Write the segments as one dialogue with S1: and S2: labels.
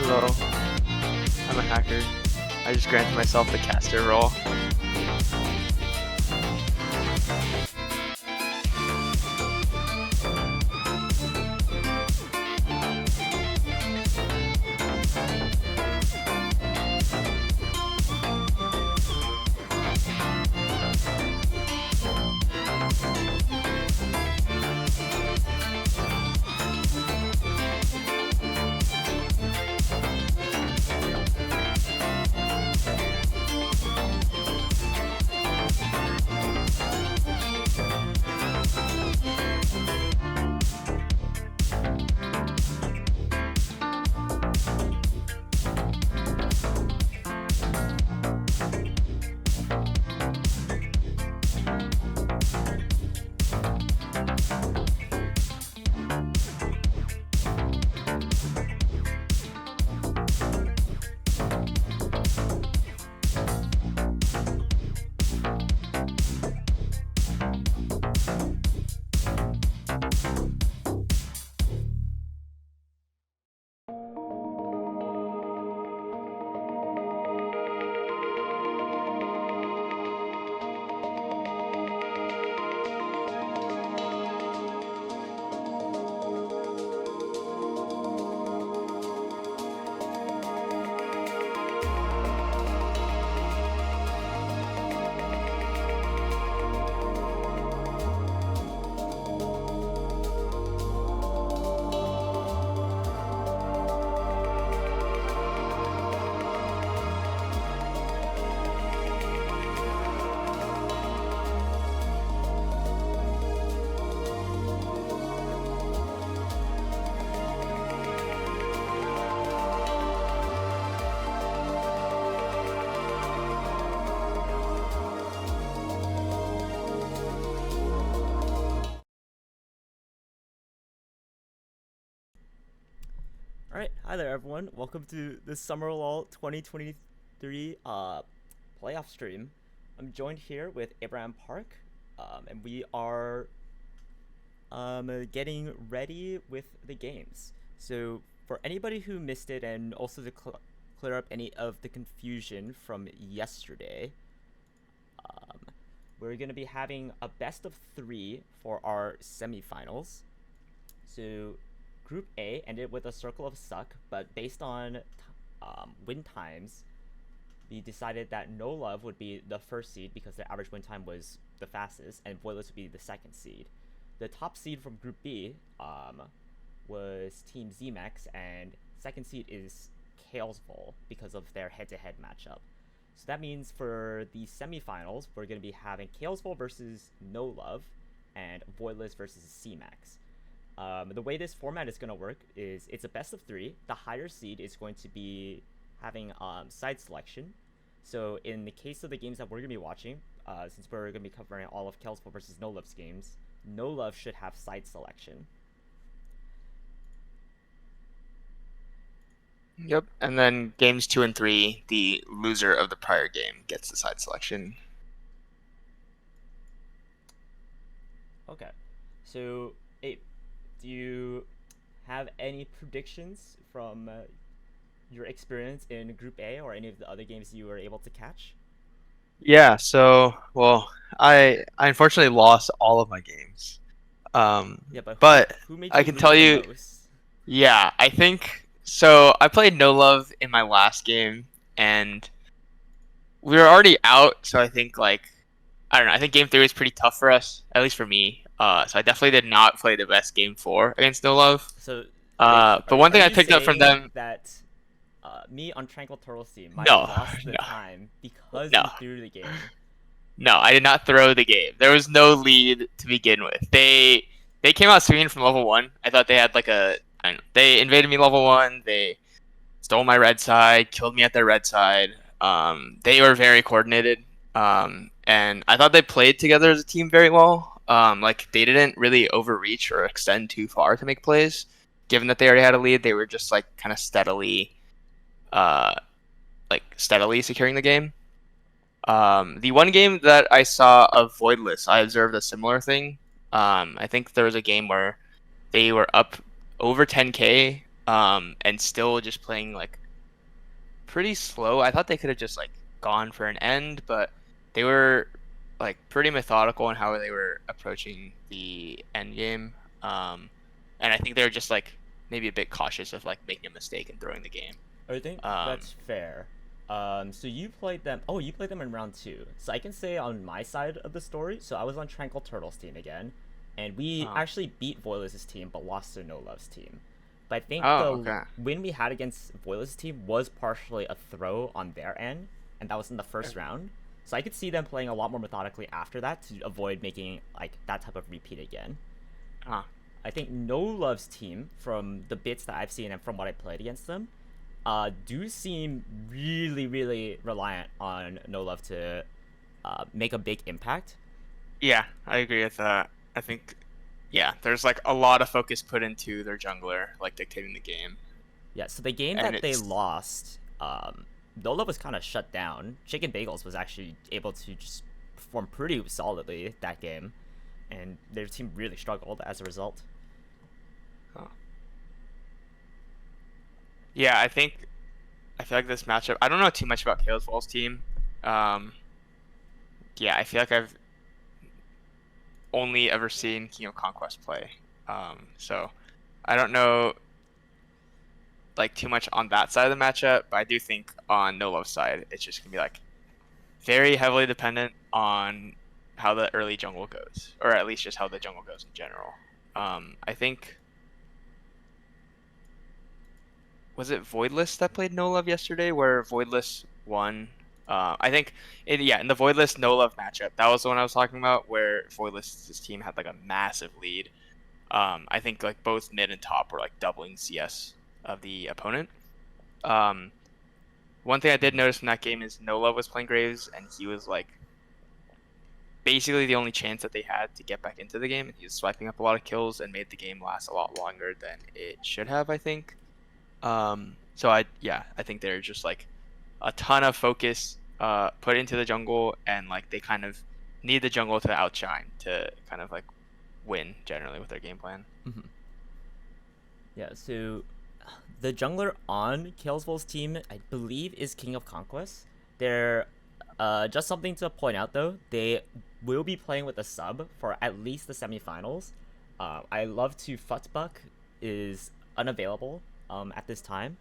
S1: Hello, I'm a hacker. I just granted myself the caster role.
S2: Hi there, everyone. Welcome to the Summer LoL 2023 playoff stream. I'm joined here with Abraham Park, and we are getting ready with the games. So, for anybody who missed it, and also to clear up any of the confusion from yesterday, um, we're going to be having a best of 3 for our semifinals. So, Group A ended with a circle of suck, but based on win times, we decided that No Love would be the first seed because their average win time was the fastest, and Boilers would be the second seed. The top seed from Group B was Team Xemacs, and second seed is Kalesvol because of their head-to-head matchup. So that means for the semifinals, we're going to be having Kalesvol versus No Love, and Voidless versus Cmax. The way this format is going to work is it's a best of 3. The higher seed is going to be having side selection. So in the case of the games that we're going to be watching, since we're going to be covering all of Kalesvol versus No Love's games, No Love should have side selection.
S1: Yep. And then games 2 and 3, the loser of the prior game gets the side selection.
S2: Okay. So, Abe, do you have any predictions from your experience in Group A or any of the other games you were able to catch?
S1: Yeah, I unfortunately lost all of my games.
S2: Yeah, but
S1: But
S2: who made
S1: I
S2: you
S1: can tell
S2: lose the
S1: you,
S2: most?
S1: yeah, I think so. I played No Love in my last game, and we were already out. So I think I don't know. I think game 3 was pretty tough for us, at least for me. So I definitely did not play the best game 4 against No Love.
S2: So, wait,
S1: But one
S2: are
S1: thing I
S2: you
S1: picked up from
S2: saying
S1: them,
S2: that me on Tranquil Turtle's team might have
S1: no,
S2: lost the
S1: no,
S2: time because
S1: no,
S2: you threw the game?
S1: no, I did not throw the game. There was no lead to begin with. They came out swinging from level 1. I thought they had I don't know, they invaded me level 1. They stole my red side, killed me at their red side. They were very coordinated, and I thought they played together as a team very well. They didn't really overreach or extend too far to make plays. Given that they already had a lead, they were just kind of uh, steadily securing the game. The one game that I saw of Voidless, I observed a similar thing. I think there was a game where they were up over 10k, and still just playing pretty slow. I thought they could have just gone for an end, but they were pretty methodical in how they were approaching the end game. And I think they were just maybe a bit cautious of making a mistake and throwing the game.
S2: I think
S1: Um,
S2: that's fair. So you played them. Oh, you played them in round 2. So I can say on my side of the story. So I was on Tranquil Turtle's team again, and we
S1: oh,
S2: actually beat Voiles' team, but lost to No Love's team. But I think
S1: oh,
S2: the
S1: okay.
S2: win we had against Voiles' team was partially a throw on their end, and that was in the first round. So I could see them playing a lot more methodically after that to avoid making that type of repeat again.
S1: Uh,
S2: I think No Love's team, from the bits that I've seen and from what I played against them, do seem really, really reliant on No Love to make a big impact.
S1: yeah, I agree with that. I think, yeah, there's a lot of focus put into their jungler, dictating the game,
S2: Yeah, so the game
S1: and
S2: that they
S1: it's
S2: lost, No Love was kind of shut down. Chicken Bagels was actually able to just perform pretty solidly that game, and their team really struggled as a result.
S1: oh. Yeah, I feel like this matchup. I don't know too much about Kalesvol's team. Um, yeah, I feel like I've only ever seen King of Conquest play. So I don't know too much on that side of the matchup, but I do think on No Love side, it's just gonna be very heavily dependent on how the early jungle goes, or at least just how the jungle goes in general. I think was it Voidless that played No Love yesterday, where Voidless won. I think, in the Voidless No Love matchup, that was the one I was talking about, where Voidless's team had a massive lead. I think both mid and top were doubling CS of the opponent. Um, One thing I did notice from that game is No Love was playing Graves, and he was basically the only chance that they had to get back into the game. And he was swiping up a lot of kills and made the game last a lot longer than it should have, I think. So I think they're just like a ton of focus put into the jungle, and like they kind of need the jungle to outshine to kind of like win generally with their game plan.
S2: Mhm. Yeah, so the jungler on Kalesvol's team, I believe, is King of Conquest. They're just something to point out though. They will be playing with a sub for at least the semifinals. I love to Futbuck is unavailable at this time.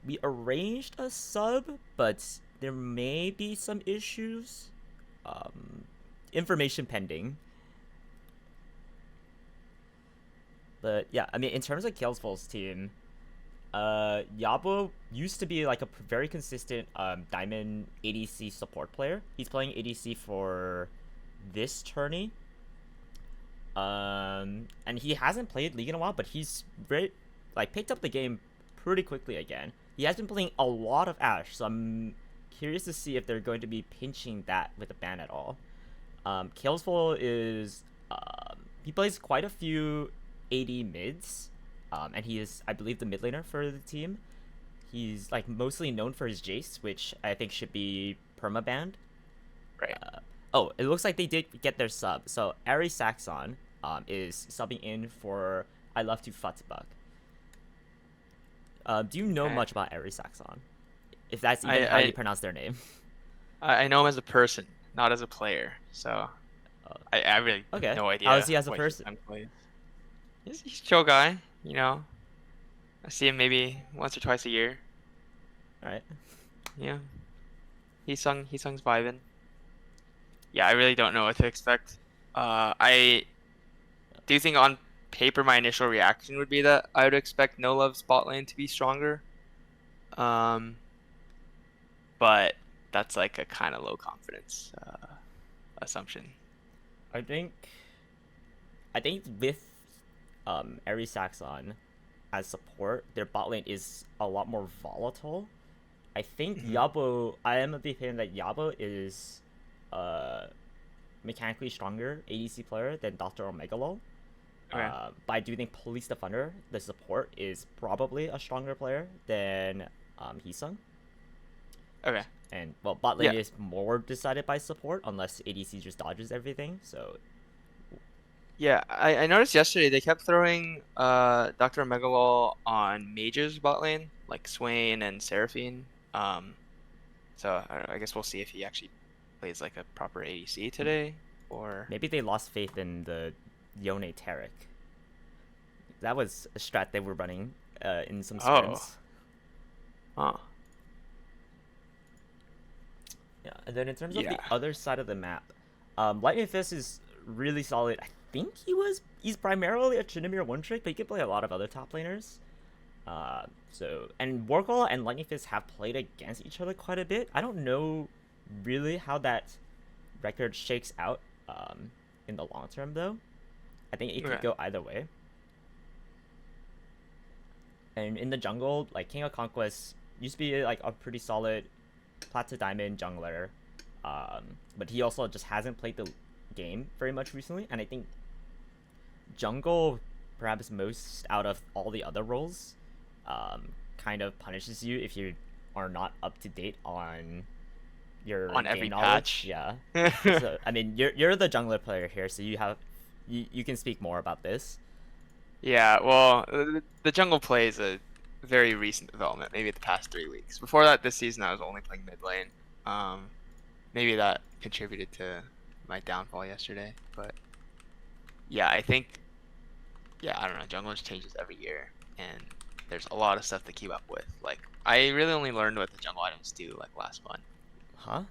S2: We arranged a sub, but there may be some issues. Information pending. But yeah, I mean, in terms of Kalesvol's team, Yabo used to be like a very consistent Diamond ADC support player. He's playing ADC for this tourney. And he hasn't played League in a while, but he's very like picked up the game pretty quickly again. He has been playing a lot of Ashe, so I'm curious to see if they're going to be pinching that with a ban at all. Kalesvol is he plays quite a few AD mids, and he is, I believe, the mid laner for the team. He's like mostly known for his Jace, which I think should be permabanned.
S1: Right.
S2: Oh, it looks like they did get their sub. So Ari Saxon is subbing in for I Love to Futbuck. Do you know much about Ari Saxon? If that's even how you pronounce their name.
S1: I know him as a person, not as a player. So I really
S2: Okay.
S1: have no idea.
S2: How is he as a person?
S1: He's a chill guy, you know. I see him maybe once or twice a year.
S2: All right.
S1: Yeah. He's vibing. Yeah, I really don't know what to expect. I do think on paper my initial reaction would be that I would expect No Love's bot lane to be stronger. But that's like a kind of low confidence assumption.
S2: I think with Ari Saxon as support, their bot lane is a lot more volatile. I think Yabo, I am of the opinion that Yabo is mechanically stronger ADC player than Dr. Omega LoL.
S1: Okay.
S2: But I do think Police Defender, the support, is probably a stronger player than Heesung.
S1: Okay.
S2: And well, bot lane is more decided by support unless ADC just dodges everything. So
S1: yeah, I noticed yesterday they kept throwing Dr. Megalol on mages bot lane, like Swain and Seraphine. So I guess we'll see if he actually plays like a proper ADC today, or
S2: maybe they lost faith in the Yone Tarek. That was a strat they were running in some sprints.
S1: Oh.
S2: Yeah, and then in terms of the other side of the map, Lightning Fist is really solid. I think he's primarily a Tryndamere one trick, but he can play a lot of other top laners. And Warclaw and Lightning Fist have played against each other quite a bit. I don't know really how that record shakes out in the long term though. I think it could go either way. And in the jungle, like King of Conquest used to be like a pretty solid Plat to Diamond jungler, but he also just hasn't played the game very much recently, and I think jungle, perhaps most out of all the other roles, kind of punishes you if you are not up to date on your
S1: on
S2: game
S1: every
S2: knowledge.
S1: patch.
S2: Yeah. So I mean, you're the jungler player here, so you can speak more about this.
S1: Yeah, well, the jungle play is a very recent development, maybe the past 3 weeks. Before that, this season I was only playing mid lane. Maybe that contributed to my downfall yesterday, but yeah, I think, I don't know, jungle just changes every year, and there's a lot of stuff to keep up with. Like, I really only learned what the jungle items do like last month.
S2: Huh?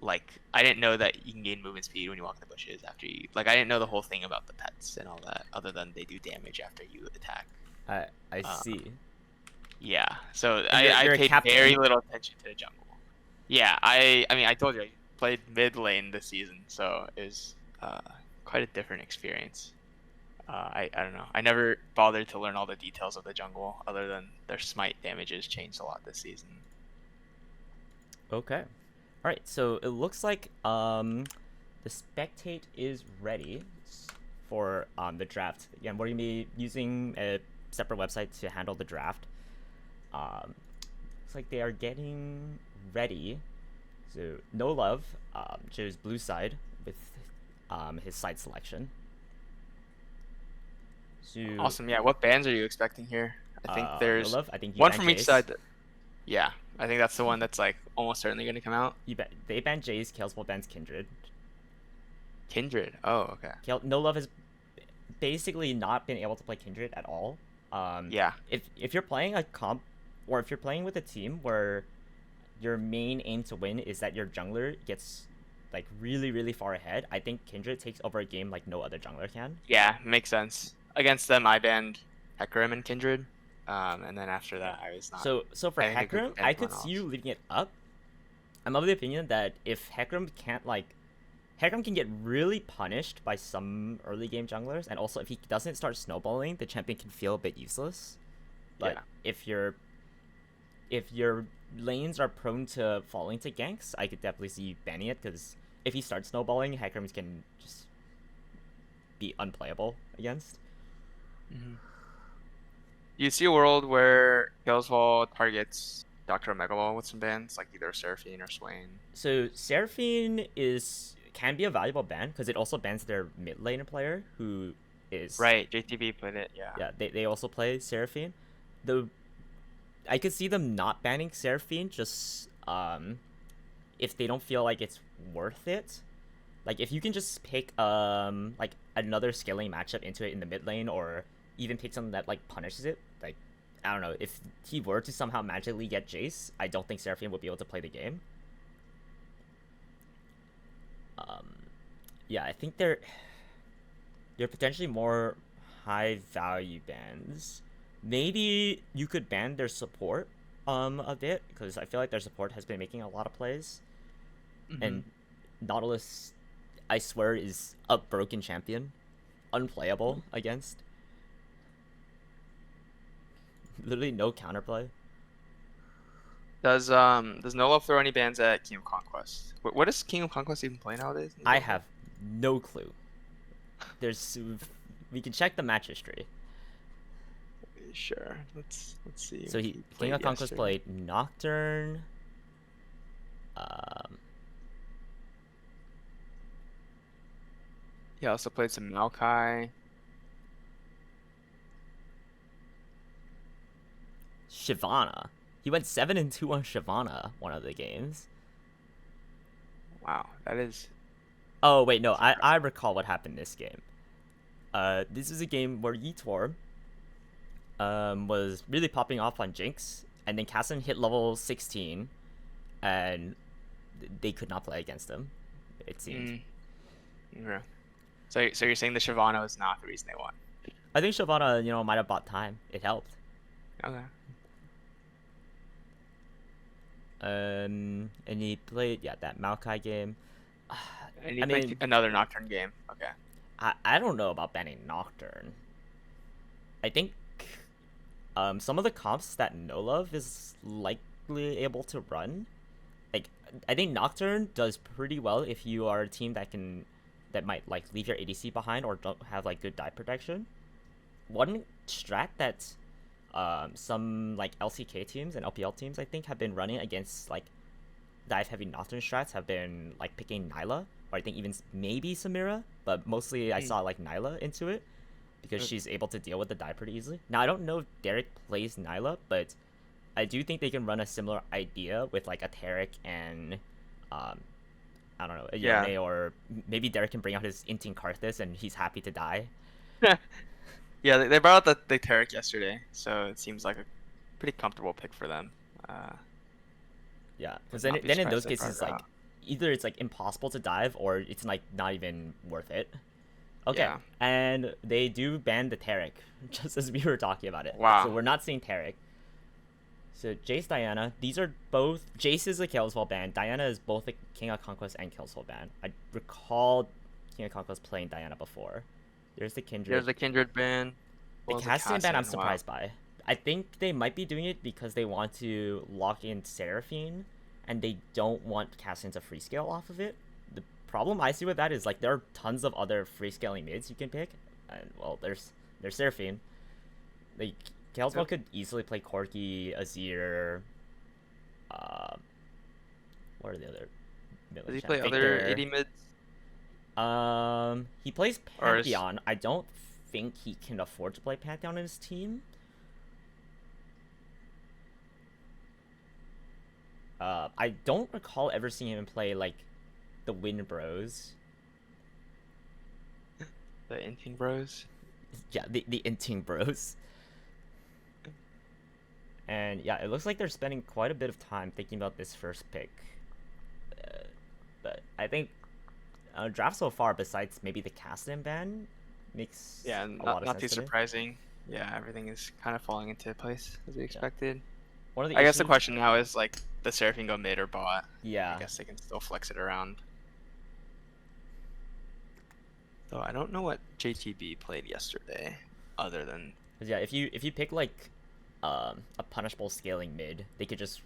S1: Like, I didn't know that you can gain movement speed when you walk in the bushes after you, like, I didn't know the whole thing about the pets and all that, other than they do damage after you attack.
S2: I see.
S1: Yeah, so
S2: you're
S1: I paid
S2: captain.
S1: very little attention to the jungle. Yeah, I mean, I told you I played mid lane this season, so it was quite a different experience. I don't know. I never bothered to learn all the details of the jungle, other than their smite damages changed a lot this season.
S2: Okay. All right. So it looks like the spectate is ready for the draft. Again, we're gonna be using separate website to handle the draft. Looks like they are getting ready. So No Love chose blue side with his side selection. So
S1: Awesome. Yeah. What bans are you expecting here? I think
S2: No
S1: there's
S2: Love. I think you
S1: one
S2: ban
S1: from each
S2: Jace.
S1: side. Yeah. I think that's the one that's like almost certainly going to come out.
S2: They ban Jace. Kalesvol bans Kindred.
S1: Kindred. Oh, okay.
S2: No Love has basically not been able to play Kindred at all.
S1: Yeah.
S2: If you're playing a comp, or if you're playing with a team where your main aim to win is that your jungler gets like really far ahead, I think Kindred takes over a game like no other jungler can.
S1: Yeah, makes sense. Against them, I banned Hecarim and Kindred, and then after that, I was not.
S2: So for Hecarim, I could see you leaving it up. I'm of the opinion that if Hecarim Hecarim can get really punished by some early game junglers, and also if he doesn't start snowballing, the champion can feel a bit useless. But
S1: yeah.
S2: if your lanes are prone to falling to ganks, I could definitely see you banning it, because if he starts snowballing, Hecarim can just be unplayable against.
S1: Mm-hmm. You see a world where Kalesvol targets Dr. Omegawall with some bans, like either Seraphine or Swain.
S2: So Seraphine can be a valuable ban because it also bans their mid laner player who is
S1: right. JTB played it. Yeah.
S2: Yeah, they also play Seraphine. I could see them not banning Seraphine just if they don't feel like it's worth it. Like if you can just pick like another scaling matchup into it in the mid lane, or even pick something that like punishes it. Like I don't know, if he were to somehow magically get Jace, I don't think Seraphine would be able to play the game. Yeah, I think they're potentially more high value bans. Maybe you could ban their support a bit, because I feel like their support has been making a lot of plays.
S1: Mm-hmm.
S2: And Nautilus, I swear, is a broken champion, unplayable against. Literally no counterplay.
S1: Does No Love throw any bans at King of Conquest? What does King of Conquest even play nowadays?
S2: I have no clue. We can check the match history.
S1: Sure. Let's see.
S2: So King of Conquest played Nocturne.
S1: He also played some Maokai.
S2: Shyvana. He went 7-2 on Shyvana one of the games.
S1: Wow, that is.
S2: Oh wait, no, I recall what happened this game. This is a game where Yitor was really popping off on Jinx, and then Kassan hit level 16, and they could not play against him, it seemed.
S1: Okay. So you're saying the Shyvana is not the reason they won?
S2: I think Shyvana, might have bought time. It helped.
S1: Okay.
S2: And he played that Maokai game.
S1: And he played another Nocturne game. Okay.
S2: I don't know about banning Nocturne. I think some of the comps that No Love is likely able to run, like I think Nocturne does pretty well if you are a team that might like leave your ADC behind or don't have like good dive protection. One strat that some like LCK teams and LPL teams I think have been running against like dive heavy Nocturne strats have been like picking Nyla, or I think even maybe Samira, but mostly I saw like Nyla into it because she's able to deal with the dive pretty easily. Now I don't know if Derek plays Nyla, but I do think they can run a similar idea with like a Taric and I don't know, a Yone, or maybe Derek can bring out his Inting Karthus and he's happy to die.
S1: Yeah, they brought out the Taric yesterday, so it seems like a pretty comfortable pick for them.
S2: Yeah, because then in those cases, like either it's like impossible to dive or it's like not even worth it. Okay, yeah. And they do ban the Taric, just as we were talking about it.
S1: Wow.
S2: So we're not seeing Taric. So Jace, Diana, these are both. Jace is a Kalesvol ban. Diana is both a King of Conquest and Kalesvol ban. I recall King of Conquest playing Diana before. There's the Kindred.
S1: There's the Kindred ban.
S2: The Kassan ban I'm surprised by. I think they might be doing it because they want to lock in Seraphine, and they don't want Kassan to free scale off of it. The problem I see with that is like there are tons of other free scaling mids you can pick, and well, there's Seraphine. Like Kalesvol
S1: Yep.
S2: could easily play Corki, Azir. Uh, what are the other mid
S1: Does
S2: lane
S1: he
S2: champ?
S1: play other
S2: Victor.
S1: 80 mids?
S2: He plays
S1: Or is
S2: Pantheon. I don't think he can afford to play Pantheon in his team. I don't recall ever seeing him play like the Win Bros.
S1: the Inting Bros?
S2: Yeah, the Inting Bros. And yeah, it looks like they're spending quite a bit of time thinking about this first pick. But I think draft so far, besides maybe the Castan ban, makes
S1: Yeah,
S2: a lot of
S1: not
S2: sense
S1: too
S2: to me.
S1: surprising. Yeah, everything is kind of falling into place as we expected.
S2: One of the
S1: I guess the
S2: issues,
S1: question now is like, the Seraphine go mid or bot? I
S2: yeah,
S1: guess they can still flex it around. So I don't know what JTB played yesterday, other than
S2: yeah. If you pick like a punishable scaling mid, they could just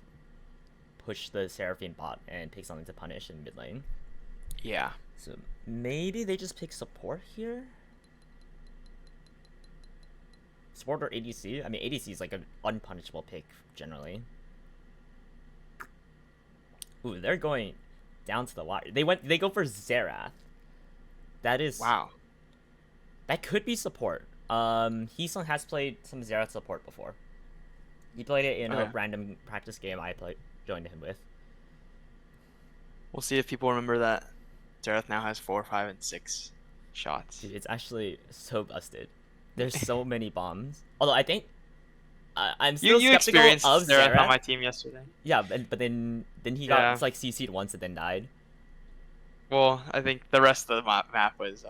S2: push the Seraphine bot and pick something to punish in mid lane.
S1: yeah.
S2: So maybe they just pick support here. Support or ADC? I mean, ADC is like an unpunishable pick generally. Ooh, they're going down to the wire. They go for Xerath. That is
S1: Wow.
S2: that could be support. Heesung has played some Xerath support before. He played it in a
S1: Okay.
S2: random practice game joined him with.
S1: We'll see if people remember that Dareth now has 4, 5, and 6 shots.
S2: Dude, it's actually so busted. There's so many bombs. Although I think I'm still
S1: You
S2: skeptical
S1: experienced
S2: of
S1: Dareth on
S2: Xerath.
S1: my team yesterday.
S2: Yeah, but then he
S1: Yeah.
S2: got like CC'd once and then died.
S1: Well, I think the rest of the map was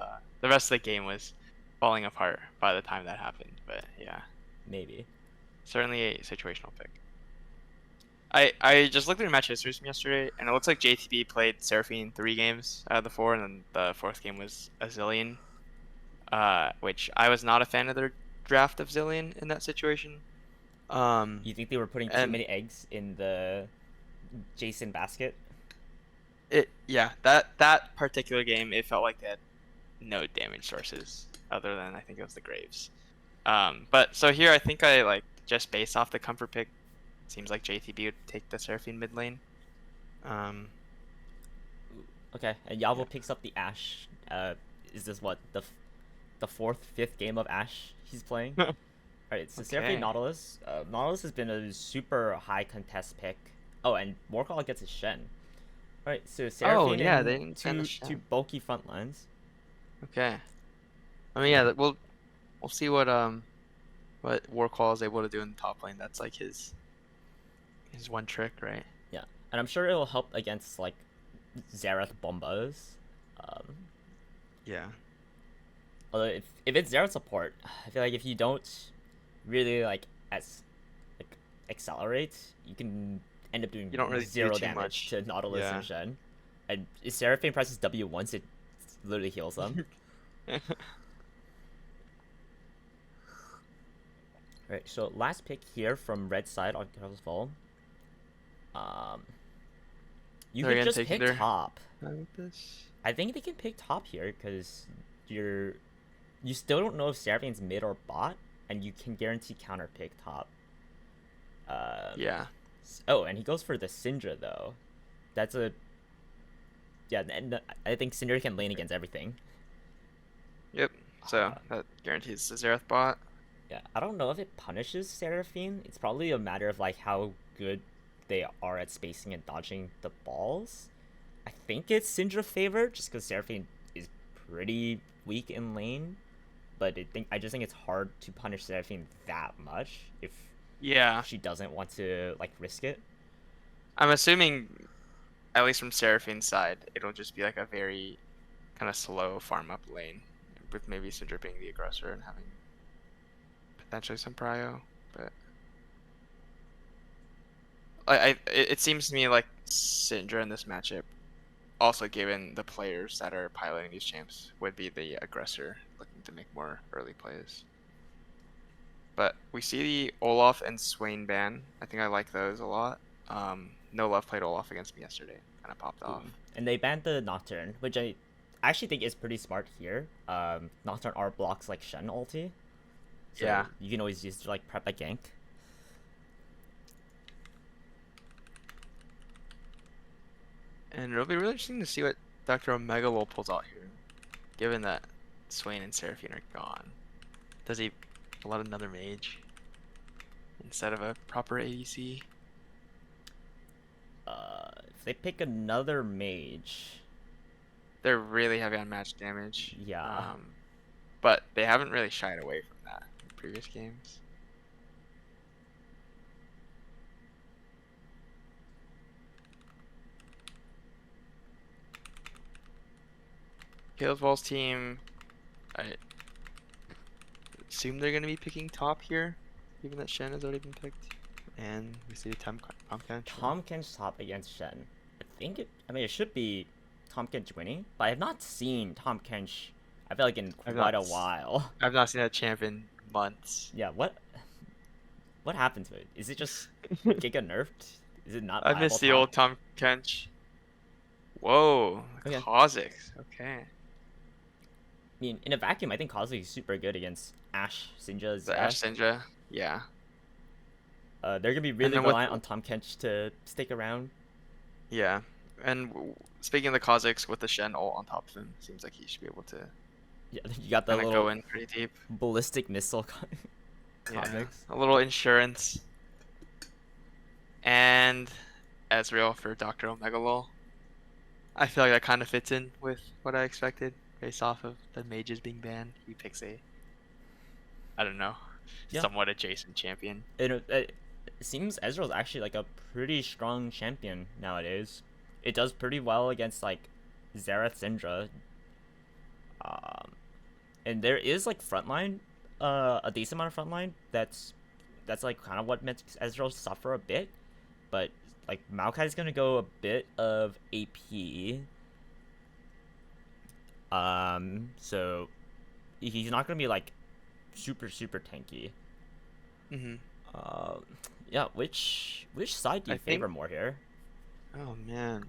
S1: the rest of the game was falling apart by the time that happened. But yeah,
S2: Maybe.
S1: certainly a situational pick. I just looked through match histories from yesterday, and it looks like JTB played Seraphine 3 games out of the 4, and then the 4th game was a Zillion, which I was not a fan of their draft of Zillion in that situation.
S2: You think they were putting too
S1: And
S2: many eggs in the Jason basket?
S1: that particular game, it felt like they had no damage sources other than I think it was the Graves. But so here I think I like just based off the comfort pick, seems like JTB would take the Seraphine mid lane.
S2: Okay, and Yavo
S1: Yeah.
S2: picks up the Ashe. Is this what the fourth, fifth game of Ashe he's playing? Alright, so Seraphine
S1: Okay.
S2: Nautilus. Nautilus has been a super high contest pick. Oh, and Warcall gets a Shen. Alright, so Seraphine
S1: Yeah,
S2: and
S1: they didn't send a
S2: two
S1: Shen.
S2: bulky front lines.
S1: Okay. I mean, yeah, we'll see what Warcall is able to do in the top lane. That's like his one trick, right?
S2: Yeah, and I'm sure it will help against like Xerath Bombas.
S1: Yeah.
S2: Although if it's Xerath support, I feel like if you don't really like accelerate, you can end up doing
S1: You don't really do
S2: zero
S1: too
S2: damage
S1: much.
S2: to Nautilus
S1: Yeah.
S2: and Shen. And if Seraphine presses W once, it literally heals them. Right, so last pick here from red side on Kalesvol. You
S1: They're
S2: could
S1: gonna
S2: just
S1: take
S2: pick
S1: their-
S2: top.
S1: This.
S2: I think they can pick top here because you still don't know if Seraphine's mid or bot, and you can guarantee counter pick top.
S1: Yeah.
S2: Oh, and he goes for the Syndra though. That's a and I think Syndra can lane against everything.
S1: Yep. So that guarantees the Xerath bot.
S2: Yeah, I don't know if it punishes Seraphine. It's probably a matter of like how good they are at spacing and dodging the balls. I think it's Syndra favored just because Seraphine is pretty weak in lane. But I just think it's hard to punish Seraphine that much if
S1: Yeah.
S2: she doesn't want to like risk it.
S1: I'm assuming, at least from Seraphine's side, it'll just be like a very kind of slow farm up lane, with maybe Syndra being the aggressor and having potentially some prio. But it seems to me like Syndra in this matchup, also given the players that are piloting these champs, would be the aggressor looking to make more early plays. But we see the Olaf and Swain ban. I think I like those a lot. No Love played Olaf against me yesterday. Kind of popped off.
S2: And they banned the Nocturne, which I actually think is pretty smart here. Nocturne R blocks like Shen ulti. So
S1: Yeah.
S2: you can always use to like prep a gank.
S1: And it'll be really interesting to see what Dr. Omegalol pulls out here, given that Swain and Seraphine are gone. Does he pull out another mage instead of a proper ADC?
S2: If they pick another mage,
S1: They're really heavy on match damage.
S2: yeah.
S1: But they haven't really shied away from that in previous games. Kalesvol's team, I assume they're going to be picking top here, given that Shen has already been picked. And we see Tom Kench.
S2: Tom Kench top against Shen. I mean, it should be Tom Kench winning, but I have not seen Tom Kench, I feel like, in quite a while.
S1: I've not seen that champ in months.
S2: Yeah, what happened to it? Is it just Giga nerfed? Is it not
S1: I
S2: viable
S1: miss the
S2: top?
S1: old Tom Kench. Whoa,
S2: Okay.
S1: Kha'Zix. Okay.
S2: I mean, in a vacuum, I think Kha'Zix is super good against Ashe, Syndra,
S1: The
S2: Zera.
S1: Ashe Syndra, yeah.
S2: They're gonna be really reliant on Tom Kench to stick around.
S1: Yeah, and speaking of the Kha'Zix with the Shen ult on top of him, seems like he should be able to
S2: Yeah, you got the
S1: go
S2: little
S1: in pretty deep.
S2: ballistic missile.
S1: Yeah,
S2: Kha'Zix.
S1: a little insurance. And Ezreal for Dr. Omegalol. I feel like that kind of fits in with what I expected based off of the mages being banned. He picks I don't know,
S2: Yeah.
S1: somewhat adjacent champion.
S2: It seems Ezreal's actually like a pretty strong champion nowadays. It does pretty well against like Xerath, Syndra. And there is like frontline, a decent amount of frontline. That's like kind of what makes Ezreal suffer a bit. But like Maokai's gonna go a bit of AP. So he's not gonna be like super tanky.
S1: Mm-hmm.
S2: Yeah. Which side do you favor more here?
S1: Oh man.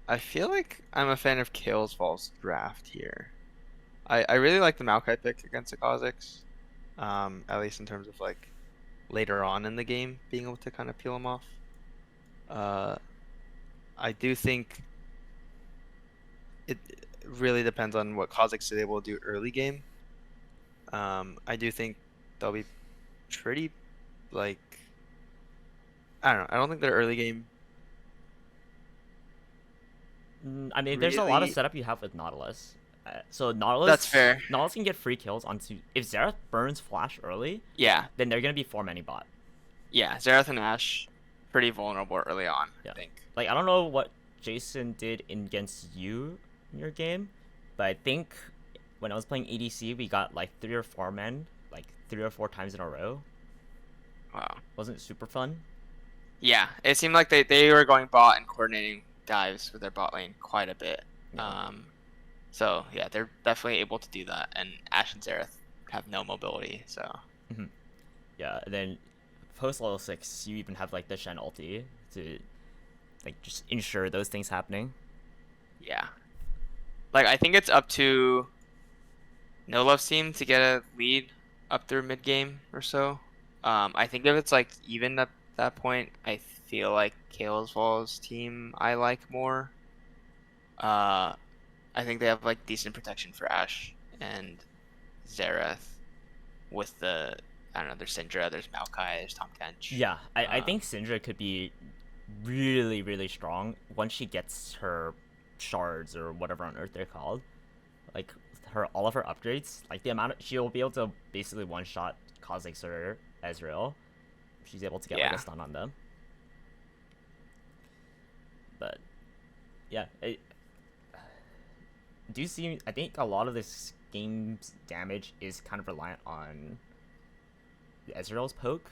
S1: I feel like I'm a fan of Kalesvol's draft here. I really like the Maokai pick against the Kha'Zix. At least in terms of like later on in the game being able to kind of peel him off. I do think it really depends on what Kha'Zix is able to do early game. I do think they'll be pretty like I don't know. I don't think their early game.
S2: I mean, there's a lot of setup you have with Nautilus. So Nautilus.
S1: That's fair.
S2: Nautilus can get free kills onto if Xerath burns Flash early.
S1: Yeah.
S2: Then they're gonna be 4-many bot.
S1: Yeah, Xerath and Ashe, pretty vulnerable early on.
S2: Yeah.
S1: I think.
S2: Like I don't know what Jason did against you in your game, but I think when I was playing EDC, we got like 3 or 4 men, like 3 or 4 times in a row.
S1: Wow.
S2: Wasn't it super fun?
S1: Yeah, it seemed like they were going bot and coordinating dives with their bot lane quite a bit.
S2: Yeah.
S1: So yeah, they're definitely able to do that, and Ashe and Xerath have no mobility, so.
S2: Mm-hmm. Yeah, and then post level 6, you even have like the Shen ulti to like just ensure those things happening.
S1: Yeah. Like I think it's up to No Love's team to get a lead up through mid game or so. I think if it's like even at that point, I feel like Kalesvol's team I like more. I think they have like decent protection for Ashe and Xerath with the I don't know, there's Syndra, there's Maokai, there's Tom Kench.
S2: Yeah, I think Syndra could be really strong once she gets her shards or whatever on earth they're called. Like all of her upgrades, like the amount she'll be able to basically one shot Kha'Zix or Ezreal. She's able to get like a stun on them. But yeah, I think a lot of this game's damage is kind of reliant on Ezreal's poke.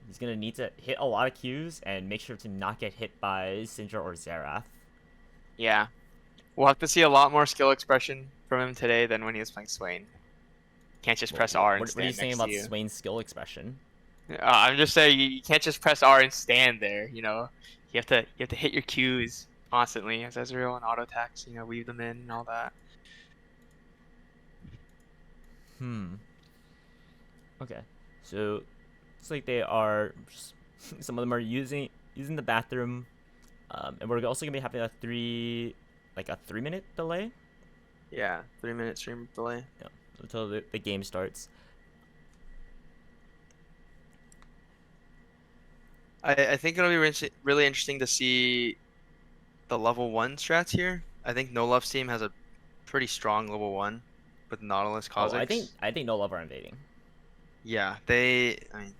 S2: He's gonna need to hit a lot of Qs and make sure to not get hit by Syndra or Xerath.
S1: Yeah. We'll have to see a lot more skill expression from him today than when he was playing Swain. Can't just press R and stand
S2: What are you saying about
S1: you.
S2: Swain's skill expression?
S1: I'm just saying you can't just press R and stand there. You know, you have to hit your Qs constantly as Ezreal and auto attacks. You know, weave them in and all that.
S2: Okay, so it's like they are. Some of them are using the bathroom, and we're also gonna be having a 3 minute delay.
S1: Yeah, 3 minute stream delay.
S2: Yeah, until the game starts.
S1: I think it'll be really interesting to see the level 1 strats here. I think No Love's team has a pretty strong level 1 with Nautilus
S2: Oh,
S1: Kha'Zix.
S2: I think no love are invading.
S1: Yeah, I mean,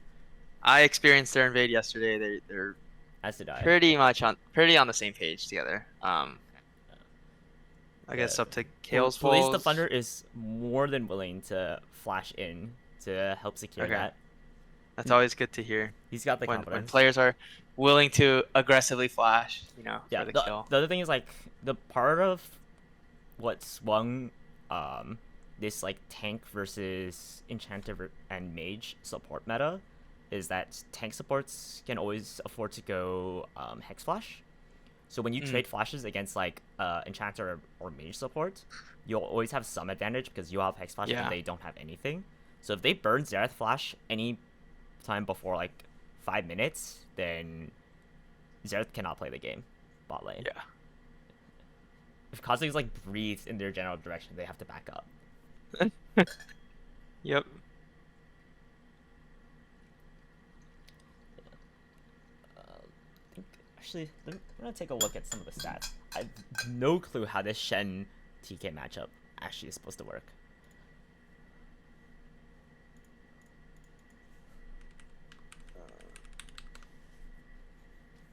S1: I experienced their invade yesterday. They're
S2: As did I.
S1: pretty on the same page together. I
S2: The
S1: guess up to
S2: Blaze
S1: Kalesvol's.
S2: Defender is more than willing to flash in to help secure
S1: Okay,
S2: that.
S1: that's always good to hear
S2: He's got the
S1: when
S2: confidence.
S1: players are willing to aggressively flash,
S2: Yeah,
S1: for the kill.
S2: the other thing is like the part of what swung this like tank versus enchanter and mage support meta is that tank supports can always afford to go hex flash. So when you trade flashes against like enchanter or mage support, you'll always have some advantage because you have hex flash
S1: Yeah.
S2: and they don't have anything. So if they burn Xerath flash any time before like 5 minutes, then Xerath cannot play the game bot lane.
S1: Yeah.
S2: If Kha'Zix like breathes in their general direction, they have to back up.
S1: Yep.
S2: Actually, I'm gonna take a look at some of the stats. I have no clue how this Shen TK matchup actually is supposed to work.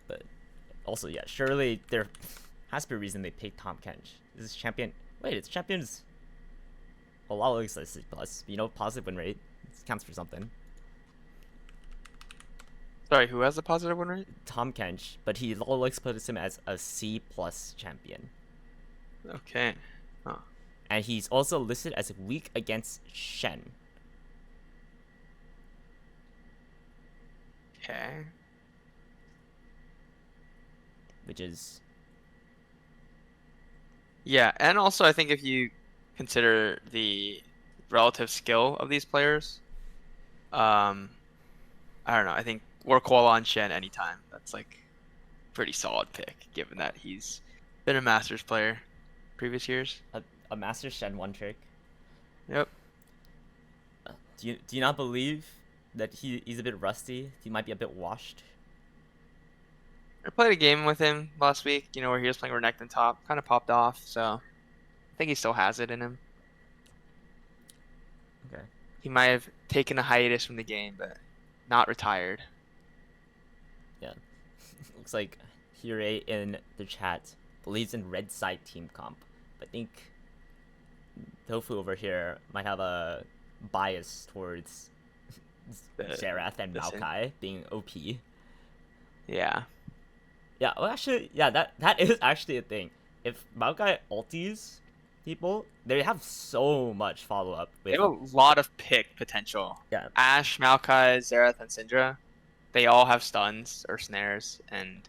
S2: But also, yeah, surely there has to be a reason they picked Tom Kench. This is champion. Wait, it's champions. A lot looks like C+. Positive win rate. This counts for something.
S1: Sorry, who has the positive win rate?
S2: Tom Kench, but he Lolix puts him as a C+ champion.
S1: Okay. Huh.
S2: And he's also listed as weak against Shen.
S1: Okay.
S2: Which is...
S1: Yeah, and also I think if you consider the relative skill of these players, I don't know. I think Warkola on Shen anytime. That's like pretty solid pick, given that he's been a Masters player previous years.
S2: a Master Shen one trick.
S1: Yep.
S2: Do you not believe that he's a bit rusty? He might be a bit washed.
S1: I played a game with him last week, where he was playing Renekton top, kind of popped off, so I think he still has it in him.
S2: Okay.
S1: He might have taken a hiatus from the game, but not retired.
S2: Yeah. Looks like Hire in the chat believes in red side team comp. I think Tofu over here might have a bias towards Xerath and Maokai being OP.
S1: Yeah.
S2: Yeah, well actually, yeah, that is actually a thing. If Maokai ultis people, they have so much follow-up.
S1: They have a lot of pick potential.
S2: Yeah.
S1: Ashe, Maokai, Xerath, and Syndra, they all have stuns or snares and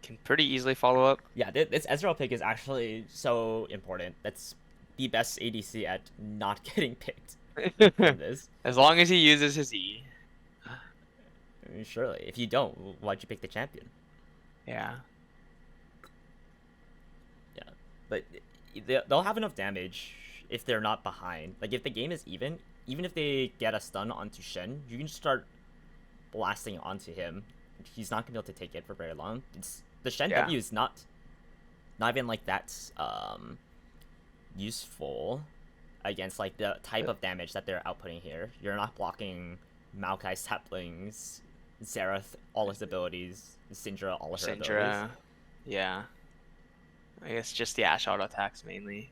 S1: can pretty easily follow up.
S2: Yeah, this Ezreal pick is actually so important. That's the best ADC at not getting picked. This.
S1: As long as he uses his E.
S2: I mean, surely. If you don't, why'd you pick the champion?
S1: Yeah.
S2: Yeah, but they'll have enough damage if they're not behind. Like, if the game is even if they get a stun onto Shen, you can just start blasting onto him. He's not gonna be able to take it for very long. The Shen W is not even like that useful against like the type of damage that they're outputting here. You're not blocking Maokai saplings, Xerath all his abilities, Syndra all of her abilities.
S1: Yeah. I guess just the Ashe auto attacks mainly.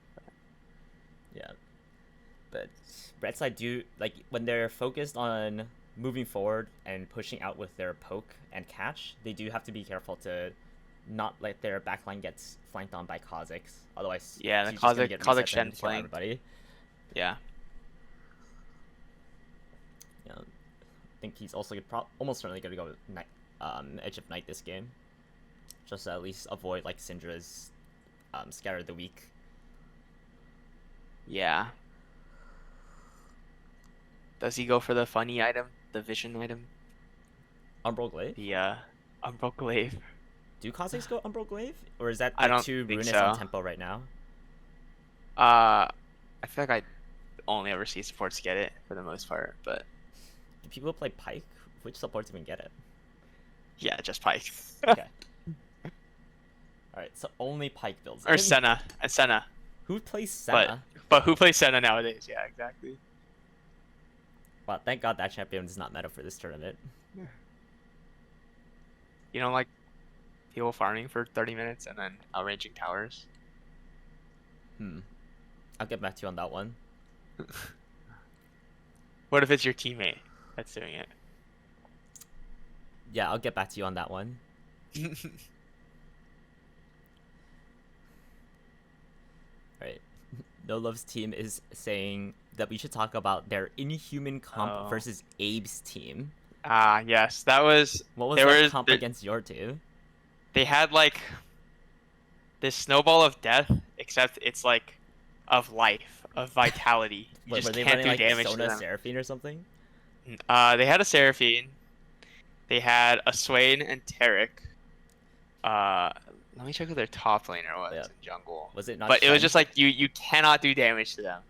S2: Yeah. But red side do like when they're focused on moving forward and pushing out with their poke and catch, they do have to be careful to not let their backline gets flanked on by Kha'Zix. Otherwise,
S1: the Kha'Zix Shen flank.
S2: Everybody.
S1: Yeah.
S2: Yeah. I think he's also almost certainly going to go with Edge of Night this game, just to at least avoid like Syndra's Scatter the Weak.
S1: Yeah. does he go for the funny item, the vision item,
S2: Umbral Glaive?
S1: the Umbral Glaive?
S2: Do Kha'Zix go Umbral Glaive? Or is that
S1: I
S2: like
S1: don't
S2: too
S1: think
S2: ruinous on
S1: so.
S2: tempo right now?
S1: I feel like I only ever see supports get it for the most part, but
S2: Do people play Pyke? Which supports even get it?
S1: yeah, just Pyke.
S2: Okay. Alright, so only Pyke builds.
S1: Or Senna. And Senna.
S2: Who plays Senna?
S1: But who plays Senna nowadays? Yeah, exactly.
S2: Wow, thank God that champion is not meta for this tournament.
S1: You know, like people farming for 30 minutes and then outranging towers.
S2: I'll get back to you on that one.
S1: What if it's your teammate that's doing it?
S2: Yeah, I'll get back to you on that one. Right. No Love's team is saying that we should talk about their inhuman comp versus Abe's team.
S1: Yes, that was.
S2: What was their comp against your two?
S1: They had like this snowball of death, except it's like of life, of vitality. You just
S2: were they
S1: can't
S2: running
S1: do
S2: like
S1: damage
S2: Sona
S1: to them.
S2: Seraphine or something?
S1: They had a Seraphine. They had a Swain and Tarek. Let me check who their top laner was in jungle.
S2: Was it not?
S1: But it was just like you cannot do damage to them.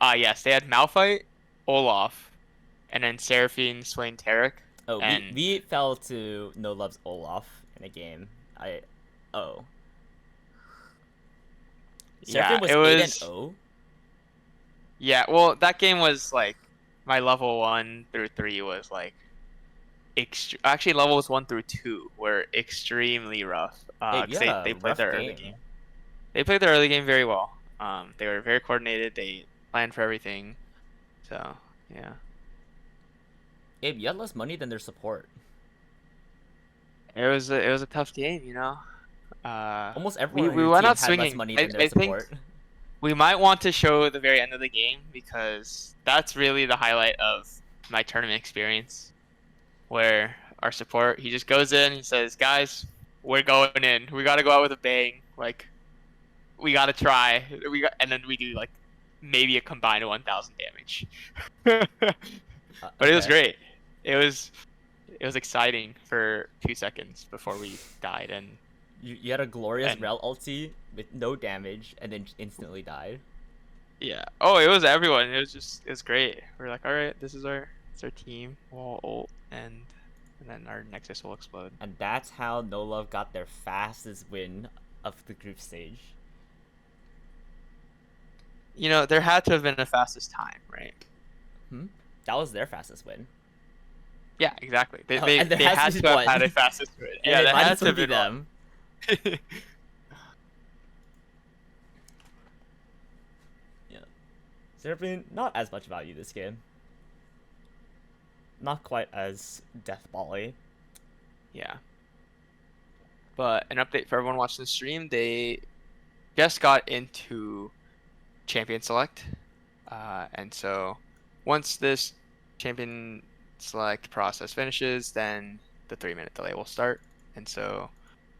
S1: Yes, they had Malphite, Olaf, and then Seraphine, Swain, Tarek.
S2: Oh,
S1: and...
S2: we fell to No Love's Olaf in a game. Seraphine
S1: Yeah,
S2: was 8-0.
S1: Yeah, well, that game was like my level 1 through 3 was like actually levels 1 through 2 were extremely rough. They played their early game. They played their early game very well. They were very coordinated. They planned for everything. So yeah.
S2: Abe, you had less money than their support.
S1: It was a tough game, you know.
S2: Almost everyone
S1: we
S2: on your
S1: went
S2: team
S1: out
S2: had
S1: swinging.
S2: less money than their
S1: I
S2: support.
S1: think we might want to show the very end of the game because that's really the highlight of my tournament experience, where our support, he just goes in, he says, guys, we're going in. We got to go out with a bang. Like, we got to try. And then we do, like, maybe a combined 1,000 damage. But it was great. It was exciting for 2 seconds before we died. And
S2: you had a glorious Rel ulti with no damage and then instantly died.
S1: Yeah. Oh, it was everyone. It was great. We're like, all right, this is our team. We'll ult and then our Nexus will explode.
S2: And that's how No Love got their fastest win of the group stage.
S1: You know, there had to have been a fastest time, right?
S2: That was their fastest win.
S1: Yeah, exactly. They
S2: had
S1: to have had a fastest win. Yeah, that had to have been
S2: them. Yeah. Seraphine, not as much value this game. Not quite as deathball-y.
S1: Yeah. But an update for everyone watching the stream, they just got into Champion Select. And so once this Champion Select process finishes, then the 3-minute delay will start. And so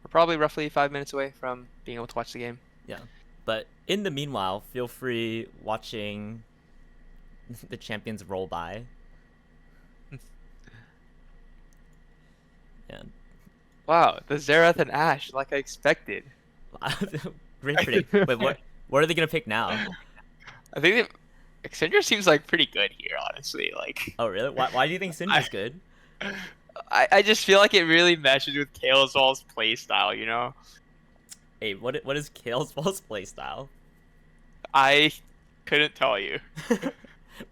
S1: we're probably roughly 5 minutes away from being able to watch the game.
S2: Yeah. But in the meanwhile, feel free watching the champions roll by. Yeah.
S1: Wow, the Xerath and Ashe, like I expected.
S2: Great prediction. Wait, what are they gonna pick now?
S1: I think Syndra seems like pretty good here, honestly. Like.
S2: Oh really? Why do you think Syndra's good?
S1: I just feel like it really meshes with Kalesvol's playstyle, you know.
S2: Hey, what is Kalesvol's playstyle?
S1: I couldn't tell you.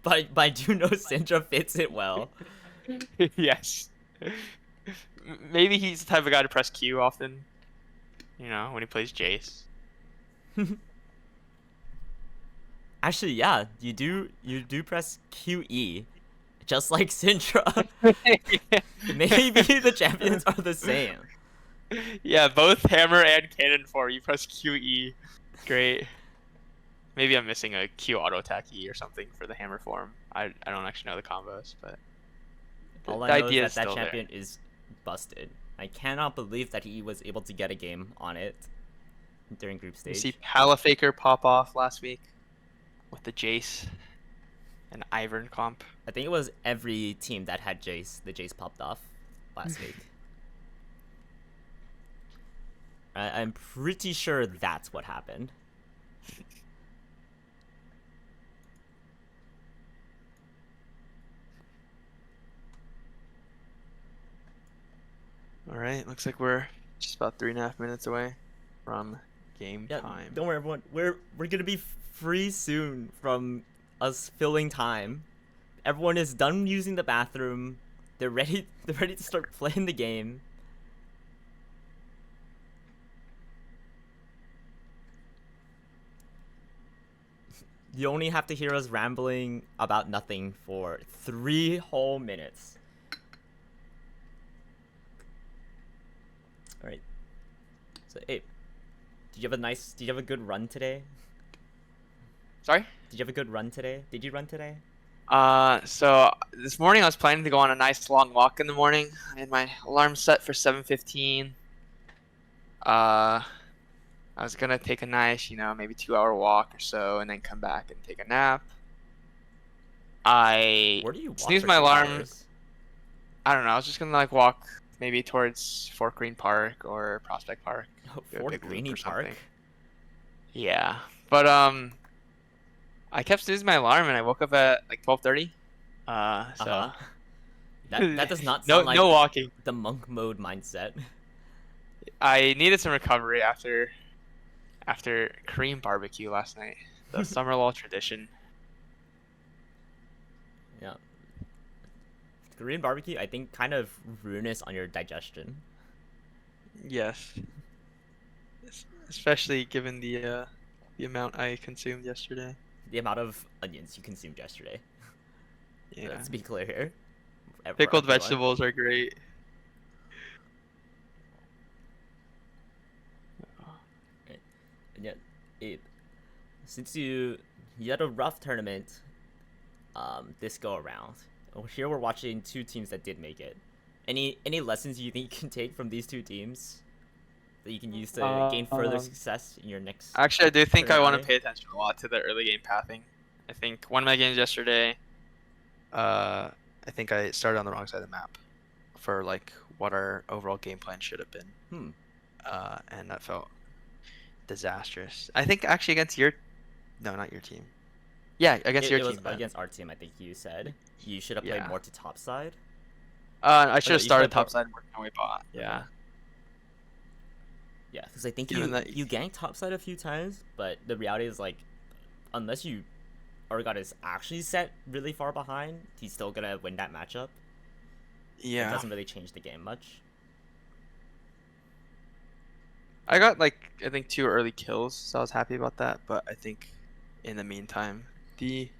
S2: but I do know Syndra fits it well.
S1: Yes. Maybe he's the type of guy to press Q often. You know, when he plays Jace.
S2: Actually, yeah, you do press QE, just like Syndra. Maybe the champions are the same.
S1: Yeah, both hammer and cannon form. You press QE. Great. Maybe I'm missing a Q auto attack E or something for the hammer form. I don't actually know the combos, but
S2: all I know is that champion is busted. I cannot believe that he was able to get a game on it during group stage.
S1: You see Palafaker pop off last week with the Jace, and Ivern comp.
S2: I think it was every team that had Jace. The Jace popped off last week. I'm pretty sure that's what happened.
S1: All right, looks like we're just about 3.5 minutes away from game
S2: Yeah,
S1: time.
S2: don't worry, everyone. We're gonna be free soon from us filling time. Everyone is done using the bathroom. They're ready. They're ready to start playing the game. You only have to hear us rambling about nothing for 3 whole minutes. All right. So, hey, did you have a good run today?
S1: Sorry?
S2: Did you have a good run today? Did you run today?
S1: So this morning I was planning to go on a nice long walk in the morning. I had my alarm set for 7:15. I was gonna take a nice, maybe 2-hour walk or so, and then come back and take a nap. I
S2: Where do you walk
S1: snoozed
S2: for
S1: my
S2: 2
S1: alarm.
S2: hours?
S1: I don't know. I was just gonna walk maybe towards Fort Greene Park or Prospect Park.
S2: Oh,
S1: Do a
S2: Fort
S1: big loop
S2: Greene
S1: or
S2: Park?
S1: something. Yeah, but I kept snoozing my alarm and I woke up at like 12:30. So
S2: That does not
S1: no
S2: sound like
S1: no walking.
S2: the monk mode mindset.
S1: I needed some recovery after Korean barbecue last night. The summer LoL tradition.
S2: Yeah. Korean barbecue, I think, kind of ruinous on your digestion.
S1: Yes. Especially given the amount I consumed yesterday.
S2: The amount of onions you consumed yesterday.
S1: Yeah.
S2: Let's be clear here.
S1: Pickled
S2: Everyone.
S1: vegetables are great.
S2: And yet, Abe, since you had a rough tournament, this go around. Here we're watching 2 teams that did make it. Any lessons you think you can take from these 2 teams that you can use to gain further success in your next?
S1: Actually, I do think I want to
S2: tournament?
S1: pay attention a lot to the early game pathing. I think one of my games yesterday, I think I started on the wrong side of the map for like what our overall game plan should have been. And that felt disastrous. I think actually against not your team. Yeah, against your
S2: it
S1: team.
S2: was against our team. I think you said you should have played more to top side.
S1: I should have
S2: you
S1: started
S2: should
S1: top
S2: have
S1: side and worked my way bot. Yeah.
S2: Yeah, because I think
S1: Given
S2: you ganked top side a few times, but the reality is like, unless Oregon is actually set really far behind, he's still gonna win that matchup.
S1: Yeah.
S2: It doesn't really change the game much.
S1: I got I think 2 early kills, so I was happy about that. But I think in the meantime, it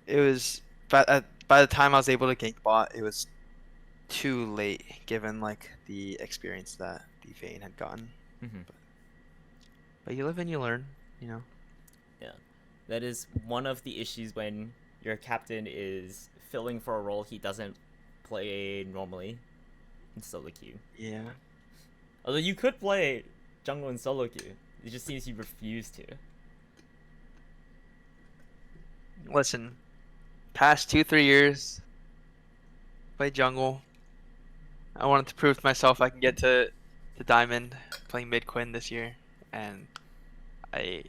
S1: was by the time I was able to gank bot, it was too late given the experience that the Vayne had gotten. But you live and you learn,
S2: Yeah, that is one of the issues when your captain is filling for a role he doesn't play normally in solo queue.
S1: Yeah.
S2: Although you could play jungle in solo queue, it just seems you refuse to.
S1: Listen, past 2-3 years, play jungle. I wanted to prove to myself I can get to diamond playing mid Quinn this year, and I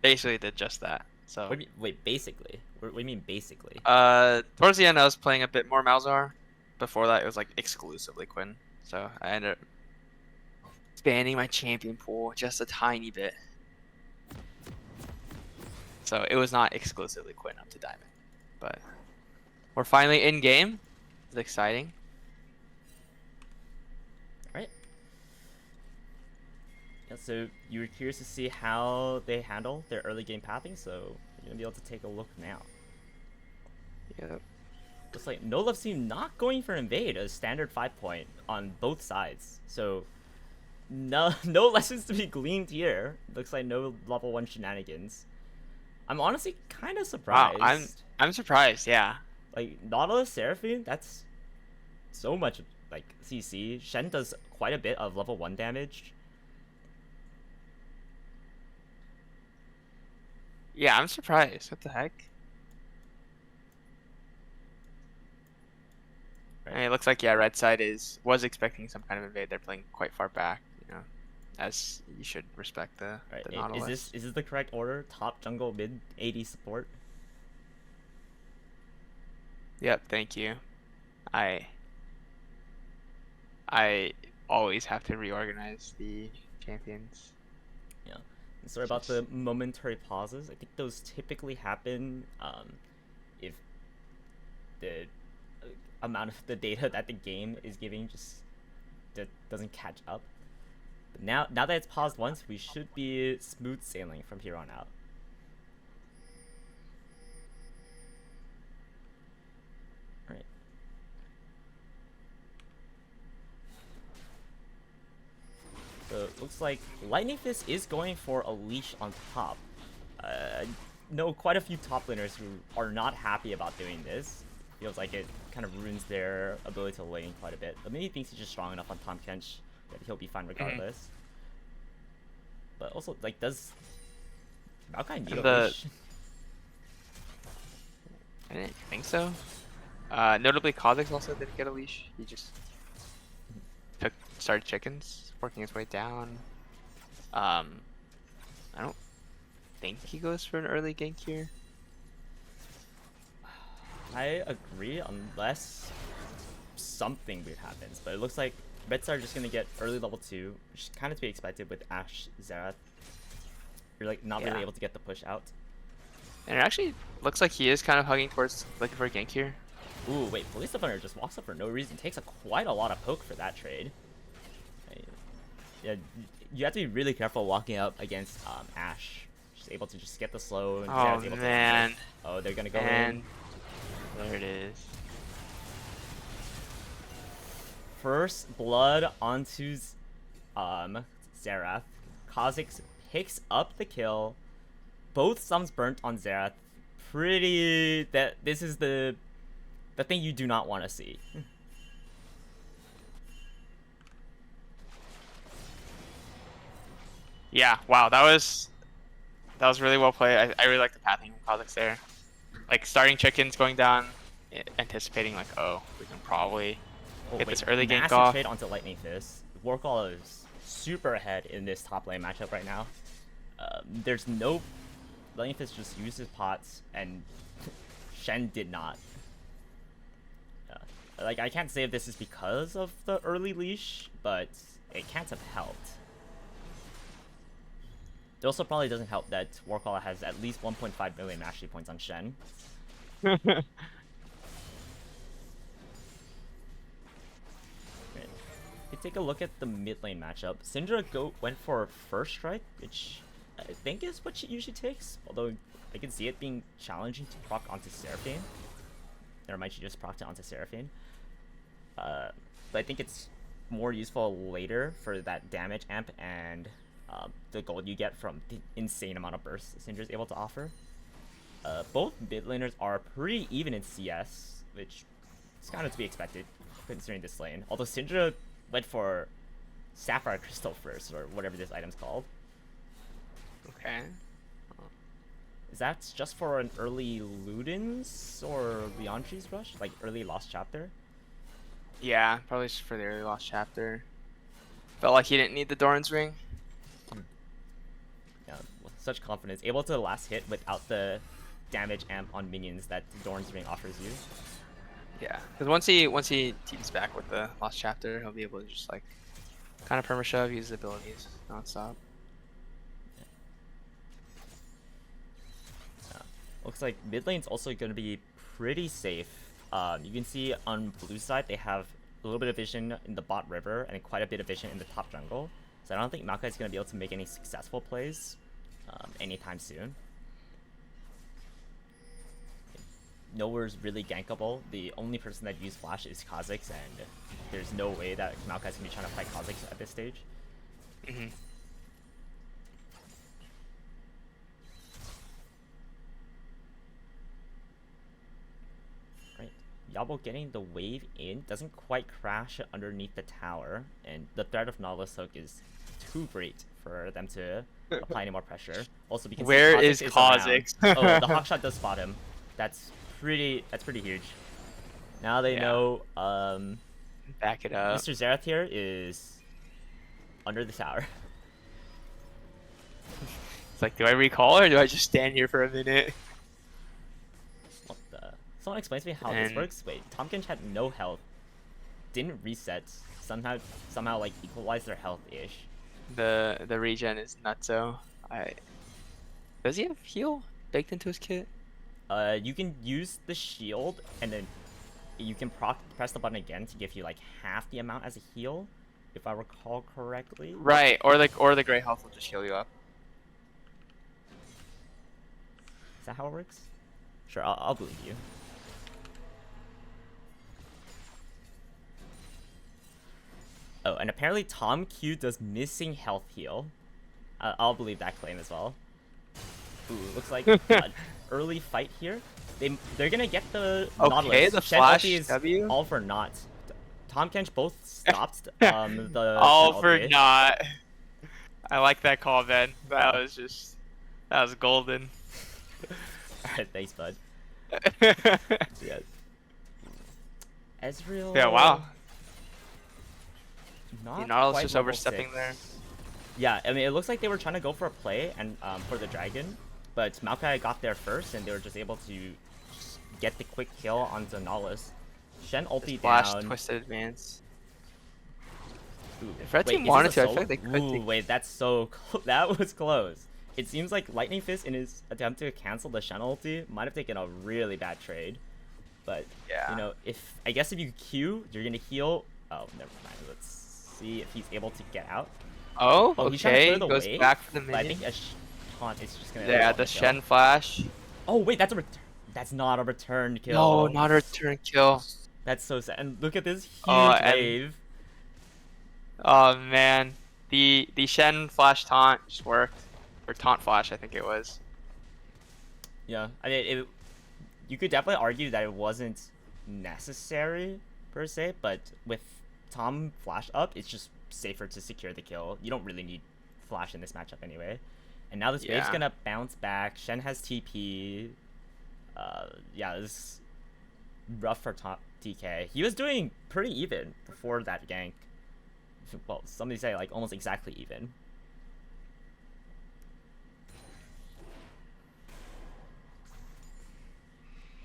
S1: basically did just that. So
S2: Wait, basically? What do you mean basically?
S1: Towards the end I was playing a bit more Malzahar. Before that it was exclusively Quinn. So I ended up expanding my champion pool just a tiny bit. So it was not exclusively Quinn up to diamond. But we're finally in game. It's exciting.
S2: Alright. Yeah, so you were curious to see how they handle their early game pathing, so you're gonna be able to take a look now.
S1: Yep.
S2: Looks like no love team not going for invade, a standard 5-point on both sides. So no lessons to be gleaned here. Looks like no level 1 shenanigans. I'm honestly kind of surprised.
S1: Wow, I'm surprised, yeah.
S2: Nautilus Seraphine, that's so much CC. Shen does quite a bit of level 1 damage.
S1: Yeah, I'm surprised. What the heck?
S2: Right.
S1: I mean, it looks like, yeah, red side was expecting some kind of invade. They're playing quite far back, as you should respect the
S2: Right.
S1: Nautilus.
S2: Is this the correct order? Top jungle, mid AD support.
S1: Yep, thank you. I always have to reorganize the champions.
S2: Yeah. And sorry about the momentary pauses. I think those typically happen if the amount of the data that the game is giving just doesn't catch up. But now that it's paused once, we should be smooth sailing from here on out. Right. So it looks like Lightning Fist is going for a leash on top. No, quite a few top laners who are not happy about doing this. Feels like it kind of ruins their ability to lane quite a bit. But maybe he thinks he's just strong enough on Tahm Kench that he'll be fine regardless. But also, like, does Maokai need a leash?
S1: I didn't think so. Notably, Kha'Zix also didn't get a leash. He just started chickens, working his way down. I don't think he goes for an early gank here.
S2: I agree, unless something weird happens. But it looks like Reds are just gonna get early level 2, which is kind of to be expected with Ashe Xerath. You're like not really able to get the push out.
S1: And it actually looks like he is kind of hugging towards looking for a gank here.
S2: Ooh, wait, Police Defender just walks up for no reason. Takes quite a lot of poke for that trade. Yeah, you have to be really careful walking up against Ashe. She's able to just get the slow. And
S1: Oh
S2: able
S1: man!
S2: Oh, they're gonna go in.
S1: There it is.
S2: First blood onto Xerath. Kha'Zix picks up the kill. Both thumbs burnt on Xerath. This is the thing you do not want to see.
S1: Yeah, wow, that was really well played. I really like the pathing from Kha'Zix there. Like starting chickens going down, anticipating like, oh, we can probably get this early gank off.
S2: Massive trade onto Lightning Fist. Warcall is super ahead in this top lane matchup right now. There's no Lightning Fist just used his pots and Shen did not. Like I can't say if this is because of the early leash, but it can't have helped. It also probably doesn't help that Warcall has at least 1.5 million mastery points on Shen. Okay. We take a look at the mid lane matchup. Syndra went for first strike, which I think is what she usually takes. Although I can see it being challenging to proc onto Seraphine. Never mind, she just procced it onto Seraphine. But I think it's more useful later for that damage amp and the gold you get from the insane amount of bursts Syndra is able to offer. Both mid laners are pretty even in CS, which is kind of to be expected considering this lane. Although Syndra went for Sapphire Crystal first, or whatever this item's called.
S1: Okay.
S2: Is that just for an early Ludens or Leandri's rush? Like early Lost Chapter?
S1: Yeah, probably just for the early Lost Chapter. Felt like he didn't need the Doran's Ring.
S2: Yeah, with such confidence. Able to last hit without the damage amp on minions that Doran's Ring offers you.
S1: Yeah, because once he teams back with the Lost Chapter, he'll be able to just like kind of perma-shove, use his abilities non-stop.
S2: Looks like mid lane's also going to be pretty safe. You can see on blue side they have a little bit of vision in the bot river and quite a bit of vision in the top jungle. So I don't think Maokai is going to be able to make any successful plays anytime soon. Nowhere's really gankable. The only person that used Flash is Kha'Zix, and there's no way that Maokai's going to be trying to fight Kha'Zix at this stage.
S1: Mm-hmm.
S2: Yabo getting the wave in, doesn't quite crash underneath the tower, and the threat of Nautilus Hook is too great for them to apply any more pressure. Also, because
S1: where is Kha'Zix?
S2: Oh, the Hawkshot does spot him. That's pretty huge. Now they
S1: Yeah.
S2: know
S1: Back it up.
S2: Mr. Xerath here is under the tower.
S1: It's like, do I recall or do I just stand here for a minute?
S2: What the? Someone explains to me how
S1: And
S2: this works. Wait, Tompkins had no health, didn't reset, somehow like equalized their health ish.
S1: the regen is nutso. Does he have heal baked into his kit?
S2: You can use the shield and then you can press the button again to give you like half the amount as a heal, if I recall correctly.
S1: Right, or the gray health will just heal you up.
S2: Is that how it works? Sure, I'll believe you. Oh, and apparently Tom Q does missing health heal. I'll believe that claim as well. Ooh, looks like an early fight here. They're gonna get the Nautilus.
S1: Okay, the
S2: Shen
S1: flash
S2: ulti is
S1: W.
S2: all for naught. Tom Kench both stopped the
S1: All
S2: Shen
S1: for
S2: ulti.
S1: naught. I like that call, Ben. That was golden.
S2: Alright, thanks, bud. Yeah. Ezreal.
S1: Yeah, wow.
S2: Not
S1: Nautilus
S2: quite
S1: just
S2: level
S1: overstepping
S2: 6.
S1: there.
S2: Yeah, I mean, it looks like they were trying to go for a play and for the dragon, but Maokai got there first, and they were just able to just get the quick kill onto Nautilus. Shen ulti
S1: Flash
S2: down.
S1: twisted advance.
S2: Ooh,
S1: If Red
S2: wait,
S1: Team
S2: is
S1: wanted
S2: this
S1: to,
S2: a
S1: I feel
S2: solo?
S1: like they could.
S2: Ooh, wait, that's so that was close. It seems like Lightning Fist in his attempt to cancel the Shen ulti might have taken a really bad trade. But
S1: Yeah.
S2: you know, I guess if you Q, you're gonna heal. Oh, never mind. Let's see if he's able to get out.
S1: Oh,
S2: Oh, he's trying to
S1: okay.
S2: clear the
S1: Goes
S2: wave,
S1: back for the
S2: but I
S1: minion.
S2: think a taunt is just gonna.
S1: Yeah,
S2: result in
S1: the
S2: a kill.
S1: Shen flash.
S2: Oh wait, that's a return. That's not a return kill.
S1: No, not a return kill.
S2: That's so sad. And look at this huge
S1: And-
S2: wave.
S1: Oh man, the Shen flash taunt just worked, or taunt flash, I think it was.
S2: Yeah, I mean, you could definitely argue that it wasn't necessary per se, but with Tom flash up, it's just safer to secure the kill. You don't really need flash in this matchup anyway. And now this wave's
S1: Yeah.
S2: gonna bounce back. Shen has TP. Yeah, this is rough for TK. He was doing pretty even before that gank. Well, somebody say like almost exactly even.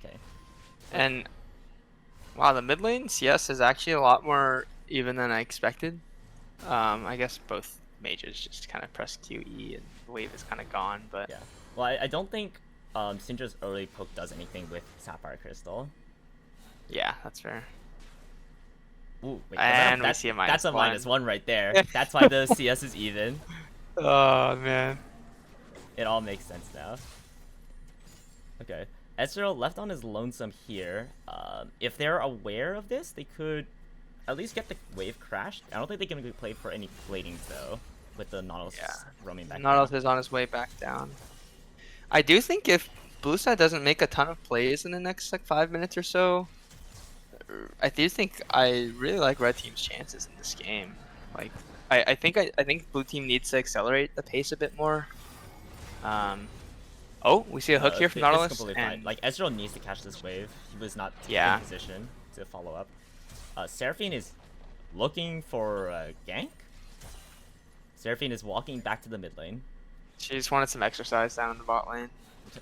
S2: Okay.
S1: And wow, the mid lane CS is actually a lot more even than I expected. I guess both mages just kind of press QE and the wave is kind of gone, but
S2: Yeah. Well, I don't think Syndra's early poke does anything with Sapphire Crystal.
S1: yeah, that's fair.
S2: Ooh, wait,
S1: And we
S2: that's,
S1: see a
S2: that's a
S1: -1.
S2: -1 right there. That's why the CS is even.
S1: Oh man.
S2: It all makes sense now. Okay. Ezreal left on his lonesome here. If they're aware of this, they could at least get the wave crashed. I don't think they can play for any platings though, with the Nautilus roaming back.
S1: Nautilus
S2: down.
S1: is on his way back down. I do think if Blue Side doesn't make a ton of plays in the next like 5 minutes or so, I really like Red Team's chances in this game. Like I think Blue Team needs to accelerate the pace a bit more. Oh, we see a hook here from
S2: It's
S1: Nautilus.
S2: completely fine.
S1: And
S2: Like Ezreal needs to catch this wave. He was not
S1: Yeah.
S2: in position to follow up. Seraphine is looking for a gank. Seraphine is walking back to the mid lane.
S1: she just wanted some exercise down in the bot lane.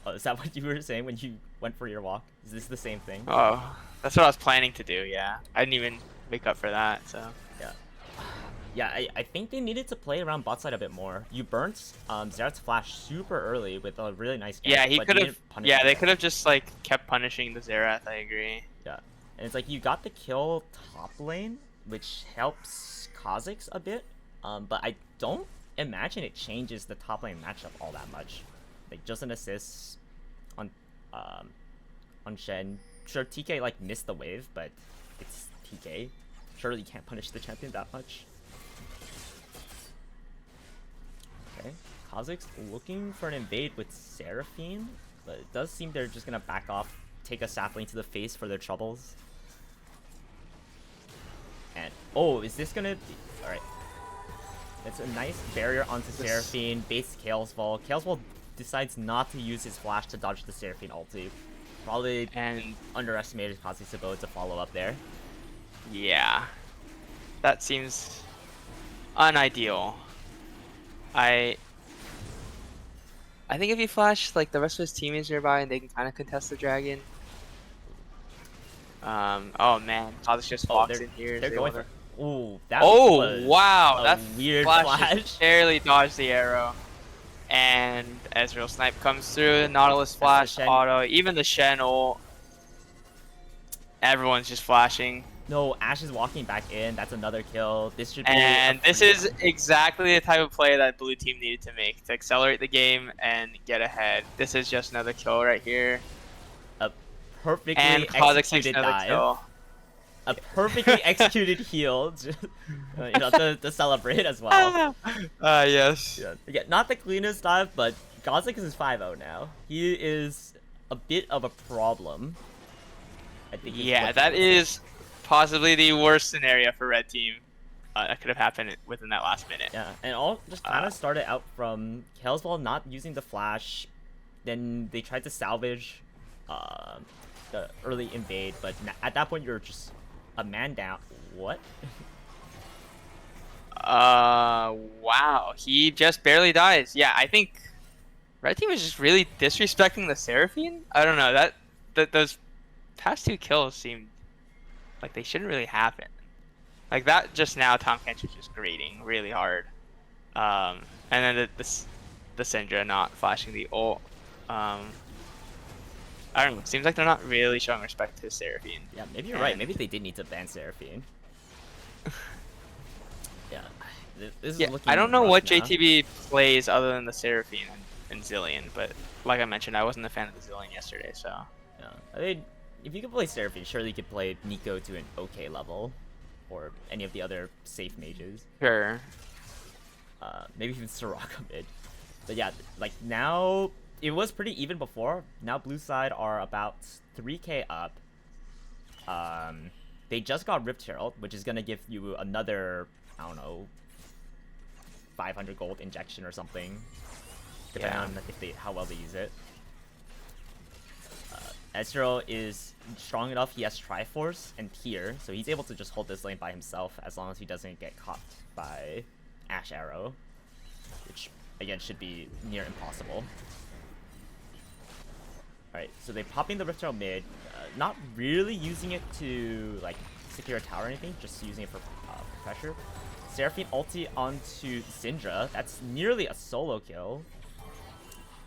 S2: Oh, is that what you were saying when you went for your walk? Is this the same thing?
S1: Oh, that's what I was planning to do. Yeah, I didn't even wake up for that. So
S2: Yeah. Yeah, I think they needed to play around bot side a bit more. You burnt Xerath's flash super early with a really nice gank.
S1: yeah, he
S2: but
S1: could
S2: you
S1: have.
S2: didn't punish
S1: Yeah,
S2: the
S1: they
S2: gank.
S1: could have just like kept punishing the Xerath. I agree.
S2: Yeah, and it's like you got the kill top lane, which helps Kha'Zix a bit, but I don't imagine it changes the top lane matchup all that much. Like just an assist on Shen. Sure, TK like missed the wave, but it's TK. Surely you can't punish the champion that much. Okay, Kha'Zix looking for an invade with Seraphine, but it does seem they're just gonna back off, take a sapling to the face for their troubles. And oh, is this gonna be alright? It's a nice barrier onto Seraphine, base Kalesvol. Kalesvol decides not to use his flash to dodge the Seraphine ulti. Probably
S1: And
S2: underestimated Kha'Zix's ability to follow up there.
S1: yeah, that seems unideal. I think if you flash like the rest of his teammates nearby and they can kind of contest the dragon. Oh man, Kha'Zix just walks in here.
S2: They're going for. Ooh, that
S1: Oh
S2: was
S1: wow,
S2: a
S1: that
S2: weird
S1: flash
S2: flash.
S1: just barely dodged the arrow. And Ezreal Snipe comes through, Nautilus flash, auto, even the Shen ult. Everyone's just flashing.
S2: No, Ashe is walking back in. That's another kill. This should be.
S1: And this is exactly the type of play that blue team needed to make to accelerate the game and get ahead. This is just another kill right here.
S2: A perfectly
S1: and
S2: executed dive.
S1: Kill.
S2: A perfectly executed heal, to celebrate as well.
S1: Yes.
S2: Yeah, not the cleanest dive, but Kha'Zix is 5-0 now. He is a bit of a problem. I think.
S1: Yeah, that is possibly the worst scenario for red team. That could have happened within that last minute.
S2: Yeah, and all just kind of started out from Kalesvol not using the flash. Then they tried to salvage the early invade, but at that point you're just a man down. What?
S1: Wow. He just barely dies. Yeah, I think red team is just really disrespecting the Seraphine. I don't know. Those past 2 kills seemed like they shouldn't really happen. Like that just now, Tom Kench was just grading really hard. And then the Syndra not flashing the ult. I don't know. Seems like they're not really showing respect to Seraphine.
S2: Yeah, maybe you're right. Maybe they did need to ban Seraphine. Yeah. This is looking
S1: I don't know what
S2: now.
S1: JTB plays other than the Seraphine and Zillion, but like I mentioned, I wasn't a fan of the Zillion yesterday, so.
S2: Yeah. I mean, if you could play Seraphine, surely you could play Nico to an okay level. Or any of the other safe mages.
S1: Sure.
S2: Maybe even Soraka mid. But yeah, like now, it was pretty even before. Now blue side are about 3k up. They just got Rift Herald, which is gonna give you another, I don't know, 500 gold injection or something. Depending on how well they use it. Ezreal is strong enough, he has Triforce and Tear, so he's able to just hold this lane by himself as long as he doesn't get caught by Ashe Arrow, which again should be near impossible. Alright, so they're popping the Rift Herald mid, not really using it to like secure a tower or anything, just using it for pressure. Seraphine ulti onto Syndra, that's nearly a solo kill.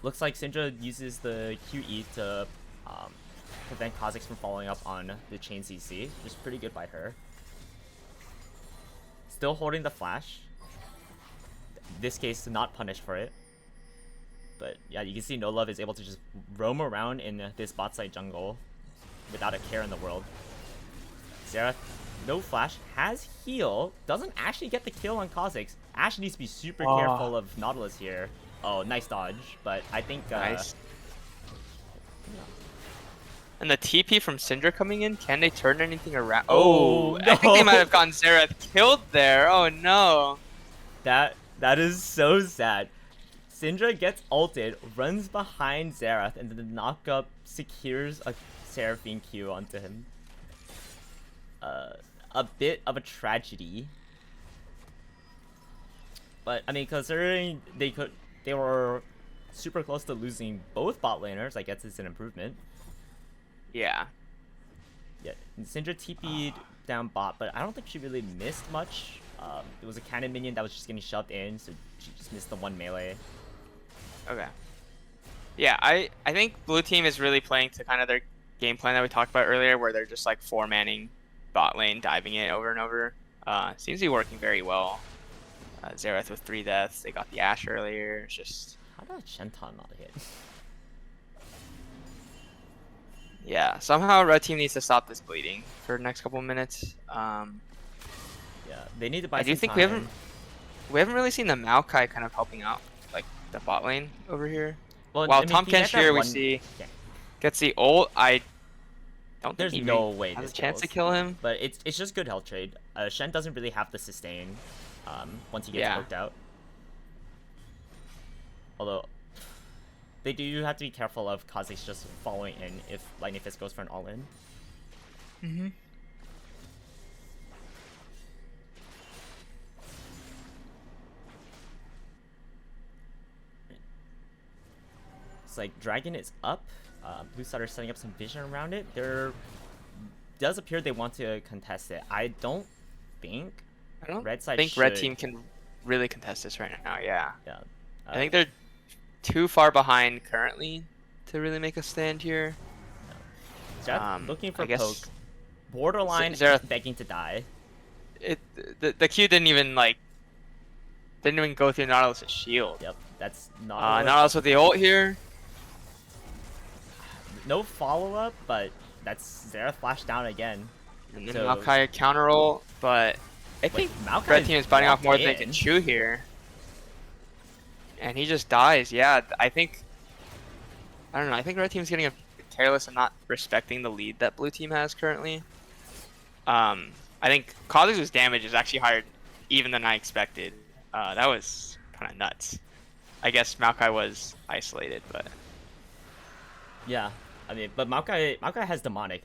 S2: Looks like Syndra uses the QE to prevent Kha'Zix from following up on the chain CC, which is pretty good by her. Still holding the flash. In this case, not punished for it. But yeah, you can see No Love is able to just roam around in this bot side jungle without a care in the world. Xerath, no flash, has heal, doesn't actually get the kill on Kha'Zix. Ashe needs to be super careful of Nautilus here. Oh, nice dodge, but I think
S1: nice. And the TP from Syndra coming in, can they turn anything around? Oh, no. I think they might have gotten Xerath killed there. Oh no.
S2: That is so sad. Syndra gets ulted, runs behind Xerath, and then the knockup secures a Seraphine Q onto him. A bit of a tragedy. But I mean, considering they were super close to losing both bot laners, I guess it's an improvement.
S1: Yeah.
S2: Yeah, Syndra TP'd down bot, but I don't think she really missed much. It was a cannon minion that was just getting shoved in, so she just missed the one melee.
S1: Okay. Yeah, I think blue team is really playing to kind of their game plan that we talked about earlier, where they're just like 4-manning bot lane, diving it over and over. Seems to be working very well. Xerath with 3 deaths. They got the Ashe earlier. It's just...
S2: How did Shenton not hit?
S1: Yeah, somehow red team needs to stop this bleeding for the next couple of minutes.
S2: Yeah, they need to buy
S1: I do think we haven't really seen the Maokai kind of helping out like the bot lane over here.
S2: Well,
S1: while
S2: I mean,
S1: Tom Kench here we see gets the ult. I don't think
S2: there's no way
S1: has a chance to kill him.
S2: But it's just good health trade. Shen doesn't really have the sustain once he gets worked out. Although they do have to be careful of Kha'Zix just following in if Lightning Fist goes for an all-in.
S1: Mm-hmm.
S2: It's like Dragon is up. Blue side are setting up some vision around it. There does appear they want to contest it. I don't think Red side
S1: think
S2: should.
S1: Red team can really contest this right now. Yeah.
S2: Yeah.
S1: I think they're too far behind currently to really make a stand here.
S2: Looking for
S1: I guess
S2: poke. Borderline
S1: is there
S2: begging to die.
S1: The Q didn't even go through Nautilus' shield.
S2: Yep, that's not.
S1: Nautilus with the ult here.
S2: No follow-up, but that's Xerath flashed down again.
S1: And then
S2: So-
S1: Maokai counter ult, but I think
S2: Maokai
S1: Red team is biting off more than they
S2: walked
S1: can
S2: in.
S1: chew here. And he just dies. Yeah, I don't know. I think Red team's getting a bit careless and not respecting the lead that Blue team has currently. I think Kha'Zix's damage is actually higher even than I expected. That was kind of nuts. I guess Maokai was isolated, but
S2: Yeah, I mean, but Maokai has demonic,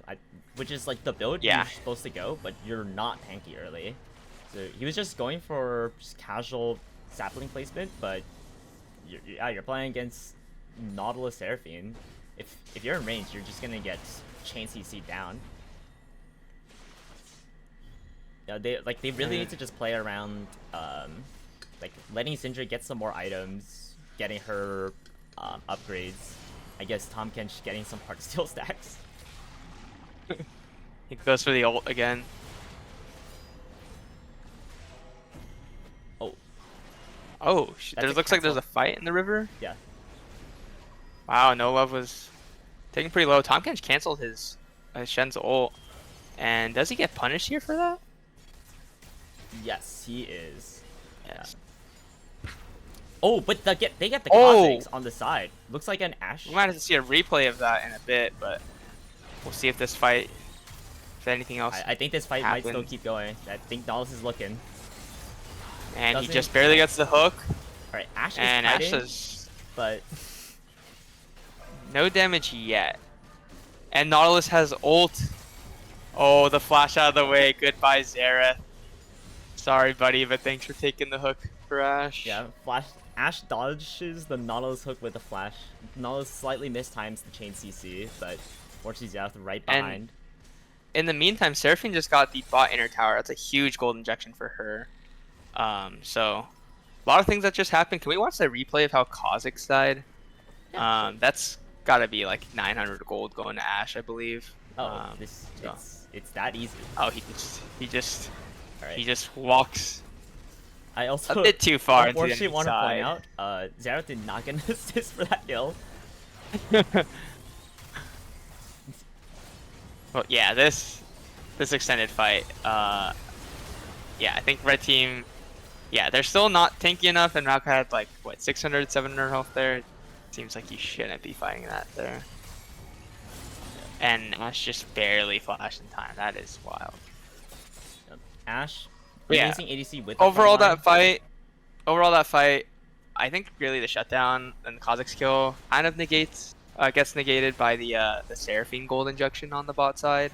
S2: which is like the build
S1: Yeah.
S2: you're supposed to go, but you're not tanky early. So he was just going for just casual sapling placement, but you're playing against Nautilus Seraphine. If you're in range, you're just gonna get chain CC down. Yeah, they really need to just play around, like letting Syndra get some more items, getting her upgrades. I guess Tom Kench getting some heart steal stacks.
S1: he goes for the ult again.
S2: Oh,
S1: Oh,
S2: That's
S1: there
S2: a
S1: looks like there's a
S2: cancel.
S1: fight in the river.
S2: yeah.
S1: Wow, No Love was taking pretty low. Tom Kench canceled his Shen's ult. And does he get punished here for that?
S2: Yes, he is.
S1: Yes.
S2: Oh, but they get the
S1: Oh!
S2: Kha'Zix on the side. Looks like an Ashe.
S1: We might have to see a replay of that in a bit, but we'll see if this fight, if anything else.
S2: I think this fight might still
S1: happens.
S2: keep going. I think Nautilus is looking.
S1: And he
S2: doesn't-
S1: just barely gets the hook.
S2: Alright, Ashe is
S1: And Ash
S2: fighting,
S1: does
S2: but
S1: no damage yet. And Nautilus has ult. Oh, the flash out of the way. Goodbye, Xerath. Sorry, buddy, but thanks for taking the hook for Ash.
S2: yeah, Ashe dodges the Nautilus hook with a flash. Nautilus slightly mistimes the chain CC, but fortunately Xerath right
S1: And-
S2: behind.
S1: In the meantime, Seraphine just got the bot inner tower. That's a huge gold injection for her. So a lot of things that just happened. Can we watch the replay of how Kha'Zix died?
S2: Yeah,
S1: That's gotta be like 900 gold going to Ash, I believe.
S2: Oh,
S1: so-
S2: it's that easy.
S1: Oh, he
S2: Alright.
S1: just walks
S2: I also
S1: a bit too far into the
S2: unfortunately
S1: enemy
S2: want to point
S1: side.
S2: out, Xerath did not get an assist for that kill.
S1: Well, yeah, this extended fight. Yeah, I think Red team. Yeah, they're still not tanky enough, and Maokai had like what 600, 700 health there. Seems like you shouldn't be fighting that there. And Ash just barely flashed in time. That is wild.
S2: Ashe
S1: Yeah.
S2: using ADC with the
S1: Overall,
S2: frontline.
S1: that fight, I think really the shutdown and the Kha'Zix kill kind of gets negated by the Seraphine gold injection on the bot side.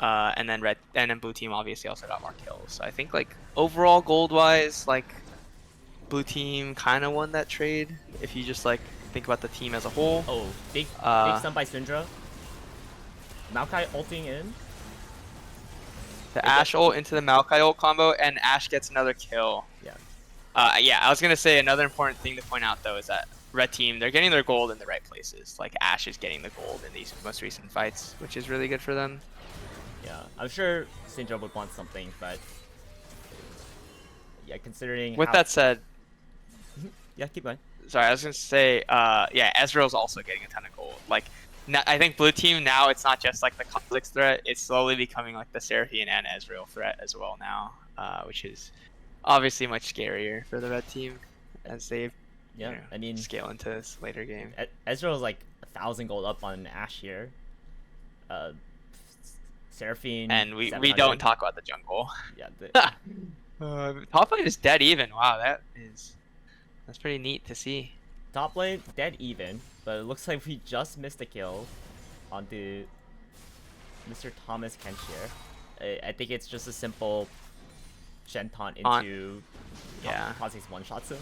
S1: And then Blue team obviously also got more kills. So I think like overall gold wise, like Blue team kind of won that trade. If you just like think about the team as a whole.
S2: Oh, big stun by Syndra. Maokai ulting in.
S1: The Ashe ult into the Maokai ult combo, and Ashe gets another kill.
S2: Yeah.
S1: Yeah, I was gonna say another important thing to point out though is that Red team, they're getting their gold in the right places. Like Ashe is getting the gold in these most recent fights, which is really good for them.
S2: Yeah, I'm sure Syndra would want something, but yeah, considering
S1: With
S2: how...
S1: that said,
S2: yeah, keep going.
S1: sorry, I was gonna say, yeah, Ezreal's also getting a ton of gold. Like, I think Blue team now it's not just like the Kha'Zix threat; it's slowly becoming like the Seraphine and Ezreal threat as well now, which is obviously much scarier for the Red team as they
S2: Yeah,
S1: you know,
S2: I mean,
S1: scale into this later game.
S2: Ezreal is like 1,000 gold up on Ashe here. Seraphine.
S1: And we
S2: 700.
S1: don't talk about the jungle.
S2: Yeah,
S1: Top lane is dead even. Wow, that's pretty neat to see.
S2: top lane dead even, but it looks like we just missed a kill onto Mr. Thomas Kenshire. I think it's just a simple Shen taunt into Kha'Zix's one-shots him.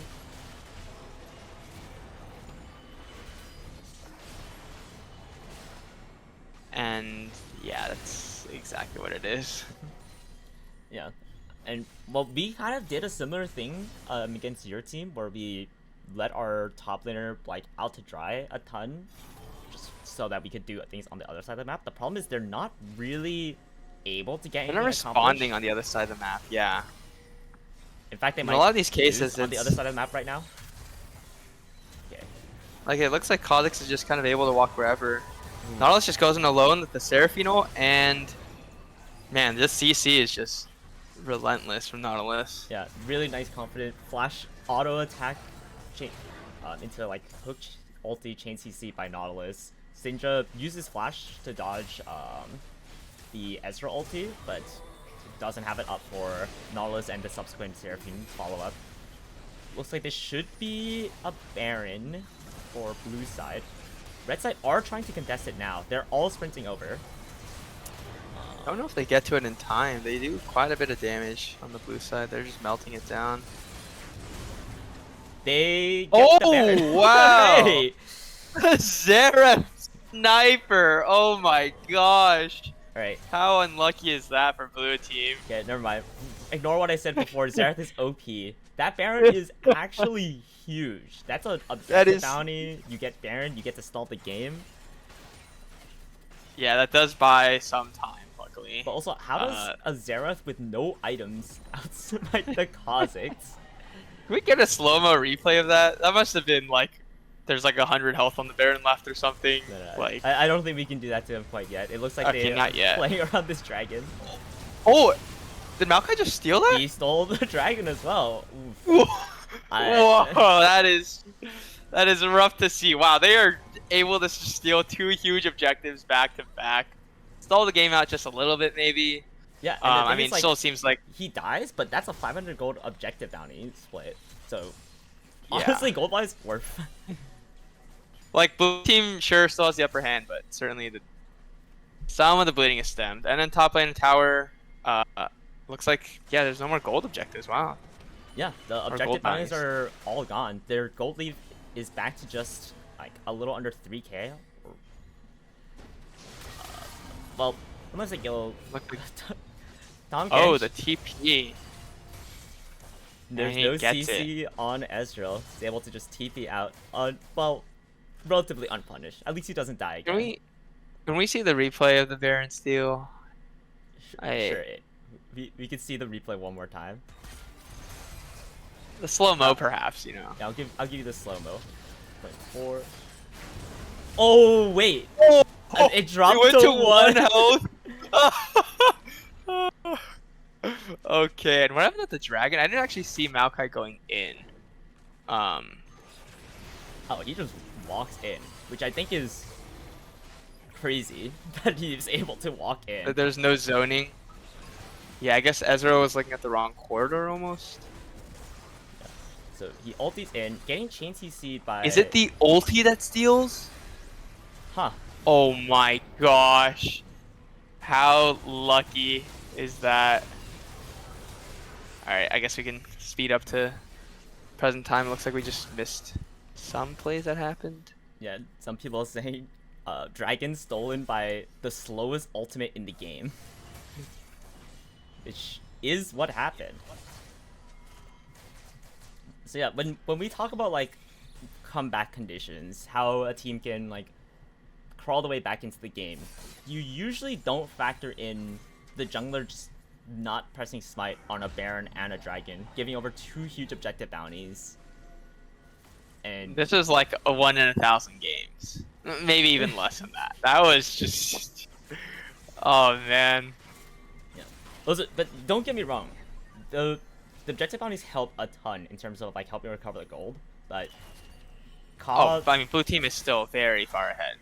S1: And yeah, that's exactly what it is.
S2: Yeah, and well, we kind of did a similar thing against your team where we let our top laner like out to dry a ton, just so that we could do things on the other side of the map. The problem is they're not really able to get.
S1: They're not responding on the other side of the map. Yeah.
S2: In fact, they might.
S1: In a lot of these cases,
S2: on the other side of the map right now. Okay.
S1: Like it looks like Kha'Zix is just kind of able to walk wherever. Nautilus just goes in alone with the Seraphino, and man, this CC is just relentless from Nautilus.
S2: Yeah, really nice, confident flash auto attack into like hook ulti chain CC by Nautilus. Syndra uses flash to dodge the Ezra ulti, but doesn't have it up for Nautilus and the subsequent Seraphine follow up. Looks like this should be a Baron for blue side. Red side are trying to contest it now. They're all sprinting over.
S1: I don't know if they get to it in time. They do quite a bit of damage on the blue side. They're just melting it down.
S2: They get the Baron.
S1: Wow!
S2: Hey!
S1: Zera sniper! Oh my gosh!
S2: Alright.
S1: How unlucky is that for blue team?
S2: Okay, never mind. Ignore what I said before. Xerath is OP. That Baron is actually huge. That's a objective bounty. You get Baron, you get to stall the game.
S1: Yeah, that does buy some time, luckily.
S2: But also, how does a Xerath with no items outside the Kha'Zix?
S1: Can we get a slow-mo replay of that? That must have been like, there's like 100 health on the Baron left or something.
S2: No.
S1: Like,
S2: I don't think we can do that to him quite yet. It looks like
S1: okay,
S2: they
S1: not yet.
S2: playing around this dragon.
S1: Oh, did Maokai just steal that?
S2: He stole the dragon as well.
S1: Whoa, that is rough to see. Wow, they are able to steal 2 huge objectives back to back. Stall the game out just a little bit, maybe.
S2: Yeah,
S1: I mean,
S2: like,
S1: still seems like
S2: he dies, but that's a 500 gold objective bounty split. So honestly, gold-wise, worth.
S1: Like blue team sure still has the upper hand, but certainly some of the bleeding is stemmed. And then top lane and tower, looks like there's no more gold objectives. Wow.
S2: Yeah, the objective bounties are all gone. Their gold leave is back to just like a little under 3k. Well, unless it go. Tom
S1: oh, the TP.
S2: There's no CC on Ezreal. He's able to just TP out on, well, relatively unpunished. At least he doesn't die again.
S1: Can we see the replay of the Baron steal?
S2: Sure. We can see the replay one more time.
S1: The slow-mo, perhaps, you know.
S2: Yeah, I'll give you the slow-mo. 4. Oh wait!
S1: Oh,
S2: it dropped
S1: went to
S2: 1
S1: health. Okay, and what happened with the dragon? I didn't actually see Maokai going in.
S2: Oh, he just walks in, which I think is crazy that he's able to walk in.
S1: There's no zoning. Yeah, I guess Ezra was looking at the wrong corridor almost.
S2: Yeah. So he ultis in, getting chain CC'd by.
S1: Is it the ulti that steals?
S2: Huh.
S1: Oh my gosh. How lucky is that? Alright, I guess we can speed up to present time. It looks like we just missed some plays that happened.
S2: Yeah, some people are saying dragon stolen by the slowest ultimate in the game. Which is what happened. So yeah, when we talk about like comeback conditions, how a team can like crawl the way back into the game, you usually don't factor in the jungler just not pressing smite on a Baron and a dragon, giving over 2 huge objective bounties. And
S1: this is like a 1 in 1,000 games, maybe even less than that. That was just, oh man.
S2: Yeah, but don't get me wrong, the objective bounties help a ton in terms of like helping recover the gold, but
S1: but I mean, blue team is still very far ahead.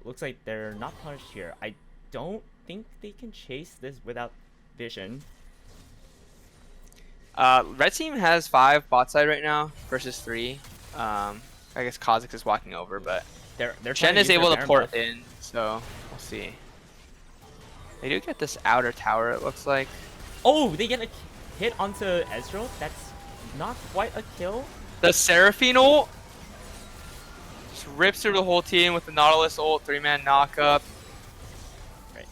S2: Looks like they're not punished here. I don't think they can chase this without vision.
S1: Red team has 5 bot side right now versus 3. I guess Kha'Zix is walking over, but
S2: They're trying
S1: Shen
S2: to
S1: is
S2: use their
S1: able to
S2: Baron
S1: port
S2: buff.
S1: in, so we'll see. They do get this outer tower, it looks like.
S2: Oh, they get a hit onto Ezreal. That's not quite a kill.
S1: The Seraphine ult just rips through the whole team with the Nautilus ult, 3-man knockup.
S2: Right.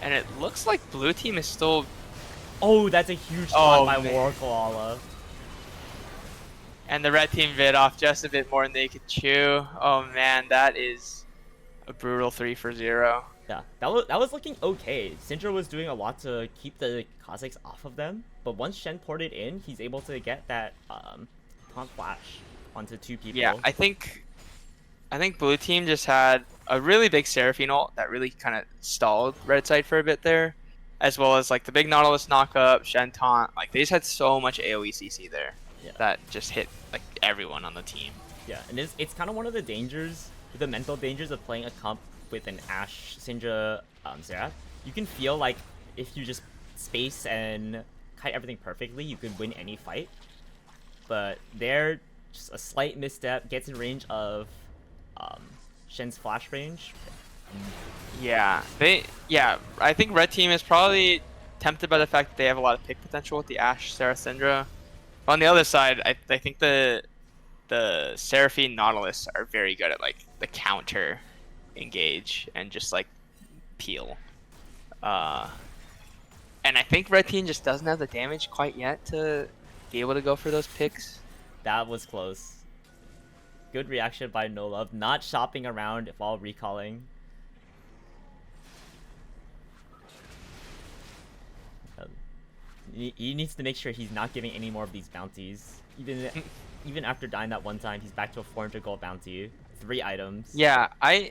S1: And it looks like blue team is still...
S2: Oh, that's a huge taunt by
S1: man.
S2: War Koala.
S1: And the red team bit off just a bit more than they could chew. Oh man, that is a brutal 3-for-0.
S2: Yeah, that was looking okay. Syndra was doing a lot to keep the Kha'Zix off of them, but once Shen ported in, he's able to get that taunt flash onto 2 people.
S1: Yeah, I think blue team just had a really big Seraphine ult that really kind of stalled red side for a bit there, as well as like the big Nautilus knockup, Shen taunt. Like they just had so much AoE CC there that just hit like everyone on the team.
S2: Yeah, and it's kind of one of the dangers, the mental dangers of playing a comp with an Ashe, Syndra, Xerath. You can feel like if you just space and kite everything perfectly, you can win any fight. But there, just a slight misstep gets in range of Shen's flash range.
S1: Yeah, I think red team is probably tempted by the fact that they have a lot of pick potential with the Ashe, Sarah, Syndra. On the other side, I think the Seraphine Nautilus are very good at like the counter engage and just like peel. And I think red team just doesn't have the damage quite yet to be able to go for those picks.
S2: That was close. Good reaction by No Love, not shopping around while recalling. He needs to make sure he's not giving any more of these bounties. Even after dying that one time, he's back to a 400 gold bounty. 3 items.
S1: Yeah, I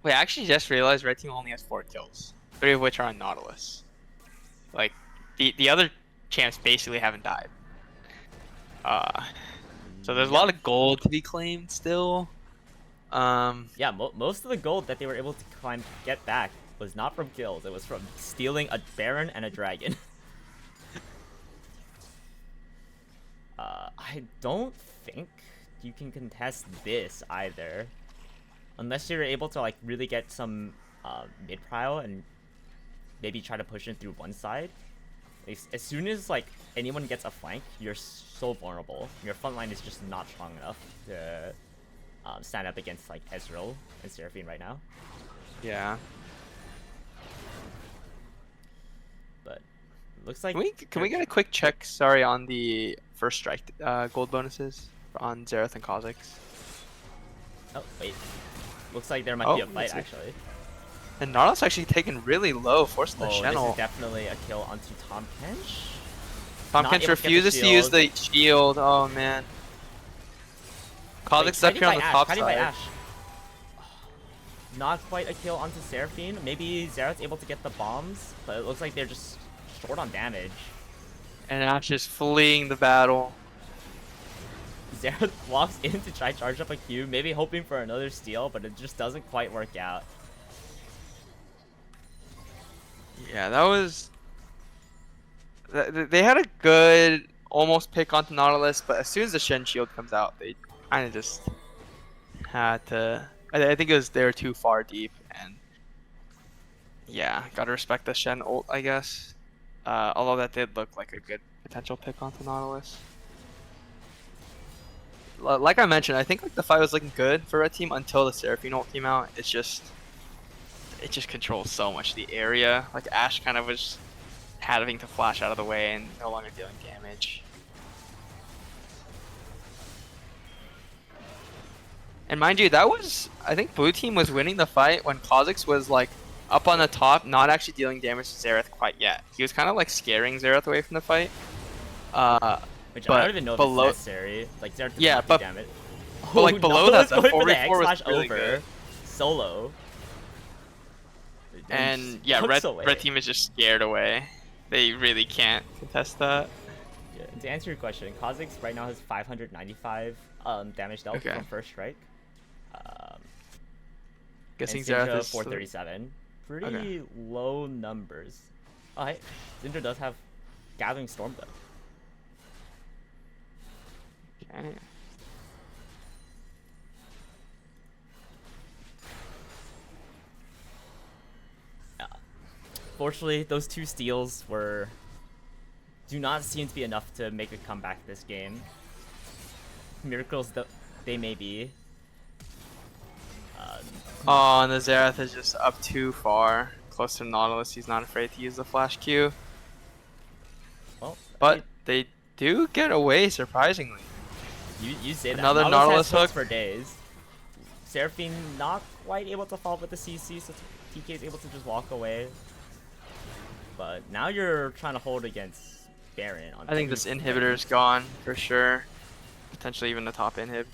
S1: actually just realized red team only has 4 kills, 3 of which are on Nautilus. Like the other champs basically haven't died. So there's a lot of gold to be claimed still.
S2: Yeah, most of the gold that they were able to get back was not from kills. It was from stealing a Baron and a Dragon. I don't think you can contest this either. Unless you're able to like really get some mid-prio and maybe try to push in through one side. As soon as like anyone gets a flank, you're so vulnerable. Your front line is just not strong enough to stand up against like Ezreal and Seraphine right now.
S1: Yeah.
S2: But looks like
S1: can we get a quick check? Sorry, on the first strike gold bonuses on Xerath and Kha'Zix.
S2: Oh wait, looks like there might be a fight actually.
S1: And Nautilus actually taken really low, forcing the Shen
S2: This
S1: ult.
S2: is definitely a kill onto Tom Kench.
S1: Tom Kench refuses to use the shield. Oh man. Kha'Zix is up here on the top side.
S2: Not quite a kill onto Seraphine. Maybe Xerath's able to get the bombs, but it looks like they're just short on damage.
S1: And Ashe is fleeing the battle.
S2: Xerath walks in to try charge up a Q, maybe hoping for another steal, but it just doesn't quite work out.
S1: Yeah, that was... They had a good almost pick onto Nautilus, but as soon as the Shen shield comes out, they kind of just had to... I think it was they were too far deep, and yeah, gotta respect the Shen ult, I guess. Although that did look like a good potential pick onto Nautilus. Like I mentioned, I think like the fight was looking good for Red Team until the Seraphine ult came out. It just controls so much the area. Like Ashe kind of was having to flash out of the way and no longer dealing damage. And mind you, that was, I think blue team was winning the fight when Kha'Zix was like up on the top, not actually dealing damage to Xerath quite yet. He was kind of like scaring Xerath away from the fight.
S2: Which I don't even know if it's necessary. Like Xerath does not do damage.
S1: But like below that, the 4v4 was really good.
S2: Solo.
S1: And yeah, red team is just scared away. They really can't contest that.
S2: Yeah, to answer your question, Kha'Zix right now has 595 damage dealt from first strike.
S1: Guessing Xerath is
S2: 437. Pretty low numbers. Oh, hey, Syndra does have Gathering Storm though.
S1: Okay.
S2: Unfortunately, those 2 steals do not seem to be enough to make a comeback this game. Miracles they may be.
S1: Oh, and the Xerath is just up too far. Close to Nautilus, he's not afraid to use the flash Q.
S2: Well,
S1: But they do get away, surprisingly.
S2: you say that.
S1: Another
S2: Nautilus
S1: Nautilus
S2: has hooks
S1: hook.
S2: for days. Seraphine not quite able to follow with the CC, so TK is able to just walk away. But now you're trying to hold against Baron.
S1: I think this inhibitor is gone for sure. Potentially even the top inhib.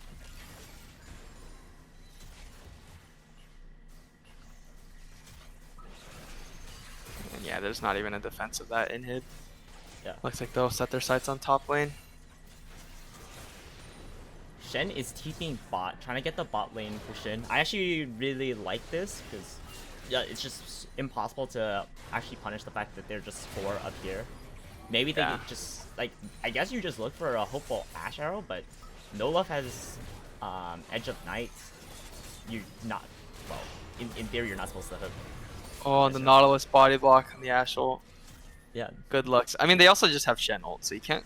S1: And yeah, there's not even a defense of that inhib.
S2: Yeah.
S1: Looks like they'll set their sights on top lane.
S2: Shen is TPing bot, trying to get the bot lane for Shen. I actually really like this because yeah, it's just impossible to actually punish the fact that they're just 4 up here. Maybe they could just, like, I guess you just look for a hopeful Ash Arrow, but No Love has Edge of Night. You're not, well, in theory you're not supposed to hook.
S1: Oh, and the Nautilus body block on the Ash ult.
S2: Yeah.
S1: Good looks. I mean, they also just have Shen ult, so you can't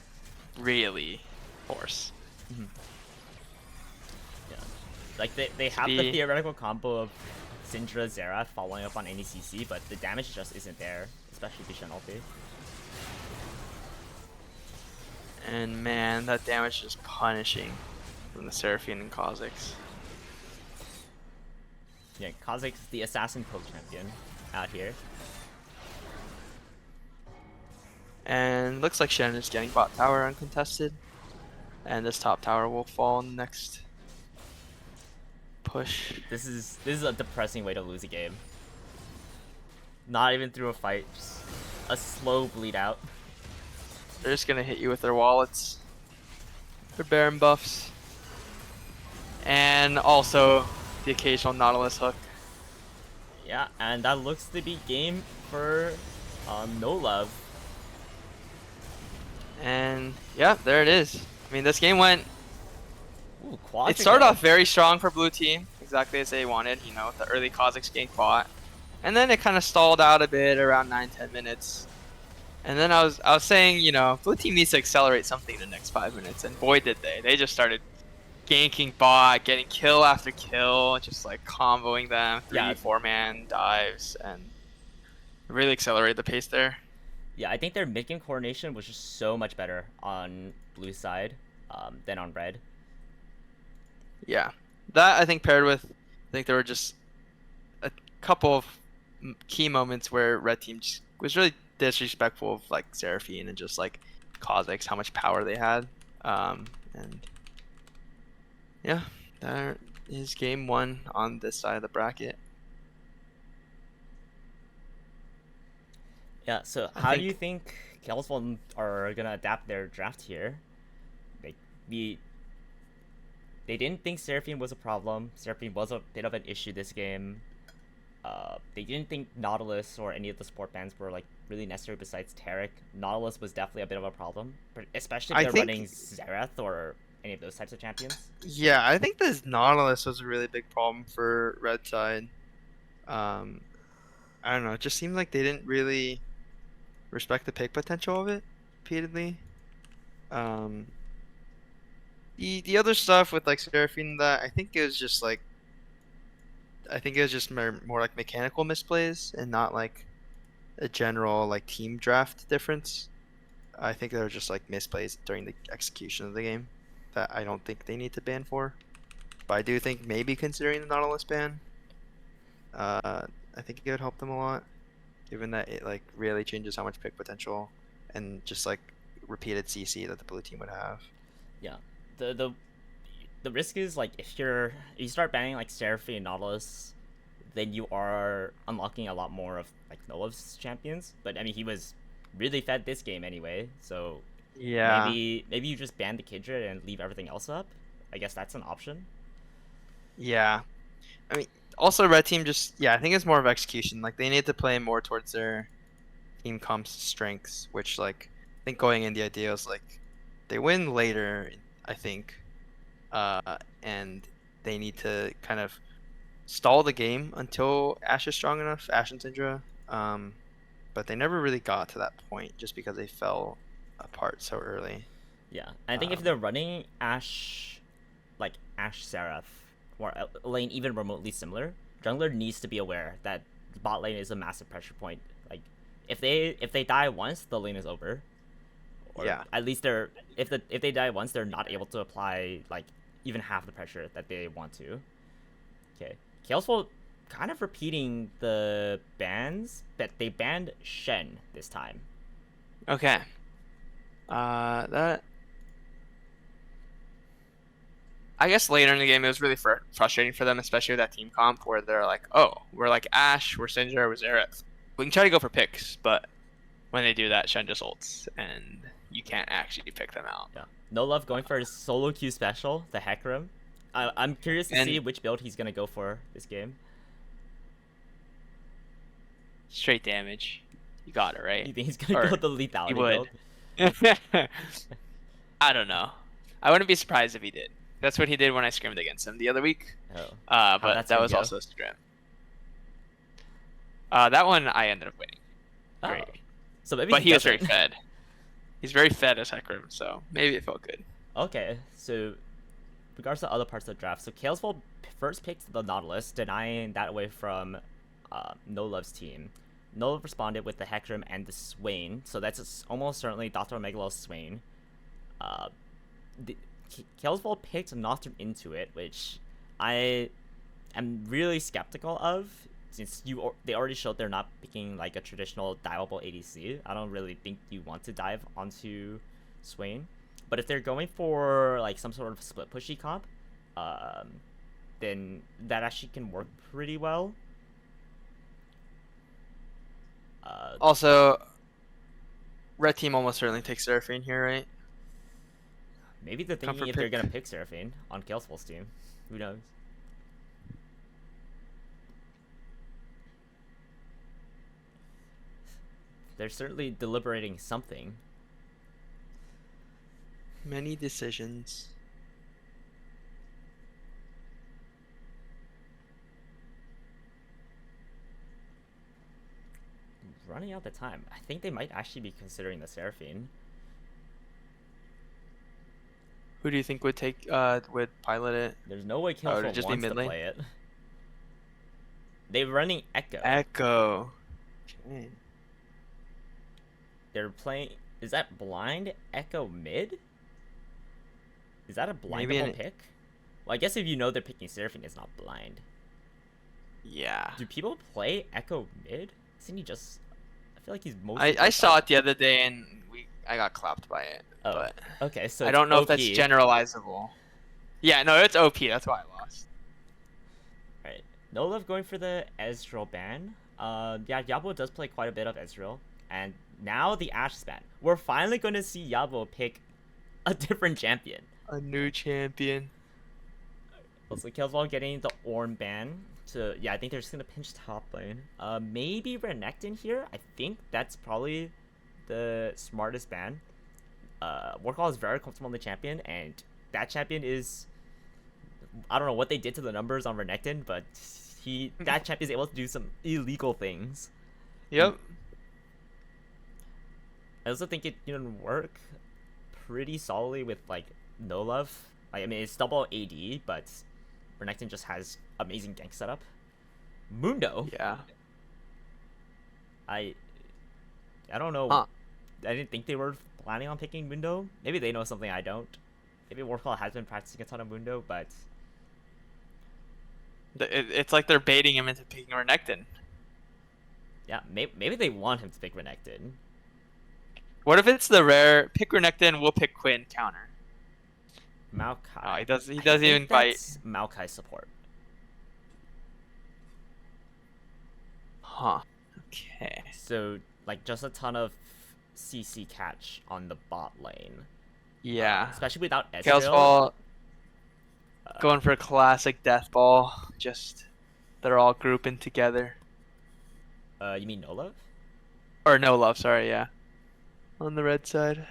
S1: really force.
S2: Mm-hmm. Yeah. Like, they have the theoretical combo of Syndra, Xerath following up on any CC, but the damage just isn't there, especially the Shen ulti.
S1: And man, that damage is punishing from the Seraphine and Kha'Zix.
S2: Yeah, Kha'Zix is the assassin poke champion out here.
S1: And looks like Shen is getting bot tower uncontested. And this top tower will fall in the next push.
S2: This is a depressing way to lose a game. Not even through a fight, just a slow bleed out.
S1: They're just gonna hit you with their wallets. Their Baron buffs. And also the occasional Nautilus hook.
S2: Yeah, and that looks to be game for No Love.
S1: And yeah, there it is. I mean, this game went.
S2: Ooh,
S1: It started off very strong for blue team, exactly as they wanted. You know, with the early Kha'Zix gank bot, and then it kind of stalled out a bit around 9-10 minutes. And then I was saying, you know, blue team needs to accelerate something in the next 5 minutes, and boy did they. They just started ganking bot, getting kill after kill, just like comboing them, 4-man dives, and really accelerated the pace there.
S2: Yeah, I think their mid-game coordination was just so much better on blue side than on red.
S1: Yeah, that I think paired with, I think there were just a couple of key moments where red team just was really disrespectful of like Seraphine and just like Kha'Zix, how much power they had. And yeah, that is game 1 on this side of the bracket.
S2: Yeah, so how do you think Kalesvol are gonna adapt their draft here? Like, they didn't think Seraphine was a problem. Seraphine was a bit of an issue this game. They didn't think Nautilus or any of the support bands were like really necessary besides Taric. Nautilus was definitely a bit of a problem, especially if they're running Xerath or any of those types of champions.
S1: Yeah, I think this Nautilus was a really big problem for red side. I don't know, it just seemed like they didn't really respect the pick potential of it repeatedly. The other stuff with like Seraphine, that I think it was just like, I think it was just more like mechanical misplays and not like a general like team draft difference. I think they were just like misplays during the execution of the game that I don't think they need to ban for. But I do think maybe considering the Nautilus ban, I think it would help them a lot, given that it like really changes how much pick potential and just like repeated CC that the blue team would have.
S2: Yeah, the risk is like if you start banning like Seraphine and Nautilus, then you are unlocking a lot more of like Noah's champions. But I mean, he was really fed this game anyway, so
S1: yeah,
S2: maybe you just ban the Kindred and leave everything else up. I guess that's an option.
S1: Yeah, I mean, also red team just I think it's more of execution. Like they need to play more towards their team comp's strengths, which like I think going in the idea was like they win later, I think, and they need to kind of stall the game until Ashe is strong enough, Ashe and Syndra.
S3: but they never really got to that point just because they fell apart so early.
S2: Yeah, I think if they're running Ashe, like Ashe Seraph, or a lane even remotely similar, jungler needs to be aware that the bot lane is a massive pressure point. Like, if they die once, the lane is over. Or
S3: Yeah.
S2: at least they're if they die once, they're not able to apply like even half the pressure that they want to. Okay, Kalesvol kind of repeating the bans, but they banned Shen this time.
S1: Okay. That. I guess later in the game it was really frustrating for them, especially with that team comp where they're like, "Oh, we're like Ashe, we're Syndra, we're Xerath. We can try to go for picks, but when they do that, Shen just ults, and you can't actually pick them out."
S2: Yeah, no love going for his solo queue special, the Hecarim. I'm curious to see which build he's gonna go for this game.
S1: Straight damage. You got it, right?
S2: You think he's gonna go the lethality build?
S1: I don't know. I wouldn't be surprised if he did. That's what he did when I scrimmed against him the other week.
S2: Oh.
S1: But that was also a scrim. That one I ended up winning.
S2: Oh.
S1: Great.
S2: So maybe
S1: but he was very fed. He's very fed as Hecarim, so maybe it felt good.
S2: Okay, so regards to other parts of the draft, so Kalesvol first picked the Nautilus, denying that away from No Love's team. No Love responded with the Hecarim and the Swain, so that's almost certainly Dr. Megalol's Swain. Kalesvol picked Nocturne into it, which I am really skeptical of, since they already showed they're not picking like a traditional diveable ADC. I don't really think you want to dive onto Swain. But if they're going for like some sort of split pushy comp, then that actually can work pretty well.
S1: Also, red team almost certainly takes Seraphine here, right?
S2: Maybe they're thinking if they're gonna pick Seraphine on Kalesvol's team. Who knows? They're certainly deliberating something.
S3: Many decisions.
S2: Running out the time. I think they might actually be considering the Seraphine.
S1: Who do you think would pilot it?
S2: There's no way Kalesvol wants to play it. They're running Echo.
S3: Echo. Okay.
S2: They're playing. Is that blind Echo mid? Is that a blindable pick? Well, I guess if you know they're picking Seraphine, it's not blind.
S1: Yeah.
S2: Do people play Echo mid? Isn't he just? I feel like he's mostly.
S1: I saw it the other day and I got clapped by it.
S2: Oh,
S1: but
S2: okay. So
S1: I don't know
S2: OP.
S1: if that's generalizable. Yeah, no, it's OP. That's why I lost.
S2: Right. No love going for the Ezreal ban. Yeah, Yabo does play quite a bit of Ezreal, and now the Ashe ban. We're finally going to see Yabo pick a different champion.
S1: A new champion.
S2: Also, Kalesvol getting the Ornn ban. So yeah, I think they're just gonna pinch top lane. Maybe Renekton here. I think that's probably the smartest ban. Warcall is very comfortable on the champion, and that champion is, I don't know what they did to the numbers on Renekton, but that champion is able to do some illegal things.
S1: Yep.
S2: I also think it can work pretty solidly with like no love. I mean, it's double AD, but Renekton just has amazing gank setup. Mundo.
S1: Yeah.
S2: I don't know.
S1: Huh.
S2: I didn't think they were planning on picking Mundo. Maybe they know something I don't. Maybe Warcall has been practicing a ton of Mundo, but
S1: it's like they're baiting him into picking Renekton.
S2: Yeah, maybe they want him to pick Renekton.
S1: What if it's the rare pick Renekton, we'll pick Quinn counter?
S2: Maokai.
S1: Oh, he doesn't even fight.
S2: Maokai support.
S1: Huh. Okay.
S2: So like just a ton of CC catch on the bot lane.
S1: Yeah.
S2: Especially without Ezreal.
S1: Kalesvol going for a classic death ball. Just they're all grouping together.
S2: You mean no love?
S1: Or no love, sorry, yeah. On the red side.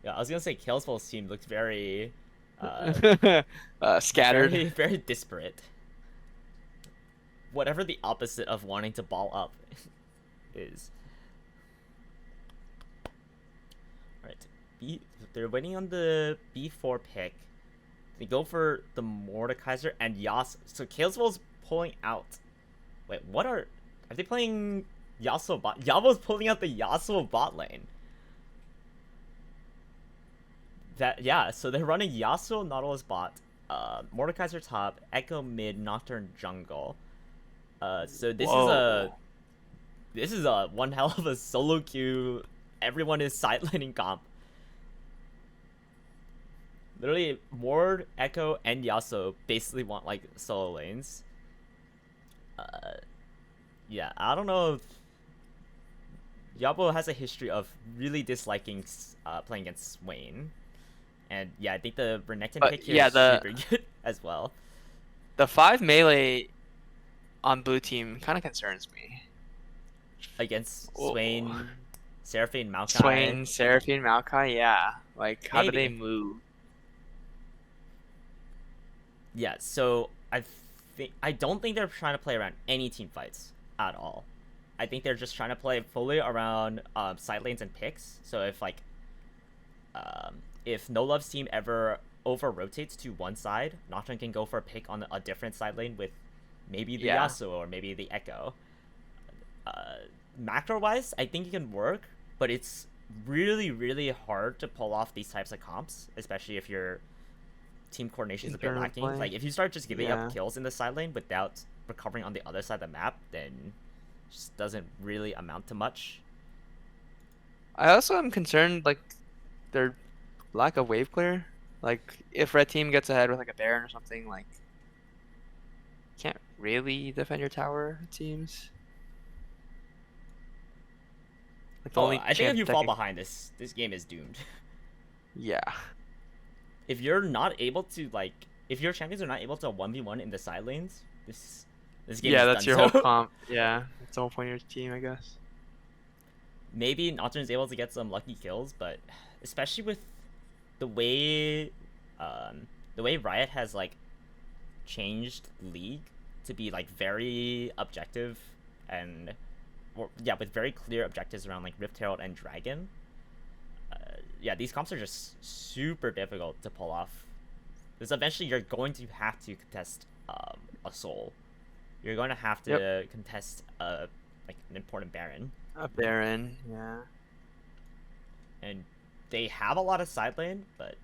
S2: Yeah, I was gonna say Kalesvol's team looked very
S1: scattered.
S2: Very, very disparate. Whatever the opposite of wanting to ball up is. They're waiting on the B4 pick. They go for the Mordekaiser and So Kalesvol's pulling out. Wait, are they playing Yasuo bot? Yabo's pulling out the Yasuo bot lane. So they're running Yasuo Nautilus bot, Mordekaiser top, Echo mid, Nocturne jungle. So this is a one hell of a solo queue. Everyone is sidelining comp. Literally, Mord, Echo, and Yasuo basically want like solo lanes. Yeah, I don't know if Yabo has a history of really disliking playing against Swain. And yeah, I think the Renekton pick here is super good as well.
S1: The 5 melee on blue team kind of concerns me.
S2: Against Swain, Seraphine, Maokai.
S1: Swain, Seraphine, Maokai, yeah. Like, how do they move?
S2: Yeah, so I don't think they're trying to play around any team fights at all. I think they're just trying to play fully around side lanes and picks. So if No Love's team ever over rotates to one side, Nocturne can go for a pick on a different side lane with maybe the Yasuo or maybe the Echo. Macro wise, I think it can work, but it's really, really hard to pull off these types of comps, especially if your team coordination is a bit lacking. Like if you start just giving up kills in the side lane without recovering on the other side of the map, then it just doesn't really amount to much.
S1: I also am concerned like their lack of wave clear. Like if red team gets ahead with like a Baron or something, like can't really defend your tower, it seems.
S2: Like I think if you fall behind, this game is doomed.
S1: Yeah.
S2: If you're not able to if your champions are not able to 1v1 in the side lanes, this game is
S1: that's
S2: done.
S1: Your whole comp. Yeah, that's the whole point of your team, I guess.
S2: Maybe Nocturne's able to get some lucky kills, but especially with the way Riot has like changed League to be like very objective and with very clear objectives around like Rift Herald and Dragon. These comps are just super difficult to pull off. Because eventually you're going to have to contest a soul. You're going to have to contest like an important Baron.
S1: A Baron, yeah.
S2: And they have a lot of side lane, but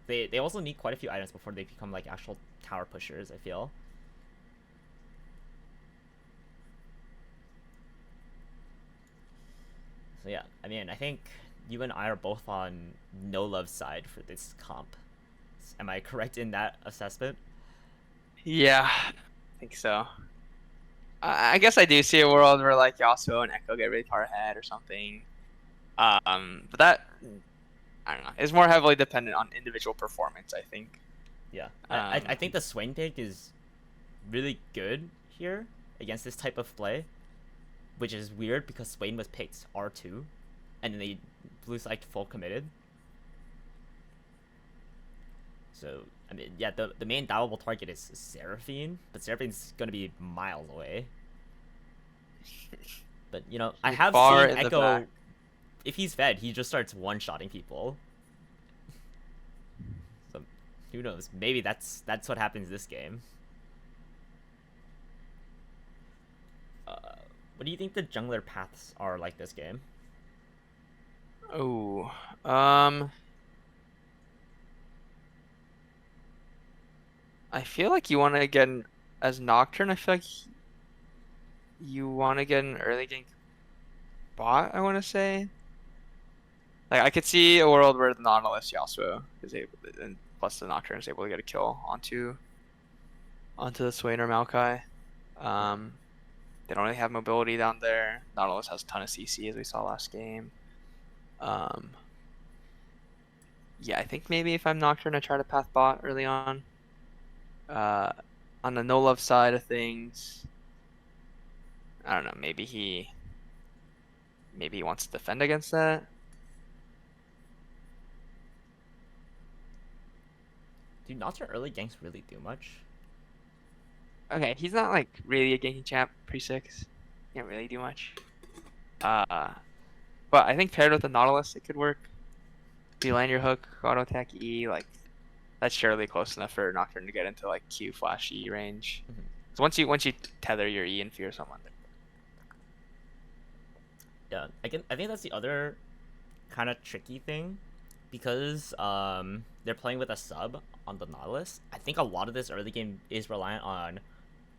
S2: they also need quite a few items before they become like actual tower pushers, I feel. So yeah, I mean, I think you and I are both on No Love's side for this comp. Am I correct in that assessment?
S1: Yeah, I think so. I guess I do see a world where like Yasuo and Echo get really far ahead or something. But that, I don't know, is more heavily dependent on individual performance, I think.
S2: Yeah, I think the Swain pick is really good here against this type of play, which is weird because Swain was picked R2, and then they blue select full committed. So, I mean, yeah, the main diveable target is Seraphine, but Seraphine's going to be miles away. But, you know, I have seen Echo, if he's fed, he just starts one-shotting people. So, who knows? Maybe that's what happens this game. What do you think the jungler paths are like this game?
S1: Oh, I feel like you want to get as Nocturne. I feel like you want to get an early gank bot. I want to say. Like I could see a world where the Nautilus Yasuo is able, and plus the Nocturne is able to get a kill onto the Swain or Maokai. They don't really have mobility down there. Nautilus has a ton of CC as we saw last game. Yeah, I think maybe if I'm Nocturne, I try to path bot early on. On the No Love side of things, I don't know. Maybe he wants to defend against that.
S2: Do Nocturne early ganks really do much?
S1: Okay, he's not like really a ganking champ pre-6. Can't really do much. But I think paired with the Nautilus, it could work. If you land your hook, auto attack E, like that's surely close enough for Nocturne to get into like Q flash E range.
S2: Mhm.
S1: So once you tether your E and fear someone.
S2: Yeah, I think that's the other kind of tricky thing, because they're playing with a sub on the Nautilus. I think a lot of this early game is reliant on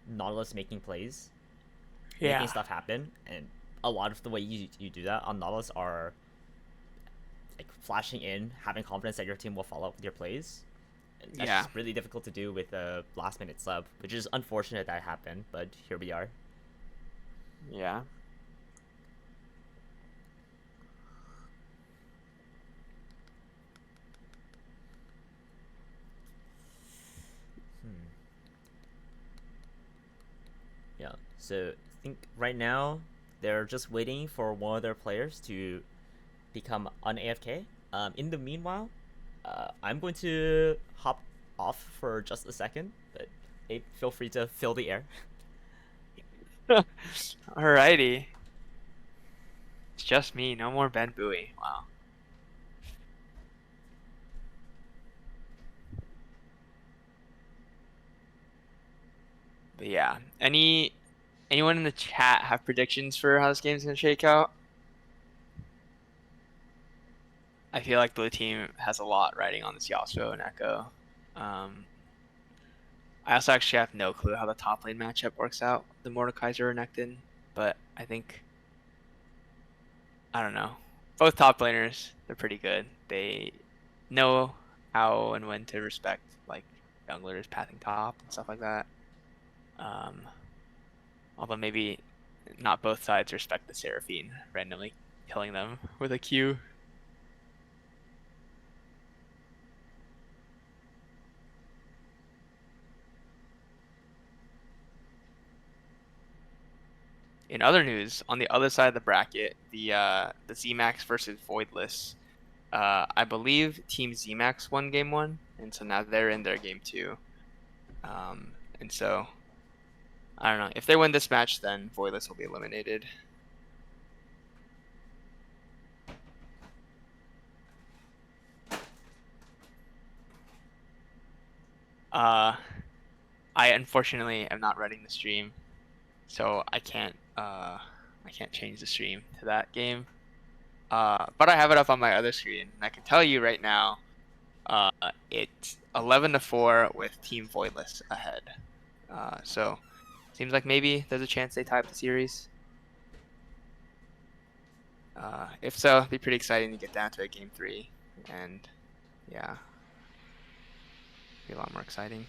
S2: Nautilus making plays, making stuff happen, and a lot of the way you do that on Nautilus are like flashing in, having confidence that your team will follow up with your plays. And that's
S1: Yeah.
S2: just really difficult to do with a last minute sub, which is unfortunate that happened, but here we are.
S1: Yeah.
S2: Yeah, so I think right now they're just waiting for one of their players to become un-AFK. In the meanwhile, I'm going to hop off for just a second, but Abe, feel free to fill the air.
S1: Alrighty. It's just me, no more Ben Bowie. Wow. But yeah, anyone in the chat have predictions for how this game's gonna shake out? I feel like blue team has a lot riding on this Yasuo and Echo. I also actually have no clue how the top lane matchup works out, the Mordekaiser or Nectin, but I think I don't know. Both top laners, they're pretty good. They know how and when to respect like junglers pathing top and stuff like that. Although maybe not both sides respect the Seraphine, randomly killing them with a Q. In other news, on the other side of the bracket, the Xemacs versus Voidless. I believe Team Xemacs won game 1, and so now they're in their game 2. And so I don't know. If they win this match, then Voidless will be eliminated. I unfortunately am not running the stream, so I can't change the stream to that game. But I have it up on my other screen, and I can tell you right now, it's 11-4 with Team Voidless ahead. So seems like maybe there's a chance they tie up the series. If so, it'd be pretty exciting to get down to a game 3, and yeah, be a lot more exciting.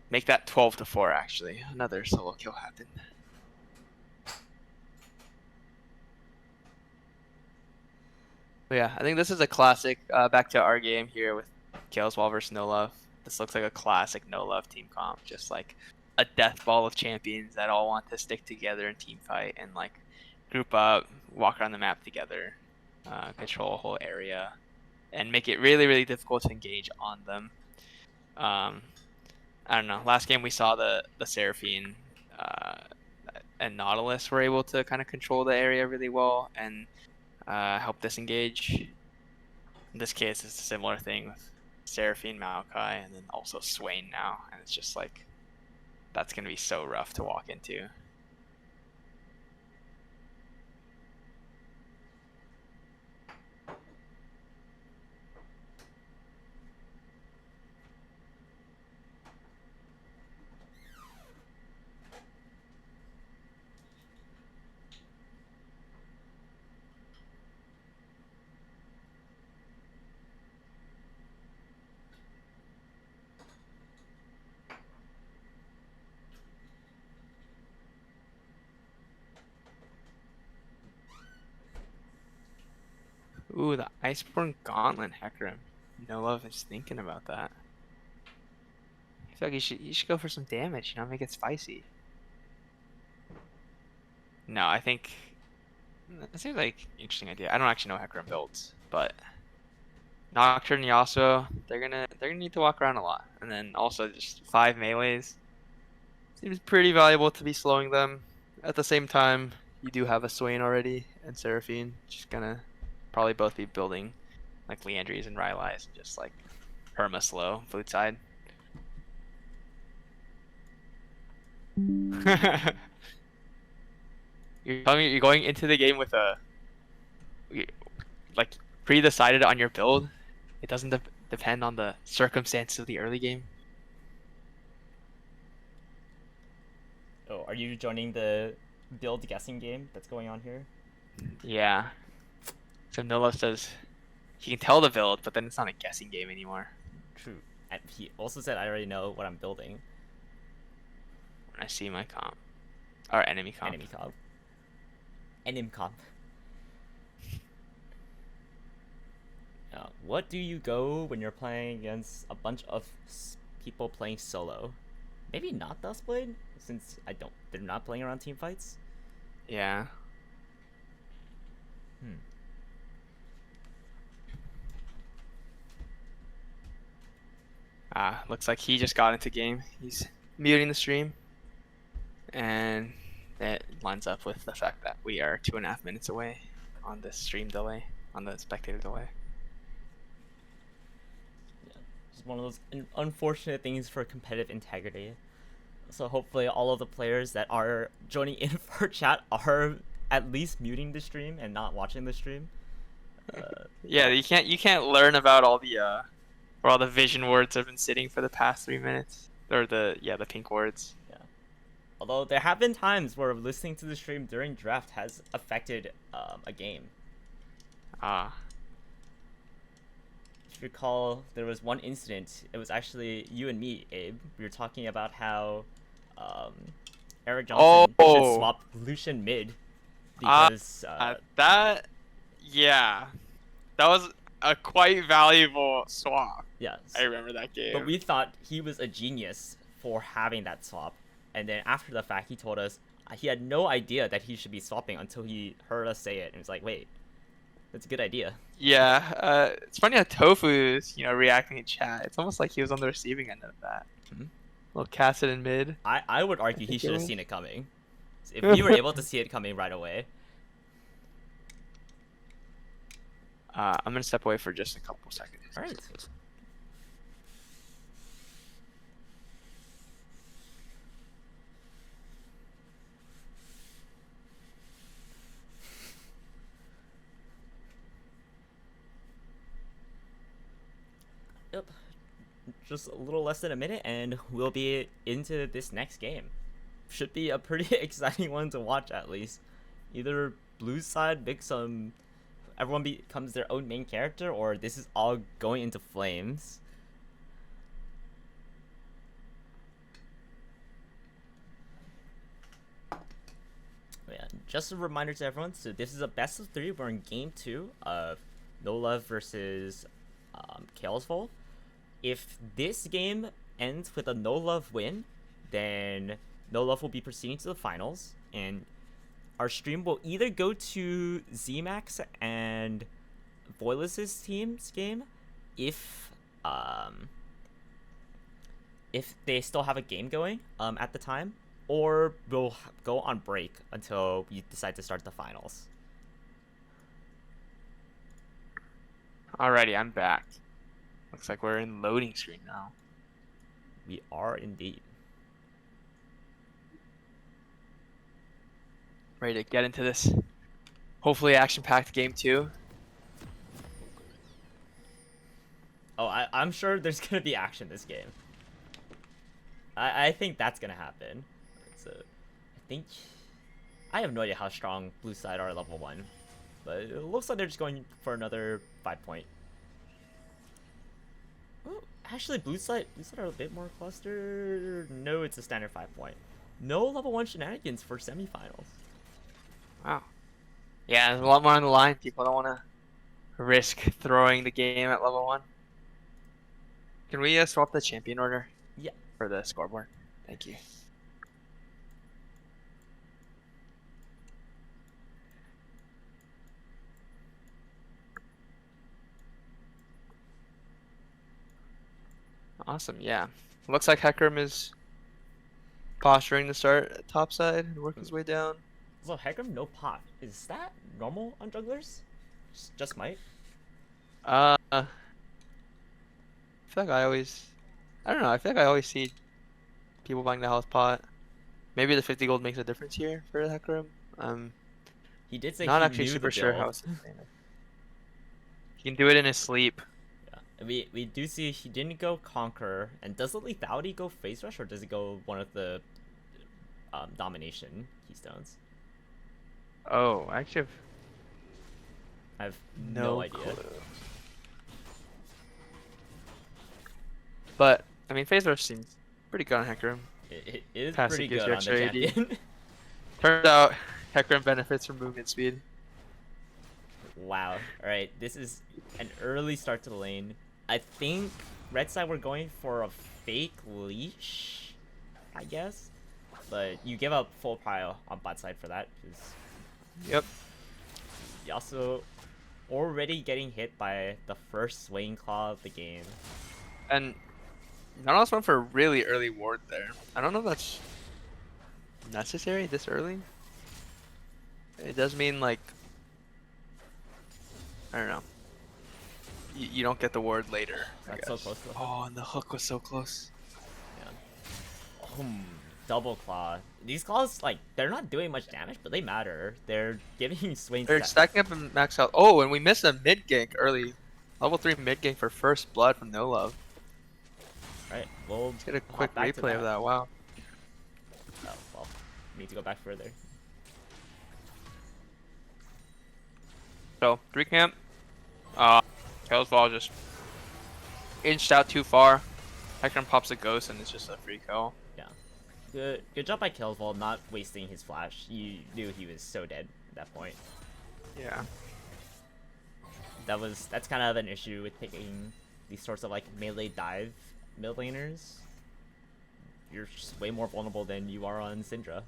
S1: Make that 12-4 actually. Another solo kill happened. But yeah, I think this is a classic back to our game here with Kalesvol versus No Love. This looks like a classic No Love team comp, just like a death ball of champions that all want to stick together and team fight and like group up, walk around the map together, control a whole area, and make it really, really difficult to engage on them. I don't know. Last game we saw the Seraphine and Nautilus were able to kind of control the area really well and help disengage. In this case, it's a similar thing with Seraphine, Maokai, and then also Swain now. And it's just like, that's going to be so rough to walk into. Ooh, the Iceborne Gauntlet Hecarim. No Love is thinking about that. I feel like you should go for some damage, you know, make it spicy. No, I think that seems like an interesting idea. I don't actually know Hecarim builds, but Nocturne Yasuo, they're gonna need to walk around a lot, and then also just 5 melees seems pretty valuable to be slowing them.
S3: At the same time, you do have a Swain already and Seraphine. Just gonna probably both be building like Leandries and Rylai's and just like perma slow food side. You're telling me you're going into the game with a like pre-decided on your build? It doesn't depend on the circumstances of the early game.
S2: Oh, are you joining the build guessing game that's going on here?
S1: Yeah. So Nolo says he can tell the build, but then it's not a guessing game anymore.
S2: True. And he also said I already know what I'm building.
S1: When I see my comp. Or enemy comp.
S2: Enemy comp. Enim comp. What do you go when you're playing against a bunch of people playing solo? Maybe not Dustblade, since they're not playing around team fights.
S1: Yeah. Looks like he just got into game. He's muting the stream. And that lines up with the fact that we are 2.5 minutes away on the stream delay, on the spectator delay.
S2: Yeah, just one of those unfortunate things for competitive integrity. So hopefully all of the players that are joining in for chat are at least muting the stream and not watching the stream.
S1: Yeah, you can't learn about all the where all the vision words have been sitting for the past 3 minutes, or the pink words.
S2: Yeah. Although there have been times where listening to the stream during draft has affected a game. If you recall, there was one incident. It was actually you and me, Abe. We were talking about how Eric Johnson should swap Lucian mid because
S1: that was a quite valuable swap.
S2: Yes.
S1: I remember that game.
S2: But we thought he was a genius for having that swap, and then after the fact, he told us he had no idea that he should be swapping until he heard us say it, and was like, "Wait, that's a good idea."
S1: Yeah, it's funny how Tofu's reacting in chat. It's almost like he was on the receiving end of that.
S2: Mm-hmm.
S1: Little casted in mid.
S2: I would argue he should have seen it coming. If you were able to see it coming right away.
S1: I'm gonna step away for just a couple seconds.
S2: All right. Yep. Just a little less than a minute, and we'll be into this next game. Should be a pretty exciting one to watch, at least. Either blue side makes everyone becomes their own main character, or this is all going into flames. Yeah, just a reminder to everyone, so this is a best of 3. We're in game 2 of No Love versus Kalesvol. If this game ends with a No Love win, then No Love will be proceeding to the finals, and our stream will either go to Xemacs and Voilis' team's game if they still have a game going at the time, or we'll go on break until we decide to start the finals.
S1: Alrighty, I'm back. Looks like we're in loading screen now.
S2: We are indeed.
S1: Ready to get into this hopefully action-packed game 2.
S2: Oh, I'm sure there's gonna be action this game. I think that's gonna happen. So I have no idea how strong blue side are at level 1, but it looks like they're just going for another 5-point. Oh, actually, blue side are a bit more clustered. No, it's a standard 5-point. No level 1 shenanigans for semifinals.
S1: Wow. Yeah, there's a lot more on the line. People don't want to risk throwing the game at level 1. Can we swap the champion order?
S2: Yeah.
S1: For the scoreboard. Thank you. Awesome, yeah. Looks like Hecarim is
S3: posturing to start at top side and work his way down.
S2: So Hecarim no pot. Is that normal on jugglers? Just might.
S3: I feel like I don't know. I feel like I always see people buying the health pot. Maybe the 50 gold makes a difference here for Hecarim.
S2: He did say
S3: Not
S2: he
S3: actually
S2: knew
S3: super
S2: the
S3: sure
S2: build.
S3: how sustainable. He can do it in his sleep.
S2: Yeah. And we do see he didn't go Conquer. And does the lethality go Phase Rush or does it go one of the domination keystones?
S3: Oh, I actually
S2: I have
S3: have
S2: no idea.
S3: clue. But I mean, Phase Rush seems pretty good on Hecarim.
S2: It is
S3: Passive
S2: pretty
S3: gives
S2: good
S3: you
S2: on the
S3: extra AD.
S2: champion.
S3: Turns out Hecarim benefits from movement speed.
S2: Wow. Alright, this is an early start to the lane. I think red side we're going for a fake leash, I guess. But you give up full prio on bot side for that.
S3: Yep.
S2: You also already getting hit by the first swaying claw of the game.
S3: And Nautilus went for a really early ward there. I don't know if that's necessary this early. It does mean like, I don't know. You don't get the ward later. I
S2: That's so
S3: guess.
S2: close to the
S3: Oh, and the hook was so close.
S2: Yeah. Double claw. These claws, like, they're not doing much damage, but they matter. They're giving Swain
S3: They're stacking up in max health. Oh, and we missed a mid gank early. Level 3 mid gank for first blood from No Love.
S2: Right, we'll
S3: Let's get a
S2: hop
S3: quick
S2: back to
S3: replay of that. Wow.
S2: Oh, well, need to go back further.
S3: So, 3 camp. Kalesvol just inched out too far. Hecarim pops a ghost and it's just a free kill.
S2: Yeah. Good job by Kalesvol not wasting his flash. You knew he was so dead at that point.
S3: Yeah.
S2: That's kind of an issue with picking these sorts of like melee dive mid laners. You're just way more vulnerable than you are on Syndra.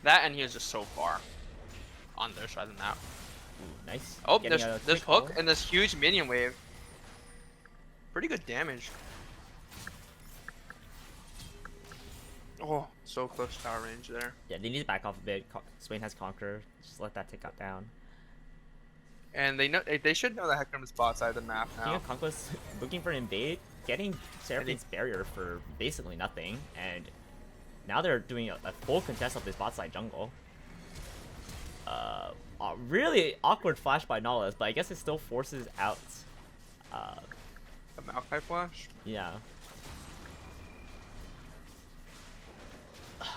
S3: That and he was just so far on their side of the map.
S2: Ooh, nice.
S3: Oh,
S2: Getting
S3: there's
S2: a
S3: this
S2: quick
S3: hook
S2: kill.
S3: and this huge minion wave. Pretty good damage. Oh, so close tower range there.
S2: Yeah, they need to back off a bit. Swain has Conquer. Just let that tick up down.
S3: And they should know the Hecarim's bot side of the map
S2: King
S3: now.
S2: of Conquest looking for an invade, getting Seraphine's barrier for basically nothing, and now they're doing a full contest of this bot side jungle. Really awkward flash by Nautilus, but I guess it still forces out.
S3: A Maokai flash?
S2: Yeah.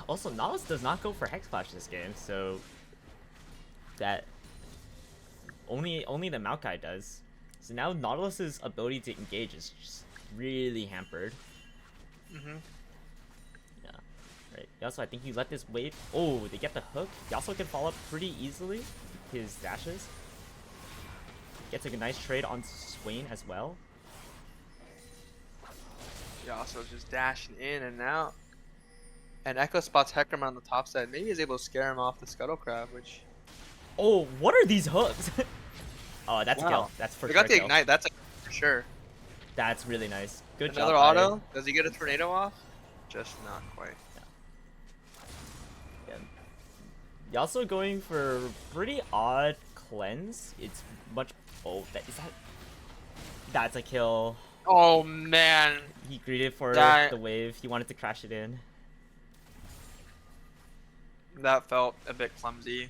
S2: Also, Nautilus does not go for Hex Clash this game, so that only the Maokai does. So now Nautilus's ability to engage is just really hampered.
S3: Mm-hmm.
S2: Yeah. Right. Also, I think you let this wave. Oh, they get the hook. He also can follow up pretty easily. His dashes. Gets a nice trade on Swain as well.
S3: Yeah, also just dashing in and out. And Echo spots Hecarim on the top side. Maybe he's able to scare him off the Scuttle Crab, which...
S2: Oh, what are these hooks? Oh, that's a
S3: Wow.
S2: kill. That's for
S3: We
S2: sure.
S3: got the
S2: kill.
S3: Ignite, that's a for sure.
S2: That's really nice. Good
S3: Another
S2: job. by-
S3: auto? Does he get a tornado off? Just not quite.
S2: Yeah. You're also going for pretty odd cleanse. It's much. Oh, that's a kill.
S3: Oh man,
S2: He greeted for
S3: That-
S2: the wave. He wanted to crash it in.
S3: that felt a bit clumsy.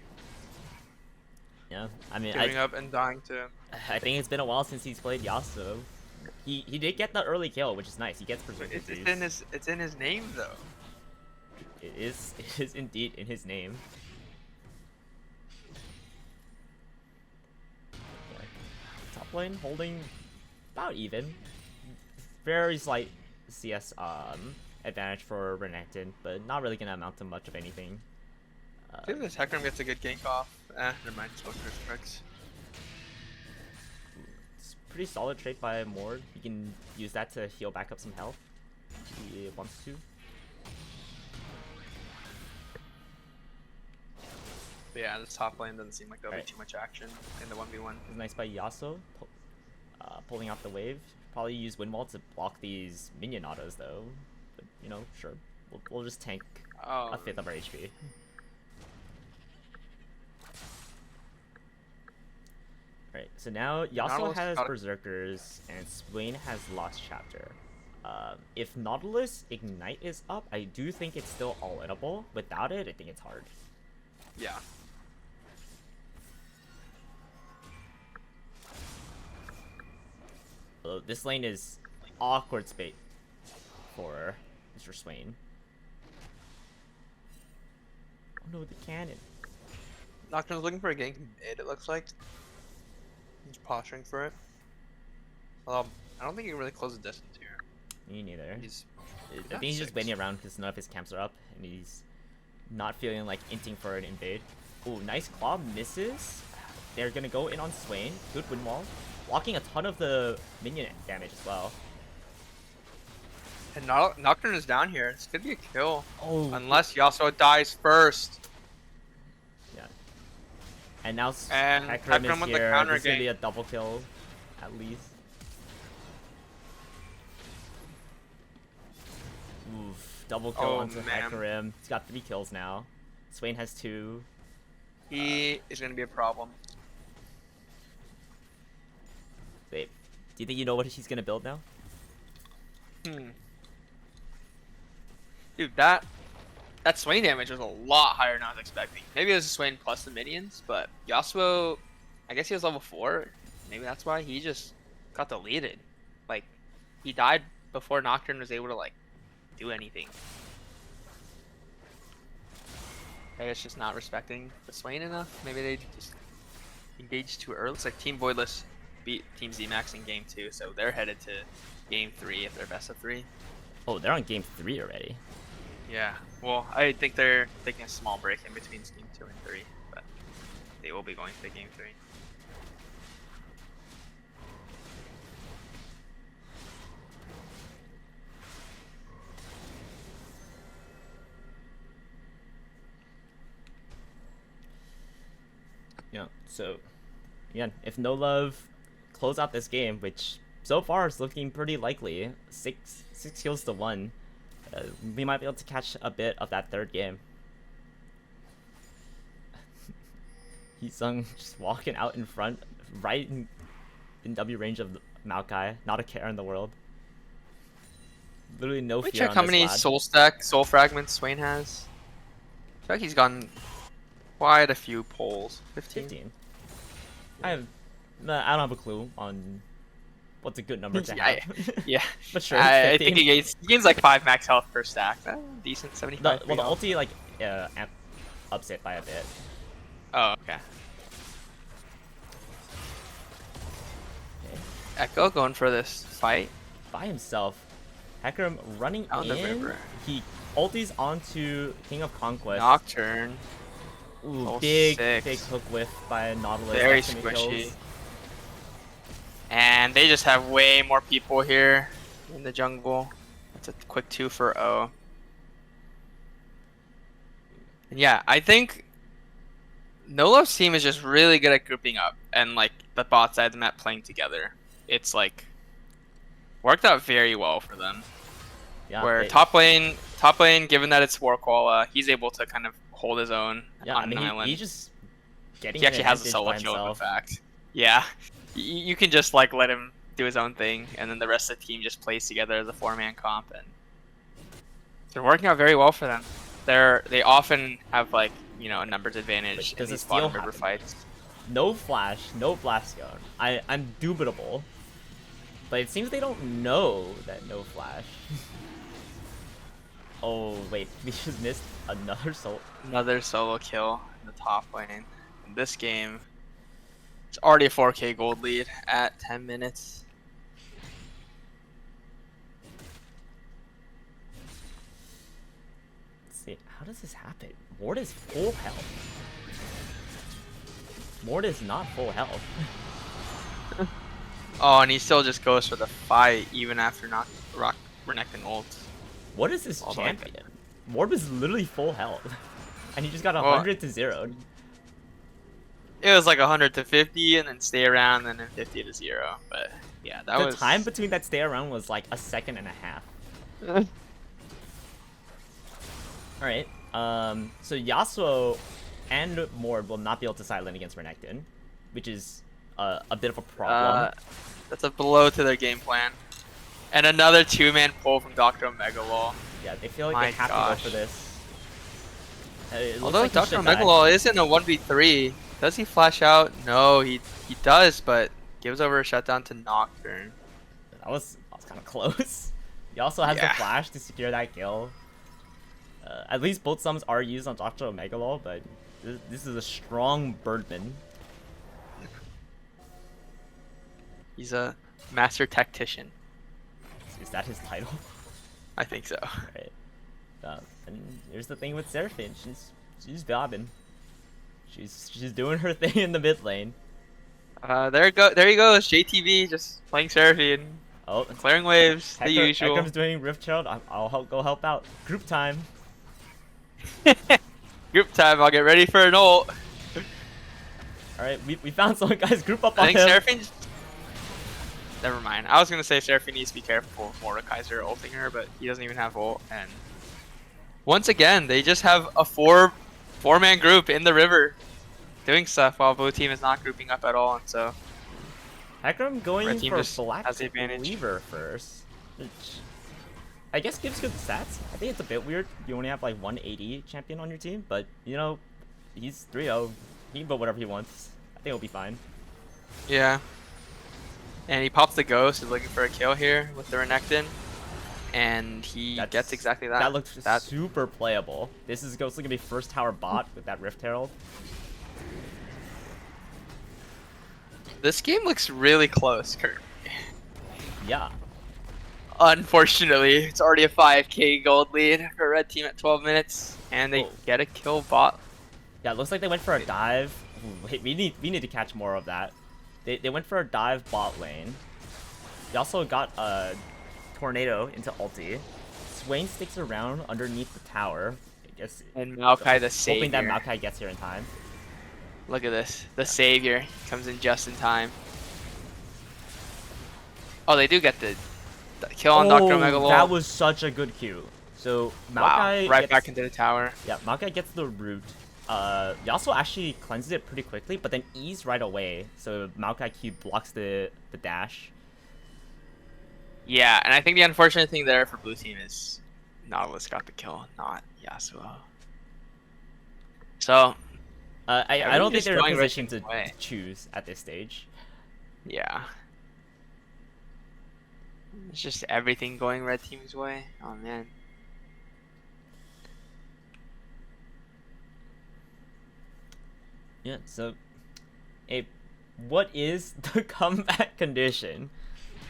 S2: Yeah, I mean,
S3: Giving up and dying to...
S2: I think it's been a while since he's played Yasuo. He did get the early kill, which is nice. He gets Berserker
S3: It's
S2: Juice.
S3: it's in his name though.
S2: It is indeed in his name. Yeah. Top lane holding about even. Very slight CS advantage for Renekton, but not really gonna amount to much of anything.
S3: I think this Hecarim gets a good gank off. Never mind, spoke for tricks.
S2: It's pretty solid trade by Mord. He can use that to heal back up some health if he wants to.
S3: But yeah, this top lane doesn't seem like there'll
S2: Right.
S3: be too much action in the 1v1.
S2: It's nice by Yasuo. pulling out the wave. Probably use Wind Wall to block these minion autos though. But, you know, sure. We'll just tank a fifth of our HP. Alright, so now Yasuo
S3: Nautilus
S2: has
S3: got-
S2: Berserkers and Swain has Lost Chapter. If Nautilus Ignite is up, I do think it's still all winnable. Without it, I think it's hard.
S3: Yeah.
S2: So this lane is awkward space for Mr. Swain. Oh no, the cannon.
S3: Nocturne's looking for a gank mid, it looks like. He's posturing for it. I don't think he can really close the distance here.
S2: Me neither.
S3: He's
S2: I think he's just waiting around because none of his camps are up, and he's not feeling like inting for an invade. Ooh, nice claw misses. They're gonna go in on Swain. Good wind wall, blocking a ton of the minion damage as well.
S3: And Nocturne is down here. This could be a kill.
S2: Oh,
S3: Unless Yasuo dies first.
S2: yeah. And now
S3: And
S2: Hecarim
S3: Hecarim
S2: is
S3: with the
S2: here.
S3: counter
S2: This is gonna
S3: gank.
S2: be a double kill, at least. Oof, double kill
S3: Oh,
S2: onto
S3: man.
S2: Hecarim. He's got 3 kills now. Swain has 2.
S3: He is going to be a problem.
S2: Wait, do you think you know what he's gonna build now?
S3: Dude, that Swain damage was a lot higher than I was expecting. Maybe it was a Swain plus the minions, but Yasuo, I guess he was level 4. Maybe that's why he just got deleted. Like, he died before Nocturne was able to, like, do anything. Maybe it's just not respecting the Swain enough. Maybe they just engaged too early. Looks like Team Voidless beat Team Xemacs in game 2, so they're headed to game 3 if they're best of 3.
S2: Oh, they're on game 3 already.
S3: Yeah, well, I think they're taking a small break in between game 2 and 3, but they will be going to game 3.
S2: Yeah, so again, if no love close out this game, which so far is looking pretty likely, six kills to 1, we might be able to catch a bit of that third game. Heesung just walking out in front, right in W range of Maokai, not a care in the world. Literally no
S3: Let me
S2: fear
S3: check
S2: on
S3: how
S2: this
S3: many
S2: lad.
S3: soul fragments Swain has. I feel like he's gotten quite a few pulls. 15?
S2: 15. I don't have a clue on what's a good number to
S3: Yeah,
S2: have.
S3: Yeah,
S2: But sure,
S3: I
S2: 15.
S3: think he gains like 5 max health per stack. Decent, 75.
S2: Well, the ulti like ups it by a bit.
S3: Oh, okay.
S2: Okay.
S3: Echo going for this fight.
S2: By himself, Hecarim running
S3: Down the
S2: in.
S3: river.
S2: He ultis onto King of Conquest.
S3: Nocturne.
S2: Ooh,
S3: Oh,
S2: big
S3: 6.
S2: hook whiff by Nautilus.
S3: Very
S2: That's gonna
S3: squishy.
S2: kills.
S3: And they just have way more people here in the jungle. It's a quick 2 for O. And yeah, I think Nolo's team is just really good at grouping up and like the bot side of the map playing together. It's like worked out very well for them.
S2: Yeah,
S3: Where
S2: they-
S3: top lane, given that it's Warquala, he's able to kind of hold his own
S2: yeah,
S3: on
S2: I mean,
S3: an island.
S2: he just getting
S3: He actually
S2: an
S3: has a
S2: advantage
S3: solo
S2: by
S3: kill in
S2: himself.
S3: fact. Yeah, you can just like let him do his own thing, and then the rest of the team just plays together as a 4-man comp, and they're working out very well for them. They often have like a numbers advantage
S2: But does
S3: in
S2: a
S3: these
S2: steal
S3: bottom river
S2: happen?
S3: fights.
S2: No flash, no blast gun. I'm dubitable, but it seems they don't know that no flash. Oh wait, we just missed another soul.
S3: Another solo kill in the top lane. In this game, it's already a 4K gold lead at 10 minutes.
S2: Let's see, how does this happen? Ward is full health. Ward is not full health.
S3: Oh, and he still just goes for the fight even after not Renekton ult.
S2: What is this
S3: Oh my
S2: champion? Ward is literally full health, and he just got
S3: Well,
S2: 100 to 0.
S3: It was like 100 to 50, and then stay around, and then 50 to 0. But Yeah, that
S2: the
S3: was
S2: time between that stay around was like a second and a half. All right. So Yasuo and Mord will not be able to side lane against Renekton, which is a bit of a problem.
S3: That's a blow to their game plan. And another two-man pull from Dr. Megalol.
S2: Yeah, they feel like
S3: My
S2: they have to
S3: gosh.
S2: go for this. It looks
S3: Although
S2: like he
S3: Dr.
S2: should die.
S3: Megalol isn't a 1v3, does he flash out? No, he does, but gives over a shutdown to Nocturne.
S2: That was kind of close. He also has the
S3: Yeah.
S2: flash to secure that kill. At least both summons are used on Dr. Megalol, but this is a strong Birdman.
S3: He's a master tactician.
S2: Is that his title?
S3: I think so.
S2: Right. And here's the thing with Seraphine. She's vibing. She's doing her thing in the mid lane.
S3: There he goes. JTV just playing Seraphine,
S2: Oh,
S3: clearing waves, the usual.
S2: Hector's doing Rift Herald. I'll go help out. Group time.
S3: Group time. I'll get ready for an ult.
S2: All right, we found someone, guys. Group up
S3: I
S2: on
S3: think
S2: him.
S3: Seraphine. Never mind. I was gonna say Seraphine needs to be careful with Mordekaiser ulting her, but he doesn't even have ult. And once again, they just have a four-man group in the river, doing stuff while blue team is not grouping up at all. And so
S2: Hecarim going
S3: Red team
S2: for
S3: just
S2: Black
S3: has the advantage.
S2: Cleaver first, which I guess gives good stats. I think it's a bit weird. You only have like 180 champion on your team, but you know, he's 3-0. He can build whatever he wants. I think he'll be fine.
S3: yeah. And he pops the ghost, is looking for a kill here with the Renekton, and he gets exactly that.
S2: That looks super playable. This is Ghost gonna be first tower bot with that Rift Herald.
S3: This game looks really close, Kurt.
S2: Yeah.
S3: Unfortunately, it's already a 5k gold lead for red team at 12 minutes, and they
S2: Oh.
S3: get a kill bot.
S2: Yeah, it looks like they went for a dive. Ooh, wait, we need to catch more of that. They went for a dive bot lane. They also got a tornado into ulti. Swain sticks around underneath the tower. I guess
S3: And Maokai the savior.
S2: hoping that Maokai gets here in time.
S3: Look at this. The savior comes in just in time. Oh, they do get the kill on Dr. Megalol.
S2: That was such a good cue. So Maokai
S3: wow, right
S2: gets,
S3: back into the tower.
S2: Yeah, Maokai gets the root. Yasuo actually cleanses it pretty quickly, but then E's right away. So Maokai Q blocks the dash.
S3: Yeah, and I think the unfortunate thing there for blue team is Nautilus got the kill, not Yasuo. So
S2: I don't think they're in a
S3: going
S2: position to
S3: way.
S2: choose at this stage.
S3: Yeah. It's just everything going red team's way. Oh man.
S2: Yeah, so what is the comeback condition?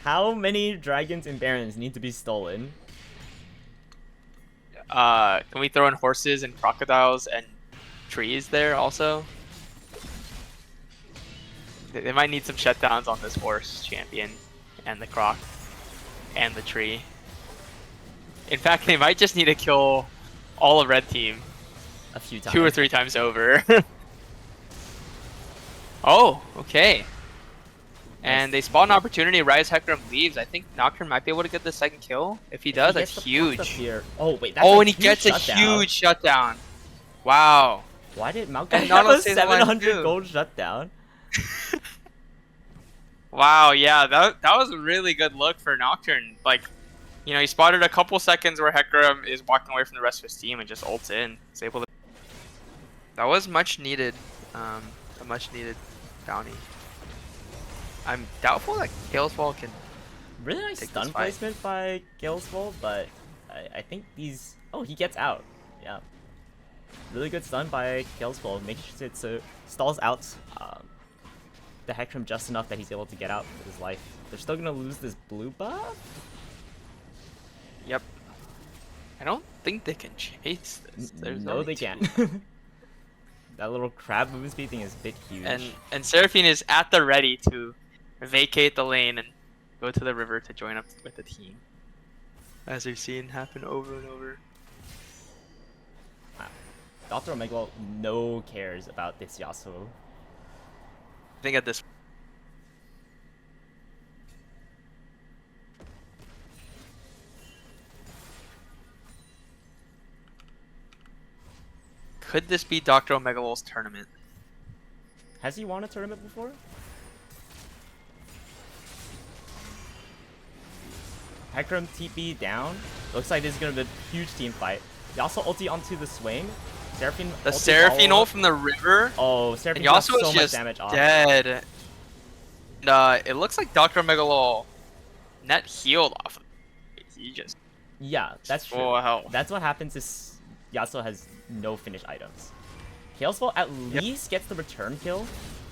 S2: How many dragons and barons need to be stolen?
S3: Can we throw in horses and crocodiles and trees there also? They might need some shutdowns on this horse champion and the croc and the tree. In fact, they might just need to kill all of red team
S2: A few times.
S3: 2 or 3 times over. Oh, okay. And they spawn an opportunity. Rise Hecarim leaves. I think Nocturne might be able to get the second kill. If he does, that's huge.
S2: Here. Oh wait, that's
S3: Oh,
S2: a
S3: and he
S2: huge
S3: gets a
S2: shutdown.
S3: huge shutdown. Wow.
S2: Why did Maokai
S3: And
S2: have a
S3: Nautilus stays alive
S2: 700
S3: too.
S2: gold shutdown?
S3: Wow, yeah, that was a really good look for Nocturne. Like, you know, he spotted a couple seconds where Hecarim is walking away from the rest of his team and just ults in. He's able to. That was much needed. A much needed bounty. I'm doubtful that Kalesvol can.
S2: Really nice
S3: Take
S2: stun
S3: this fight.
S2: placement by Kalesvol, but I think these. Oh, he gets out. Yeah. Really good stun by Kalesvol. Makes sure it so stalls out the Hecarim just enough that he's able to get out with his life. They're still gonna lose this blue buff.
S3: Yep. I don't think they can chase this. There's
S2: No,
S3: only
S2: they
S3: 2.
S2: can't. That little crab movement speed thing is a bit huge.
S3: And Seraphine is at the ready to vacate the lane and go to the river to join up with the team. As we've seen happen over and over.
S2: Dr. Omega no cares about this Yasuo.
S3: I think at this Could this be Dr. Omegalol's tournament?
S2: Has he won a tournament before? Hecarim TP down. Looks like this is gonna be a huge team fight. Yasuo ulti onto the swing. Seraphine.
S3: The
S2: ulti
S3: Seraphine
S2: all
S3: ult
S2: up.
S3: from the river.
S2: Oh, Seraphine
S3: And
S2: got
S3: Yasuo
S2: so
S3: is
S2: much
S3: just
S2: damage off.
S3: dead. It looks like Dr. Megalol net healed off of it. He just
S2: Yeah, that's true.
S3: oh hell.
S2: That's what happens is Yasuo has no finished items. Kalesvol at least gets the return kill.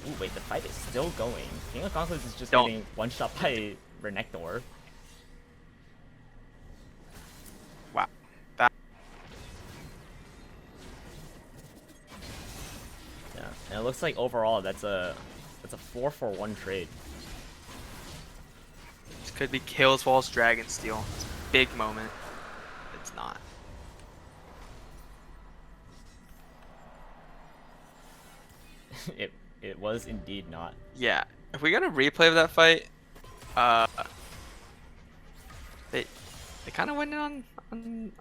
S2: Ooh, wait, the fight is still going. King of Conflicts is just
S3: Don't.
S2: getting one shot by Renekton.
S3: Wow. That
S2: Yeah, and it looks like overall that's a 4-for-1 trade.
S3: this could be Kalesvol's Dragon Steel. It's a big moment. It's not.
S2: It was indeed not.
S3: Yeah. If we got a replay of that fight, they kind of went in on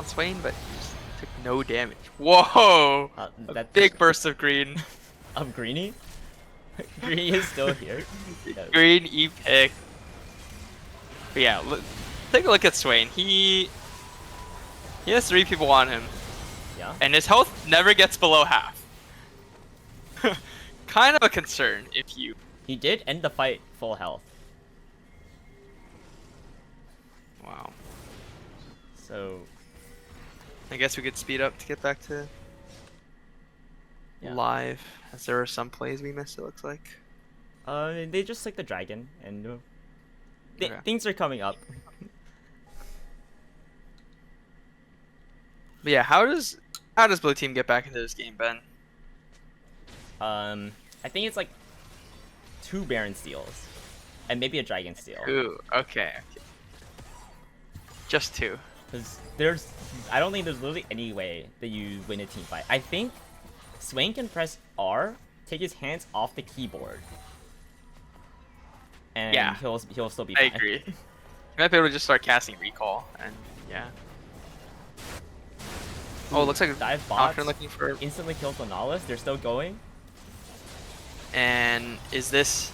S3: Swain, but he just took no damage. Whoa! A
S2: That
S3: big burst of green.
S2: Greenie. Greenie is still here. Yeah.
S3: Green E-pick. But yeah, take a look at Swain. He has 3 people on him,
S2: Yeah.
S3: and his health never gets below half. Kind of a concern if you.
S2: He did end the fight full health.
S3: Wow.
S2: So
S3: I guess we could speed up to get back to
S2: yeah.
S3: live, as there are some plays we missed. It looks like.
S2: They just like the dragon, and
S3: Okay.
S2: things are coming up.
S3: But yeah, how does Blue Team get back into this game, Ben?
S2: I think it's like 2 Baron steals, and maybe a dragon steal.
S3: Ooh, okay. Just 2.
S2: Because I don't think there's literally any way that you win a team fight. I think Swain can press R, take his hands off the keyboard, and
S3: Yeah.
S2: he'll still be
S3: I
S2: fine.
S3: agree. You might be able to just start casting Recall, and yeah. Oh, it looks like
S2: Dive
S3: Nocturne
S2: bots
S3: looking for.
S2: instantly kills Lonalis. They're still going.
S3: And is this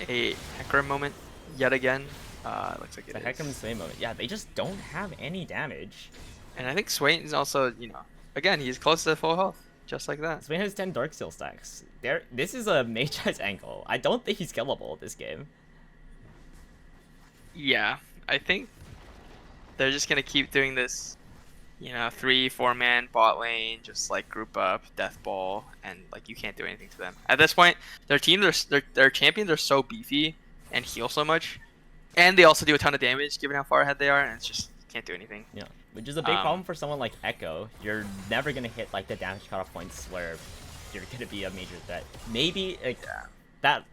S3: a Hecarim moment yet again? It looks like it
S2: The
S3: is.
S2: Hecarim Swain moment. Yeah, they just don't have any damage.
S3: And I think Swain is also, again, he's close to full health, just like that.
S2: Swain has 10 Dark Steel stacks. This is a Mage-Eyes angle. I don't think he's killable this game.
S3: Yeah, I think they're just gonna keep doing this, 3-4 man bot lane, just like group up, death ball, and like you can't do anything to them. At this point, their team, their champions are so beefy and heal so much, and they also do a ton of damage given how far ahead they are, and it's just can't do anything.
S2: Yeah, which is a big problem for someone like Echo. You're never gonna hit like the damage cutoff points where you're gonna be a major threat. Maybe like that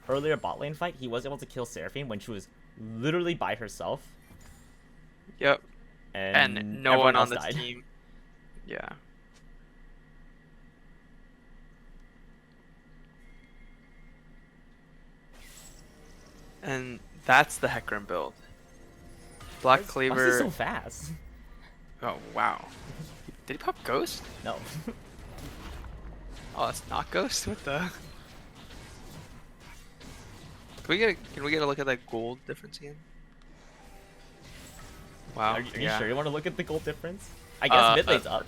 S2: earlier bot lane fight, he was able to kill Seraphine when she was literally by herself.
S3: Yep. And no one on the
S2: died.
S3: team. Yeah. And that's the Hecarim build. Black
S2: Why is
S3: Cleaver.
S2: he so fast?
S3: Oh wow. Did he pop Ghost?
S2: No.
S3: Oh, that's not Ghost. What the? Can we get a look at that gold difference again? Wow.
S2: Are you
S3: yeah.
S2: sure you want to look at the gold difference? I guess mid lane's up.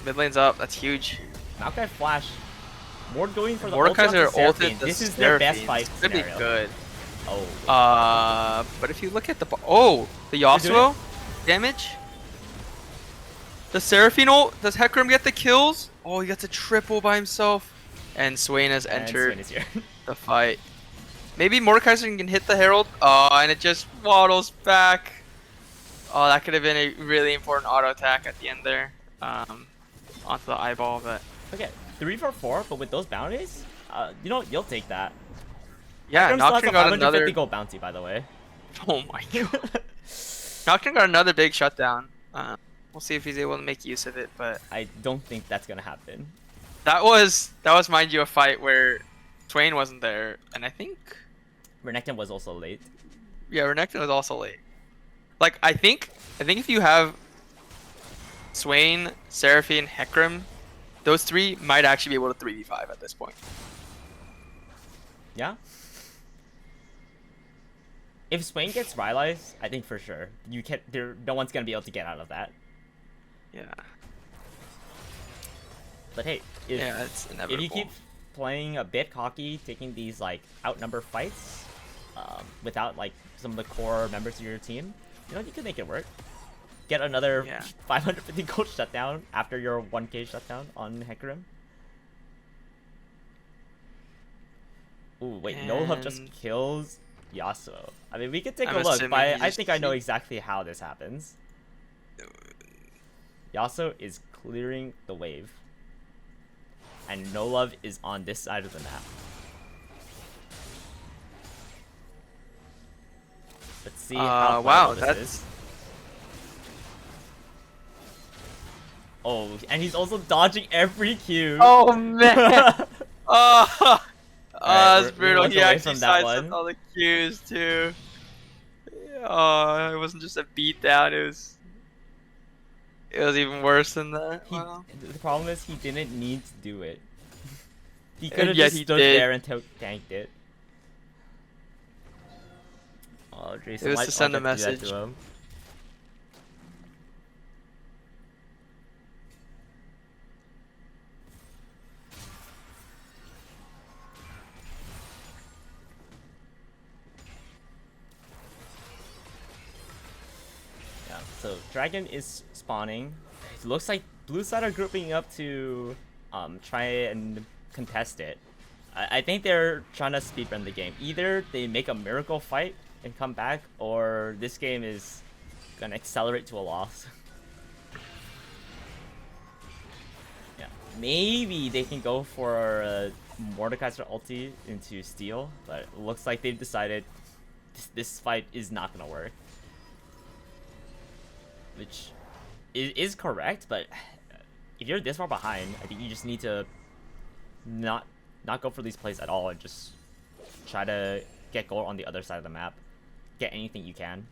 S3: Mid lane's up. That's huge.
S2: Maokai Flash. Ward going for the
S3: Mordekaiser
S2: ult onto Seraphine.
S3: ulted the
S2: This is their best
S3: Seraphine.
S2: fight
S3: Could be
S2: scenario.
S3: good.
S2: Oh.
S3: But if you look at the the Yasuo damage, the Seraphine ult, does Hecarim get the kills? Oh, he gets a triple by himself, and Swain has
S2: And
S3: entered
S2: Swain is here.
S3: the fight. Maybe Mordekaiser can hit the Herald. Oh, and it just waddles back. Oh, that could have been a really important auto attack at the end there, onto the eyeball. But
S2: Okay, 3-for-4, but with those bounties, you'll take that.
S3: yeah,
S2: Hecarim still has a
S3: Nocturne got
S2: 550
S3: another.
S2: gold bounty, by the way.
S3: Oh my god. Nocturne got another big shutdown. We'll see if he's able to make use of it, but
S2: I don't think that's gonna happen.
S3: that was mind you a fight where Swain wasn't there, and I think
S2: Renekton was also late.
S3: Renekton was also late. Like I think if you have Swain, Seraphine, Hecarim, those three might actually be able to 3v5 at this point.
S2: Yeah. If Swain gets Rylai's, I think for sure you can. No one's gonna be able to get out of that.
S3: Yeah.
S2: But hey, if,
S3: Yeah, it's inevitable.
S2: if you keep playing a bit cocky, taking these like outnumber fights, without like some of the core members of your team, you know, you can make it work. Get another 550 gold shutdown after your 1k shutdown on Hecarim. Ooh, wait, No Love just kills Yasuo. I mean, we could take a look, but I think I know exactly how this happens. Yasuo is clearing the wave. And No Love is on this side of the map. Let's see how
S3: wow,
S2: this is. Oh, and he's also dodging every Q.
S3: Oh man! Oh, that's
S2: we're
S3: brutal.
S2: once
S3: He
S2: away
S3: actually
S2: from that
S3: sidestepped
S2: one.
S3: all the Qs too. Oh, it wasn't just a beatdown. It was even worse than that. Wow.
S2: The problem is he didn't need to do it. He could have
S3: yet
S2: just
S3: he
S2: stood
S3: did.
S2: there and tanked it. Oh, Jason
S3: It was
S2: might
S3: to send a
S2: want to do that
S3: message.
S2: to him. Yeah, so Dragon is spawning. It looks like blue side are grouping up to try and contest it. I think they're trying to speedrun the game. Either they make a miracle fight and come back, or this game is gonna accelerate to a loss. Yeah, maybe they can go for Mordekaiser ulti into Steel, but it looks like they've decided this fight is not gonna work. Which is correct, but if you're this far behind, I think you just need to not go for these plays at all and just try to get gold on the other side of the map. Get anything you can.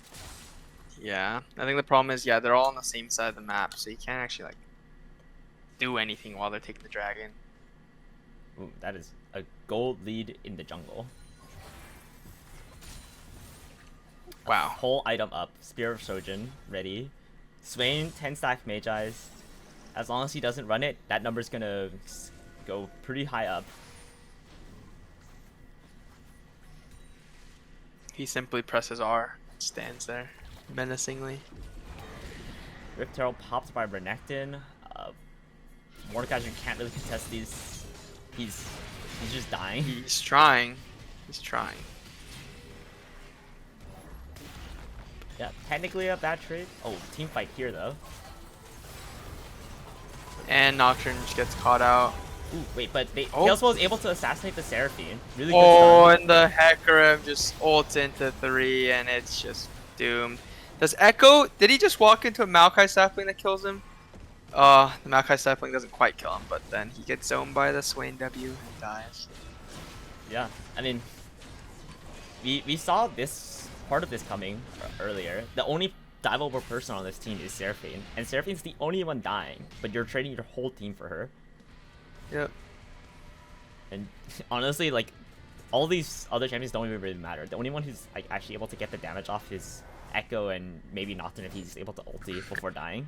S3: Yeah, I think the problem is, they're all on the same side of the map, so you can't actually like do anything while they're taking the dragon.
S2: Ooh, that is a gold lead in the jungle.
S3: Wow.
S2: Whole item up. Spear of Shojin ready. Swain 10 stack Mage Eyes. As long as he doesn't run it, that number's gonna go pretty high up.
S3: He simply presses R, stands there menacingly.
S2: Rift Herald popped by Renekton. Mordekaiser can't really contest these. He's just dying.
S3: He's trying. He's trying.
S2: Yeah, technically a bad trade. Oh, team fight here though.
S3: And Nocturne just gets caught out.
S2: Ooh, wait, but Kalesvol was able to assassinate the Seraphine. Really good
S3: Oh,
S2: stun.
S3: and the Hecarim just ults into 3, and it's just doomed. Does Echo, did he just walk into a Maokai sapling that kills him? The Maokai sapling doesn't quite kill him, but then he gets zoned by the Swain W and dies.
S2: Yeah, I mean, we saw this part of this coming earlier. The only diveable person on this team is Seraphine, and Seraphine's the only one dying, but you're trading your whole team for her.
S3: Yep.
S2: And honestly, like, all these other champions don't even really matter. The only one who's like actually able to get the damage off is Echo and maybe Nocturne if he's able to ulti before dying.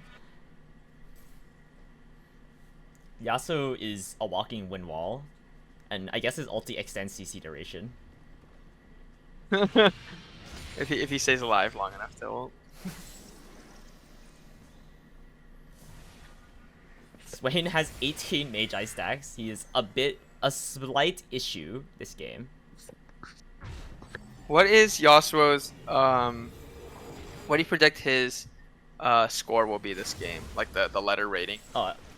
S2: Yasuo is a walking wind wall, and I guess his ulti extends CC duration.
S3: If he stays alive long enough to ult.
S2: Swain has 18 Mage Eye stacks. He is a slight issue this game.
S3: What is Yasuo's what do you predict his score will be this game? Like the letter rating?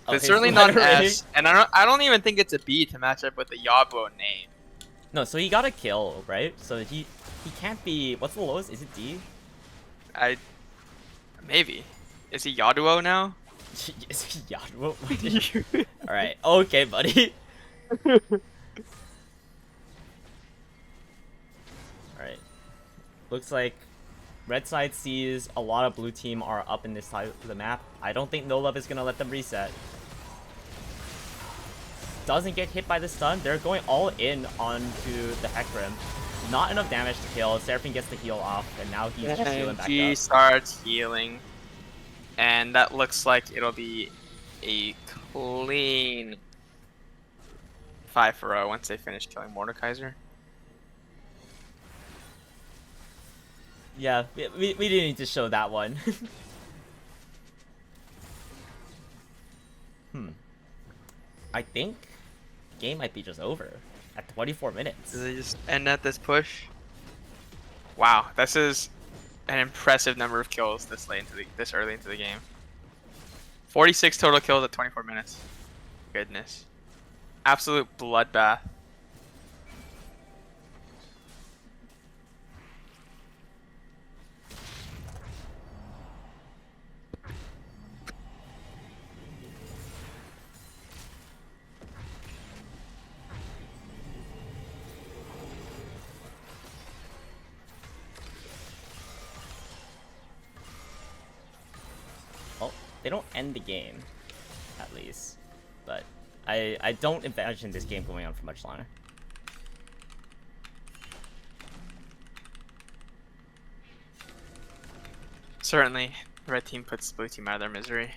S3: It's certainly not an S, and I don't even think it's a B to match up with the Yasuo name.
S2: No, so he got a kill, right? So he can't be. What's the lowest? Is it D?
S3: Maybe. Is he Yaduo now?
S2: Is he Yasuo? All right. Okay, buddy. All right. Looks like red side sees a lot of blue team are up in this side of the map. I don't think No Love is gonna let them reset. Doesn't get hit by the stun. They're going all in onto the Hecarim. Not enough damage to kill. Seraphine gets the heal off, and now he's just healing back
S1: He
S2: up.
S1: starts healing, and that looks like it'll be a clean 5 for 0 once they finish killing Mordekaiser.
S2: Yeah, we didn't need to show that one. I think game might be just over at 24 minutes.
S1: Do they just end at this push? Wow, this is an impressive number of kills this early into the game. 46 total kills at 24 minutes. Goodness. Absolute bloodbath.
S2: Well, they don't end the game, at least. But I don't imagine this game going on for much longer.
S1: Certainly, the red team puts blue team out of their misery.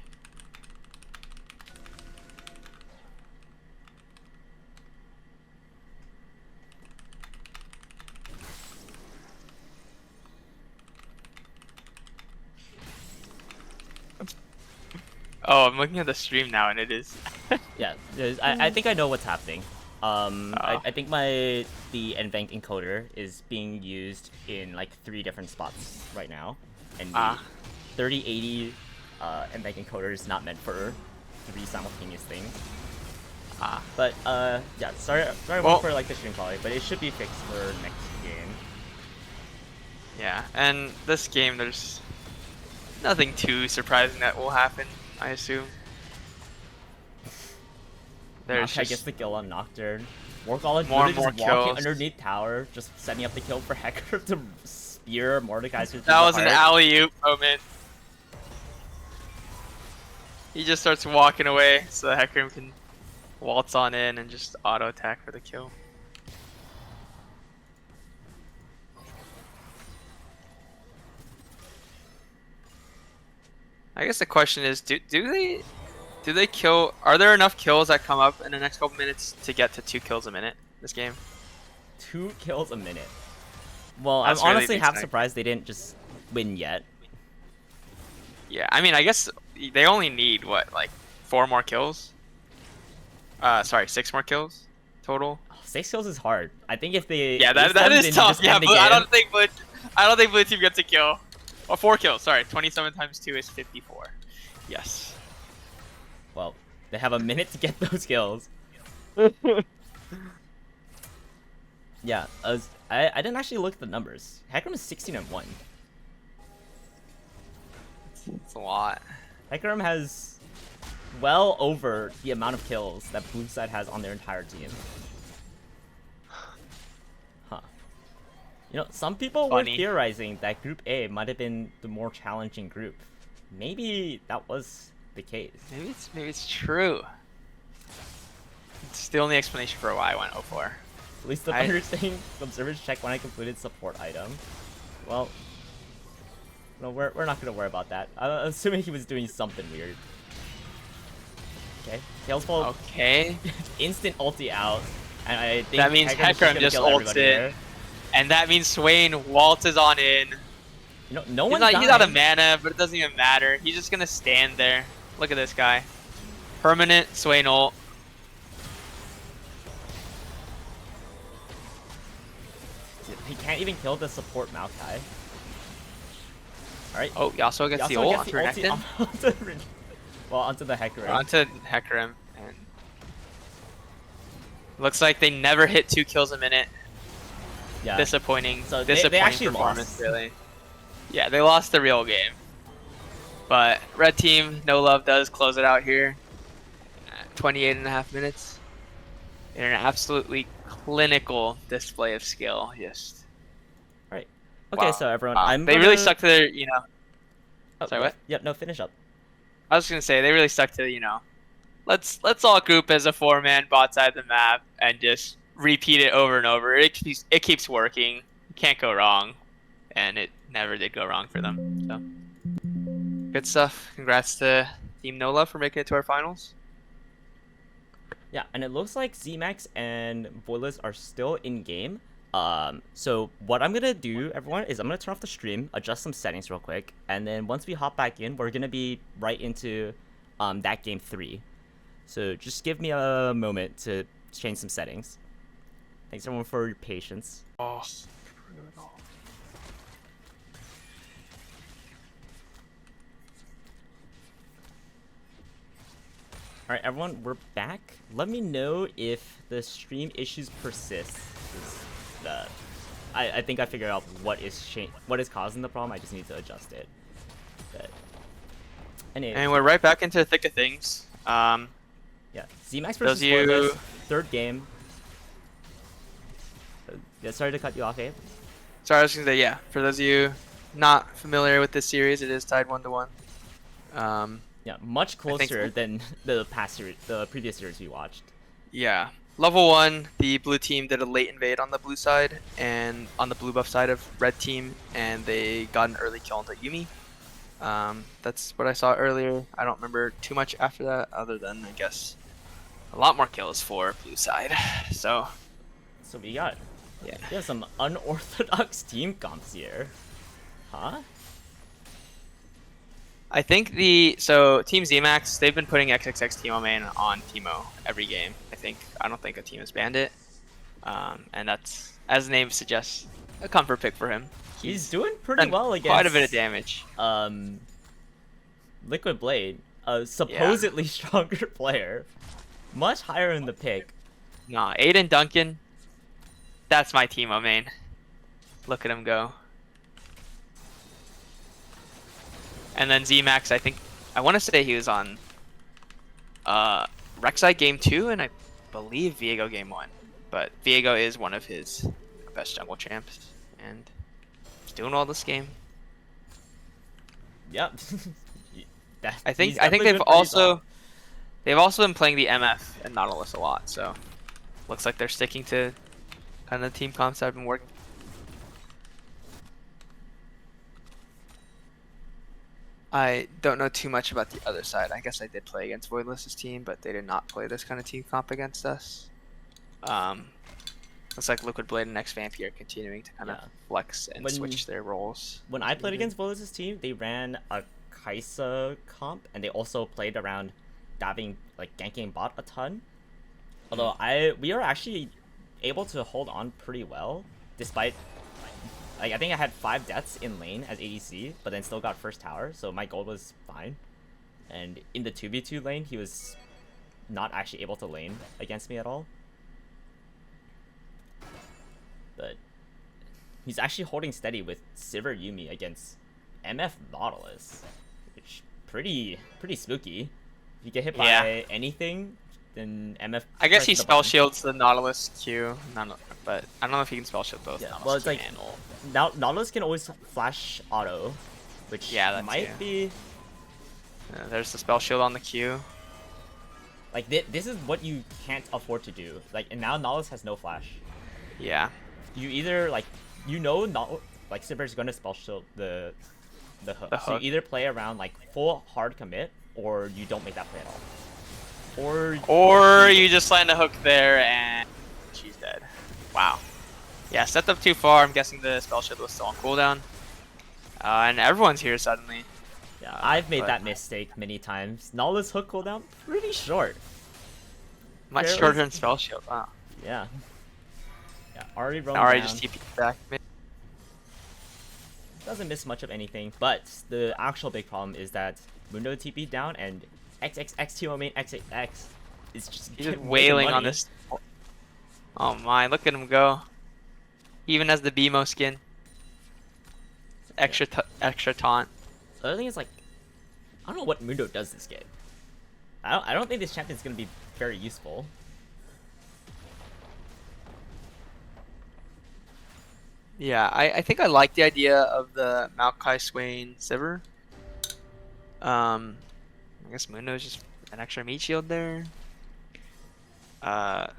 S1: Oh, I'm looking at the stream now, and it is.
S2: Yeah, I think I know what's happening. I think the NVENC encoder is being used in like 3 different spots right now, and the 3080 NVENC encoder is not meant for 3 simultaneous things. But yeah, sorry for like the stream quality, but it should be fixed for next game.
S1: Yeah, and this game, there's nothing too surprising that will happen, I assume. There's
S2: I guess the kill on Nocturne. Morgalla
S1: more and
S2: just
S1: more
S2: walking
S1: kills.
S2: underneath tower, just setting up the kill for Hecarim to spear Mordekaiser through
S1: That
S2: the
S1: was an
S2: heart.
S1: alley-oop moment. He just starts walking away so the Hecarim can waltz on in and just auto-attack for the kill. I guess the question is, do they kill? Are there enough kills that come up in the next couple minutes to get to 2 kills a minute this game?
S2: 2 kills a minute. Well,
S1: That's
S2: I'm
S1: really
S2: honestly half
S1: exciting.
S2: surprised they didn't just win yet.
S1: Yeah, I mean, I guess they only need what, like 4 more kills? Sorry, 6 more kills total.
S2: 6 kills is hard. I think if they
S1: Yeah,
S2: lose
S1: that
S2: them,
S1: is
S2: then
S1: tough.
S2: just
S1: Yeah,
S2: end the
S1: but I
S2: game.
S1: don't think blue team gets a kill. Or 4 kills. Sorry, 27 times 2 is 54. Yes.
S2: Well, they have a minute to get those kills. Yeah, I didn't actually look at the numbers. Hecarim is 16-1.
S1: It's a lot.
S2: Hecarim has well over the amount of kills that blue side has on their entire team. Huh. You know, some people were
S1: Funny.
S2: theorizing that Group A might have been the more challenging group. Maybe that was the case.
S1: Maybe it's true. It's the only explanation for why I went 0-4.
S2: At least the Thunder saying observers check when I completed support item. Well, no, we're not gonna worry about that. I'm assuming he was doing something weird. Okay, Kalesvol
S1: Okay.
S2: instant ulti out, and I think
S1: That means Hecarim just
S2: kill
S1: ults
S2: everybody
S1: in.
S2: there.
S1: And that means Swain waltzes on in.
S2: You know, no
S1: He's
S2: one's
S1: he's out of
S2: dying.
S1: mana, but it doesn't even matter. He's just gonna stand there. Look at this guy. Permanent Swain ult.
S2: He can't even kill the support Maokai. Alright.
S1: Oh, Yasuo gets the
S2: Yasuo
S1: ult
S2: gets
S1: onto
S2: the ulti
S1: Renekton.
S2: onto the Hecarim.
S1: Onto Hecarim. And looks like they never hit 2 kills a minute.
S2: Yeah.
S1: Disappointing.
S2: So
S1: Disappointing
S2: they actually
S1: performance,
S2: lost.
S1: really. Yeah, they lost the real game. But red team, No Love does close it out here. 28.5 minutes. In an absolutely clinical display of skill. Just
S2: Okay,
S1: Wow.
S2: so everyone,
S1: Wow.
S2: I'm
S1: They
S2: gonna...
S1: really stuck to their,
S2: Oh,
S1: Sorry,
S2: no,
S1: what?
S2: Yep, no, finish up.
S1: I was gonna say they really stuck to, let's all group as a 4-man bot side of the map and just repeat it over and over. It keeps working. You can't go wrong, and it never did go wrong for them. So good stuff. Congrats to Team NOLA for making it to our finals.
S2: Yeah, and it looks like Xemacs and Voidless are still in game. So what I'm gonna do, everyone, is I'm gonna turn off the stream, adjust some settings real quick, and then once we hop back in, we're gonna be right into that game 3. So just give me a moment to change some settings. Thanks everyone for your patience.
S1: Oh.
S2: Alright, everyone, we're back. Let me know if the stream issues persist. 'Cause, I think I figured out what is causing the problem. I just need to adjust it. But anyway,
S1: And we're right back into the thick of things.
S2: yeah, Xemacs versus
S1: Those you-
S2: Voidless, third game. Yeah, sorry to cut you off, Abe.
S1: Sorry, I was gonna say, yeah. For those of you not familiar with this series, it is tied 1-1.
S2: Yeah, much
S1: think-
S2: closer than the previous series we watched.
S1: Yeah. Level 1, the blue team did a late invade on the blue side and on the blue buff side of red team, and they got an early kill into Yumi. That's what I saw earlier. I don't remember too much after that, other than, I guess, a lot more kills for blue side. So,
S2: So we got
S1: yeah.
S2: some unorthodox team comps here, huh?
S1: I think Team Xemacs, they've been putting XXX Teemo main on Teemo every game. I don't think a team has banned it. And that's, as the name suggests, a comfort pick for him.
S2: He's doing pretty
S1: done
S2: well against
S1: quite a bit of damage.
S2: Liquid Blade, a supposedly stronger player, much higher in the pick.
S1: Nah, Aiden Duncan, that's my Teemo main. Look at him go. And then Xemacs, I want to say he was on Rek'Sai game 2, and I believe Viego game 1. But Viego is one of his best jungle champs, and he's doing well this game.
S2: Yep.
S1: I think they've also been playing the MF and Nautilus a lot, so looks like they're sticking to kind of the team comps that have been working. I don't know too much about the other side. I guess I did play against Voidless's team, but they did not play this kind of team comp against us. Looks like Liquid Blade and X Vampy are continuing to kind of flex and switch their roles.
S2: When I played against Voidless's team, they ran a Kaisa comp, and they also played around dabbing, like ganking bot a ton. Although we are actually able to hold on pretty well, despite, like, I think I had 5 deaths in lane as ADC, but then still got first tower, so my gold was fine. And in the 2v2 lane, he was not actually able to lane against me at all. But he's actually holding steady with Sivir Yumi against MF Nautilus, which pretty spooky. If you get hit by anything, then MF.
S1: I guess he
S2: presses the
S1: spell
S2: button.
S1: shields the Nautilus Q, but I don't know if he can spell shield both.
S2: Yeah,
S1: Nautilus
S2: well, it's
S1: Q
S2: like
S1: and ult.
S2: Nautilus can always flash auto, which
S1: that
S2: might
S1: too.
S2: be
S1: There's the spell shield on the Q.
S2: like this is what you can't afford to do. Like, and now Nautilus has no flash.
S1: Yeah.
S2: You either like Sivir's gonna spell shield the hook.
S1: The
S2: So you
S1: hook.
S2: either play around like full hard commit, or you don't make that play at all.
S1: Or you just land a hook there and she's dead. Wow. Yeah, stepped up too far. I'm guessing the spell shield was still on cooldown. And everyone's here suddenly.
S2: Yeah, I've made
S1: but-
S2: that mistake many times. Nautilus hook cooldown pretty short.
S1: Much
S2: Fairly-
S1: shorter than spell shield. Wow.
S2: Yeah. Yeah, Ari roam
S1: Alright,
S2: down.
S1: just TP back.
S2: Doesn't miss much of anything, but the actual big problem is that Mundo TP down and XXX Teemo main XXX is just
S1: He's just
S2: making
S1: wailing on
S2: money.
S1: this. Oh my, look at him go. He even has the BMO skin. Extra taunt.
S2: The other thing is, like, I don't know what Mundo does this game. I don't think this champion's gonna be very useful.
S3: Yeah, I think I like the idea of the Maokai Swain Sivir. I guess Mundo's just an extra meat shield there. I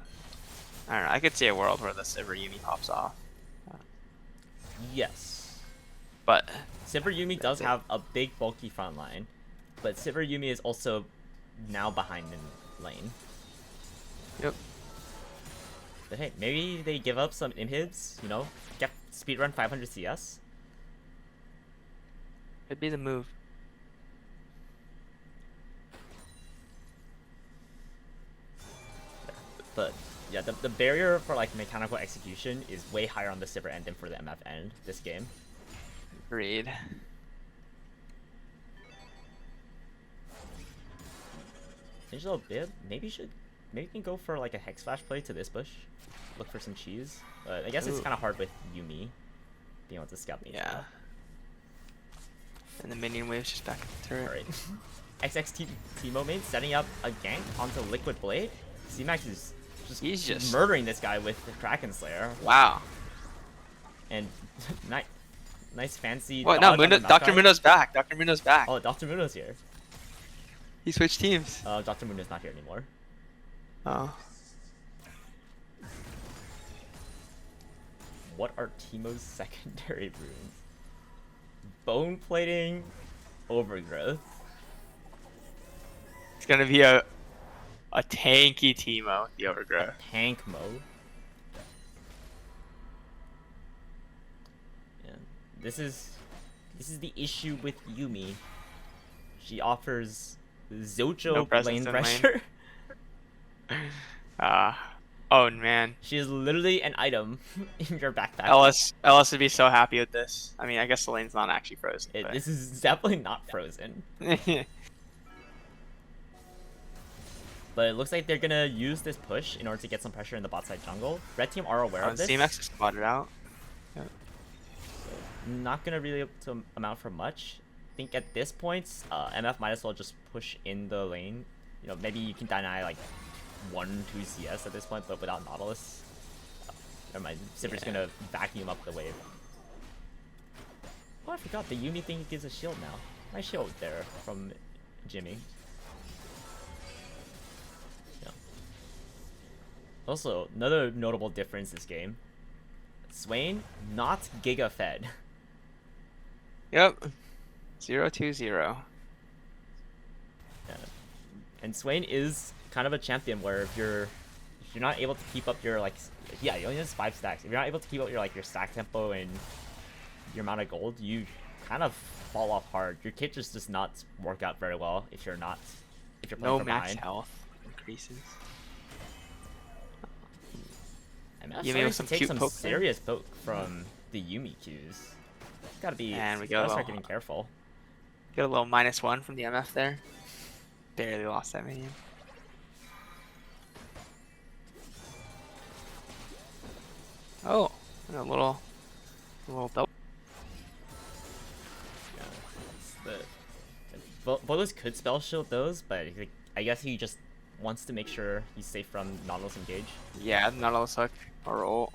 S3: don't know. I could see a world where the Sivir Yumi pops off,
S2: Yes.
S3: but
S2: Sivir Yumi does
S3: That's it.
S2: have a big bulky front line, but Sivir Yumi is also now behind in lane.
S3: Yep.
S2: But hey, maybe they give up some inhibs, you know, get speedrun 500 CS.
S3: Could be the move.
S2: But yeah, the barrier for like mechanical execution is way higher on the Sivir end than for the MF end this game.
S3: Agreed.
S2: Change a little bit. Maybe you can go for like a hex flash play to this bush. Look for some cheese. But I guess it's
S3: Ooh.
S2: kind of hard with Yumi being able to scout me.
S3: Yeah. And the minion wave's just back at the turret.
S2: Alright. XXT Teemo main setting up a gank onto Liquid Blade. Xemacs is
S3: He's just
S2: murdering this guy with the Kraken Slayer.
S3: Wow.
S2: And nice fancy.
S3: What? No,
S2: dodge on the
S3: Dr.
S2: Maokai.
S3: Mundo's back. Dr. Mundo's back.
S2: Oh, Dr. Muno's here.
S3: He switched teams.
S2: Dr. Muno's not here anymore.
S3: Oh.
S2: What are Teemo's secondary runes? Bone plating, overgrowth.
S3: It's gonna be a tanky Teemo, the overgrowth.
S2: Tank mode. Yeah. This is the issue with Yumi. She offers Zocho
S3: No presence
S2: lane
S3: in lane.
S2: pressure.
S3: Oh man.
S2: She is literally an item in your backpack.
S3: Ellis would be so happy with this. I mean, I guess the lane's not actually frozen.
S2: This is definitely not frozen.
S3: But...
S2: But it looks like they're gonna use this push in order to get some pressure in the bot side jungle. Red team are aware of this.
S3: Xemacs is spotted out.
S2: Not gonna really to amount for much. I think at this point, MF might as well just push in the lane. You know, maybe you can deny like 1-2 CS at this point, but without Nautilus. Never mind. Sivir's gonna vacuum up the wave. Oh, I forgot the Yumi thing gives a shield now. Nice shield there from Jimmy. Yeah. Also, another notable difference this game. Swain not Giga fed.
S3: Yep. 0-2-0.
S2: Yeah. And Swain is kind of a champion where if you're not able to keep up your like he only has 5 stacks. If you're not able to keep up your like your stack tempo and your amount of gold, you kind of fall off hard. Your kit just does not work out very well if you're playing
S3: No
S2: from
S3: max
S2: behind.
S3: health increases.
S2: I mean, I'm
S3: Yumi
S2: starting
S3: with
S2: to
S3: some
S2: take
S3: cute
S2: some
S3: poke there.
S2: serious poke from the Yumi Qs. Gotta be.
S3: And we
S2: gotta
S3: go.
S2: start getting careful.
S3: Get a little -1 from the MF there. Barely lost that minion. Oh, and a little double.
S2: Yeah, Bolos could spell shield those, but I guess he just wants to make sure he's safe from Nautilus engage.
S3: Yeah, Nautilus hook or ult.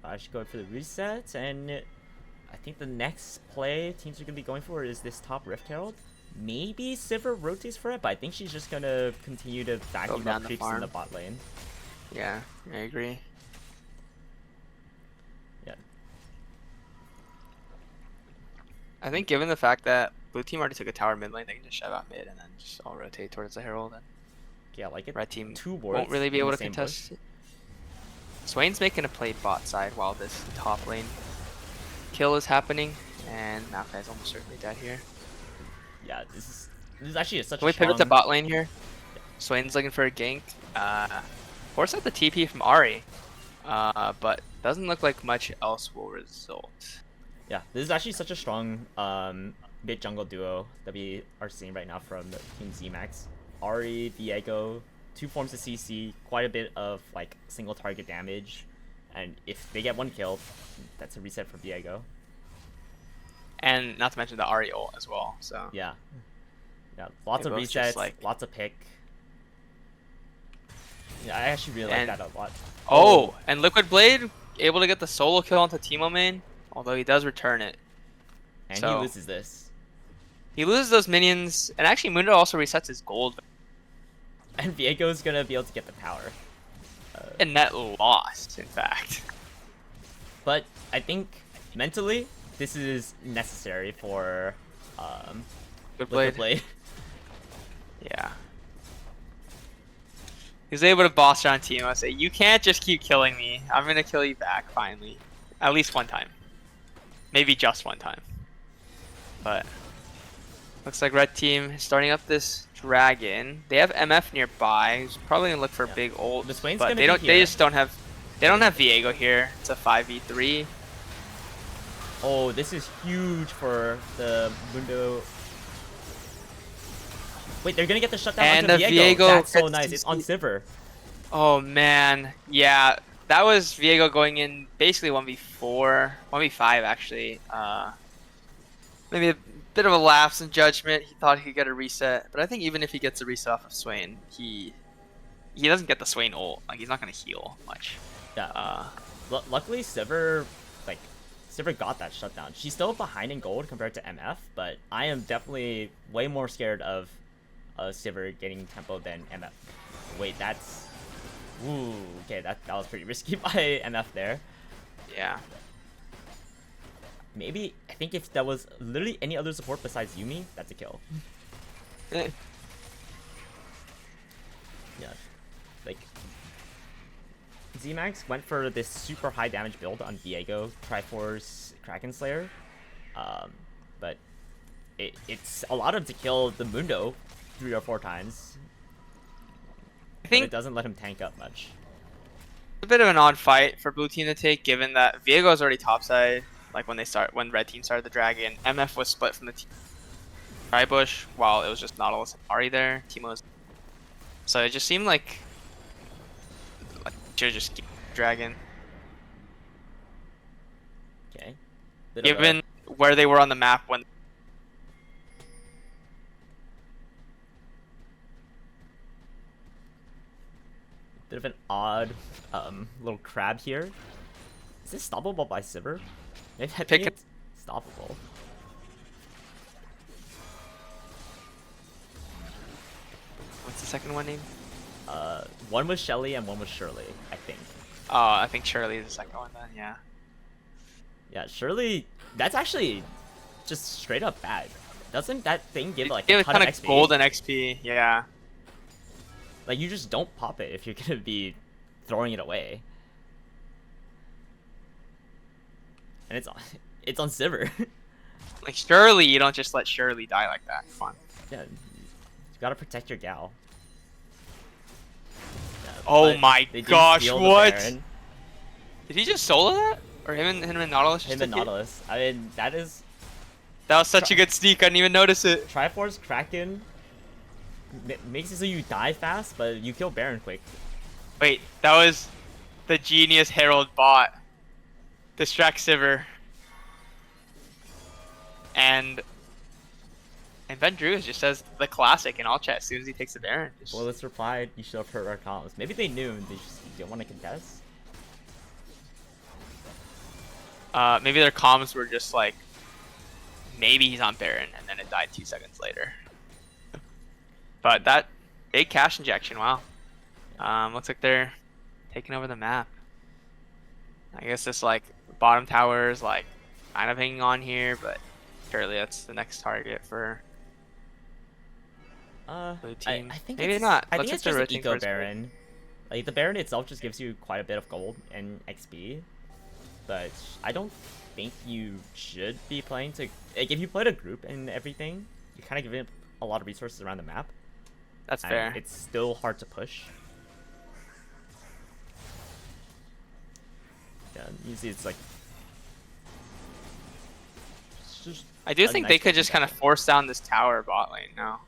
S2: I should go for the reset, and I think the next play teams are going to be going for is this top Rift Herald. Maybe Sivir rotates for it, but I think she's just going to continue to vacuum
S3: down
S2: up
S3: the
S2: creeps in
S3: farm.
S2: the bot lane.
S3: Yeah, I agree.
S2: Yeah.
S3: I think given the fact that blue team already took a tower mid lane, they can just shove out mid and then just all rotate towards the herald. And
S2: Yeah, like it.
S3: red team
S2: 2 wards
S3: won't really be
S2: in
S3: able
S2: the
S3: to
S2: same
S3: contest
S2: bush.
S3: it. Swain's making a play bot side while this top lane kill is happening, and Maokai's almost certainly dead here.
S2: Yeah, this is actually such
S3: Can we
S2: a strong...
S3: pivot to bot lane here? Swain's looking for a gank. Force out the TP from Ahri, but doesn't look like much else will result.
S2: Yeah, this is actually such a strong mid jungle duo that we are seeing right now from Team Xemacs. Ahri, Viego, 2 forms of CC, quite a bit of like single target damage, and if they get 1 kill, that's a reset for Viego.
S3: And not to mention the Ahri ult as well. So
S2: Yeah, lots
S3: They
S2: of
S3: both just,
S2: resets, lots of pick. Yeah, I actually really like
S1: And-
S2: that a lot.
S1: Oh, and Liquid Blade able to get the solo kill onto Teemo main, although he does return it.
S2: And he
S1: so-
S2: loses this.
S1: He loses those minions, and actually Mundo also resets his gold.
S2: And Viego's gonna be able to get the power.
S1: And net lost, in fact.
S2: But I think mentally, this is necessary for
S1: Good
S2: Liquid
S1: Blade.
S2: Blade.
S1: Yeah. He was able to boss around Teemo and say, you can't just keep killing me. I'm gonna kill you back, finally. At least one time. Maybe just one time. But looks like red team is starting up this dragon. They have MF nearby. He's probably gonna look for a
S2: Yeah.
S1: big ult.
S2: The Swain's
S1: But
S2: gonna
S1: they
S2: be
S1: don't
S2: here.
S1: they just don't have Viego here. It's a 5v3.
S2: Oh, this is huge for the Mundo. Wait, they're gonna get the shutdown
S1: And
S2: onto
S1: the
S2: Viego.
S1: Viego
S2: That's so
S1: gets
S2: nice.
S1: to
S2: It's on
S1: see-
S2: Sivir.
S1: Oh man. Yeah. That was Viego going in basically 1v4. 1v5 actually. Maybe a bit of a lapse in judgment. He thought he could get a reset. But I think even if he gets a reset off of Swain, he doesn't get the Swain ult. Like he's not gonna heal much.
S2: Yeah. Luckily, Sivir got that shutdown. She's still behind in gold compared to MF, but I am definitely way more scared of Sivir getting tempo than MF. Wait, that's... Ooh, okay, that was pretty risky by MF there.
S1: Yeah.
S2: Maybe, I think if that was literally any other support besides Yuumi, that's a kill.
S1: Eh.
S2: Yeah, like... Xemacs went for this super high damage build on Viego, Triforce, Kraken Slayer, but it's allowed him to kill the Mundo 3 or 4 times.
S1: I
S2: But
S1: think
S2: it doesn't let him tank up much.
S1: it's a bit of an odd fight for blue team to take, given that Viego's already topside. Like when red team started the dragon, MF was split from the team. Tribush, while it was just Nautilus and Ari there. Teemo's. So it just seemed like should just keep dragon.
S2: Okay. Bit of a-
S1: Given where they were on the map when
S2: Bit of an odd little crab here. Is this stoppable by Sivir? Maybe I
S1: Pick
S2: think
S1: it-
S2: it's stoppable.
S1: what's the second one name?
S2: One was Shelly and one was Shirley, I think.
S1: Oh, I think Shirley is the second one then. Yeah.
S2: Yeah, Shirley, that's actually just straight up bad. Doesn't that thing give like
S1: Give
S2: a
S1: a
S2: ton
S1: ton
S2: of
S1: of
S2: XP?
S1: gold and XP. Yeah.
S2: Like you just don't pop it if you're gonna be throwing it away. And it's on Sivir.
S1: Like Shirley, you don't just let Shirley die like that. Come on.
S2: Yeah, you gotta protect your gal. Yeah,
S1: Oh
S2: but
S1: my
S2: they did
S1: gosh,
S2: steal the
S1: what?
S2: Baron.
S1: Did he just solo that? Or him and Nautilus just
S2: Him and
S1: took it?
S2: Nautilus. I mean, that is
S1: That was such a good sneak. I didn't even notice it.
S2: Triforce Kraken. Makes it so you die fast, but you kill Baron quick.
S1: Wait, that was the genius Herald bot. Distract Sivir. And Ben Drews just says the classic in all chat as soon as he takes the Baron. Just,
S2: Well, let's reply. You should have heard our comms. Maybe they knew and they just didn't want to contest.
S1: maybe their comms were just like, maybe he's on Baron, and then it died 2 seconds later. But that big cash injection, wow. Looks like they're taking over the map. I guess this like bottom tower is like kind of hanging on here, but surely that's the next target for blue team.
S2: I think
S1: Maybe
S2: it's,
S1: not.
S2: I
S1: Looks
S2: think it's
S1: like they're
S2: just an
S1: rotating
S2: eco
S1: towards
S2: Baron. Like the Baron itself just gives you quite a bit of gold and XP, but I don't think you should be playing to. Like if you played a group and everything, you're kind of giving a lot of resources around the map.
S1: That's
S2: And
S1: fair.
S2: it's still hard to push. Yeah, usually it's like. It's just
S1: I do
S2: a
S1: think
S2: nice
S1: they could
S2: looking
S1: just kind of
S2: Baron.
S1: force down this tower bot lane now.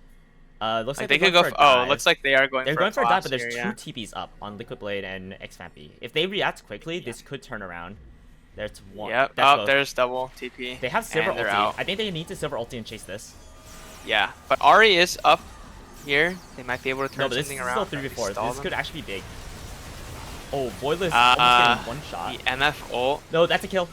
S2: Looks like
S1: Like they
S2: they're
S1: could go.
S2: going for a
S1: Oh,
S2: dive.
S1: looks like they are going.
S2: They're
S1: for
S2: going for a dive,
S1: collapse
S2: but there's
S1: here,
S2: two
S1: yeah.
S2: TPs up on Liquid Blade and Xemacs. If they react quickly, this could turn around. There's one.
S1: Yep.
S2: That's
S1: Oh,
S2: both.
S1: there's double TP.
S2: They have Silver
S1: and they're
S2: ulti.
S1: out.
S2: I think they need to Silver ulti and chase this.
S1: Yeah, but Ari is up here. They might be able to turn
S2: No, but this
S1: something
S2: is
S1: around.
S2: still
S1: or
S2: 3v4.
S1: stall
S2: This
S1: them.
S2: could actually be big. Oh, Voidless almost getting one shot.
S1: The MF ult.
S2: No, that's a kill.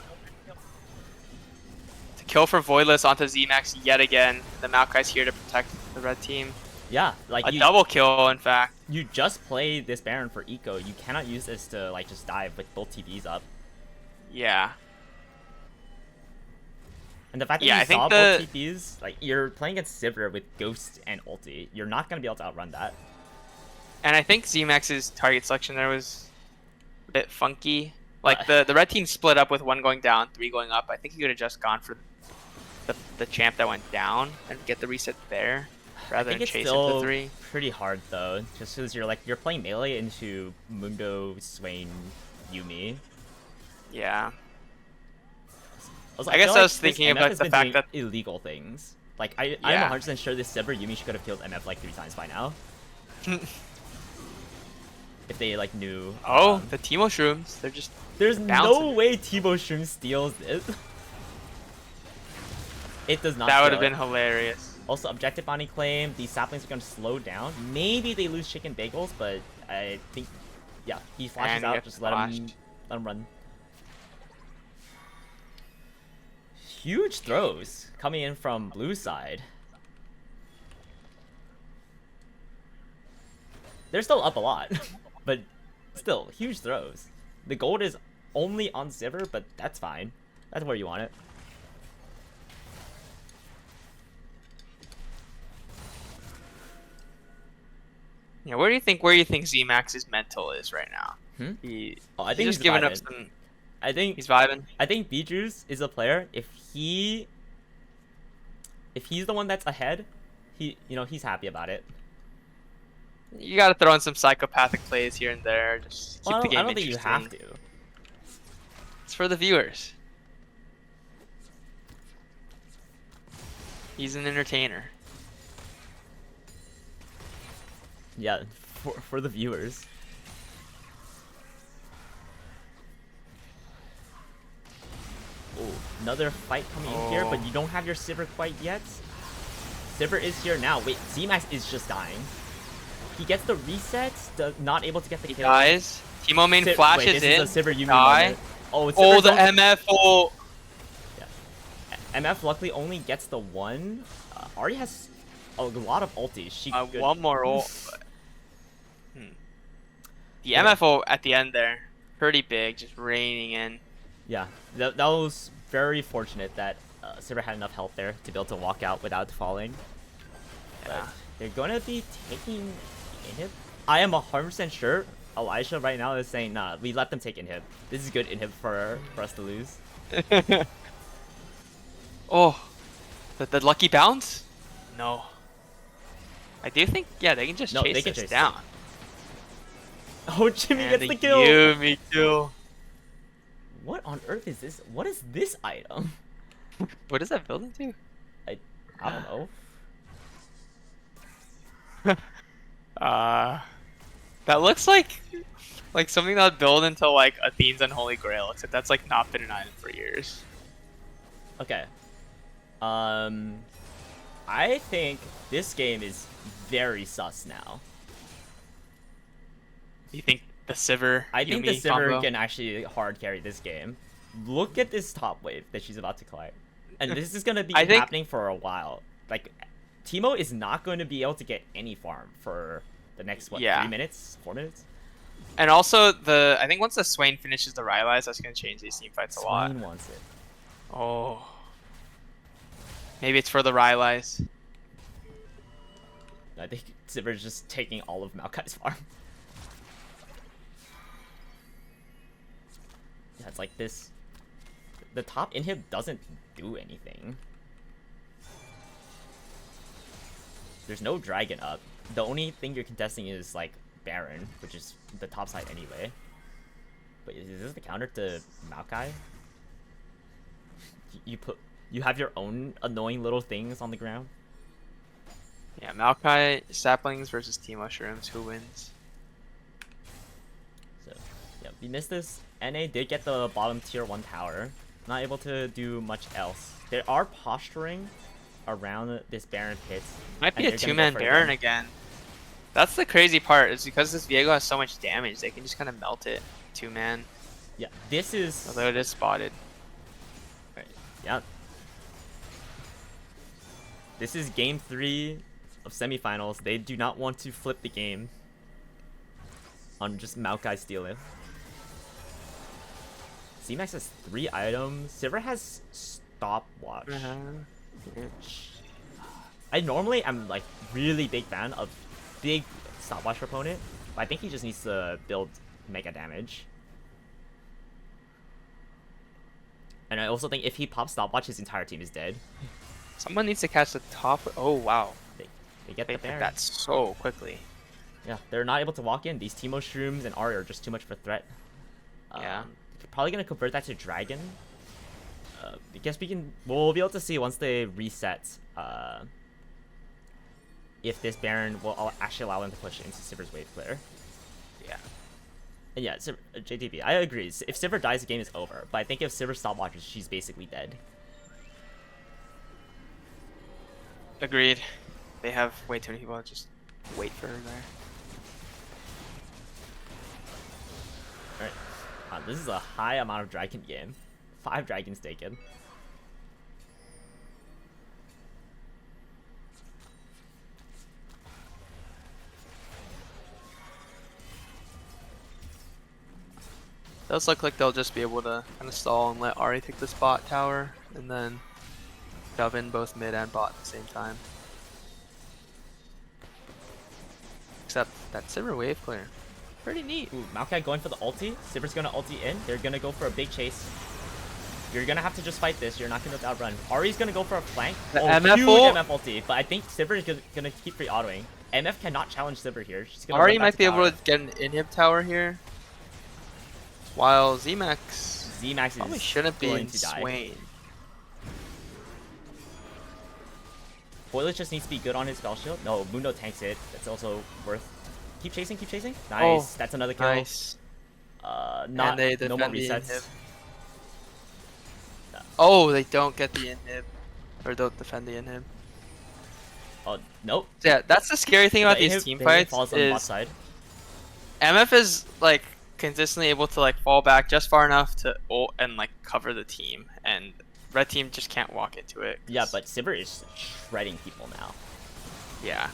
S1: It's a kill for Voidless onto Xemacs yet again. The Maokai's here to protect the red team.
S2: Yeah, like
S1: A double kill, in fact.
S2: you just play this Baron for eco. You cannot use this to like just dive with both TVs up.
S1: Yeah.
S2: And the fact that
S1: Yeah,
S2: you
S1: I think
S2: saw
S1: the-
S2: both TPs, like you're playing against Sivir with Ghost and ulti. You're not gonna be able to outrun that.
S1: And I think Xemax's target selection there was a bit funky. Like the red team split up with 1 going down, 3 going up. I think he could have just gone for the champ that went down and get the reset there rather
S2: I
S1: than
S2: think it's
S1: chase it
S2: still
S1: to 3.
S2: pretty hard though, just because you're playing melee into Mundo, Swain, Yumi.
S1: Yeah.
S2: Also,
S1: I guess
S2: feel
S1: I was
S2: this
S1: thinking
S2: MF
S1: about
S2: has
S1: the
S2: been
S1: fact
S2: doing
S1: that-
S2: illegal things. Like I'm
S1: Yeah.
S2: 100% sure this Sivir Yumi could have killed MF like 3 times by now. If they like knew.
S1: Oh, the Teemo shrooms. They're just
S2: There's
S1: bouncing.
S2: no way Tebow Shroom steals this. It does not.
S1: that would
S2: steal
S1: have
S2: it.
S1: been hilarious.
S2: Also, objective bounty claim. These saplings are going to slow down. Maybe they lose chicken bagels, but I think, yeah, he flashes
S1: And he
S2: out.
S1: gets
S2: Just let him run. Huge throws coming in from blue side. They're still up a lot, but still huge throws. The gold is only on Sivir, but that's fine. That's where you want it.
S1: Yeah, where do you think Xemax's mental is right now?
S2: Hmm?
S1: He,
S2: Oh, I
S1: he's
S2: think
S1: just
S2: he's
S1: giving up
S2: vibing.
S1: some.
S2: I think
S1: He's vibing.
S2: Beedrews is a player. If he's the one that's ahead, he's happy about it.
S1: You got to throw in some psychopathic plays here and there. Just keep
S2: Well,
S1: the game
S2: I don't think you have
S1: interesting.
S2: to.
S1: It's for the viewers. He's an entertainer.
S2: Yeah, for the viewers. Oh, another fight coming in here, but
S1: Oh.
S2: you don't have your Sivir quite yet. Sivir is here now. Wait, Xemacs is just dying. He gets the reset, not able to get the
S1: He
S2: kill.
S1: dies. Teemo main
S2: Wait,
S1: flashes
S2: this
S1: in.
S2: is a Sivir Yumi
S1: Die.
S2: moment. Oh, it's
S1: Oh,
S2: Sivir
S1: the
S2: don't-
S1: MF ult.
S2: MF luckily only gets the one. Ahri has a lot of ultis. She could-
S1: One more ult. But... The
S2: Yeah.
S1: MF ult at the end there, pretty big, just raining in.
S2: Yeah, that was very fortunate that Sivir had enough health there to be able to walk out without falling.
S1: Yeah.
S2: But they're gonna be taking inhib. I am 100% sure Elisha right now is saying, nah, we let them take inhib. This is good inhib for us to lose.
S1: Oh, the lucky bounce? No. I do think, yeah, they can just
S2: No,
S1: chase
S2: they can
S1: this
S2: chase
S1: down.
S2: Oh, Jimmy
S1: And
S2: gets the kill.
S1: Yumi kill.
S2: What on earth is this? What is this item?
S1: What does that build into?
S2: I don't know.
S1: That looks like something that would build into like Athene's Unholy Grail, except that's like not been an item for years.
S2: Okay. I think this game is very sus now.
S1: You think the Sivir?
S2: I think the
S1: Yumi
S2: Sivir
S1: combo?
S2: can actually hard carry this game. Look at this top wave that she's about to collect. And this is going to be
S1: I think-
S2: happening for a while. Like, Teemo is not going to be able to get any farm for the next, 3 minutes? 4 minutes?
S1: And also I think once the Swain finishes the Rylai's, that's gonna change these team fights a lot.
S2: Swain wants it.
S1: Oh. Maybe it's for the Rylai's.
S2: I think Sivir's just taking all of Maokai's farm. Yeah, it's like this. The top inhib doesn't do anything. There's no dragon up. The only thing you're contesting is like Baron, which is the top side anyway. But is this the counter to Maokai? You have your own annoying little things on the ground.
S1: Yeah, Maokai saplings versus Teemo Shrooms. Who wins?
S2: So yeah, we missed this. NA did get the bottom tier 1 tower. Not able to do much else. They are posturing around this Baron pit.
S1: Might be
S2: and
S1: a
S2: they're gonna go
S1: two-man
S2: for
S1: Baron
S2: them.
S1: again. That's the crazy part, is because this Viego has so much damage, they can just kind of melt it. 2-man.
S2: Yeah, this is...
S1: Although it is spotted.
S2: Right, yeah. This is game 3 of semifinals. They do not want to flip the game on just Maokai stealing. Xemacs has 3 items. Sivir has stopwatch. I normally am like really big fan of big stopwatch opponent, but I think he just needs to build mega damage. And I also think if he pops stopwatch, his entire team is dead.
S1: Someone needs to catch the top. Oh, wow.
S2: They get
S1: They
S2: the
S1: pick
S2: Baron.
S1: that so quickly.
S2: Yeah, they're not able to walk in. These Teemo Shrooms and Ari are just too much of a threat.
S1: Yeah.
S2: Probably gonna convert that to Dragon. I guess we'll be able to see once they reset if this Baron will actually allow them to push into Sivir's wave clear.
S1: Yeah.
S2: And yeah, JTB, I agree. If Sivir dies, the game is over. But I think if Sivir stopwatches, she's basically dead.
S1: Agreed. They have way too many people that just wait for her there.
S2: Alright. This is a high amount of Dragon game. 5 dragons taken.
S1: Does look like they'll just be able to kind of stall and let Ari take this bot tower, and then shove in both mid and bot at the same time. Except that Sivir wave clear. Pretty neat.
S2: Ooh, Maokai going for the ulti. Sivir's gonna ulti in. They're gonna go for a big chase. You're gonna have to just fight this. You're not gonna outrun. Ari's gonna go for a flank.
S1: The
S2: oh,
S1: MF
S2: huge
S1: ult.
S2: MF ulti. But I think Sivir is gonna keep free autoing. MF cannot challenge Sivir here. She's gonna
S1: Ari
S2: run back
S1: might be able
S2: tower.
S1: to get an inhib tower here. While Xemacs
S2: Xemacs
S1: probably
S2: is
S1: shouldn't be
S2: going
S1: in
S2: to die.
S1: Swain.
S2: Boilers just needs to be good on his spell shield. No, Mundo tanks it. That's also worth. Keep chasing, keep chasing. Nice. That's another kill.
S1: Nice.
S2: Not
S1: they
S2: no more
S1: defend the
S2: resets.
S1: inhib. Oh, they don't get the inhib. Or don't defend the inhib.
S2: Oh nope.
S1: So yeah, that's the scary thing about
S2: The
S1: these
S2: inhib-
S1: team
S2: the inhib
S1: fights
S2: falls on the bot
S1: is
S2: side.
S1: MF is like consistently able to like fall back just far enough to ult and like cover the team, and red team just can't walk into it.
S2: Yeah, but Sivir is shredding people now.
S1: Yeah.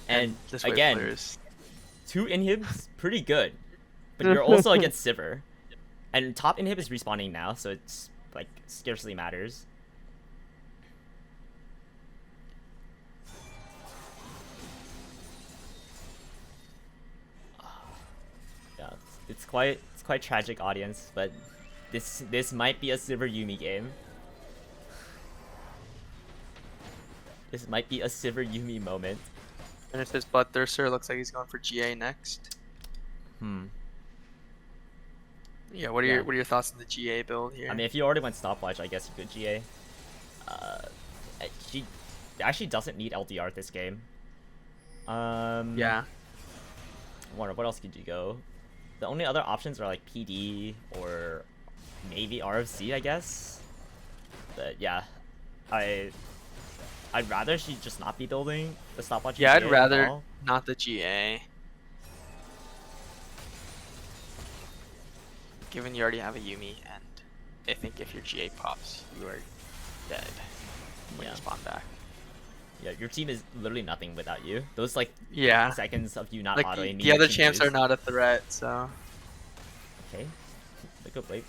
S2: And
S1: this wave
S2: again,
S1: clears.
S2: 2 inhibs, pretty good. But you're also against Sivir. And top inhib is respawning now, so it's like scarcely matters. Yeah, it's quite tragic, audience, but this might be a Sivir Yumi game. This might be a Sivir Yumi moment.
S1: And if his Bloodthirster looks like he's going for GA next. Yeah, what are your thoughts on the GA build here?
S2: I mean, if you already went stopwatch, I guess you could GA. She actually doesn't need LDR this game.
S1: Yeah.
S2: What else could you go? The only other options are like PD or maybe RFC, I guess. But yeah, I'd rather she just not be building the stopwatch.
S1: Yeah, I'd
S2: GA at
S1: rather
S2: all.
S1: not the GA. Given you already have a Yumi, and I think if your GA pops, you are dead when
S2: Yeah.
S1: you spawn back.
S2: Yeah, your team is literally nothing without you. Those like
S1: Yeah.
S2: seconds of you not
S1: Like
S2: autoing.
S1: the other champs are not a threat, so
S2: Okay. Look at Blade,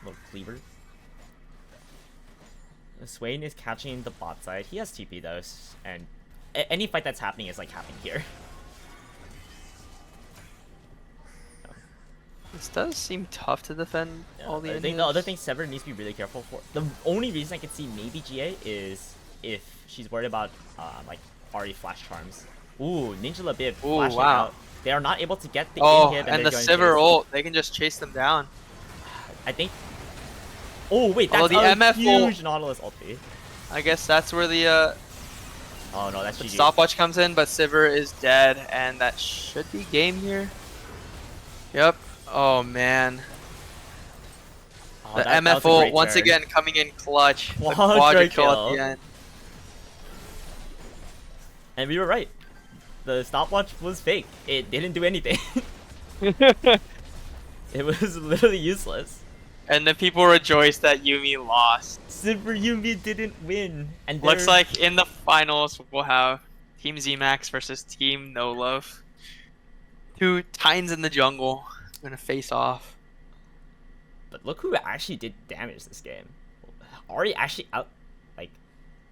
S2: little cleaver. Swain is catching the bot side. He has TP though, and any fight that's happening is like happening here.
S1: this does seem tough to defend
S2: Yeah,
S1: all the
S2: I think the
S1: inhibs.
S2: other thing Sever needs to be really careful for. The only reason I could see maybe GA is if she's worried about like Ari flash charms. Ooh, Ninja Labib
S1: Ooh,
S2: flashing
S1: wow.
S2: out. They are not able to get the
S1: Oh,
S2: inhib
S1: and
S2: they're
S1: the
S2: going
S1: Sivir
S2: chase.
S1: ult, they can just chase them down.
S2: I think. Oh wait, that's
S1: Although the
S2: a
S1: MF ult-
S2: huge Nautilus ulti.
S1: I guess that's where the
S2: Oh no, that's GG.
S1: stopwatch comes in, but Sivir is dead, and that should be game here. Yep. Oh man.
S2: Oh,
S1: The
S2: that
S1: MF
S2: was a
S1: ult
S2: great
S1: once
S2: turn.
S1: again coming in clutch. The
S2: Quadra
S1: quadra kill
S2: kill.
S1: at the end.
S2: And we were right. The stopwatch was fake. It didn't do anything. It was literally useless.
S1: And then people rejoice that Yumi lost.
S2: Super Yumi didn't win. And
S1: Looks like in the finals we'll have Team Xemacs versus Team No Love. Two Titans in the jungle gonna face off.
S2: But look who actually did damage this game. Ari actually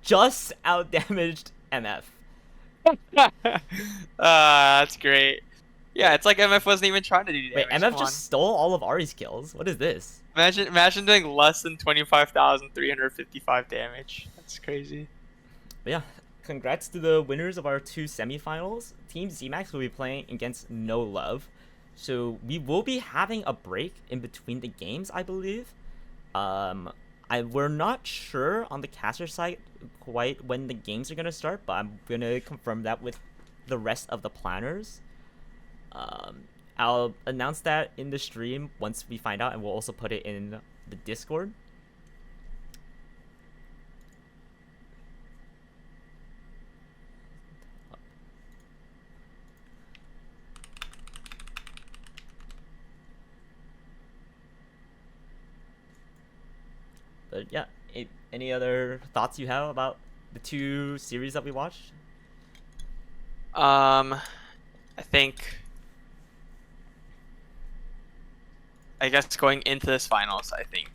S2: just out damaged MF.
S1: That's great. Yeah, it's like MF wasn't even trying to do damage.
S2: Wait, MF just stole all of Ari's kills? What is this?
S1: Imagine doing less than 25,355 damage. That's crazy.
S2: But yeah, congrats to the winners of our 2 semifinals. Team Xemacs will be playing against No Love. So we will be having a break in between the games, I believe. We're not sure on the caster side quite when the games are gonna start, but I'm gonna confirm that with the rest of the planners. I'll announce that in the stream once we find out, and we'll also put it in the Discord. But yeah, any other thoughts you have about the 2 series that we watched?
S1: I guess going into this finals, I think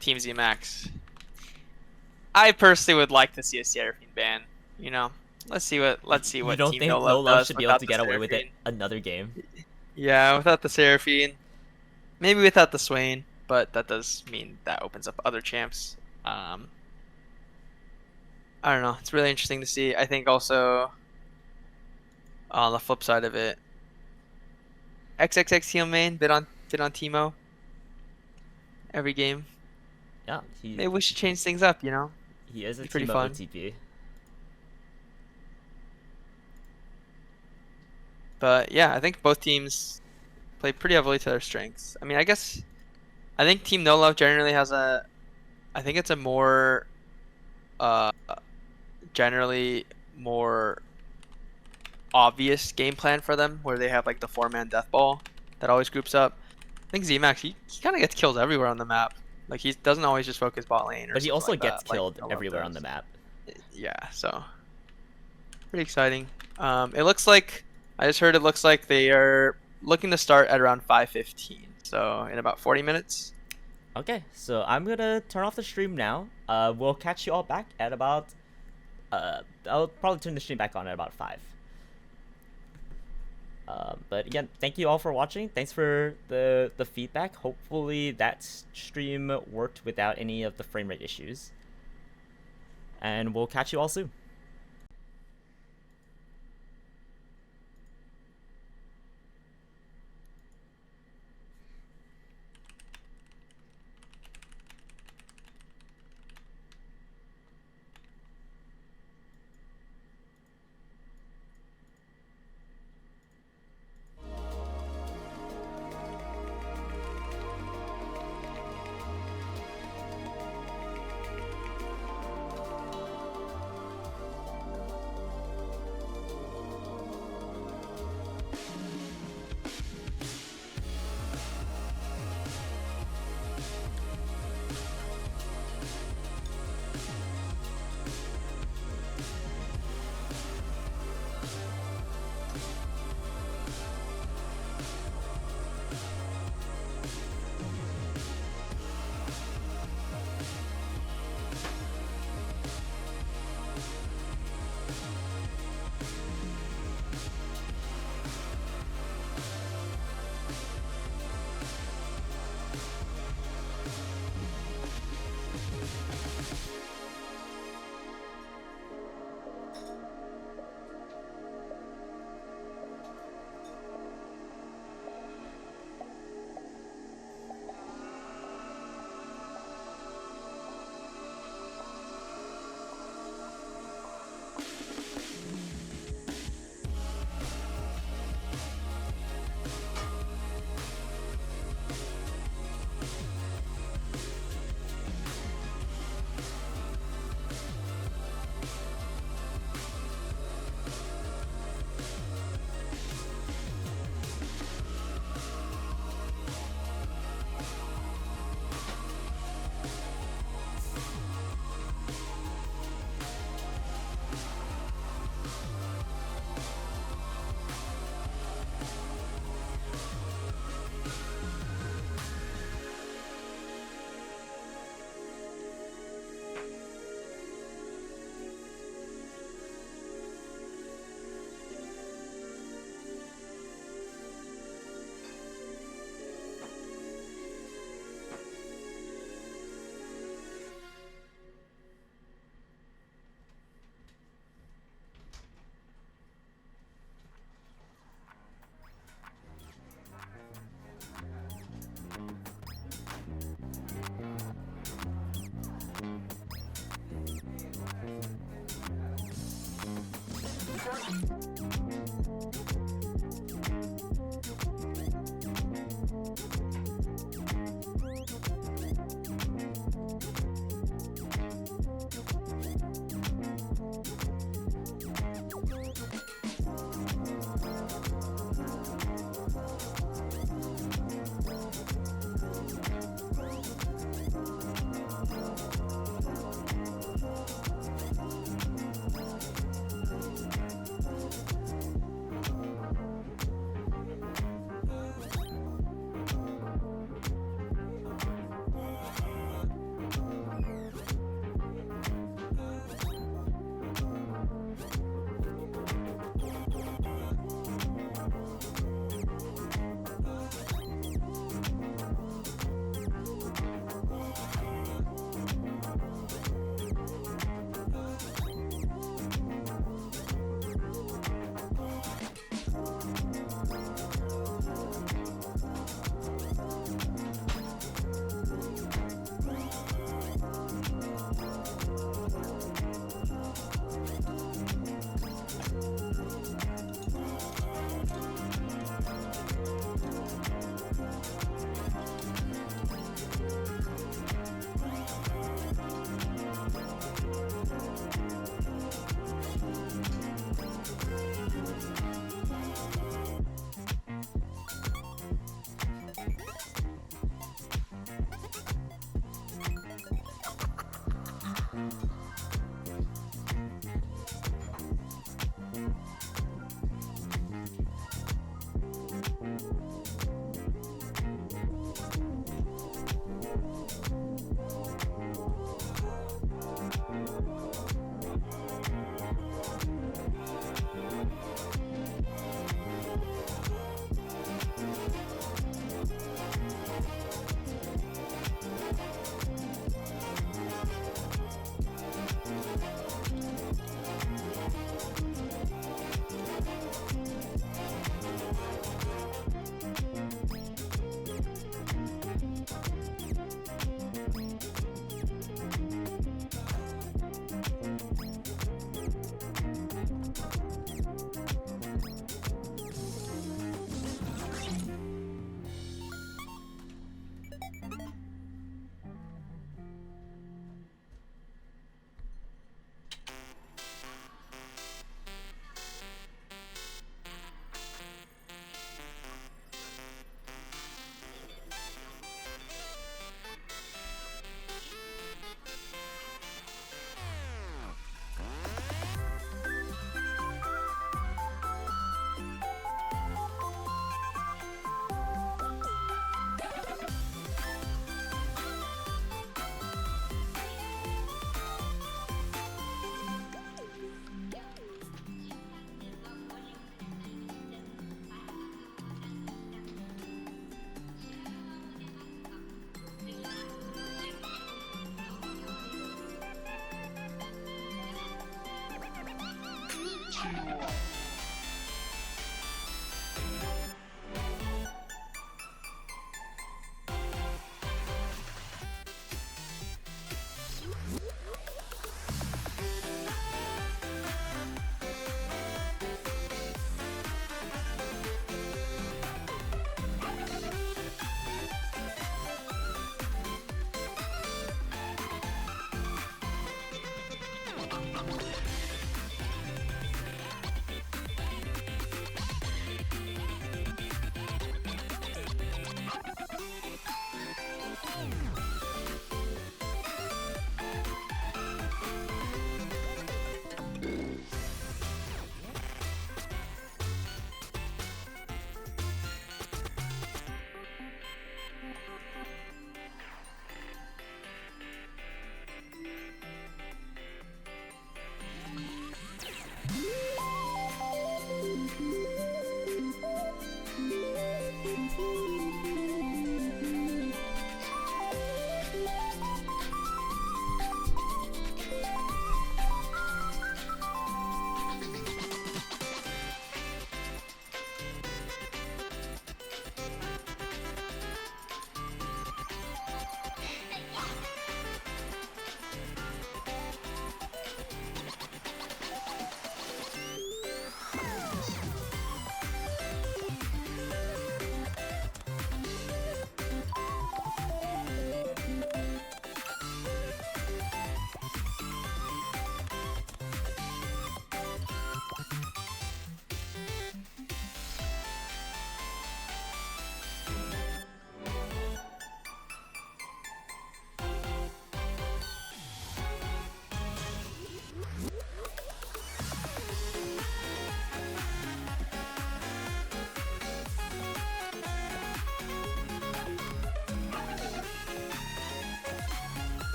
S1: Team Xemacs. I personally would like to see a Seraphine ban. You know, let's see what
S2: You don't
S1: Team
S2: think
S1: No
S2: No
S1: Love
S2: Love
S1: does
S2: should be able
S1: without
S2: to
S1: the
S2: get away with it
S1: Seraphine.
S2: another game?
S1: Yeah, without the Seraphine, maybe without the Swain, but that does mean that opens up other champs. I don't know. It's really interesting to see. I think also on the flip side of it, XXX Team main bid on Teemo every game.
S2: Yeah,
S1: Maybe we should change things up. You know,
S2: he is a
S1: Be pretty
S2: Teemo
S1: fun.
S2: OTP.
S1: But yeah, I think both teams play pretty heavily to their strengths. I mean, I think Team No Love generally has I think it's a more generally more obvious game plan for them, where they have like the 4-man death ball that always groups up. I think Xemacs, he kind of gets kills everywhere on the map. Like, he doesn't always just focus bot lane.
S2: But he also
S1: like
S2: gets
S1: that, like
S2: killed
S1: No Love
S2: everywhere on
S1: does.
S2: the map.
S1: Yeah, so pretty exciting. It looks like I just heard it looks like they are looking to start at around 5:15, so in about 40 minutes.
S2: Okay, so I'm gonna turn off the stream now. We'll catch you all back at about I'll probably turn the stream back on at about 5. But again, thank you all for watching. Thanks for the feedback. Hopefully that stream worked without any of the frame rate issues. And we'll catch you all soon.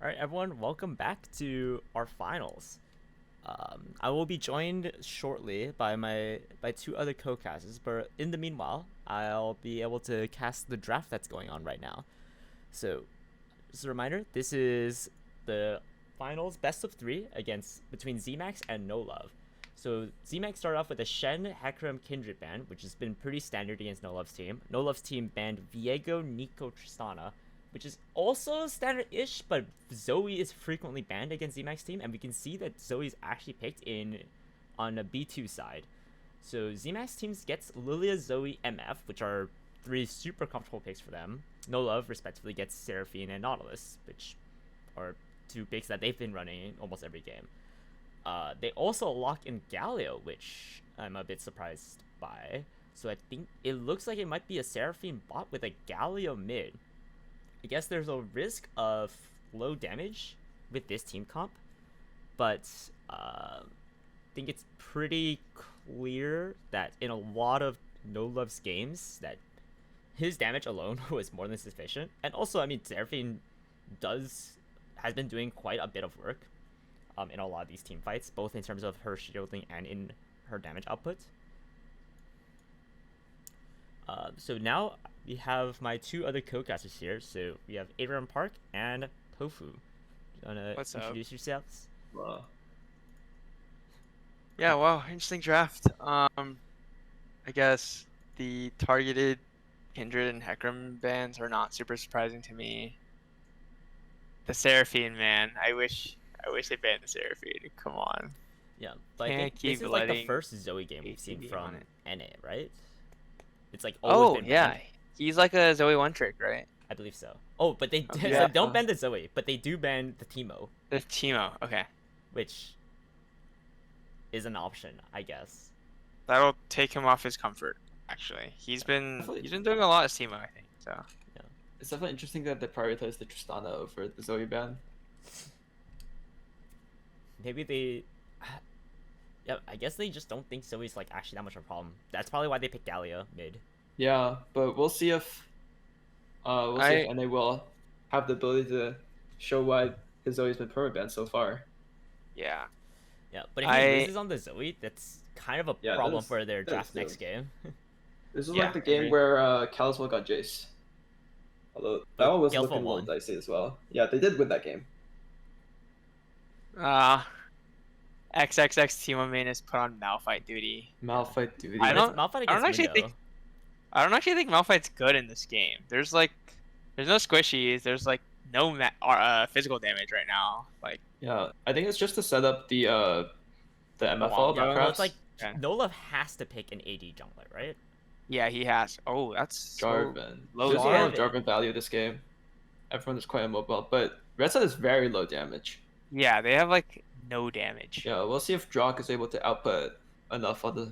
S2: All right, everyone, welcome back to our finals. I will be joined shortly by two other co-casters, but in the meanwhile, I'll be able to cast the draft that's going on right now. So, just a reminder, this is the finals best of 3 between Xemacs and No Love. So Xemacs started off with a Shen, Hecarim, Kindred ban, which has been pretty standard against No Love's team. No Love's team banned Viego, Nico, Tristana, which is also standard-ish, but Zoe is frequently banned against Xemacs team, and we can see that Zoe is actually picked on a B2 side. So Xemacs teams gets Lilia, Zoe, MF, which are 3 super comfortable picks for them. No Love respectively gets Seraphine and Nautilus, which are 2 picks that they've been running almost every game. They also lock in Galio, which I'm a bit surprised by. So I think it looks like it might be a Seraphine bot with a Galio mid. I guess there's a risk of low damage with this team comp, but I think it's pretty clear that in a lot of No Love's games that his damage alone was more than sufficient. And also, I mean, Seraphine has been doing quite a bit of work in a lot of these team fights, both in terms of her shielding and in her damage output. So now we have my 2 other co-casters here. So we have Abraham Park and Tofu. You wanna introduce yourselves?
S3: Yeah, wow, interesting draft. I guess the targeted Kindred and Hecarim bans are not super surprising to me. The Seraphine, man, I wish they banned the Seraphine. Come on.
S2: Yeah, but I think this is like the first Zoe game we've seen from NA, right? It's like always been banned.
S3: He's like a Zoe one trick, right?
S2: I believe so. Oh, but they so don't ban the Zoe, but they do ban the Teemo.
S3: The Teemo, okay.
S2: Which is an option, I guess.
S1: That'll take him off his comfort. Actually, he's been doing a lot of Teemo, I think. So
S2: yeah,
S4: it's definitely interesting that they prioritize the Tristana over the Zoe ban.
S2: Maybe they. Yeah, I guess they just don't think Zoe's like actually that much of a problem. That's probably why they picked Galio mid.
S4: Yeah, but we'll see if if NA will have the ability to show why his Zoe's been permabanned so far.
S1: yeah.
S2: Yeah, but if he loses on the Zoe, that's kind of a problem for their draft next game.
S4: This is like the game where Kalesvol got Jace. Although that one was looking a little dicey as well. Yeah, they did win that game.
S1: XXX Teemo main is put on Malphite duty.
S4: Malphite duty.
S1: I don't actually think Malphite's good in this game. There's no squishies. There's like no physical damage right now. Like
S4: yeah, I think it's just to set up the MFL.
S2: Yeah, well, it's like No Love has to pick an AD jungler, right?
S1: Yeah, he has. Oh, that's
S4: Jarvan.
S1: Low
S4: There's a lot of Jarvan value this game. Everyone is quite immobile, but Red side is very low damage.
S1: Yeah, they have like no damage.
S4: Yeah, we'll see if Drock is able to output enough on the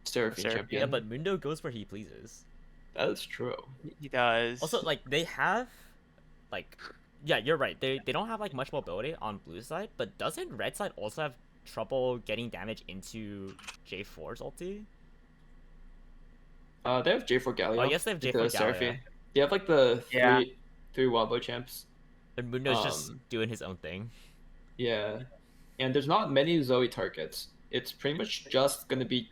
S4: Seraphine champion.
S2: Yeah, but Mundo goes where he pleases.
S4: That is true.
S1: He does.
S2: Also, like they have, like, yeah, you're right. They don't have like much mobility on blue side, but doesn't red side also have trouble getting damage into J4's ulti?
S4: They have J4 Galio.
S2: Oh, yes, they have J4 Galio.
S4: They have like the three Wombo champs.
S2: And Mundo's just doing his own thing.
S4: Yeah, and there's not many Zoe targets. It's pretty much just gonna be.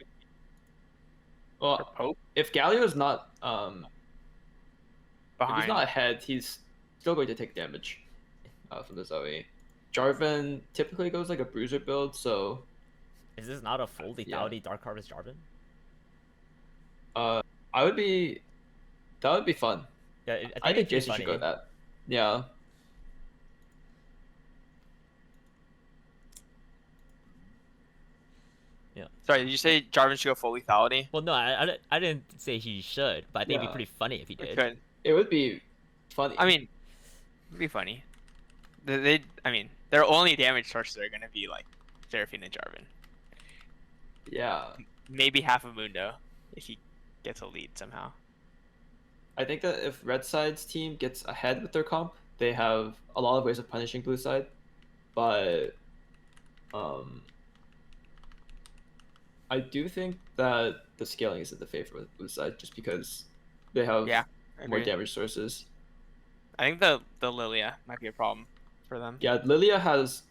S4: Well, if Galio is not if he's not ahead, he's still going to take damage from the Zoe. Jarvan typically goes like a bruiser build, so.
S2: Is this not a full lethality Dark Harvest Jarvan?
S4: That would be fun.
S2: Yeah,
S4: I think Jason should go with that. Yeah.
S2: Yeah.
S1: Sorry, did you say Jarvan should go full lethality?
S2: Well, no, I didn't say he should, but I think it'd be pretty funny if he did.
S4: It would be funny.
S1: I mean, it'd be funny. Their only damage sources are gonna be like Seraphine and Jarvan.
S4: Yeah.
S1: Maybe half of Mundo if he gets a lead somehow.
S4: I think that if Red Side's team gets ahead with their comp, they have a lot of ways of punishing Blue Side, but I do think that the scaling is in the favor of Blue Side just because they have more damage sources.
S1: I think the Lilia might be a problem
S3: for them.
S4: Yeah, Lilia has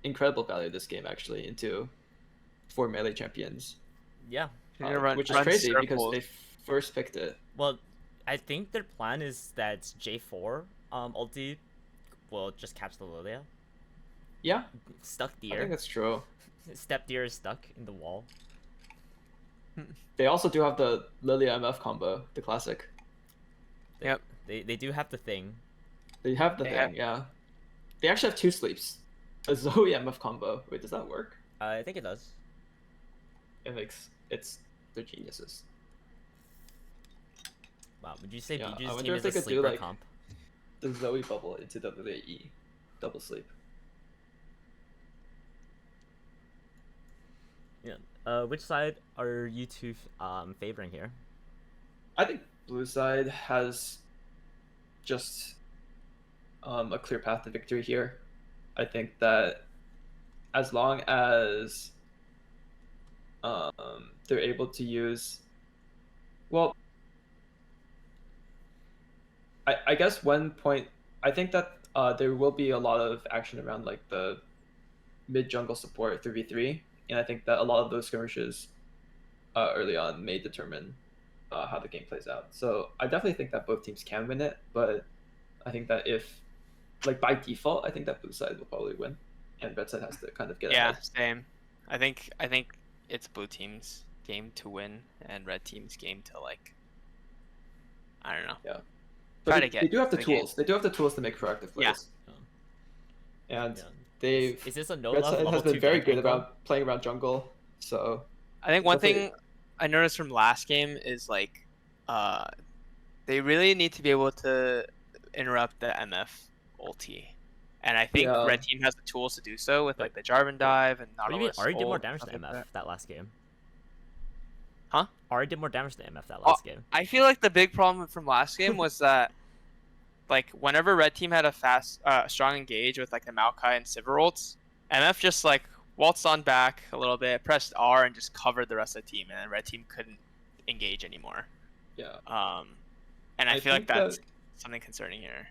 S4: incredible value this game actually into 4 melee champions,
S2: Yeah.
S3: You're gonna
S4: which is
S3: run
S4: crazy because
S3: circles.
S4: they first picked it.
S2: Well, I think their plan is that J4 ulti will just catch the Lilia.
S4: Yeah,
S2: Stuck
S4: I think
S2: deer.
S4: that's true.
S2: Step deer is stuck in the wall.
S4: They also do have the Lilia MF combo, the classic.
S3: Yep.
S2: They do have the thing.
S4: They have the
S3: They
S4: thing,
S3: have-
S4: yeah. They actually have 2 sleeps. A Zoe MF combo. Wait, does that work?
S2: I think it does.
S4: They're geniuses.
S2: Wow, would you say
S4: Yeah, I
S2: BG's
S4: wonder
S2: team
S4: if
S2: is
S4: they
S2: a
S4: could do,
S2: sleeper
S4: like,
S2: comp?
S4: The Zoe bubble into the Lilia E. Double sleep.
S2: Yeah. Which side are you two favoring here?
S4: I think blue side has just a clear path to victory here. I think that as long as they're able to use, well, I guess one point, I think that there will be a lot of action around like the mid jungle support 3v3, and I think that a lot of those skirmishes early on may determine how the game plays out. So I definitely think that both teams can win it, but I think that if, like by default, I think that blue side will probably win, and red side has to kind of get
S3: Yeah,
S4: ahead.
S3: same. I think it's blue team's game to win and red team's game to like. I don't know.
S4: Yeah.
S3: Try
S4: But
S3: to get
S4: they do have the
S3: the game.
S4: tools. They do have the tools to make proactive
S3: Yeah.
S4: plays. And
S2: Yeah.
S4: they've
S2: Is this a no
S4: red
S2: love
S4: side
S2: level
S4: has been
S2: 2
S4: very
S2: gank
S4: good
S2: angle?
S4: about playing around jungle. So
S3: I think one
S4: Definitely.
S3: thing I noticed from last game is like, they really need to be able to interrupt the MF ulti, and I think
S4: Yeah.
S3: red team has the tools to do so with like the Jarvan dive and
S2: What do you mean?
S3: Nautilus.
S2: Ari did more
S3: ult,
S2: damage
S3: stuff
S2: to
S3: like
S2: MF
S3: that.
S2: that last game.
S3: Huh?
S2: Ari did more damage to MF that
S3: Oh,
S2: last game.
S3: I feel like the big problem from last game was that, like, whenever red team had a strong engage with like the Maokai and Sivir ults, MF just like waltzed on back a little bit, pressed R, and just covered the rest of the team, and then red team couldn't engage anymore.
S4: yeah.
S3: And I feel like
S4: think that,
S3: that's something concerning here.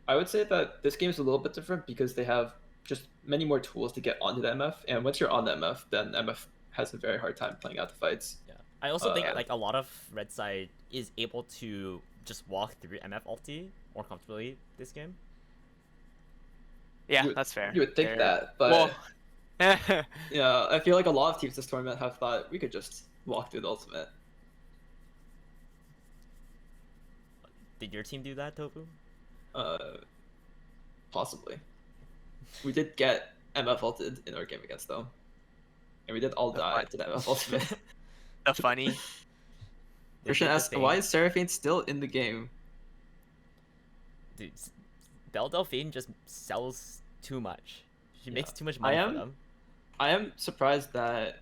S4: I would say that this game is a little bit different because they have just many more tools to get onto the MF, and once you're on the MF, then MF has a very hard time playing out the fights.
S2: Yeah. I also think
S4: Uh,
S2: like a lot of red side is able to just walk through MF ulti more comfortably this game.
S3: Yeah,
S4: You would-
S3: that's fair.
S4: You would think
S3: They're-
S4: that, but
S3: well,
S4: yeah, I feel like a lot of teams this tournament have thought we could just walk through the ultimate.
S2: Did your team do that, Tofu?
S4: Possibly. We did get MF ulted in our game against them, and we did all die to the MF ultimate.
S3: the funny.
S2: They
S4: Christian
S2: did the
S4: asks,
S2: thing.
S4: why is Seraphine still in the game?
S2: Dude, Belle Delphine just sells too much. She makes
S4: Yeah.
S2: too much money
S4: I
S2: for
S4: am-
S2: them.
S4: I am surprised that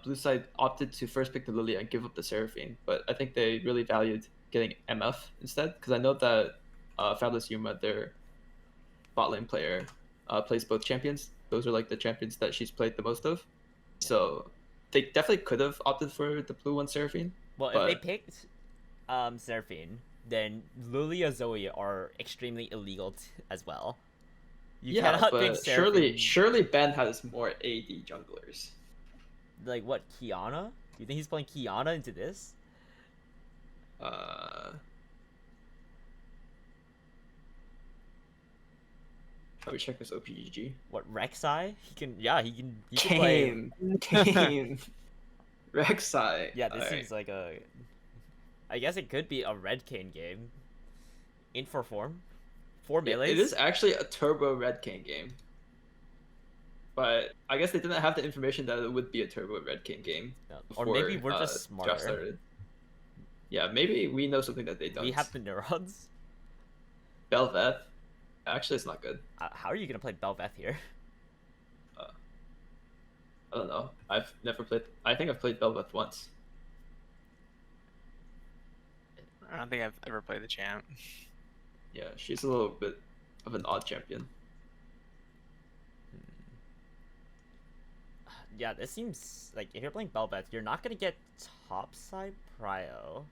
S4: blue side opted to first pick the Lilia and give up the Seraphine, but I think they really valued getting MF instead, because I know that Fabulous Yuma, their bot lane player, plays both champions. Those are like the champions that she's played the most of. So they definitely could have opted for the blue one Seraphine.
S2: Well, if they
S4: but-
S2: picked Seraphine, then Lilia Zoe are extremely illegal as well. You
S4: Yeah,
S2: cannot pick
S4: but
S2: Seraphine.
S4: surely Ben has more AD junglers.
S2: Like what, Kiana? You think he's playing Kiana into this?
S4: Let me check this OPGG.
S2: What, Rek'Sai? He can play.
S4: Kane. Rek'Sai.
S2: Yeah, this
S4: Alright.
S2: seems like a. I guess it could be a red Kane game. In for form, 4
S4: Yeah,
S2: melees.
S4: it is actually a turbo Red King game. But I guess they didn't have the information that it would be a turbo Red King game.
S2: Yeah, or
S4: Before,
S2: maybe we're just
S4: draft
S2: smarter.
S4: started. Yeah, maybe we know something that they don't.
S2: We have the neurons.
S4: Belveth. Actually, it's not good.
S2: How are you gonna play Belveth here?
S4: I don't know. I've never played. I think I've played Belveth once.
S3: I don't think I've ever played the champ.
S4: Yeah, she's a little bit of an odd champion.
S2: Yeah, this seems like if you're playing Belveth, you're not gonna get topside prio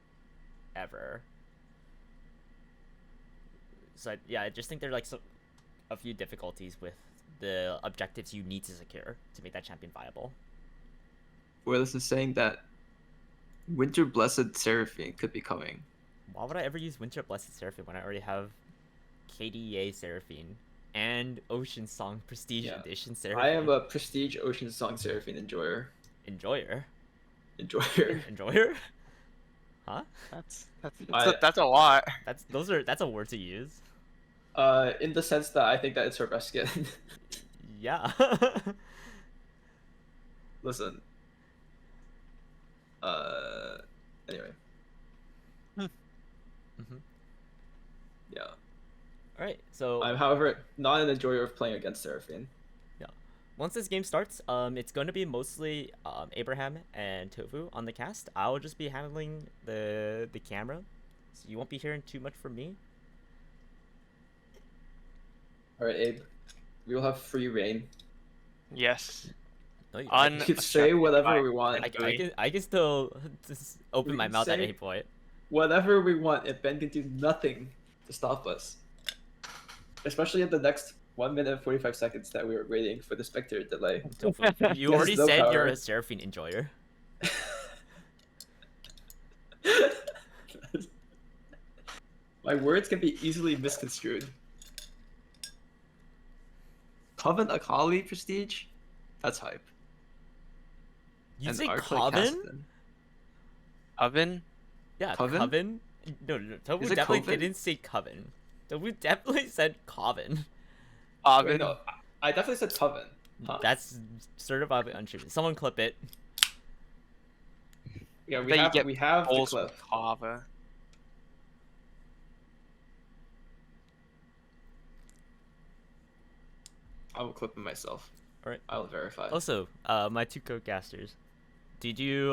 S2: ever. So yeah, I just think there are like a few difficulties with the objectives you need to secure to make that champion viable.
S4: Willis is saying that Winter Blessed Seraphine could be coming.
S2: Why would I ever use Winter Blessed Seraphine when I already have KDA Seraphine and Ocean Song Prestige
S4: Yeah.
S2: Edition Seraphine?
S4: I am a Prestige Ocean Song Seraphine enjoyer.
S2: Enjoyer.
S4: Enjoyer.
S2: Huh?
S1: That's a lot.
S2: That's a word to use.
S4: In the sense that I think that it's her best skin.
S2: Yeah.
S4: Listen. Anyway.
S2: Mm-hmm.
S4: Yeah.
S2: All right. So
S4: I'm, however, not an enjoyer of playing against Seraphine.
S2: once this game starts, it's going to be mostly Abraham and Tofu on the cast. I'll just be handling the camera, so you won't be hearing too much from me.
S4: All right, Abe. We will have free reign.
S1: Yes.
S2: No, you-
S1: Un-
S4: We can say whatever we want.
S2: I can still just open
S4: We
S2: my
S4: can
S2: mouth at
S4: say-
S2: any point.
S4: Whatever we want, if Ben can do nothing to stop us. Especially at the next 1 minute and 45 seconds that we were waiting for the spectator delay.
S2: Tofu, you
S4: Yes,
S2: already
S4: no
S2: said you're
S4: power.
S2: a Seraphine enjoyer.
S4: My words can be easily misconstrued. Coven Akali Prestige? That's hype.
S2: You
S4: And
S2: say
S4: Arclight
S2: Coven?
S4: Caston.
S1: Oven.
S2: Yeah,
S4: Coven?
S2: Coven. No, Tofu
S4: Is it
S2: definitely
S4: Coven?
S2: didn't say Coven. Tofu definitely said Coven.
S4: Wait,
S1: Oven.
S4: no, I definitely said Coven. Huh.
S2: That's certifiably untrue. Someone clip it.
S4: Yeah,
S1: That you get
S4: we have the
S1: Bowls
S4: clip.
S1: with Kava.
S4: I will clip it myself.
S2: Alright.
S4: I'll verify.
S2: Also, my two co-casters. Did you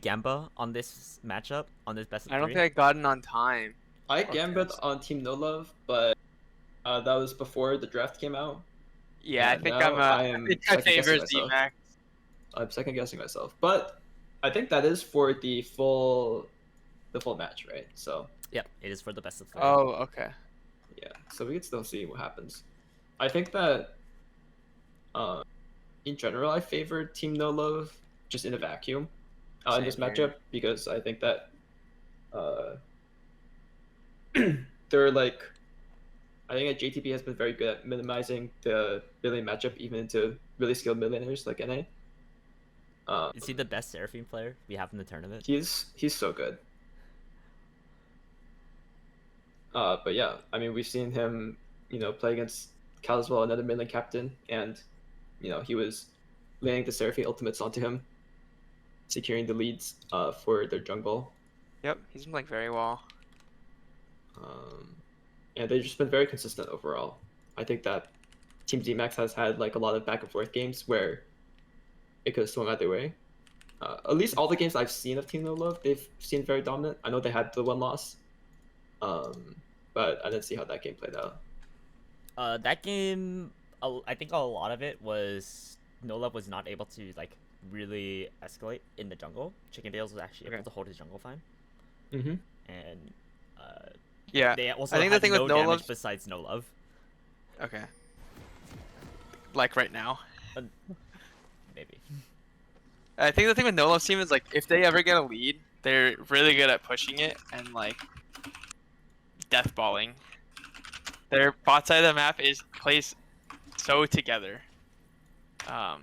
S2: gamba on this matchup on this best of
S1: I don't
S2: three?
S1: think I got it on time.
S4: I
S1: Fuck
S4: gambit
S1: yes.
S4: on Team No Love, but that was before the draft came out.
S1: Yeah, I
S4: Yeah,
S1: think
S4: now I
S1: I
S4: am
S1: think I
S4: second-guessing
S1: favor
S4: myself.
S1: Xemacs.
S4: I'm second guessing myself, but I think that is for the full match, right? So
S2: Yep, it is for the best of three.
S1: Oh, okay.
S4: yeah, so we can still see what happens. I think that in general, I favor Team No Love just in a vacuum in this
S1: Same here.
S4: matchup because I think that they're like, I think that JTP has been very good at minimizing the billion matchup even into really skilled millionaires like NA.
S2: Is he the best Seraphine player we have in the tournament?
S4: He's so good. But yeah, I mean, we've seen him, play against Kalesvol, another midlane captain, and he was laying the Seraphine ultimates onto him, securing the leads for their jungle.
S1: Yep, he's been playing very well.
S4: And they've just been very consistent overall. I think that Team Xemacs has had like a lot of back and forth games where it could have swung either way. At least all the games I've seen of Team No Love, they've seemed very dominant. I know they had the one loss, but I didn't see how that game played out.
S2: That game, I think a lot of it was No Love was not able to like really escalate in the jungle. Chicken Dales was actually able
S1: Okay.
S2: to hold his jungle fine,
S4: Mm-hmm.
S2: and
S1: Yeah.
S2: they also
S1: I think the
S2: had
S1: thing with
S2: no
S1: No
S2: damage
S1: Love's-
S2: besides No Love.
S1: Okay. Like right now.
S2: Maybe.
S1: I think the thing with No Love's team is like if they ever get a lead, they're really good at pushing it and like deathballing. Their bot side of the map plays so together. I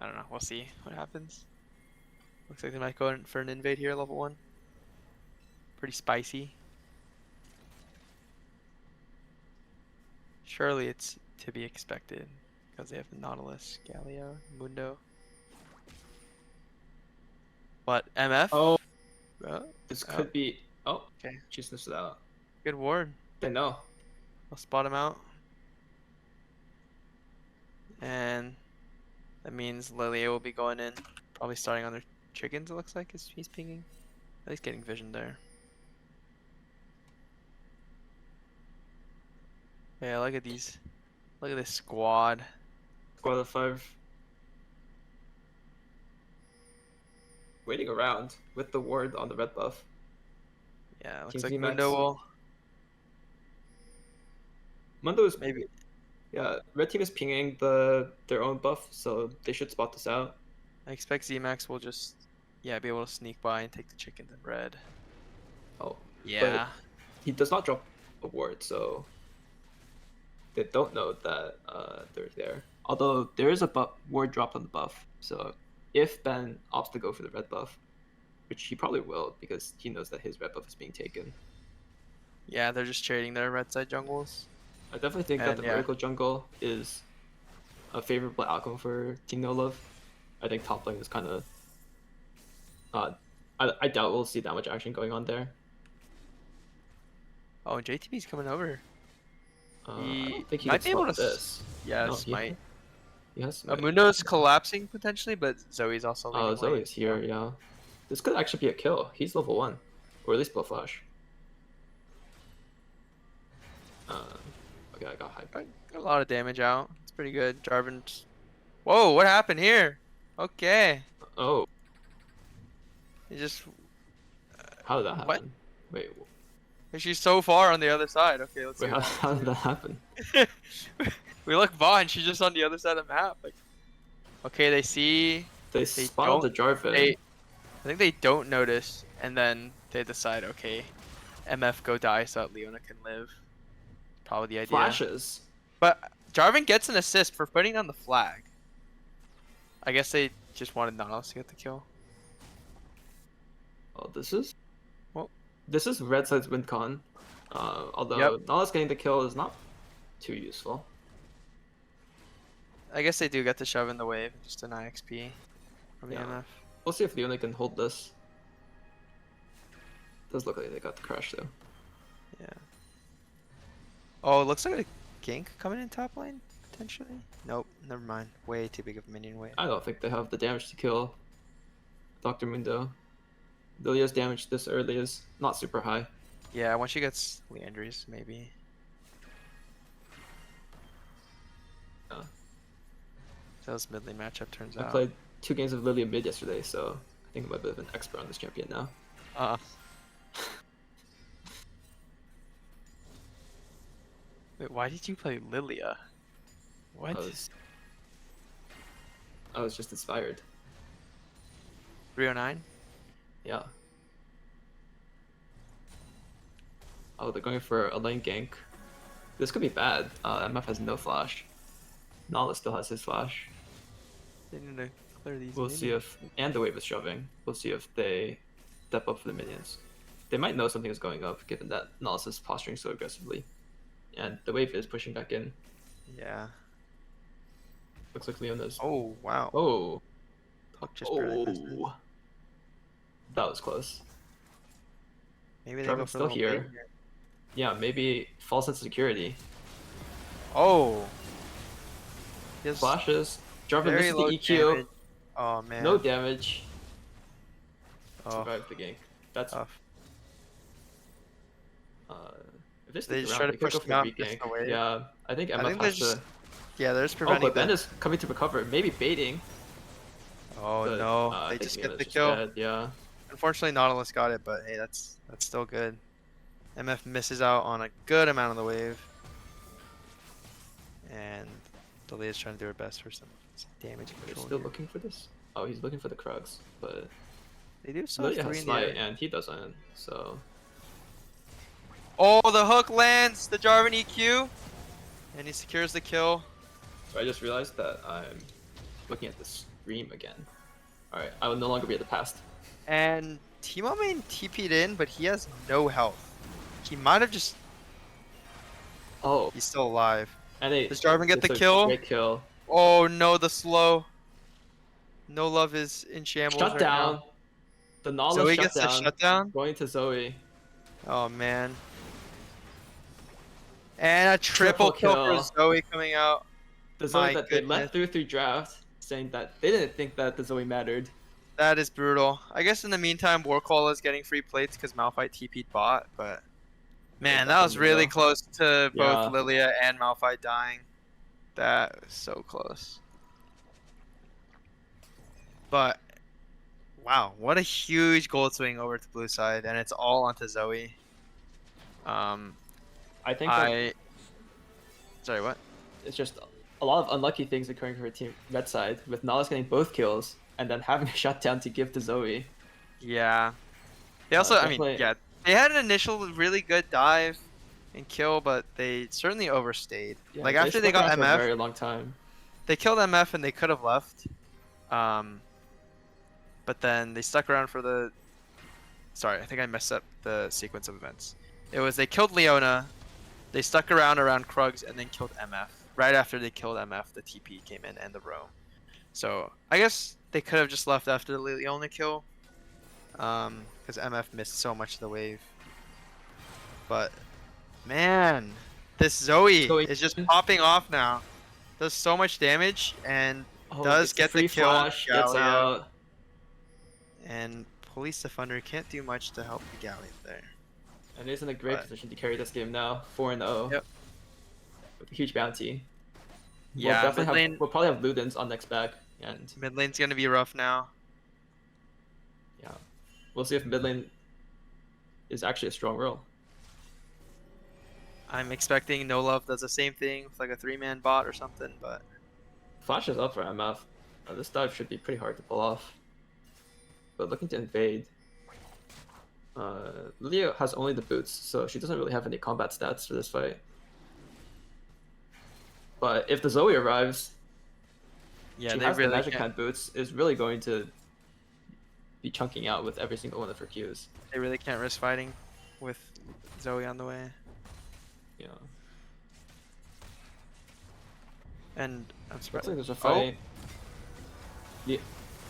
S1: don't know. We'll see what happens. Looks like they might go in for an invade here, level 1. Pretty spicy. Surely it's to be expected because they have the Nautilus, Galio, Mundo. What, MF?
S4: Oh,
S1: Uh,
S4: this
S1: Oh.
S4: could be. Oh,
S1: Okay.
S4: she sniffed it out.
S1: good ward.
S4: I know.
S1: I'll spot him out. And that means Lilia will be going in. Probably starting on their chickens, it looks like, as he's pinging. At least getting vision there. Yeah, look at these. Look at this squad.
S4: Squad of 5. Waiting around with the ward on the red buff.
S1: Yeah, looks
S4: Team
S1: like
S4: Xemacs.
S1: Mundo will
S4: Mundo's
S3: Maybe.
S4: yeah. Red team is pinging their own buff, so they should spot this out.
S3: I expect Xemacs will just, yeah, be able to sneak by and take the chickens in red.
S4: Oh,
S3: Yeah.
S4: he does not drop a ward, so they don't know that they're there. Although there is a ward drop on the buff, so if Ben opts to go for the red buff, which he probably will because he knows that his red buff is being taken.
S3: Yeah, they're just trading their red side jungles.
S4: I definitely think that
S3: And
S4: the
S3: yeah.
S4: vertical jungle is a favorable outcome for Team No Love. I think top lane is kind of. I doubt we'll see that much action going on there.
S3: Oh, and JTB's coming over.
S4: I
S3: He
S4: don't think he
S3: might
S4: can
S3: be able
S4: spot
S3: to
S4: this.
S3: Yeah,
S4: No,
S3: Smite.
S4: He has Smite.
S3: Mundo's collapsing potentially, but Zoe's also leading
S4: Oh,
S3: lane.
S4: Zoe's here, yeah. This could actually be a kill. He's level 1. Or at least blow flash. Okay, I got hype.
S3: Got a lot of damage out. It's pretty good. Jarvan's. Whoa, what happened here? Okay.
S4: Oh,
S3: He just.
S4: how did that happen?
S3: What?
S4: Wait,
S3: She's so far on the other side. Okay, let's
S4: wait,
S3: see.
S4: how did that happen?
S3: We look behind. She's just on the other side of the map. Like, okay, they see.
S4: They spotted the Jarvan.
S3: I think they don't notice, and then they decide, okay, MF go die so that Leona can live. Probably the idea.
S4: Flashes.
S3: But Jarvan gets an assist for putting down the flag. I guess they just wanted Nautilus to get the kill.
S4: Oh, this is.
S3: Well,
S4: this is red side's win con. Although
S3: Yep.
S4: Nautilus getting the kill is not too useful.
S3: I guess they do get to shove in the wave and just deny XP from the
S4: Yeah.
S3: MF.
S4: We'll see if Leona can hold this. Does look like they got the crash though.
S3: Yeah. Oh, it looks like a gank coming in top lane, potentially. Nope, never mind. Way too big of a minion wave.
S4: I don't think they have the damage to kill Dr. Mundo. Lilia's damage this early is not super high.
S3: Yeah, once she gets Leandry's, maybe.
S4: Yeah.
S3: So this mid lane matchup turns
S4: I
S3: out.
S4: played 2 games of Lilia mid yesterday, so I think I'm a bit of an expert on this champion now.
S3: Wait, why did you play Lilia? What?
S4: I was just inspired.
S3: 309?
S4: Yeah. Oh, they're going for a lane gank. This could be bad. MF has no flash. Nala still has his flash.
S3: They need to clear these.
S4: We'll see if, and the wave is shoving. We'll see if they step up for the minions. They might know something is going up, given that Nala is posturing so aggressively. And the wave is pushing back in.
S3: Yeah.
S4: Looks like Leona's.
S3: Oh, wow.
S4: Oh.
S3: Hook just barely missed it.
S4: Oh. That was close.
S3: Maybe they go
S4: Jarvan's
S3: for
S4: still
S3: the
S4: here.
S3: here.
S4: Yeah, maybe false sense of security.
S3: Oh. He has
S4: Flashes. Jarvan
S3: very
S4: misses the
S3: low
S4: EQ.
S3: damage. Oh, man.
S4: No damage.
S3: Oh,
S4: Survived the gank. That's
S3: tough.
S4: if this
S3: They
S4: sticks
S3: just
S4: around,
S3: try to
S4: they could
S3: push
S4: go
S3: them
S4: for
S3: out
S4: the
S3: and miss
S4: gank.
S3: the wave.
S4: Yeah, I think
S3: I
S4: MF
S3: think they're
S4: has
S3: just
S4: to.
S3: Yeah, they're just
S4: Oh,
S3: preventing
S4: but Ben
S3: the...
S4: is coming to recover. Maybe baiting.
S3: Oh,
S4: But,
S3: no.
S4: I
S3: They
S4: think
S3: just
S4: Leona's
S3: get the
S4: just
S3: kill.
S4: dead, yeah.
S3: Unfortunately, Nautilus got it, but hey, that's still good. MF misses out on a good amount of the wave. And Delia's trying to do her best for some damage
S4: They're
S3: control.
S4: still
S3: here.
S4: looking for this. Oh, he's looking for the Krugs, but
S3: They do still have
S4: Lilia
S3: 3
S4: has
S3: in the
S4: Smite
S3: air.
S4: and he doesn't. So
S3: Oh, the hook lands the Jarvan EQ, and he secures the kill.
S4: I just realized that I'm looking at the stream again. All right, I will no longer be at the past.
S3: And Teemo main TP'd in, but he has no health. He might have just...
S4: Oh,
S3: He's still alive.
S4: and
S3: Does Jarvan get
S4: it's
S3: the
S4: a
S3: kill?
S4: Great kill.
S3: Oh no, the slow. No Love is in shambles
S4: Shut
S3: right
S4: down.
S3: now.
S4: The Nala
S3: Zoe
S4: shut
S3: gets the
S4: down.
S3: shutdown.
S4: Going to Zoe.
S3: Oh man. And a triple kill for
S4: kill.
S3: Zoe coming out.
S4: The Zoe
S3: My
S4: that they
S3: goodness.
S4: let through draft, saying that they didn't think that the Zoe mattered.
S3: That is brutal. I guess in the meantime, Warcall is getting free plates because Malphite TP'd bot, but man, that was really close to both
S4: Yeah.
S3: Lilia and Malphite dying. That was so close. But wow, what a huge gold swing over to blue side, and it's all onto Zoe.
S4: I think that
S3: Sorry, what?
S4: It's just a lot of unlucky things occurring for team red side, with Nala's getting both kills and then having a shutdown to give to Zoe.
S3: Yeah. They also, I mean,
S4: definitely-
S3: yeah, they had an initial really good dive and kill, but they certainly overstayed.
S4: Yeah,
S3: Like after they
S4: stuck around
S3: got
S4: for a
S3: MF,
S4: very long time.
S3: they killed MF and they could have left. But then they stuck around for the. Sorry, I think I messed up the sequence of events. It was they killed Leona, they stuck around Krugs, and then killed MF. Right after they killed MF, the TP came in and the roam. So I guess they could have just left after the Leona kill, because MF missed so much of the wave. But man, this Zoe
S4: Zoe-
S3: is just popping off now. Does so much damage and
S4: Oh,
S3: does
S4: gets
S3: get the
S4: free
S3: kill on
S4: flash, gets
S3: Galio.
S4: out.
S3: And Police Defender can't do much to help the Galleon there.
S4: And is in a great
S3: But-
S4: position to carry this game now, 4-0.
S3: Yep.
S4: With a huge bounty.
S3: Yeah,
S4: we'll definitely
S3: mid lane,
S4: we'll probably have Ludens on next back, and
S3: mid lane's gonna be rough now.
S4: yeah, we'll see if mid lane is actually a strong role.
S3: I'm expecting No Love does the same thing with like a 3-man bot or something, but
S4: Flash is up for MF. This dive should be pretty hard to pull off. But looking to invade. Leo has only the boots, so she doesn't really have any combat stats for this fight. But if the Zoe arrives,
S3: yeah,
S4: she
S3: they
S4: has the
S3: really
S4: magic
S3: can't,
S4: hand boots, is really going to be chunking out with every single one of her Qs.
S3: they really can't risk fighting with Zoe on the way.
S4: Yeah.
S3: And I'm
S4: Looks
S3: surprised.
S4: like there's a fight. Galio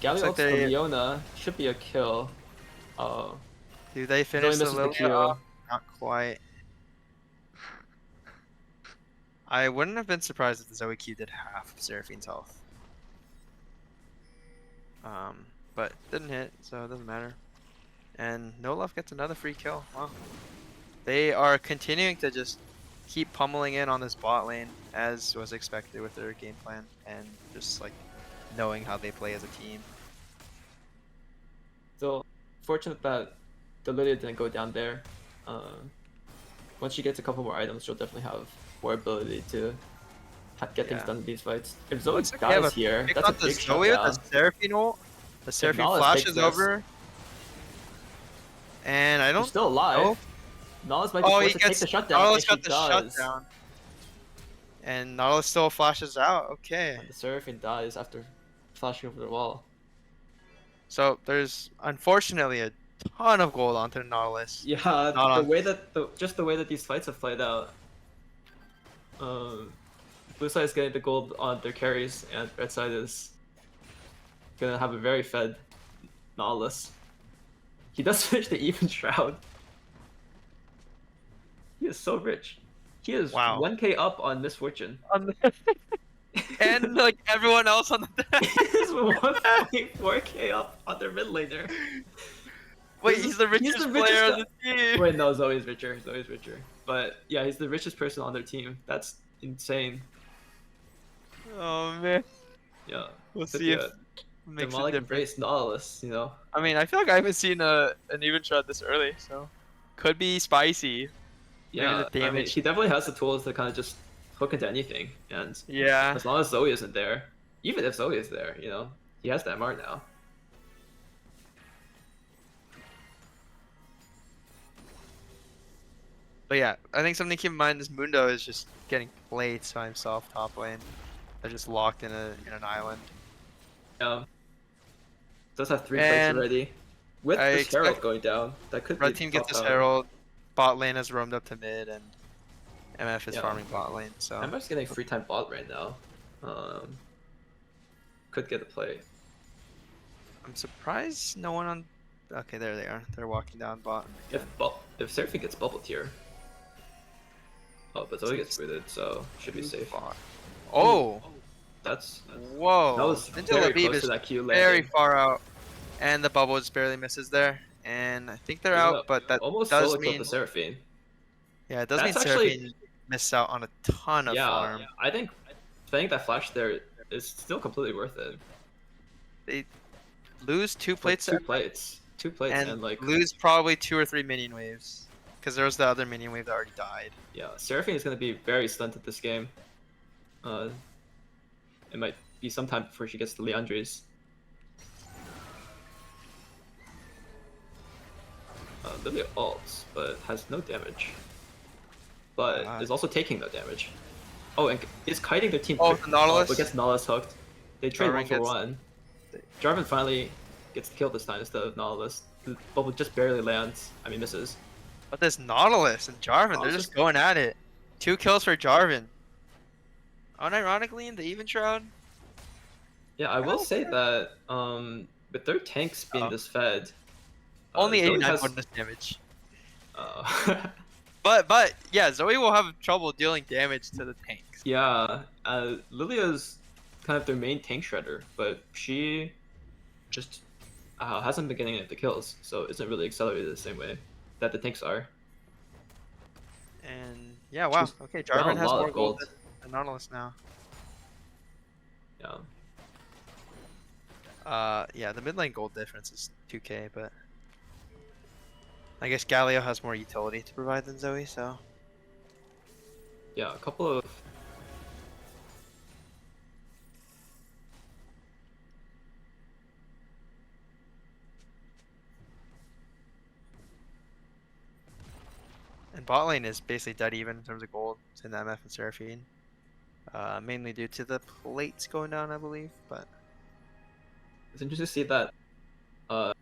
S3: like
S4: ults for
S3: they-
S4: Leona should be a kill. Oh,
S3: Do they
S4: Zoe
S3: finish the
S4: misses the
S3: Lily
S4: Q.
S3: off? Not quite. I wouldn't have been surprised if the Zoe Q did half of Seraphine's health. But didn't hit, so it doesn't matter. And No Love gets another free kill. Wow. They are continuing to just keep pummeling in on this bot lane, as was expected with their game plan, and just like knowing how they play as a team.
S4: So fortunate that the Lydia didn't go down there. Once she gets a couple more items, she'll definitely have more ability to get things
S3: Yeah.
S4: done in these fights. If Zoe
S3: Looks like they have
S4: dies
S3: a
S4: here,
S3: Pick
S4: that's a
S3: on the
S4: big
S3: Zoe with
S4: shutdown.
S3: the Seraphine ult. The Seraphine
S4: Nala
S3: flashes
S4: takes this.
S3: over. And I
S4: She's
S3: don't
S4: still alive.
S3: know.
S4: Nautilus might be
S3: Oh,
S4: forced
S3: he
S4: to take
S3: gets
S4: the shutdown.
S3: Nautilus
S4: and
S3: got
S4: she
S3: the
S4: does.
S3: shutdown. And Nautilus still flashes out. Okay.
S4: And the Seraphine dies after flashing over the wall.
S3: So there's unfortunately a ton of gold onto Nautilus.
S4: Yeah,
S3: Not
S4: the
S3: on-
S4: way that just the way that these fights have played out. Blue side is getting the gold on their carries, and red side is gonna have a very fed Nautilus. He does finish the even shroud. He is so rich. He is
S3: Wow.
S4: 1k up on Misfortune.
S3: And like everyone else on the deck.
S4: He's 1.4k up on their mid laner.
S3: Wait,
S4: He's
S3: he's the
S4: the
S3: richest
S4: richest
S3: player on
S4: guy-
S3: the team.
S4: Wait, no, Zoe's richer. Zoe's richer. But yeah, he's the richest person on their team. That's insane.
S3: Oh man.
S4: Yeah.
S3: We'll
S4: But
S3: see if
S4: yeah,
S3: it makes a
S4: demonic
S3: difference.
S4: embrace Nautilus, you know.
S3: I mean, I feel like I haven't seen an even shot this early, so could be spicy.
S4: Yeah,
S3: the
S4: I mean,
S3: damage.
S4: he definitely has the tools to kind of just hook into anything, and
S3: Yeah.
S4: as long as Zoe isn't there, even if Zoe is there, you know, he has the MR now.
S3: But yeah, I think something to keep in mind is Mundo is just getting played by himself top lane. They're just locked in an island.
S4: Does have 3 plates
S3: And
S4: already. With
S3: I
S4: this Herald
S3: expect-
S4: going down, that could
S3: Red
S4: be
S3: team gets
S4: tough
S3: this
S4: out.
S3: Herald. Bot lane has roamed up to mid, and MF is
S4: Yeah.
S3: farming bot lane. So
S4: MR's getting free time bot right now. Could get a play.
S3: I'm surprised no one on. Okay, there they are. They're walking down bot.
S4: If Seraphine gets bubbled here. Oh, but Zoe gets booted, so should be safe.
S3: Oh,
S4: That's
S3: whoa!
S4: that was
S3: Ninja
S4: very
S3: Labib
S4: close
S3: is
S4: to that Q
S3: very
S4: landing.
S3: far out, and the bubble just barely misses there. And I think they're
S4: Yeah,
S3: out, but that
S4: almost
S3: does
S4: solo killed
S3: mean
S4: the Seraphine.
S3: yeah, it does mean
S4: That's actually-
S3: Seraphine missed out on a ton of
S4: Yeah,
S3: farm.
S4: I think spending that flash there is still completely worth it.
S3: They lose two
S4: Like,
S3: plates
S4: two plates,
S3: and,
S4: and like
S3: lose probably 2 or 3 minion waves, because there was the other minion wave that already died.
S4: yeah, Seraphine is gonna be very stunted this game. It might be some time before she gets to Leandre's. Lilia ults, but has no damage. But is also taking no damage. Oh, and is kiting their team.
S3: Oh, the Nautilus?
S4: But gets Nautilus hooked. They trade
S3: Jarvan
S4: 1 for 1. Jarvan finally gets killed this time instead of Nautilus. The bubble just barely lands. I mean, misses.
S3: But this Nautilus and Jarvan, they're just going at it. 2 kills for Jarvan. Unironically, in the even shroud.
S4: Yeah, I will say that with their tanks being this fed,
S3: Only
S4: Zoe
S3: 89
S4: has-
S3: bonus damage.
S4: uh,
S3: But yeah, Zoe will have trouble dealing damage to the tanks.
S4: yeah, Lilia's kind of their main tank shredder, but she just hasn't been getting any of the kills, so isn't really accelerated the same way that the tanks are.
S3: And yeah, wow.
S4: She's
S3: Okay,
S4: got a
S3: Jarvan has
S4: lot of
S3: more gold
S4: gold.
S3: than Nautilus now.
S4: Yeah.
S3: The mid lane gold difference is 2k, but I guess Galio has more utility to provide than Zoe, so
S4: Yeah, a couple of
S3: and bot lane is basically dead even in terms of gold in MF and Seraphine. Mainly due to the plates going down, I believe, but
S4: it's interesting to see that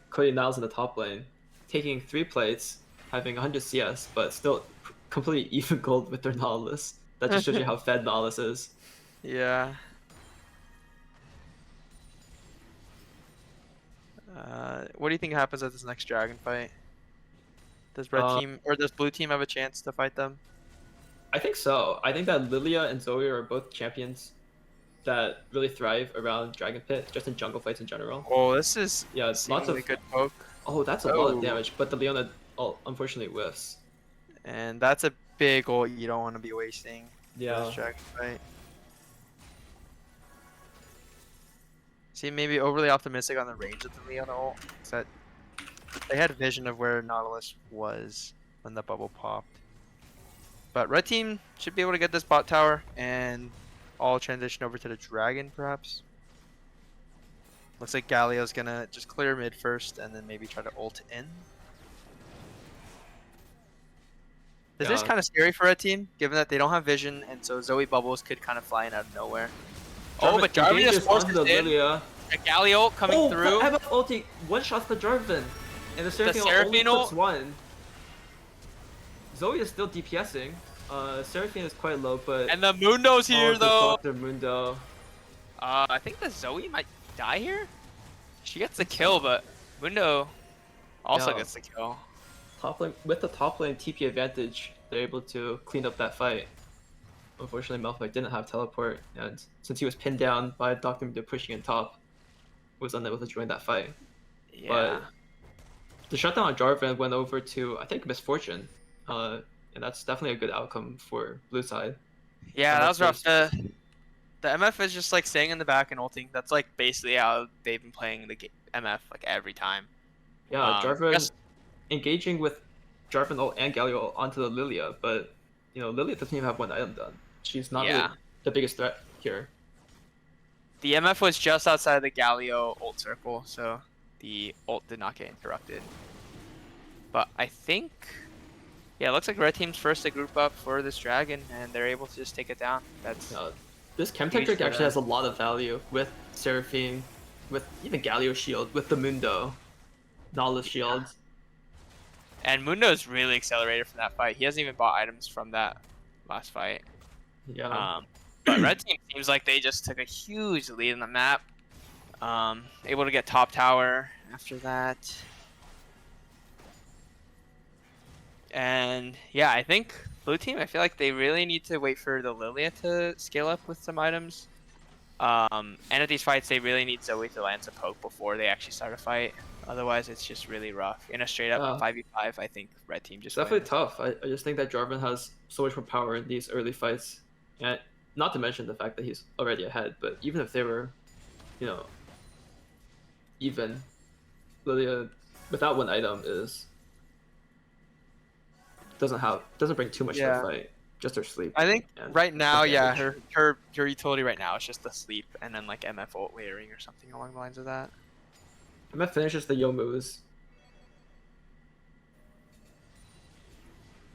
S4: Cody Niles in the top lane taking 3 plates, having 100 CS, but still completely even gold with their Nautilus. That just shows you how fed Nautilus is.
S3: yeah. What do you think happens at this next dragon fight? Does red team or does blue team have a chance to fight them?
S4: I think so. I think that Lilia and Zoe are both champions that really thrive around Dragon Pit, just in jungle fights in general.
S3: Oh, this is
S4: Yeah, it's lots
S3: seemingly
S4: of
S3: good poke,
S4: Oh, that's a lot
S3: Oh.
S4: of damage, but the Leona unfortunately whiffs.
S3: and that's a big ult you don't want to be wasting. For
S4: Yeah.
S3: this dragon fight. See, maybe overly optimistic on the range of the Leona ult. 'Cause that they had a vision of where Nautilus was when the bubble popped. But red team should be able to get this bot tower and all transition over to the dragon, perhaps. Looks like Galio's gonna just clear mid first and then maybe try to ult in. This is
S4: Yeah.
S3: kind of scary for red team, given that they don't have vision, and so Zoe bubbles could kind of fly in out of nowhere.
S4: Jarvan
S3: But Jarvan
S4: engages
S3: just forces
S4: onto the
S3: in.
S4: Lilia.
S3: A Galio coming through.
S4: I have ulti. One shot the Jarvan, and the Seraphine only
S3: Seraphine
S4: clips
S3: ult?
S4: 1. Zoe is still DPSing. Seraphine is quite low, but
S3: And the Mundo's here,
S4: the
S3: though.
S4: Dr. Mundo.
S3: I think the Zoe might die here. She gets the kill, but Mundo also
S4: Yeah.
S3: gets the kill.
S4: Top lane with the top lane TP advantage, they're able to clean up that fight. Unfortunately, Malphite didn't have teleport, and since he was pinned down by Dr. Mundo pushing in top, was unable to join that fight.
S3: Yeah.
S4: But the shutdown on Jarvan went over to, I think, Misfortune, and that's definitely a good outcome for blue side.
S3: Yeah, that was rough.
S4: MF
S3: The MF is just like staying in the back and ulting. That's like basically how they've been playing the MF like every time.
S4: Yeah, Jarvan
S3: yes.
S4: engaging with Jarvan ult and Galio ult onto the Lilia, but Lilia doesn't even have one item done. She's not
S3: Yeah.
S4: really the biggest threat here.
S3: The MF was just outside the Galio ult circle, so the ult did not get interrupted. But I think, yeah, it looks like red team's first to group up for this dragon, and they're able to just take it down. That's
S4: This
S3: Huge
S4: Chemtech trick
S3: for
S4: actually
S3: them.
S4: has a lot of value with Seraphine, with even Galio shield, with the Mundo, Nautilus shield.
S3: and Mundo's really accelerated from that fight. He hasn't even bought items from that last fight.
S4: Yeah.
S3: But red team seems like they just took a huge lead in the map. Able to get top tower after that. And yeah, I think blue team, I feel like they really need to wait for the Lilia to scale up with some items. And at these fights, they really need Zoe to land some poke before they actually start a fight. Otherwise, it's just really rough. In a straight up
S4: Yeah.
S3: 5v5, I think red team just
S4: It's definitely
S3: wins.
S4: tough. I just think that Jarvan has so much more power in these early fights. And not to mention the fact that he's already ahead, but even if they were, even, Lilia without one item doesn't bring too much to
S3: Yeah.
S4: the fight. just her sleep.
S3: I think
S4: and
S3: right now,
S4: her
S3: yeah,
S4: damage.
S3: her utility right now is just the sleep and then like MF ult layering or something along the lines of that.
S4: MF finishes the Yomus.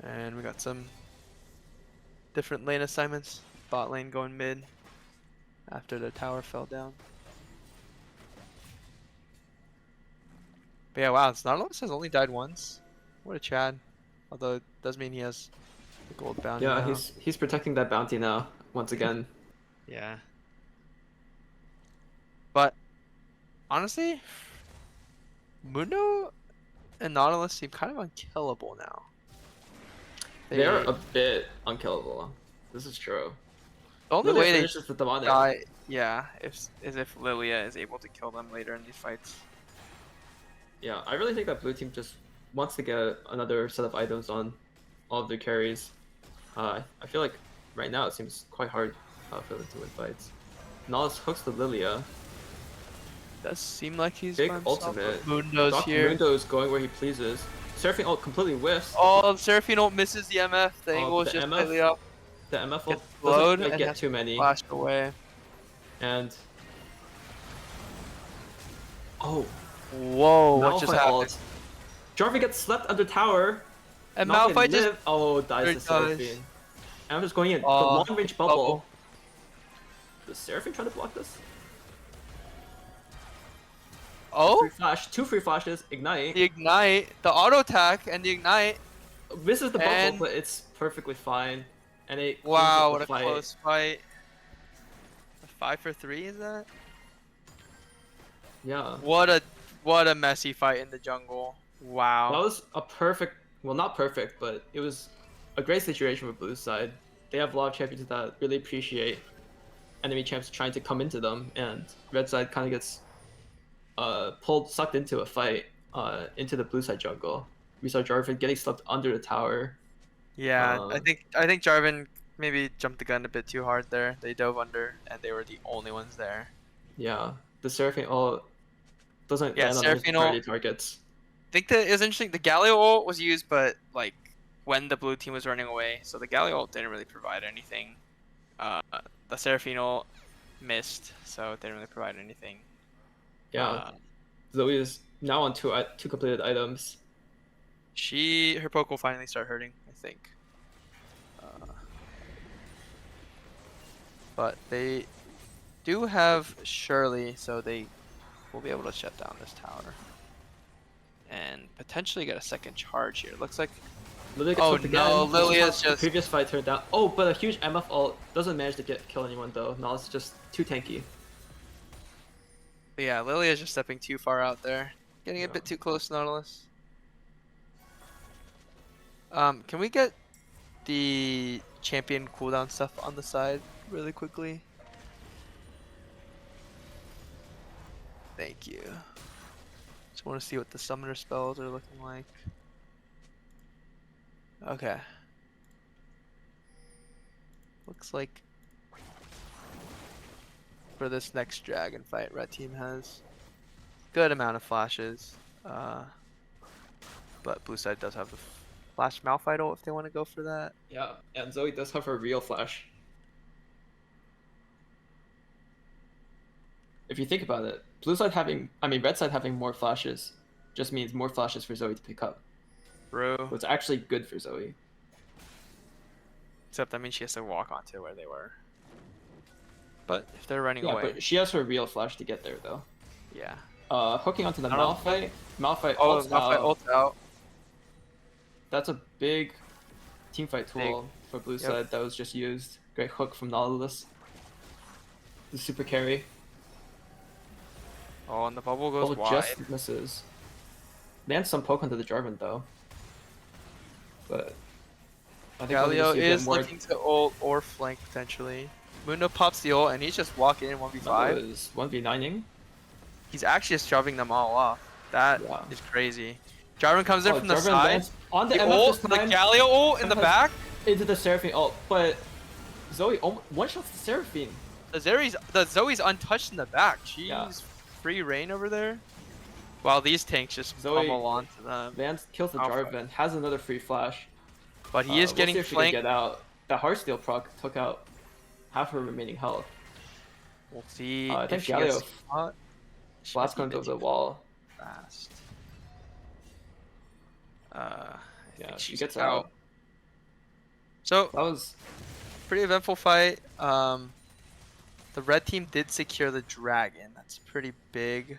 S3: And we got some different lane assignments. Bot lane going mid after the tower fell down. But yeah, wow, Nautilus has only died once. What a Chad. Although it does mean he has the gold bounty
S4: Yeah,
S3: now.
S4: he's protecting that bounty now once again.
S3: Yeah. But honestly, Mundo and Nautilus seem kind of unkillable now.
S4: They're a bit unkillable. This is true.
S3: The only
S4: Lilia
S3: way they
S4: finishes the demonic.
S3: die, yeah, is if Lilia is able to kill them later in these fights.
S4: Yeah, I really think that blue team just wants to get another set of items on all of their carries. I feel like right now it seems quite hard for them to win fights. Nautilus hooks the Lilia.
S3: Does seem like he's
S4: Big
S3: by himself,
S4: ultimate.
S3: but Mundo's
S4: Dr.
S3: here.
S4: Mundo is going where he pleases. Seraphine ult completely whiffs.
S3: Oh, Seraphine ult misses the MF. The
S4: Oh,
S3: angle is
S4: the
S3: just
S4: MF
S3: slightly up.
S4: The MF ult
S3: Gets slowed
S4: doesn't
S3: and
S4: get
S3: has
S4: too many.
S3: Flashed away.
S4: And oh,
S3: Whoa, what just
S4: Malphite
S3: happened?
S4: ult. Jarvan gets slept under tower.
S3: And
S4: Malphite
S3: Malphite just
S4: live. Oh, dies
S3: There
S4: to
S3: it does.
S4: Seraphine. And I'm just going in. The
S3: Oh,
S4: long range bubble. Does Seraphine try to block this?
S3: Oh,
S4: Free flash, 2 free flashes, ignite.
S3: the ignite, the auto attack, and the ignite.
S4: Misses the bubble,
S3: and-
S4: but it's perfectly fine. And it
S3: Wow,
S4: cleans
S3: what
S4: up
S3: a
S4: the fight.
S3: close fight. A 5 for 3 is that?
S4: Yeah.
S3: What a messy fight in the jungle. Wow.
S4: That was a perfect, well, not perfect, but it was a great situation for Blue's side. They have a lot of champions that really appreciate enemy champs trying to come into them, and Red side kind of gets sucked into a fight into the Blue side jungle. We saw Jarvan getting slept under the tower.
S3: Yeah, I think Jarvan maybe jumped the gun a bit too hard there. They dove under, and they were the only ones there.
S4: Yeah, the Seraphine ult doesn't
S3: Yeah,
S4: land on
S3: Seraphine
S4: his
S3: ult-
S4: targets.
S3: I think that it was interesting. The Galio ult was used, but like when the blue team was running away, so the Galio ult didn't really provide anything. The Seraphine ult missed, so it didn't really provide anything.
S4: Yeah, Zoe is now on two completed items.
S3: Her poke will finally start hurting, I think. But they do have Shirley, so they will be able to shut down this tower. And potentially get a second charge here. Looks like
S4: Lilia gets
S3: Oh,
S4: hooked again.
S3: no,
S4: This is
S3: Lilia's
S4: how the
S3: just-
S4: previous fight turned out. Oh, but a huge MF ult doesn't manage to kill anyone though. No, it's just too tanky.
S3: But yeah, Lilia is just stepping too far out there. Getting a
S4: Yeah.
S3: bit too close to Nautilus. Can we get the champion cooldown stuff on the side really quickly? Thank you. Just want to see what the summoner spells are looking like. Okay. Looks like for this next dragon fight, red team has good amount of flashes, but blue side does have the flash Malphite ult if they want to go for that.
S4: Yeah, and Zoe does have her real flash. If you think about it, red side having more flashes just means more flashes for Zoe to pick up.
S3: Bro.
S4: So it's actually good for Zoe.
S3: Except that means she has to walk onto where they were. But if they're running
S4: Yeah,
S3: away,
S4: but she has her real flash to get there though.
S3: yeah.
S4: Hooking onto the
S3: I don't-
S4: Malphite
S3: Oh,
S4: ults
S3: Malphite
S4: out.
S3: ult out.
S4: That's a big teamfight tool for blue
S3: Yep.
S4: side that was just used. Great hook from Nautilus. The super carry.
S3: Oh, and the bubble goes
S4: Bubble
S3: wide.
S4: just misses. Lands some poke onto the Jarvan though. But I think we'll need to
S3: Galio
S4: see a bit
S3: is
S4: more.
S3: looking to ult or flank potentially. Mundo pops the ult and he's just walking in 1v5.
S4: Mundo is 1v9ing.
S3: He's actually just shoving them all off. That is
S4: Yeah.
S3: crazy. Jarvan comes in from the
S4: Jarvan
S3: side.
S4: lands on the
S3: The
S4: MF
S3: ult,
S4: this
S3: the
S4: time
S3: Galio ult in the
S4: MF
S3: back.
S4: into the Seraphine ult, but Zoe one-shots the Seraphine.
S3: The Zoe's untouched in the back. She's
S4: Yeah.
S3: free reign over there. While these tanks just
S4: Zoe-
S3: pummel onto them.
S4: Vance kills the
S3: Alpha.
S4: Jarvan, has another free flash.
S3: But he is
S4: We'll
S3: getting
S4: see if she can
S3: flanked.
S4: get out. that Heartsteel proc took out half her remaining health.
S3: We'll see.
S4: I think
S3: if she gets
S4: Galio
S3: caught. She might
S4: blast
S3: be a
S4: comes
S3: bit
S4: over the
S3: too
S4: wall.
S3: fast. I
S4: Yeah,
S3: think
S4: she
S3: she's
S4: gets
S3: out.
S4: out.
S3: So
S4: That was
S3: pretty eventful fight. The red team did secure the dragon. That's pretty big.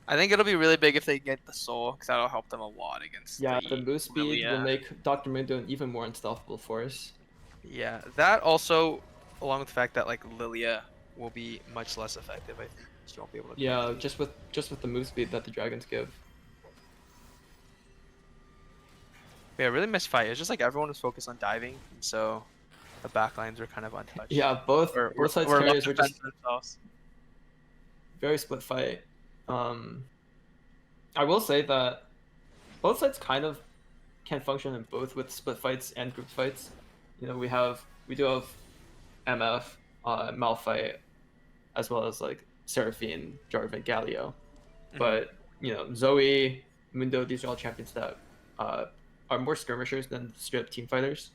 S3: I think it'll be really big if they get the soul, because that'll help them a lot against
S4: the move speed will
S3: Lilia.
S4: make Dr. Mundo an even more unstoppable force.
S3: Yeah, that also, along with the fact that like Lilia will be much less effective. I think she won't be able to.
S4: Yeah,
S3: quickly-
S4: just with the move speed that the dragons give.
S3: Yeah, really missed fight. It's just like everyone was focused on diving, and so the backlines were kind of untouched.
S4: Yeah, both sides
S3: left
S4: carriers
S3: to
S4: were just
S3: fend themselves.
S4: very split fight. I will say that both sides kind of can function in both with split fights and group fights. You know, we do have MF, Malphite, as well as like Seraphine, Jarvan, Galio. But you know, Zoe, Mundo, these are all champions that are more skirmishers than straight up team fighters.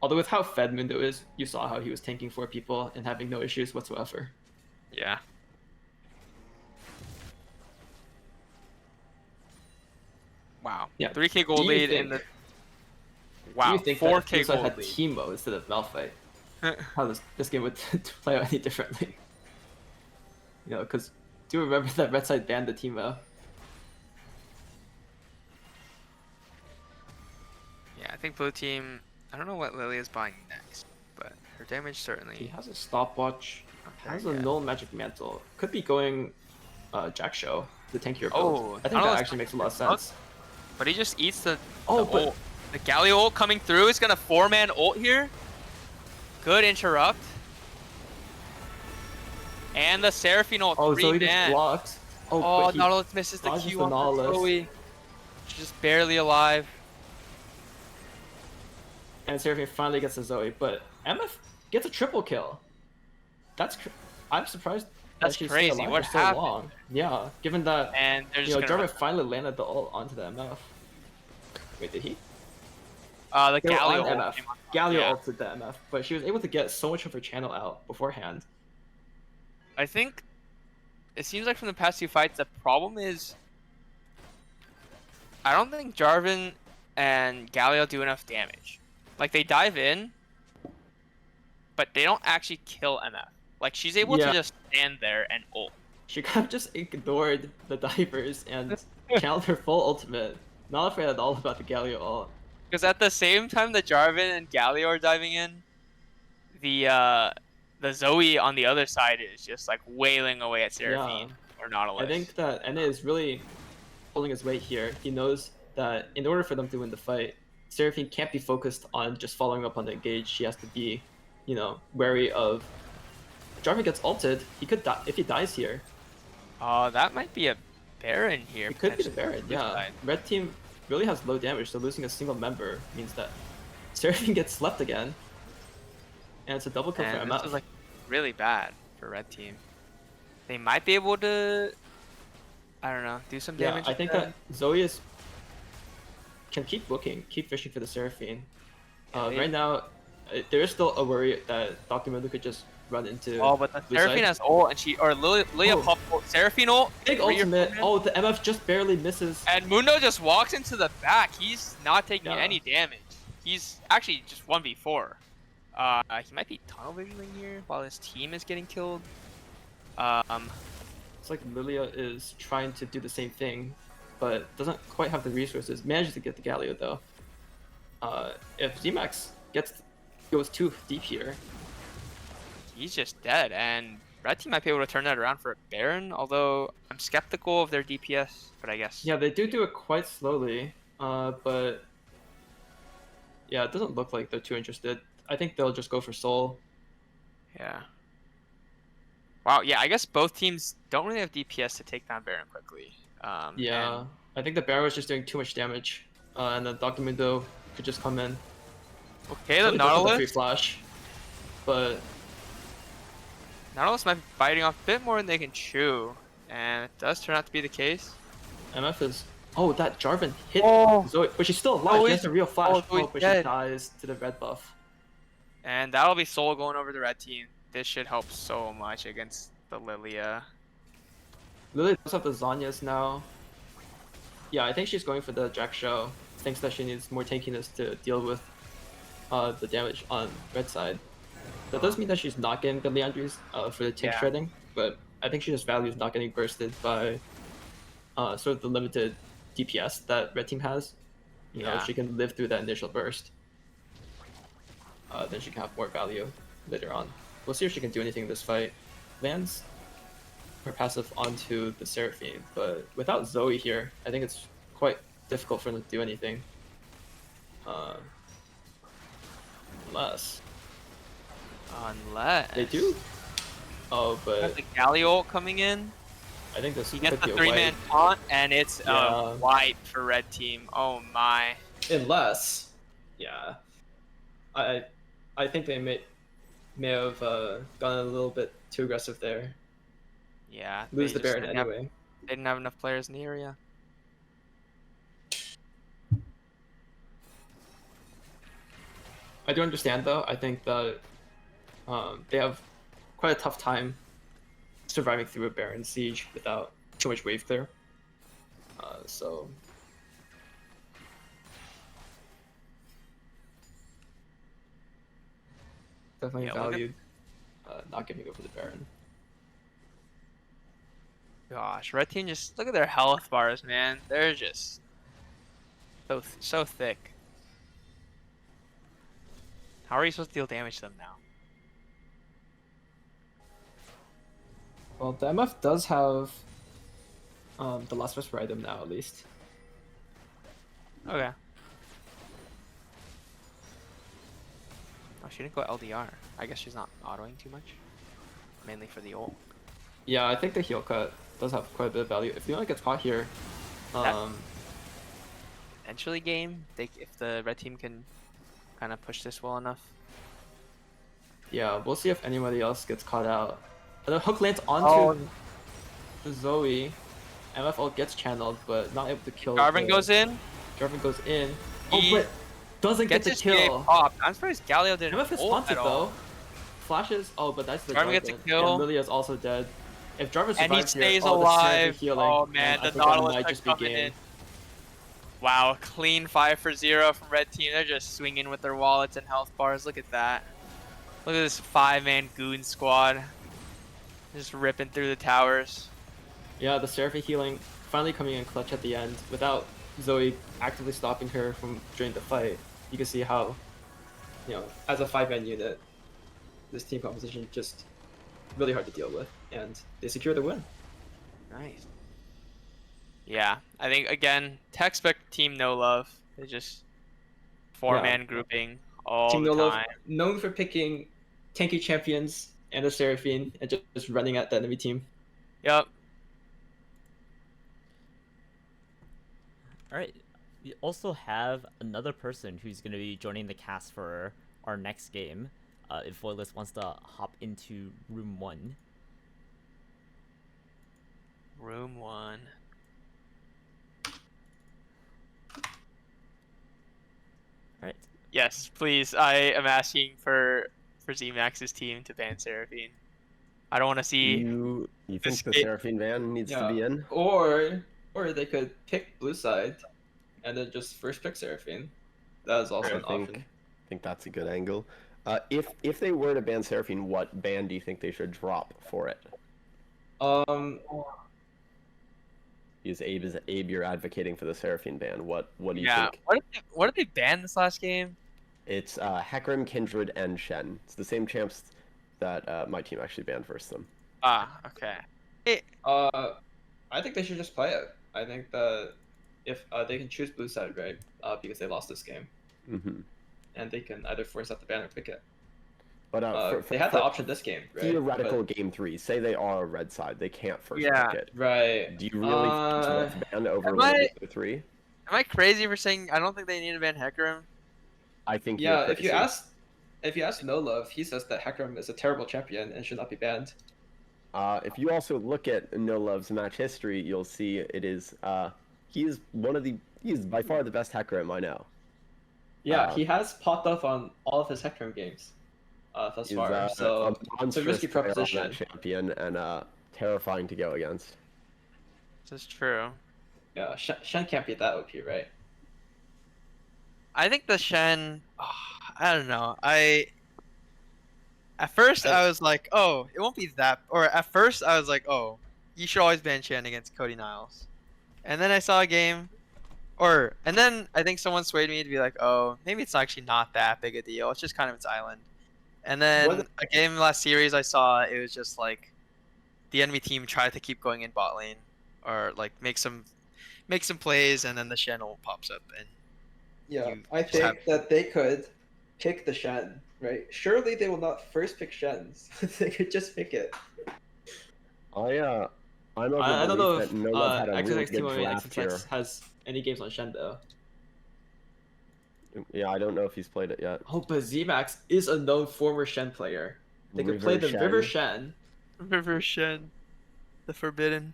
S4: Although with how fed Mundo is, you saw how he was tanking 4 people and having no issues whatsoever.
S3: Yeah. Wow.
S4: Yeah.
S3: 3K gold
S4: Do you
S3: lead in
S4: think-
S3: the. Wow.
S4: Do you think
S3: 4K
S4: that
S3: gold
S4: had
S3: lead.
S4: Teemo instead of Malphite? How this game would play out any differently? You know, because do remember that red side banned the Teemo.
S3: Yeah, I think blue team. I don't know what Lily is buying next, but her damage
S4: He
S3: certainly.
S4: has a stopwatch,
S3: not there
S4: has a
S3: yet.
S4: null magic mantle. Could be going Jack Show, the tankier build.
S3: Oh,
S4: I think
S3: Nautilus
S4: that actually makes a lot of
S3: tankier build?
S4: sense.
S3: But he just eats the.
S4: Oh,
S3: the
S4: but
S3: ult. The Galio ult coming through is gonna 4-man ult here. Good interrupt. And the Seraphine ult
S4: oh, Zoe
S3: 3-man.
S4: gets blocked. Oh,
S3: Oh,
S4: but he
S3: Nautilus misses the
S4: dodges
S3: Q
S4: the
S3: on
S4: Nautilus.
S3: Zoe. She's just barely alive.
S4: and Seraphine finally gets a Zoe, but MF gets a triple kill. I'm surprised.
S3: That's
S4: she's
S3: crazy.
S4: stayed alive
S3: What
S4: for so
S3: happened?
S4: long. Yeah, given that
S3: And they're
S4: you
S3: just
S4: know
S3: gonna.
S4: Jarvan finally landed the ult onto the MF. Wait, did he?
S3: The
S4: They were
S3: Galio
S4: on
S3: ult
S4: MF.
S3: came on.
S4: Galio
S3: Yeah.
S4: ulted the MF, but she was able to get so much of her channel out beforehand.
S3: I think it seems like from the past 2 fights, the problem is I don't think Jarvan and Galio do enough damage. Like they dive in, but they don't actually kill MF. Like she's able
S4: Yeah.
S3: to just stand there and ult.
S4: She kind of just ignored the divers and channeled her full ultimate. Not afraid at all about the Galio ult.
S3: Because at the same time that Jarvan and Galio are diving in, the Zoe on the other side is just like wailing away at Seraphine or Nautilus.
S4: I think that Ene is really pulling his weight here. He knows that in order for them to win the fight, Seraphine can't be focused on just following up on the engage. She has to be, you know, wary of. Jarvan gets ulted. He could die if he dies here.
S3: that might be a Baron here.
S4: It could be the
S3: potentially,
S4: Baron.
S3: blue
S4: Yeah,
S3: side.
S4: red team really has low damage, so losing a single member means that Seraphine gets slept again, and it's a double kill for
S3: And
S4: MF.
S3: this is like really bad for red team. They might be able to, I don't know, do some
S4: Yeah,
S3: damage.
S4: I think that Zoe can keep looking, keep fishing for the Seraphine.
S3: they-
S4: Right now, there is still a worry that Dr. Mundo could just run into.
S3: Oh, but the
S4: blue
S3: Seraphine
S4: side.
S3: has ult, and Lilia
S4: Oh.
S3: popped ult. Seraphine ult.
S4: Big
S3: 3 or
S4: ultimate.
S3: 4-man.
S4: Oh, the MF just barely misses.
S3: And Mundo just walks into the back. He's not taking
S4: Yeah.
S3: any damage. He's actually just 1v4. He might be tunnel visioning here while his team is getting killed.
S4: It's like Lilia is trying to do the same thing, but doesn't quite have the resources. Manages to get the Galio though. If Xemacs goes too deep here,
S3: He's just dead, and red team might be able to turn that around for a Baron. Although I'm skeptical of their DPS, but I guess.
S4: yeah, they do it quite slowly. But yeah, it doesn't look like they're too interested. I think they'll just go for Soul.
S3: Yeah. Wow. Yeah. I guess both teams don't really have DPS to take down Baron quickly.
S4: Yeah,
S3: and
S4: I think the Baron was just doing too much damage, and then Dr. Mundo could just come in.
S3: Okay,
S4: So
S3: the
S4: he goes with free
S3: Nautilus.
S4: flash, but
S3: Nautilus might be biting off a bit more than they can chew, and it does turn out to be the case.
S4: MF is. Oh, that Jarvan hit
S3: Oh.
S4: Zoe, but she's still alive. She
S3: Zoe's-
S4: has a real flash.
S3: Zoe's
S4: but
S3: dead.
S4: she dies to the red buff.
S1: And that'll be Soul going over the red team. This should help so much against the Lilia.
S4: Lily does have the Zanyas now. Yeah, I think she's going for the Jack Show. Thinks that she needs more tankiness to deal with the damage on red side. That does mean that she's not getting the Leandries for the tank
S1: Yeah.
S4: shredding, but I think she just values not getting bursted by sort of the limited DPS that red team has. You know, if
S1: Yeah.
S4: she can live through that initial burst, then she can have more value later on. We'll see if she can do anything in this fight. Lands her passive onto the Seraphine, but without Zoe here, I think it's quite difficult for them to do anything. Unless
S1: Unless
S4: they do. Oh,
S1: Got
S4: but
S1: the Galio coming in.
S4: I think this
S1: He
S4: could
S1: gets
S4: be
S1: the
S4: a
S1: three-man
S4: wipe.
S1: taunt, and it's
S4: Yeah.
S1: a wipe for red team. Oh my.
S4: Unless, yeah, I think they may have gone a little bit too aggressive there.
S1: Yeah.
S4: Lose
S1: they
S4: the
S1: just
S4: Baron
S1: didn't have-
S4: anyway.
S1: They didn't have enough players in the area.
S4: I do understand though. I think that they have quite a tough time surviving through a Baron siege without too much wave clear. So definitely
S1: Yeah, look at-
S4: valued not giving over the Baron.
S1: Gosh, red team just look at their health bars, man. They're just so thick. How are you supposed to deal damage to them now?
S4: Well, the MF does have the last whisper item now, at least.
S1: Okay. Oh, she didn't go LDR. I guess she's not autoing too much. Mainly for the ult.
S4: Yeah, I think the heal cut does have quite a bit of value. If Leon gets caught here,
S1: Potentially game. If the red team can kind of push this well enough.
S4: yeah, we'll see if anybody else gets caught out. The hook lands onto
S1: Oh.
S4: the Zoe. MF ult gets channeled, but not able to kill.
S1: Jarvan goes in.
S4: Jarvan goes in. Oh,
S1: He
S4: but doesn't get
S1: Gets
S4: the
S1: his GA
S4: kill.
S1: popped. I'm surprised Galio didn't
S4: MF is
S1: ult
S4: haunted
S1: at all.
S4: though. Flashes. Oh, but that's the
S1: Jarvan gets a kill.
S4: And Lilia is also dead. If Jarvan survives
S1: And he
S4: here,
S1: stays
S4: oh, the
S1: alive.
S4: synergy healing,
S1: Oh
S4: and
S1: man,
S4: I
S1: the
S4: think that
S1: Nautilus
S4: might
S1: are
S4: just be
S1: coming
S4: game.
S1: in. Wow, clean 5-0 from red team. They're just swinging with their wallets and health bars. Look at that. Look at this 5-man goon squad. Just ripping through the towers.
S4: Yeah, the Seraphine healing finally coming in clutch at the end without Zoe actively stopping her from during the fight. You can see how, you know, as a 5-man unit, this team composition just really hard to deal with, and they secure the win.
S1: Nice. Yeah, I think again, textbook team no love. They just 4-man grouping all
S4: Team
S1: the
S4: No Love,
S1: time.
S4: known for picking tanky champions and a Seraphine and just running at the enemy team.
S1: Yep.
S2: All right. We also have another person who's going to be joining the cast for our next game. If Voidless wants to hop into room 1.
S1: Room 1.
S2: All right.
S1: Yes, please. I am asking for Xemacs' team to ban Seraphine. I don't want to see.
S5: You think the
S1: Escape.
S5: Seraphine van needs to be in?
S4: Or they could pick blue side and then just first pick Seraphine. That is also an option.
S5: I think that's a good angle. If they were to ban Seraphine, what ban do you think they should drop for it? Is Abe you're advocating for the Seraphine ban? What do you
S1: Yeah.
S5: think?
S1: What did they ban this last game?
S5: It's Hecarim, Kindred, and Shen. It's the same champs that my team actually banned versus them.
S1: Ah, okay.
S4: I think they should just play it. I think that if they can choose blue side, right, because they lost this game,
S5: Mm-hmm.
S4: and they can either force out the ban or pick it.
S5: But
S4: They had the option this game, right?
S5: theoretical game 3. Say they are a red side, they can't first
S1: Yeah.
S5: pick it.
S4: But, right.
S5: Do you really think it's ban over
S1: am I-
S5: Lilia 3?
S1: Am I crazy for saying I don't think they need to ban Hecarim?
S5: I think
S4: Yeah,
S5: you're
S4: if you
S5: crazy.
S4: ask No Love, he says that Hecarim is a terrible champion and should not be banned.
S5: If you also look at No Love's match history, you'll see it is he's by far the best Hecarim I know.
S4: Yeah, he has popped up on all of his Hecarim games. thus
S5: He's
S4: far.
S5: a
S4: So it's a
S5: monstrous
S4: risky
S5: player on
S4: proposition.
S5: that champion and terrifying to go against.
S1: This is true.
S4: Yeah, Shen can't be that OP, right?
S3: I think the Shen. Oh, I don't know. At first
S4: I-
S3: I was like, oh, it won't be that. Or at first I was like, oh, you should always ban Shen against Cody Niles. And then I saw a game, and then I think someone swayed me to be like, oh, maybe it's actually not that big a deal. It's just kind of its island. And then
S4: What-
S3: a game last series I saw, it was just like the enemy team tried to keep going in bot lane, or like make some plays, and then the Shen ult pops up, and
S4: Yeah,
S3: You
S4: I
S3: just have-
S4: think that they could pick the Shen, right? Surely they will not first pick Shens. They could just pick it.
S5: I'm of the
S4: I don't know
S5: belief
S4: if
S5: that No Love had a really
S4: XXX
S5: good
S4: Team
S5: draft here.
S4: has any games on Shen though.
S5: Yeah, I don't know if he's played it yet.
S4: Oh, but Xemacs is a known former Shen player. They could play the
S5: Shen.
S4: River Shen.
S3: River Shen, the Forbidden.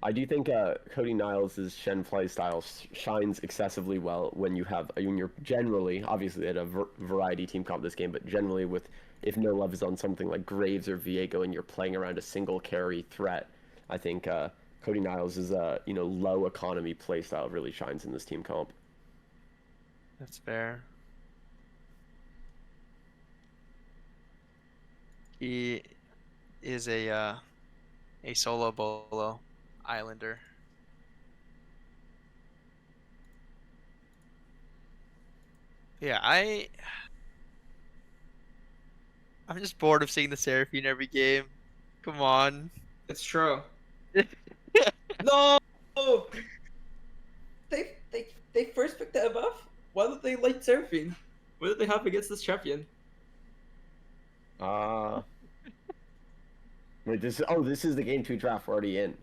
S5: I do think Cody Niles' Shen playstyle shines excessively well when you're generally, obviously at a variety team comp this game, but generally if No Love is on something like Graves or Viego and you're playing around a single carry threat, I think Cody Niles' low economy playstyle really shines in this team comp.
S3: That's fair. He is a solo bolo islander. Yeah, I'm just bored of seeing the Seraphine every game. Come on.
S4: It's true. No. They first picked the buff. Why did they like Seraphine? What did they have against this champion?
S5: Wait, this is the game 2 draft we're already in.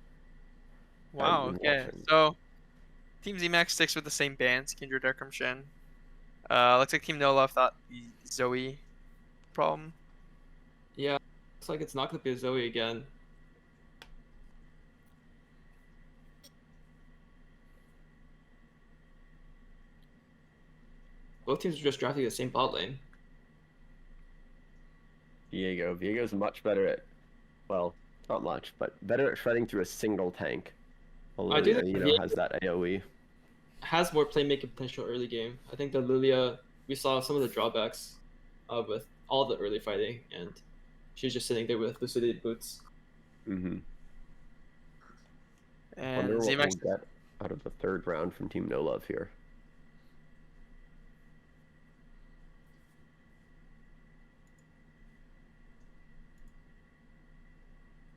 S3: Wow,
S5: I've been
S3: okay.
S5: watching.
S3: So Team Xemacs sticks with the same bans, Kindred, Darkram, Shen. Looks like Team No Love thought the Zoe problem.
S4: Yeah, looks like it's not gonna be a Zoe again. Both teams are just drafting the same bot lane.
S5: Viego's much better at, well, not much, but better at shredding through a single tank. Although,
S4: I do think Viego
S5: has that AoE.
S4: has more playmaking potential early game. I think that Lilia, we saw some of the drawbacks with all the early fighting, and she's just sitting there with Lucidity boots.
S5: Mm-hmm.
S3: And
S5: Wonder what
S3: Xemacs
S5: we'll get out of the third round from Team No Love here.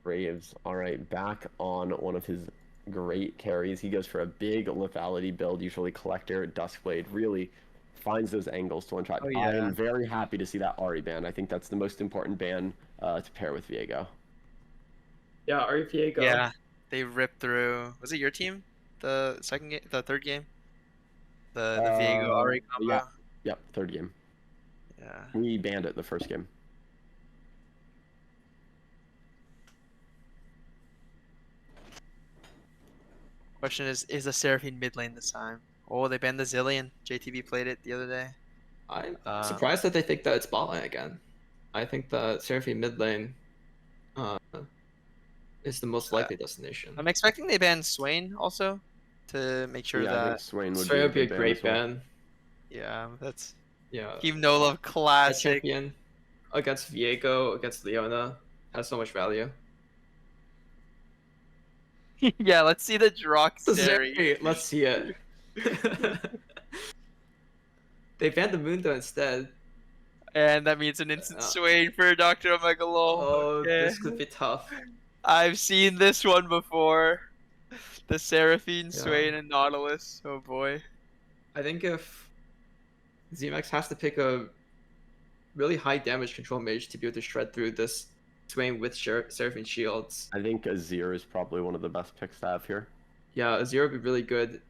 S5: Graves, all right, back on one of his great carries. He goes for a big lethality build, usually Collector, Duskblade, really finds those angles to one shot.
S3: Oh, yeah.
S5: I am very happy to see that Ahri ban. I think that's the most important ban to pair with Viego.
S4: Yeah, Ari Viego.
S3: Yeah, they ripped through. Was it your team? The third game. The Viego Ahri combo.
S5: Yeah. Yep, third game.
S3: Yeah.
S5: We banned it the first game.
S3: Question is the Seraphine mid lane this time? Oh, they banned the Zillion. JTB played it the other day.
S4: I'm surprised that they think that it's bot lane again. I think that Seraphine mid lane is the most likely destination.
S3: I'm expecting they ban Swain also to make sure
S5: Yeah, I think
S3: that.
S5: Swain would
S4: Swain would be a
S5: good
S4: great
S5: as well.
S4: ban.
S3: Yeah, that's
S4: Yeah.
S3: Team No Love
S4: A
S3: classic.
S4: champion against Viego, against Leona, has so much value.
S3: Yeah, let's see the Drox series.
S4: Hey, let's see it. They banned the Mundo instead.
S3: And that means an instant
S4: Uh,
S3: Swain for Dr. Omegalol.
S4: Oh,
S3: Okay.
S4: this could be tough.
S3: I've seen this one before. The Seraphine,
S4: Yeah.
S3: Swain, and Nautilus. Oh boy.
S4: I think if Xemacs has to pick a really high damage control mage to be able to shred through this Swain with Seraphine shields,
S5: I think Azir is probably one of the best picks to have here.
S4: yeah, Azir would be really good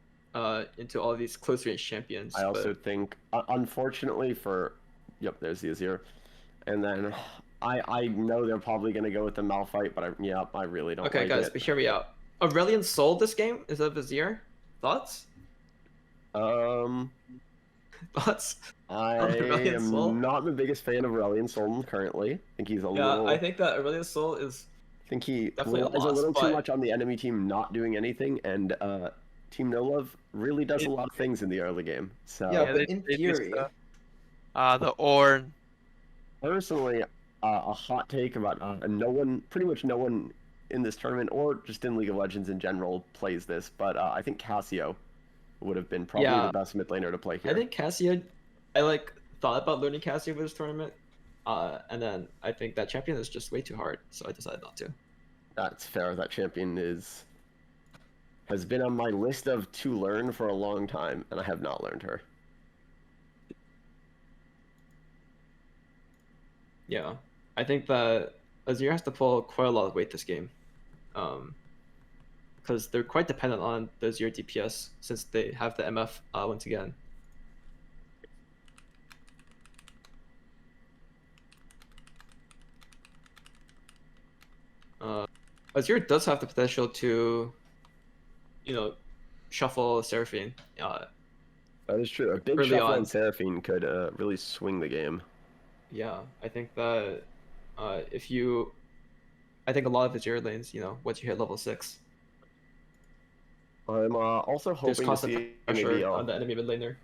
S4: into all these close range champions.
S5: I also
S4: but-
S5: think, unfortunately for, yep, there's the Azir. And then I know they're probably going to go with the Malphite, but I really don't
S4: Okay,
S5: like
S4: guys,
S5: it.
S4: but hear me out. Aurelion sold this game is of Azir. Thoughts?
S5: Um,
S4: Thoughts?
S5: I
S4: Aurelion Sol?
S5: am not the biggest fan of Aurelion Sol currently. I think he's a
S4: Yeah,
S5: little.
S4: I think that Aurelion Sol is
S5: I think he
S4: definitely a
S5: relies a
S4: loss,
S5: little too
S4: but
S5: much on the enemy team not doing anything, and Team No Love really does a lot of things in the early game. So
S4: Yeah, but
S3: they-
S4: in
S3: they do
S4: theory,
S3: stuff. The Ornn.
S5: personally, a hot take about pretty much no one in this tournament or just in League of Legends in general plays this, but I think Cassio would have been probably
S4: Yeah.
S5: the best mid laner to play here.
S4: I think Cassia, I like thought about learning Cassia for this tournament, and then I think that champion is just way too hard, so I decided not to.
S5: That's fair. That champion has been on my list of to learn for a long time, and I have not learned her.
S4: Yeah, I think that Azir has to pull quite a lot of weight this game, because they're quite dependent on the Azir DPS since they have the MF once again. Azir does have the potential to, shuffle Seraphine.
S5: That is true. A big
S4: Early
S5: shuffle
S4: on.
S5: on Seraphine could really swing the game.
S4: Yeah, I think that I think a lot of Azir lanes, once you hit level 6,
S5: I'm also
S4: there's
S5: hoping to
S4: constant
S5: see
S4: pressure
S5: maybe
S4: on the enemy mid laner.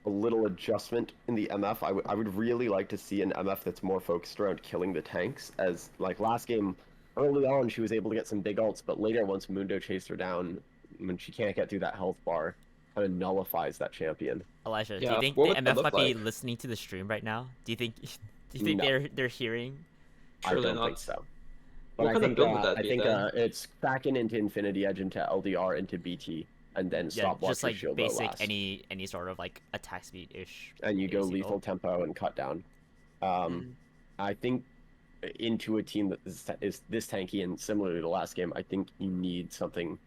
S5: a little adjustment in the MF. I would really like to see an MF that's more focused around killing the tanks, as like last game, early on she was able to get some big ults, but later once Mundo chased her down, when she can't get through that health bar, kind of nullifies that champion.
S2: Elijah, do
S4: Yeah,
S2: you think
S4: what
S2: the
S4: would that
S2: MF
S4: look
S2: might be
S4: like?
S2: listening to the stream right now? Do you think
S5: No.
S2: they're hearing?
S5: I
S4: Surely
S5: don't
S4: not.
S5: think so. But
S4: What
S5: I
S4: kind of
S5: think,
S4: build would that
S5: I
S4: be
S5: think
S4: then?
S5: it's Kraken into Infinity Edge into LDR into BT, and then
S2: Yeah,
S5: stopwatch
S2: just
S5: for
S2: like
S5: shield low
S2: basic
S5: last.
S2: any sort of like attack speed ish.
S5: And you go
S2: basic
S5: lethal
S2: ult.
S5: tempo and cut down.
S3: Mm.
S5: I think into a team that is this tanky and similar to last game, I think you need something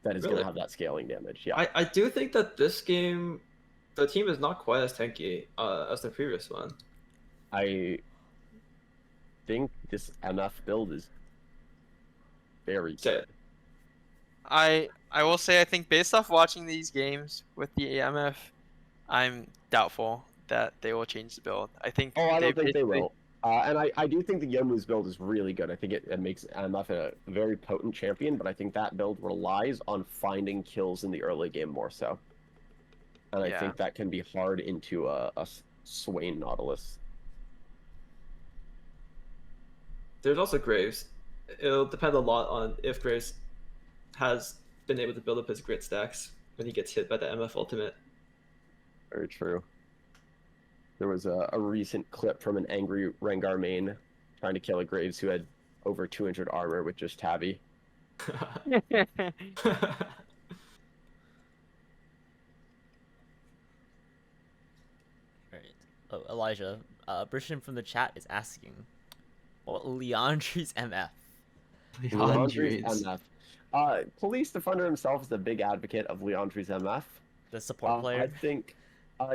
S5: that is going
S4: Really?
S5: to have that scaling damage. Yeah,
S4: I do think that this game, the team is not quite as tanky as the previous one.
S5: I think this MF build is very
S4: Say
S5: good.
S4: it.
S3: I will say I think based off watching these games with the AMF, I'm doubtful that they will change the build. I think
S5: Oh, I don't think they
S3: basically-
S5: will. And I do think the Yomu's build is really good. I think it makes MF a very potent champion, but I think that build relies on finding kills in the early game more so. And I
S3: Yeah.
S5: think that can be hard into a Swain Nautilus.
S4: There's also Graves. It'll depend a lot on if Graves has been able to build up his grit stacks when he gets hit by the MF ultimate.
S5: Very true. There was a recent clip from an angry Rengar main trying to kill a Graves who had over 200 armor with just Tabby.
S2: Right. Oh, Elijah, Brishan from the chat is asking, what Leandri's MF?
S5: Leandri's MF. Police Defender himself is a big advocate of Leandri's MF.
S2: The support player?
S5: I think,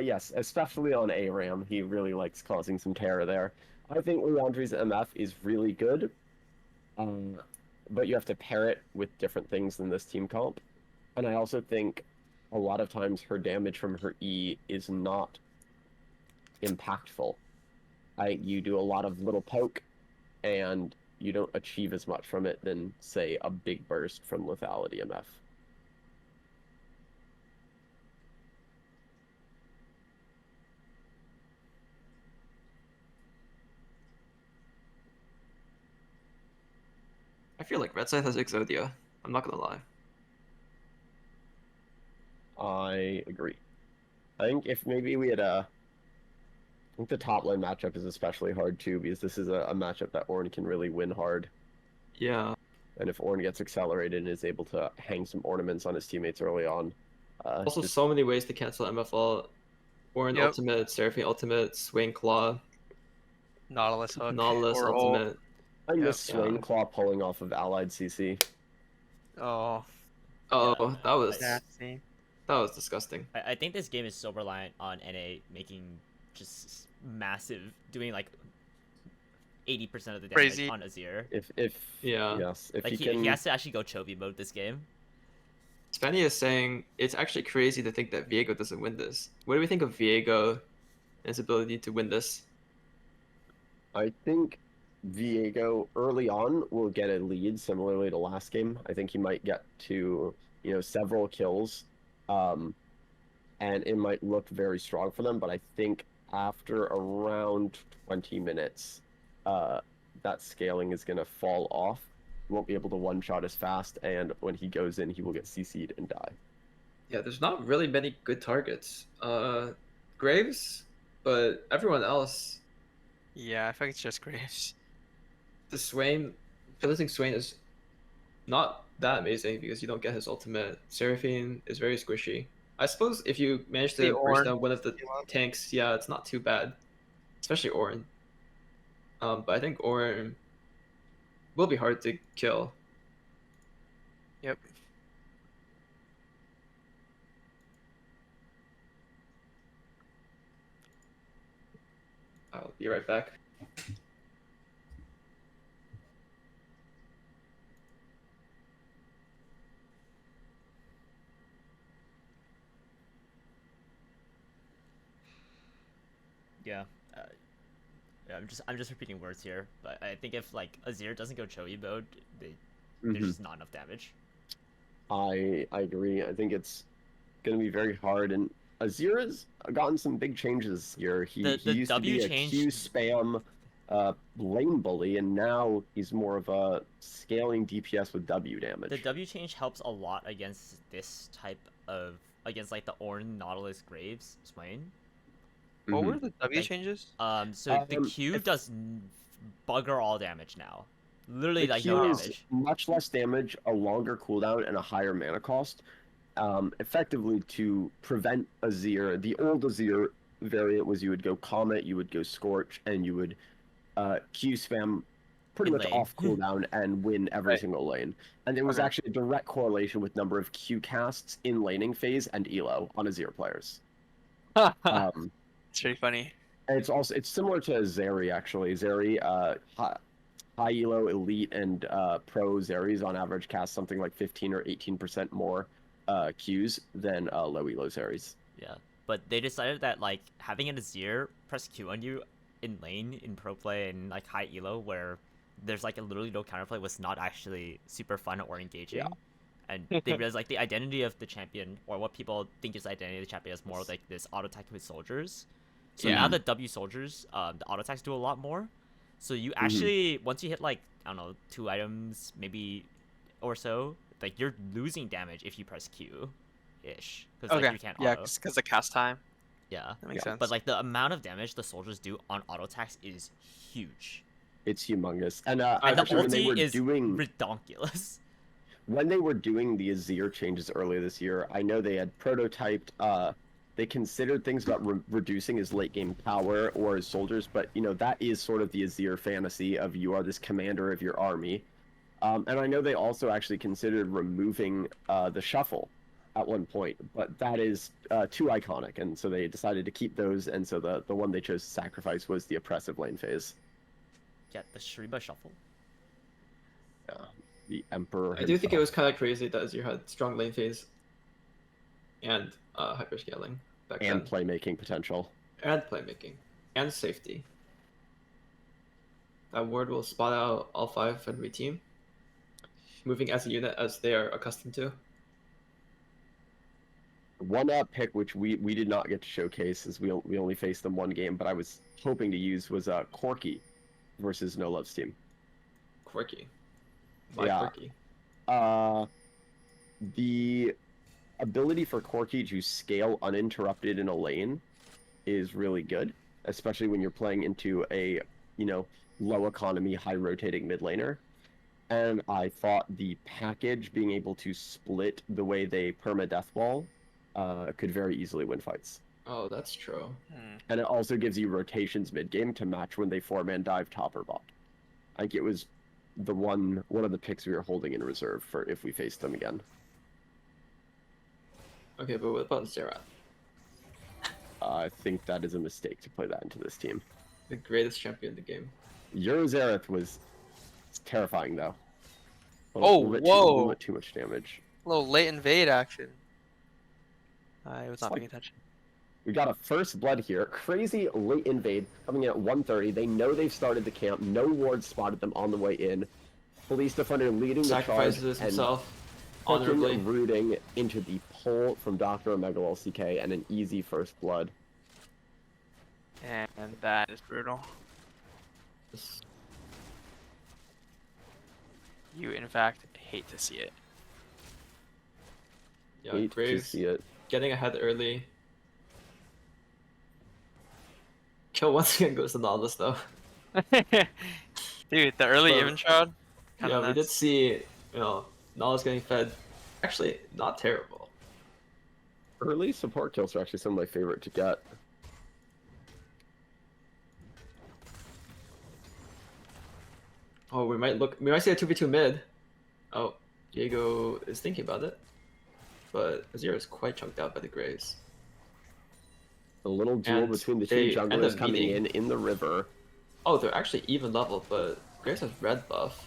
S5: yes, especially on ARAM, he really likes causing some terror there. I think Leandri's MF is really good, but you have to pair it with different things than this team comp. And I also think a lot of times her damage from her E is not impactful. You do a lot of little poke, and you don't achieve as much from it than, say, a big burst from Lethality MF.
S4: I feel like Red Side has Exodia. I'm not gonna lie.
S5: I agree. I think if maybe we had I think the top lane matchup is especially hard too, because this is a matchup that Ornn can really win hard.
S4: Yeah.
S5: And if Ornn gets accelerated and is able to hang some ornaments on his teammates early on.
S4: Also,
S5: just-
S4: so many ways to cancel MFL. Ornn
S3: Yep.
S4: ultimate, Seraphine ultimate, Swain Claw,
S3: Nautilus hook.
S4: Nautilus
S3: or ult.
S4: ultimate.
S5: I miss
S4: yeah.
S5: Swain Claw pulling off of allied CC.
S3: Oh,
S4: Oh, that was
S3: nasty.
S4: disgusting.
S2: I think this game is so reliant on NA making just massive, doing like 80% of the damage
S3: Crazy.
S2: on Azir.
S5: If
S4: Yeah.
S5: yes, if
S2: Like
S5: you
S2: he
S5: can
S2: has to actually go Chovy mode this game.
S4: Spenny is saying it's actually crazy to think that Viego doesn't win this. What do we think of Viego his ability to win this.
S5: I think Viego early on will get a lead similarly to last game. I think he might get to, several kills. And it might look very strong for them, but I think after around 20 minutes, that scaling is going to fall off. He won't be able to one-shot as fast, and when he goes in, he will get CC'd and die.
S4: Yeah, there's not really many good targets. Graves, but everyone else,
S3: Yeah, I think it's just Graves.
S4: the Swain, piloting Swain is not that amazing because you don't get his ultimate. Seraphine is very squishy. I suppose if you manage
S3: The
S4: to burst
S3: Ornn.
S4: down one of the tanks, yeah, it's not too bad. Especially Ornn. But I think Ornn will be hard to kill.
S3: Yep.
S4: I'll be right back.
S2: Yeah. Yeah, I'm just repeating words here, but I think if like Azir doesn't go Choi mode, there's just not enough damage.
S5: I agree. I think it's going to be very hard, and Azir has gotten some big changes here. He
S2: The
S5: used
S2: W
S5: to be
S2: change-
S5: a Q spam lane bully, and now he's more of a scaling DPS with W damage.
S2: The W change helps a lot against this type of against like the Ornn, Nautilus, Graves, Swain.
S3: What
S5: Mhm.
S3: were the W
S2: Like-
S3: changes?
S2: So the Q
S5: if-
S2: does bugger all damage now. Literally
S5: The
S2: like
S5: Q
S2: no
S5: is
S2: damage.
S5: much less damage, a longer cooldown, and a higher mana cost. Effectively to prevent Azir. The old Azir variant was you would go Comet, you would go Scorch, and you would Q spam pretty
S2: In
S5: much
S2: lane.
S5: off cooldown and win every
S3: Right.
S5: single lane. And there was
S3: Okay.
S5: actually a direct correlation with number of Q casts in laning phase and elo on Azir players.
S3: It's pretty funny.
S5: And it's similar to Zeri actually. Zeri, high elo, elite, and pro Zeris on average cast something like 15 or 18% more Qs than low elo Zeris.
S2: Yeah, but they decided that like having an Azir press Q on you in lane in pro play and like high elo where there's like a literally no counterplay was not actually super fun or engaging.
S5: Yeah.
S2: And they realized like the identity of the champion or what people think is the identity of the champion is more like this auto attack with soldiers. So now the W soldiers, the auto attacks do a lot more. So you actually once you hit like I don't know 2 items maybe or so, like you're losing damage if you press Q, ish. Because
S3: Okay.
S2: like you can't
S3: Yeah,
S2: auto.
S3: because the cast time.
S2: Yeah.
S3: That makes
S5: Yeah.
S3: sense.
S2: But like the amount of damage the soldiers do on auto attacks is huge.
S5: It's humongous. And
S2: And the
S5: actually, when they were
S2: ulti is
S5: doing
S2: redonkulous.
S5: when they were doing the Azir changes earlier this year, I know they had prototyped. They considered things about reducing his late game power or his soldiers, but that is sort of the Azir fantasy of you are this commander of your army. And I know they also actually considered removing the shuffle at one point, but that is too iconic, and so they decided to keep those. And so the one they chose to sacrifice was the oppressive lane phase.
S2: Yeah, the Shriba shuffle.
S5: The Emperor.
S4: I do think it
S5: himself.
S4: was kind of crazy that Azir had strong lane phase and hyperscaling back
S5: And
S4: then.
S5: playmaking potential.
S4: And playmaking. And safety. That ward will spot out all 5 every team, moving as a unit as they are accustomed to.
S5: One pick which we did not get to showcase as we only faced them one game, but I was hoping to use was Corki versus No Love's team.
S4: Quirky. Why
S5: Yeah.
S4: quirky?
S5: The ability for Corki to scale uninterrupted in a lane is really good, especially when you're playing into a low economy, high rotating mid laner. And I thought the package being able to split the way they perma death wall could very easily win fights.
S4: Oh, that's true.
S5: And it also gives you rotations mid game to match when they 4-man dive top or bot. I think it was the one of the picks we were holding in reserve for if we faced them again.
S4: Okay, but what about Zerat?
S5: I think that is a mistake to play that into this team.
S4: The greatest champion in the game.
S5: Eurozerath was terrifying though.
S3: Oh,
S5: A little
S3: whoa.
S5: bit too much damage.
S3: A little late invade action. I was not
S5: like-
S3: paying attention.
S5: We got a first blood here. Crazy late invade coming in at 1:30. They know they've started the camp. No wards spotted them on the way in. Police Defender leading the charge
S4: Sacrifices
S5: and
S4: himself honorably.
S5: rooting into the pull from Dr. Omega LCK and an easy first blood.
S3: And that is brutal. You, in fact, hate to see it.
S4: Yeah,
S5: Hate to
S4: Graves
S5: see it.
S4: getting ahead early. Kill once again goes to Nautilus though.
S3: Dude, the early
S4: But-
S3: even shroud.
S4: Yeah, we did see, Nautilus getting fed. Actually, not terrible.
S5: Early support kills are actually some of my favorite to get.
S4: Oh, we might see a 2v2 mid. Oh, Diego is thinking about it. But Azir is quite chunked out by the Graves.
S5: A little duel
S4: And
S5: between the
S4: they
S5: two
S4: end
S5: junglers
S4: up
S5: coming
S4: meeting.
S5: in the river.
S4: Oh, they're actually even level, but Graves has red buff.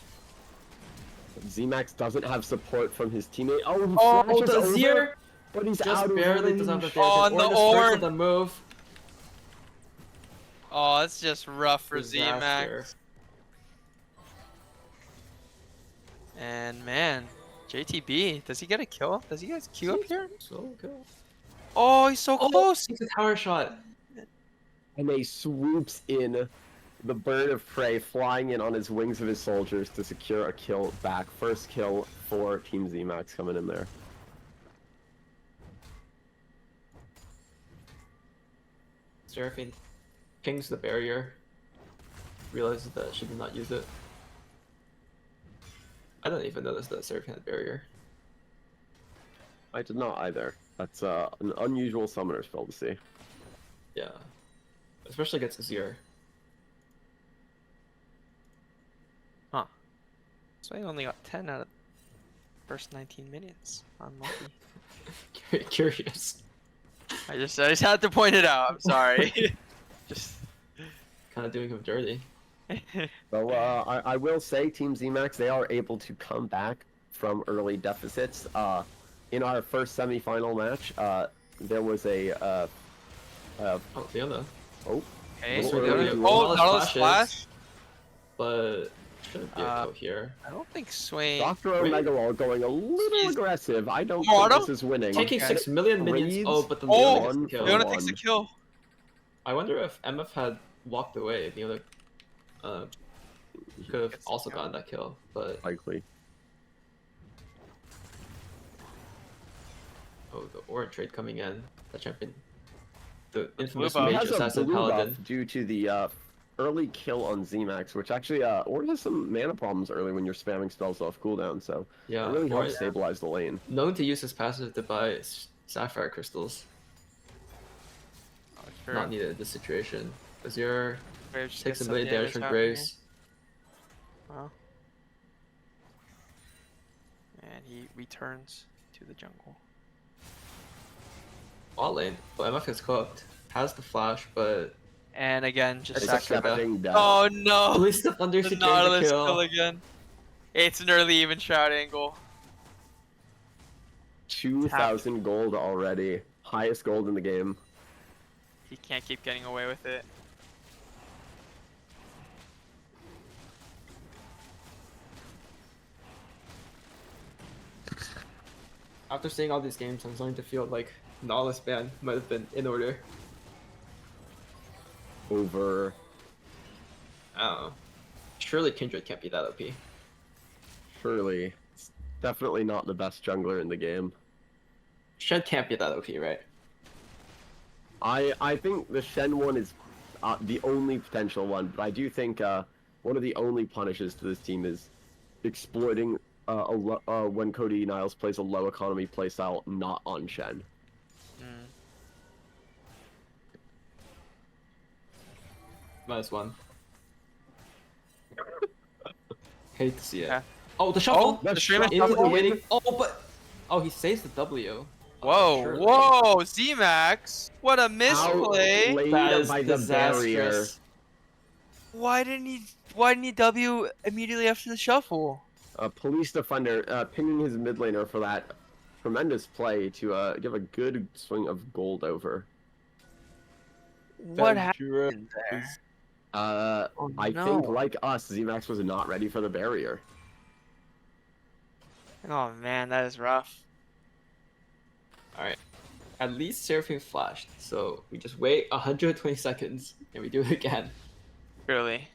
S5: Xemacs doesn't have support from his teammate. Oh, he
S4: Oh,
S5: flashes
S4: the
S5: over,
S4: Azir
S5: but he's
S4: just
S5: out of
S4: barely
S5: range.
S4: doesn't have the
S3: Oh,
S4: damage.
S3: and the
S4: Ornn is first
S3: Ornn!
S4: with the move.
S3: Oh, it's just rough for
S4: Disaster.
S3: Xemacs. And man, JTB, does he get a kill? Does he get a Q up here?
S4: So good.
S3: Oh, he's so close.
S4: It's a tower shot.
S5: And he swoops in, the bird of prey flying in on his wings of his soldiers to secure a kill back. First kill for Team Xemacs coming in there.
S4: Seraphine pings the barrier. Realizes that she did not use it. I didn't even notice that Seraphine had barrier.
S5: I did not either. That's an unusual summoner spell to see.
S4: Yeah. Especially against Azir.
S3: So I only got 10 out of the first 19 minions. Unlucky.
S4: Very curious.
S3: I just had to point it out. I'm sorry. just.
S4: Kind of doing him dirty.
S5: So I will say, Team Xemacs, they are able to come back from early deficits. In our first semifinal match, there was a
S4: Oh, Fiona.
S3: Okay,
S5: Little
S3: so
S5: early
S3: the
S5: duel.
S3: oh, Nautilus
S4: Flashes.
S3: Flash.
S4: But shouldn't be a
S3: Uh,
S4: kill here.
S3: I don't think Swain.
S5: Dr.
S4: Wait.
S5: Omega Wall going a little
S3: He's-
S5: aggressive. I don't
S3: Mortal?
S5: think this is winning.
S4: Taking
S3: okay.
S4: 6 million minions.
S5: Reads.
S4: Oh, but the
S3: Oh,
S4: Leona gets the
S5: one
S4: kill.
S5: for
S3: Leona
S5: one.
S3: takes the kill.
S4: I wonder if MF had walked away, Leona could have
S3: Gets the
S4: also
S3: kill.
S4: gotten that kill. But
S5: Likely.
S4: oh, the Ornn trade coming in. The champion. The infamous
S3: buff.
S5: He
S4: mage
S5: has a
S4: assassin
S5: blue
S4: paladin.
S5: buff due to the early kill on Xemacs, which actually Ornn has some mana problems early when you're spamming spells off cooldown, so
S4: Yeah,
S5: it really helps
S4: Ornn-
S5: stabilize the lane.
S4: known to use his passive to buy sapphire crystals.
S3: Oh, sure.
S4: Not needed in this situation. Azir
S3: Graves just
S4: takes
S3: gets
S4: a
S3: some
S4: million damage from
S3: out
S4: Graves.
S3: here. Wow. And he returns to the jungle.
S4: Bot lane. Well, MF is cooked. Has the flash, but
S3: And again, just
S4: It's
S3: sacrifice.
S5: accepting death.
S3: Oh no!
S4: Police the Thunder
S3: The
S4: should
S3: Nautilus
S4: the
S3: kill
S4: kill.
S3: again. It's an early even shroud angle.
S5: 2,000 gold already. Highest gold in the game.
S3: He can't keep getting away with it.
S4: After seeing all these games, I'm starting to feel like Nautilus ban might have been in order.
S5: Over.
S4: I don't know. Surely Kindred can't be that OP.
S5: Surely. It's definitely not the best jungler in the game.
S4: Shed can't be that OP, right?
S5: I think the Shen one is the only potential one, but I do think one of the only punishes to this team is exploiting when Cody Niles plays a low economy playstyle not on Shen.
S4: -1. Hate to see it.
S3: Yeah.
S4: Oh, the shuffle!
S5: the
S4: The
S5: shuffle
S4: Is
S5: in.
S4: waiting. Oh, but oh, he saves the W.
S3: Whoa,
S4: surely.
S3: whoa, Xemacs! What a misplay!
S5: Outplayed
S4: That is
S5: by the barrier.
S4: disastrous.
S3: Why didn't he W immediately after the shuffle?
S5: Police Defender pinging his mid laner for that tremendous play to give a good swing of gold over.
S3: What happened there? Oh,
S5: I
S3: no.
S5: think like us, Xemacs was not ready for the barrier.
S3: Oh man, that is rough.
S4: All right. At least Seraphine flashed, so we just wait 120 seconds and we do it again.
S3: Surely.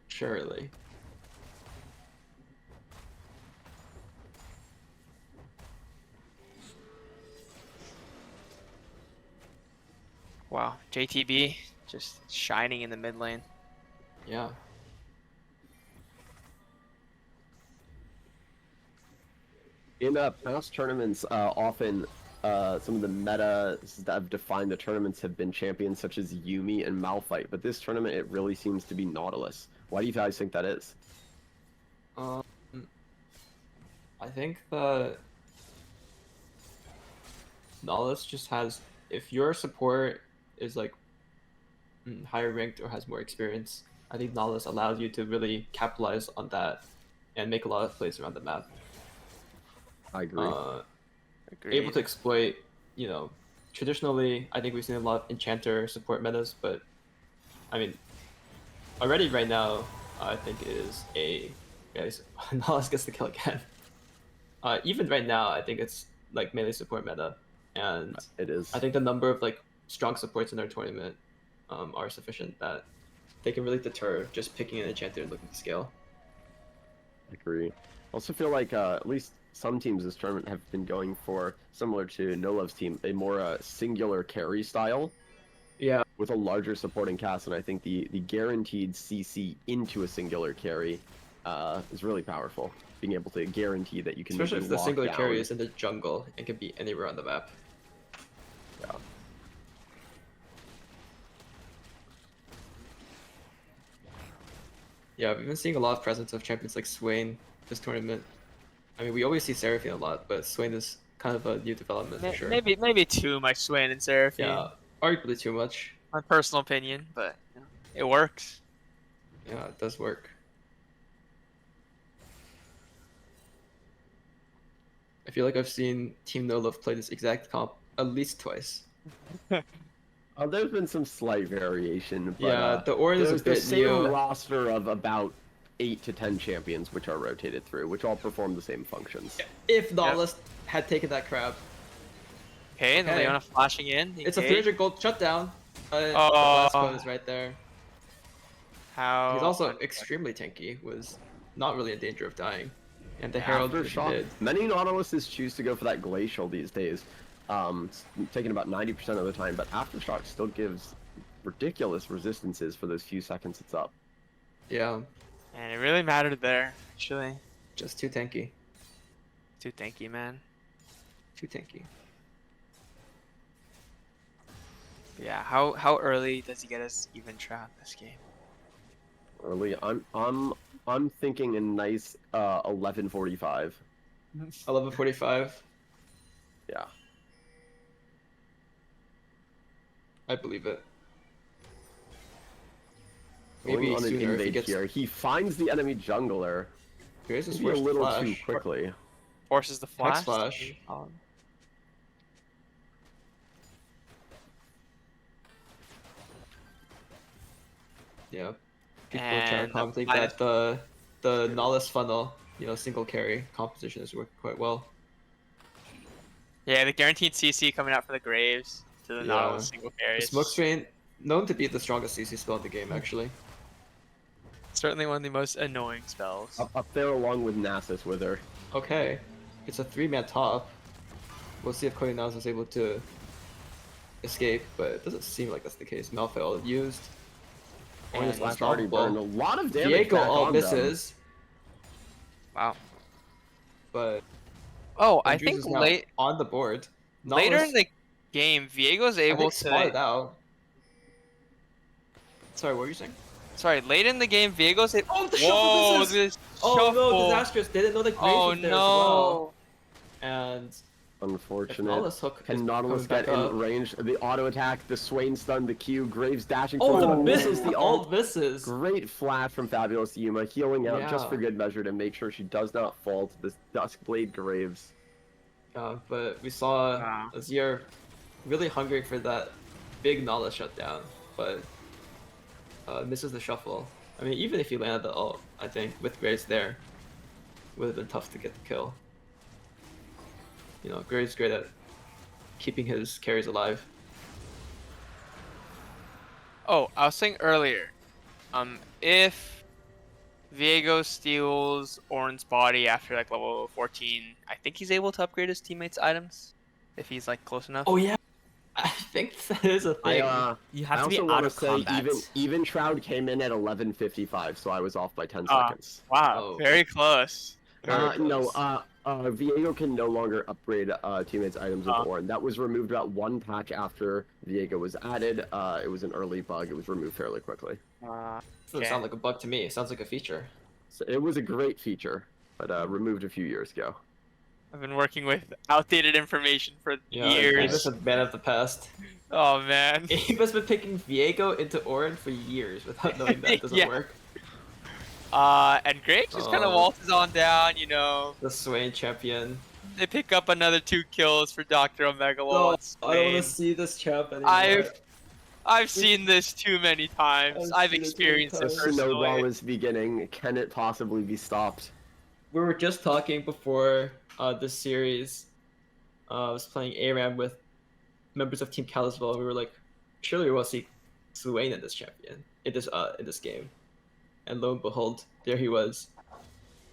S4: Surely.
S3: Wow, JTB just shining in the mid lane.
S4: Yeah.
S5: In past tournaments, often some of the metas that have defined the tournaments have been champions such as Yuumi and Malphite, but this tournament it really seems to be Nautilus. Why do you guys think that is?
S4: I think that Nautilus just has, if your support is like higher ranked or has more experience, I think Nautilus allows you to really capitalize on that and make a lot of plays around the map.
S5: I agree.
S4: Able to exploit, you know, traditionally, I think we've seen a lot of Enchanter support metas, but I mean, already right now, I think it is a, yeah, Nautilus gets the kill again. Even right now, I think it's like melee support meta, and
S5: It is.
S4: I think the number of like strong supports in our tournament are sufficient that they can really deter just picking an Enchanter and looking to scale.
S5: I agree. I also feel like at least some teams this tournament have been going for, similar to No Love's team, a more singular carry style.
S4: Yeah.
S5: With a larger supporting cast, and I think the guaranteed CC into a singular carry is really powerful. Being able to guarantee that you can
S4: Especially
S5: maybe
S4: if the
S5: lock
S4: singular
S5: down.
S4: carry is in the jungle and can be anywhere on the map.
S5: Yeah.
S4: Yeah, we've been seeing a lot of presence of champions like Swain this tournament. I mean, we always see Seraphine a lot, but Swain is kind of a new development for sure.
S3: Maybe too much Swain and Seraphine.
S4: Yeah, arguably too much.
S3: My personal opinion, but you know, it works.
S4: Yeah, it does work. I feel like I've seen Team No Love play this exact comp at least twice.
S5: There's been some slight variation, but
S4: Yeah, the Orin is a
S5: there's the
S4: bit
S5: same
S4: new.
S5: roster of about 8 to 10 champions which are rotated through, which all perform the same functions.
S4: If Nautilus had taken that crab.
S3: Okay, and
S4: Okay.
S3: Leona flashing in.
S4: It's a
S3: okay.
S4: 300 gold shutdown. The
S3: Oh.
S4: last code is right there.
S3: How?
S4: He's also extremely tanky, was not really in danger of dying. And the Herald
S5: Aftershock,
S4: did.
S5: many Nautiluses choose to go for that Glacial these days, taking about 90% of the time, but Aftershock still gives ridiculous resistances for those few seconds it's up.
S4: Yeah,
S3: And it really mattered there, actually.
S4: just too tanky.
S3: Too tanky, man.
S4: Too tanky.
S3: Yeah, how early does he get us even trapped this game?
S5: Early, I'm thinking a nice 11:45.
S4: 11:45.
S5: Yeah.
S4: I believe it.
S5: Going
S4: Maybe
S5: on an
S4: sooner if he
S5: invade
S4: gets.
S5: here. He finds the enemy jungler.
S4: Here's his
S5: Maybe a
S4: first
S5: little
S4: flash.
S5: too quickly.
S3: Forces the flash.
S4: Hex flash. Yeah. People are trying
S3: And
S4: to commentate
S3: minus-
S4: that the Nautilus funnel, you know, single carry composition is working quite well.
S3: Yeah, the guaranteed CC coming out for the Graves to the
S4: Yeah.
S3: Nautilus single
S4: The
S3: carry.
S4: Smoke Strain, known to be the strongest CC spell in the game, actually.
S3: Certainly one of the most annoying spells.
S5: Up there along with Nasus with her.
S4: Okay, it's a 3-man top. We'll see if Cody Niles is able to escape, but it doesn't seem like that's the case. Malphite used.
S5: And
S4: And
S5: it's already burned a lot of damage
S4: Diego
S5: back
S4: all
S5: on them.
S4: misses,
S3: Wow.
S4: but
S3: Oh, I
S4: Andrews
S3: think
S4: is now
S3: late
S4: on the board.
S3: later in
S4: Nautilus,
S3: the game, Viego's
S4: I
S3: able
S4: think, spotted
S3: to.
S4: out. Sorry, what were you saying?
S3: Sorry, late in the game, Viego's able.
S4: Oh, the
S3: Whoa,
S4: shuffle misses!
S3: this
S4: Oh
S3: shuffle.
S4: no, disastrous! They didn't know the Graves
S3: Oh
S4: was there as well.
S3: no.
S4: And if
S5: Unfortunate.
S4: Nautilus hook is
S5: Can Nautilus
S4: coming
S5: get
S4: back
S5: in
S4: up.
S5: range? The auto attack, the Swain stun, the Q, Graves dashing
S4: Oh, the
S5: forward,
S4: misses!
S5: misses the
S4: All
S5: ult.
S4: misses!
S5: Great flash from Fabulous Yuma, healing out just
S4: Yeah.
S5: for good measure to make sure she does not fall to this Duskblade Graves.
S4: But we saw
S3: Wow.
S4: Azir really hungry for that big Nautilus shutdown, but misses the shuffle. I mean, even if he landed the ult, I think with Graves there, would have been tough to get the kill. You know, Graves great at keeping his carries alive.
S1: Oh, I was saying earlier, if Viego steals Orin's body after like level 14, I think he's able to upgrade his teammates' items if he's like close enough.
S4: Oh yeah, I think that is a thing.
S2: You
S5: I
S2: have to be
S5: also
S2: out
S5: want to
S2: of
S5: say
S2: combat.
S5: even Shroud came in at 11:55, so I was off by 10
S1: Ah,
S5: seconds.
S1: Wow,
S4: Oh.
S1: very close.
S4: Very
S5: No,
S4: close.
S5: Viego can no longer upgrade teammates' items with
S1: Uh.
S5: Orin. That was removed about one patch after Viego was added. It was an early bug. It was removed fairly quickly.
S4: Doesn't sound like a bug to me. It sounds like a feature.
S5: So it was a great feature, but removed a few years ago.
S1: I've been working with outdated information for
S4: Abe's
S1: years.
S4: a man of the past.
S1: Oh man.
S4: Abe has been picking Viego into Orin for years without knowing that doesn't
S1: Yeah.
S4: work.
S1: And Graves just kind of
S4: Oh.
S1: waltzes on down, you know.
S4: The Swain champion.
S1: They pick up another 2 kills for Dr. Omegalol.
S4: No,
S1: It's
S4: I don't want
S1: lame.
S4: to see this champ anymore.
S1: I've seen this too many times. I've
S4: seen it too many
S1: experienced it
S4: times.
S5: The snowball
S1: personally.
S5: is beginning. Can it possibly be stopped?
S4: We were just talking before this series. I was playing ARAM with members of Team Kalesvol. We were like, surely we will see Swain in this champion in this game, and lo and behold, there he was.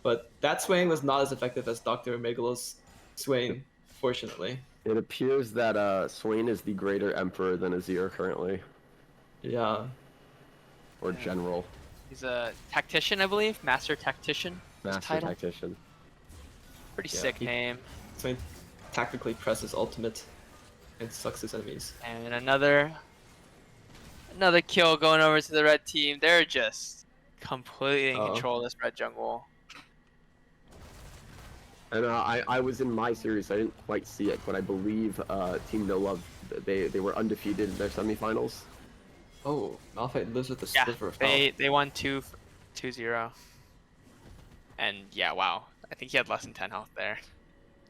S4: But that Swain was not as effective as Dr. Omegalol's Swain, fortunately.
S5: It appears that Swain is the greater emperor than Azir currently,
S4: Yeah.
S5: or general,
S1: He's a tactician, I believe. Master tactician. His
S5: master
S1: title.
S5: tactician.
S1: Pretty
S4: Yeah,
S1: sick
S4: he-
S1: name.
S4: Swain tactically presses ultimate and sucks his enemies.
S1: And another kill going over to the red team. They're just completely in
S4: Uh-oh.
S1: control of this red jungle.
S5: And I was in my series, so I didn't quite see it, but I believe Team No Love, they were undefeated in their semifinals.
S4: Oh, Malphite lives with the
S1: Yeah,
S4: sliver of health.
S1: they won 2-0. And yeah, wow. I think he had less than 10 health there.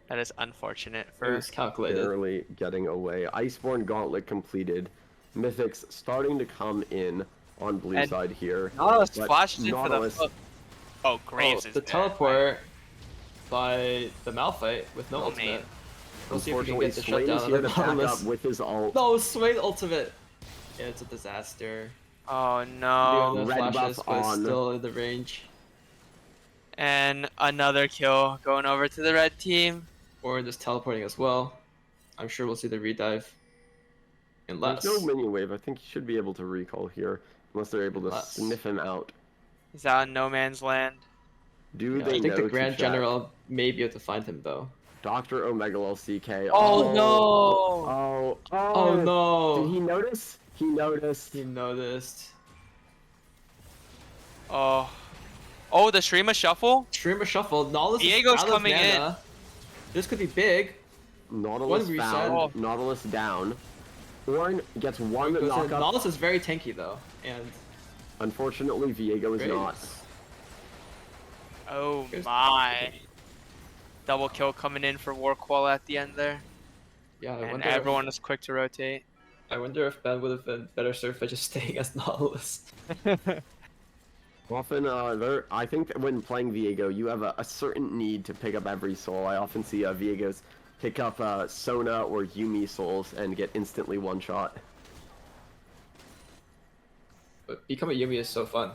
S1: That is unfortunate
S4: It
S1: for
S4: was calculated.
S5: Barely getting away. Iceborne Gauntlet completed. Mythics starting to come in on blue
S1: And
S5: side here.
S1: Nautilus
S5: but
S1: flashes in for the
S5: Nautilus-
S1: flip. Oh, Graves is
S4: the
S1: there.
S4: teleport by the Malphite with no
S1: Oh,
S4: ultimate.
S1: man.
S4: We'll see if we can
S5: Unfortunately,
S4: get the
S5: Swain
S4: shutdown
S5: is
S4: on
S5: here
S4: the
S5: to back
S4: Nautilus.
S5: up with his ult.
S4: No, Swain ultimate. Yeah, it's a disaster.
S1: Oh no.
S4: Leona
S5: Red
S4: flashes,
S5: buff
S4: but it's
S5: on.
S4: still in the range.
S1: And another kill going over to the red team.
S4: Or just teleporting as well. I'm sure we'll see the redive. Unless
S5: There's no minion wave. I think you should be able to recall here, unless they're able to
S4: Unless-
S5: sniff him out.
S1: He's out in no man's land.
S5: Do
S4: yeah,
S5: they
S4: I think
S5: know
S4: the
S5: to
S4: Grand
S5: check?
S4: General may be able to find him though.
S5: Dr. Omegalol CK.
S1: Oh, no!
S5: Oh,
S4: Oh no!
S5: Did he notice? He noticed.
S4: He noticed.
S1: Oh. Oh, the Shrima shuffle?
S4: Streamer shuffle. Nautilus
S1: Diego's
S4: is out of
S1: coming in.
S4: mana. This could be big.
S5: Nautilus
S4: One
S5: found.
S1: reset.
S5: Nautilus down. Orin gets one
S4: Goes in.
S5: knockup.
S4: Nautilus is very tanky though, and
S5: Unfortunately, Viego is not.
S4: Graves.
S1: Oh
S4: Here's-
S1: my. Double kill coming in for Warquall at the end there.
S4: Yeah, I
S1: And
S4: wonder.
S1: everyone is quick to rotate.
S4: I wonder if Ben would have been better served by just staying as Nautilus.
S5: Often, I think that when playing Viego, you have a certain need to pick up every soul. I often see Viegos pick up Sona or Yumi souls and get instantly one shot.
S4: But becoming Yumi is so fun.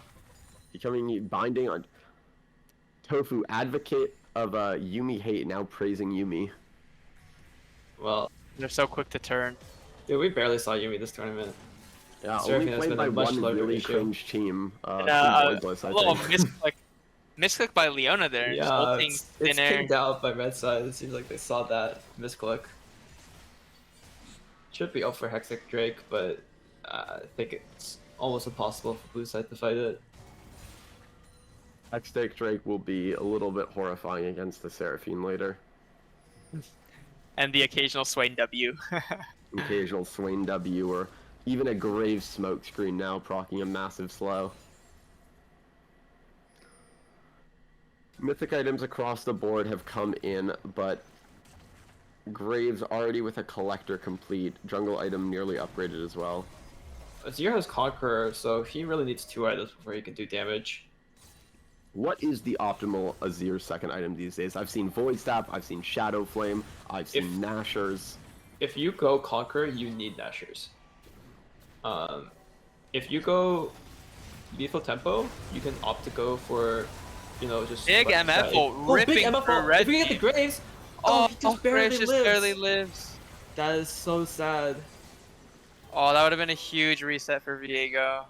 S5: Becoming binding on Tofu, advocate of Yumi hate, now praising Yumi.
S4: Well,
S1: They're so quick to turn.
S4: dude, we barely saw Yumi this tournament.
S5: Yeah,
S4: Surfing
S5: only
S4: has
S5: played
S4: been
S5: by
S4: a much
S5: one
S4: lower
S5: really
S4: ratio.
S5: cringe team.
S1: And,
S5: Team Voidless,
S1: a
S5: I
S1: little
S5: think.
S1: misclick by Leona there. Just
S4: Yeah,
S1: ulting
S4: it's
S1: thin air.
S4: pinged out by red side. It seems like they saw that misclick. Should be up for Hexic Drake, but I think it's almost impossible for blue side to fight it.
S5: Hextech Drake will be a little bit horrifying against the Seraphine later.
S1: And the occasional Swain W.
S5: Occasional Swain W or even a Grave smoke screen now proccing a massive slow. Mythic items across the board have come in, but Graves already with a collector complete. Jungle item nearly upgraded as well.
S4: Azir has Conqueror, so he really needs 2 items before he can do damage.
S5: What is the optimal Azir second item these days? I've seen Void Staff, I've seen Shadow Flame, I've seen Nashers.
S4: If you go Conqueror, you need Nashers. If you go Lethal Tempo, you can opt to go for, just
S3: Big
S4: like,
S3: MF ult
S4: big
S3: ripping
S4: MF
S3: for
S4: ult.
S3: red
S4: If we get the
S3: team.
S4: Graves,
S3: Oh,
S4: he just barely
S3: Graves just
S4: lives.
S3: barely lives.
S4: That is so sad.
S3: Oh, that would have been a huge reset for Viego.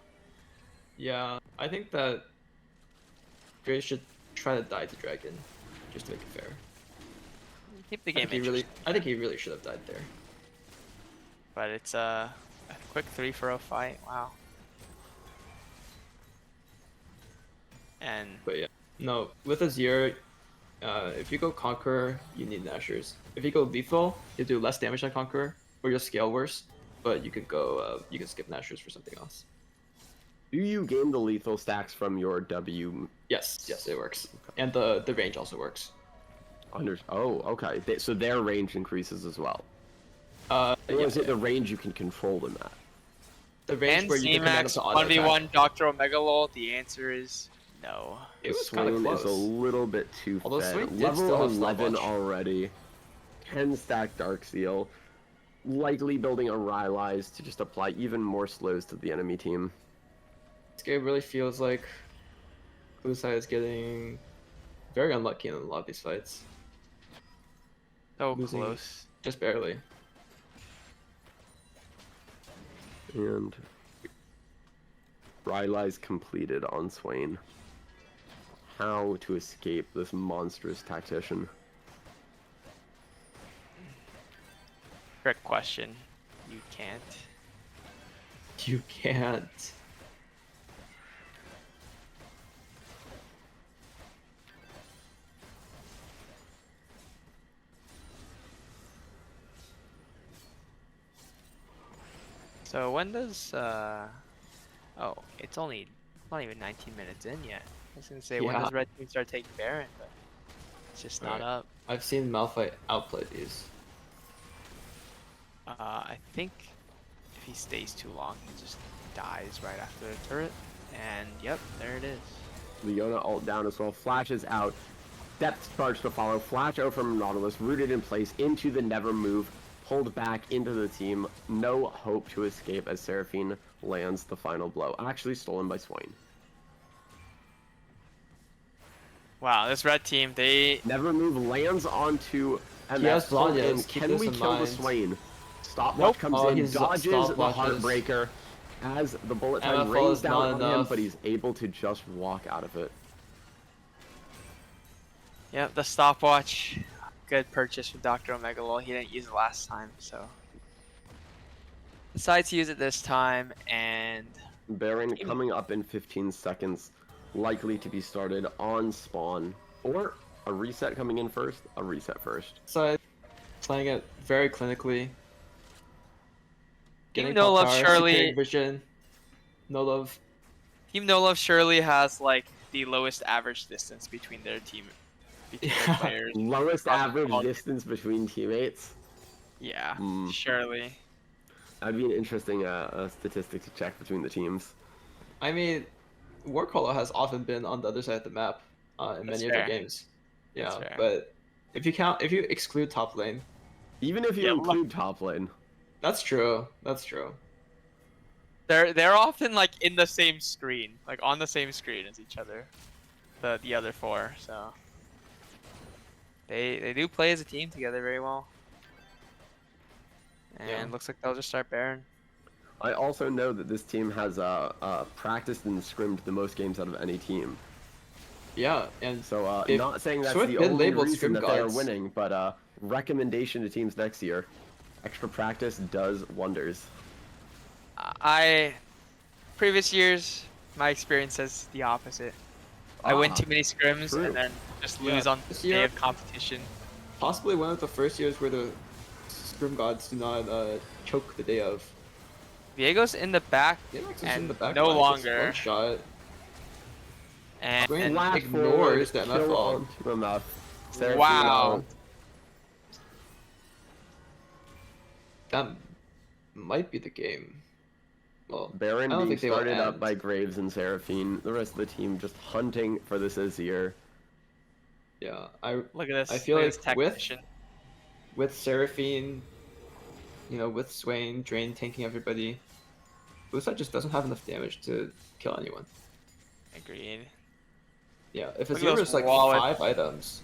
S4: Yeah, I think that Graves should try to die to Dragon, just to make it fair.
S3: Keep the
S4: I
S3: game
S4: think he really should have died there.
S3: But it's a quick 3-0 fight. Wow. And
S4: But yeah, no, with Azir, if you go Conqueror, you need Nashers. If you go Lethal, you do less damage than Conqueror, or you'll scale worse. But you could go, you can skip Nashers for something else.
S5: Do you gain the lethal stacks from your W?
S4: Yes, it works, and the range also works.
S5: Oh, okay. So their range increases as well. Or
S4: Yeah,
S5: is it the range you can control them at?
S4: the range
S3: and
S4: where you can command them
S3: Xemacs
S4: to auto
S3: 1v1 Dr. Omega LoL? The answer is no.
S4: It was kind of
S5: Swain
S4: close.
S5: is a little bit too
S4: Although
S5: fed.
S4: Swain did
S5: Level
S4: still have
S5: 11
S4: stopwatch.
S5: already. 10 stack Dark Seal. Likely building a Rylai's to just apply even more slows to the enemy team.
S4: This game really feels like blue side is getting very unlucky in a lot of these fights.
S3: So
S4: Losing.
S3: close.
S4: Just barely.
S5: And Rylai's completed on Swain. How to escape this monstrous tactician?
S3: Trick question. You can't.
S4: You can't.
S3: So when does oh, it's only not even 19 minutes in yet. I was gonna say when
S4: Yeah.
S3: does red team start taking Baron, but it's just not
S4: Right.
S3: up.
S4: I've seen Malphite outplay these.
S3: I think if he stays too long, he just dies right after the turret. And yep, there it is.
S5: Leona ult down as well, flashes out. Depth charge to follow, flash out from Nautilus, rooted in place into the never move, pulled back into the team. No hope to escape as Seraphine lands the final blow. Actually stolen by Swain.
S3: Wow, this red team, they
S5: Never move lands onto
S4: He has
S5: MS.
S4: Blonde,
S5: And
S4: yes, keep
S5: can
S4: this
S5: we
S4: in
S5: kill the
S4: mind.
S5: Swain? Stopwatch
S3: Nope.
S5: comes
S4: Oh,
S5: in,
S4: he's
S5: dodges the
S4: stopwatches.
S5: Heartbreaker as the bullet time
S4: MFL
S5: rains
S4: is
S5: down
S4: not
S5: on him,
S4: enough.
S5: but he's able to just walk out of it.
S3: Yep, the stopwatch. Good purchase from Dr. Omega LOL. He didn't use it last time, so decides to use it this time, and
S5: Baron coming up in 15 seconds, likely to be started on spawn. Or a reset coming in first, a reset first.
S4: Side playing it very clinically.
S3: Team No Love surely
S4: securing vision. No Love.
S3: Team No Love surely has like the lowest average distance between their team, between their
S4: Yeah.
S3: players.
S5: Lowest
S3: Probably
S5: average
S3: called-
S5: distance between teammates.
S3: Yeah,
S5: Hmm.
S3: surely.
S5: That'd be an interesting statistic to check between the teams.
S4: I mean, Warcaller has often been on the other side of the map in
S3: That's
S4: many of their
S3: fair.
S4: games. Yeah,
S3: That's fair.
S4: but if you exclude top lane,
S5: Even if you
S3: Yeah,
S5: include top lane.
S4: that's true. That's true.
S3: They're often like in the same screen, like on the same screen as each other, the other four. So they do play as a team together very well. And
S4: Yeah.
S3: looks like they'll just start Baron.
S5: I also know that this team has practiced and scrimmed the most games out of any team.
S4: Yeah, and
S5: So
S4: If
S5: not saying that's
S4: Swift
S5: the
S4: been
S5: only
S4: labeled
S5: reason
S4: scrim
S5: that they are
S4: gods.
S5: winning, but recommendation to teams next year. Extra practice does wonders.
S3: Previous years, my experience says the opposite. I win too many scrims
S5: true.
S3: and then just
S4: Yeah,
S3: lose on
S4: this
S3: the day
S4: year-
S3: of competition.
S4: possibly one of the first years where the scrim gods do not choke the day of.
S3: Viego's in the back
S4: Xemacs is
S3: and
S4: in the back
S3: no
S4: line, just
S3: longer.
S4: one shot.
S3: And
S4: Green
S5: Flash
S4: ignores
S5: forward,
S4: the MF
S5: kill
S4: ult.
S5: onto MF. Seraphine
S3: Wow.
S5: out.
S4: That might be the game. Well,
S5: Baron
S4: I don't
S5: being
S4: think they will
S5: started up
S4: end.
S5: by Graves and Seraphine. The rest of the team just hunting for this Azir.
S4: Yeah,
S1: Look at this.
S4: I feel
S1: look at
S4: like
S1: this technician.
S4: with Seraphine, with Swain, Drain tanking everybody, Usa just doesn't have enough damage to kill anyone.
S1: Agreed.
S4: Yeah, if
S1: Look at
S4: Azir
S1: those
S4: was like
S1: wallets.
S4: 5 items,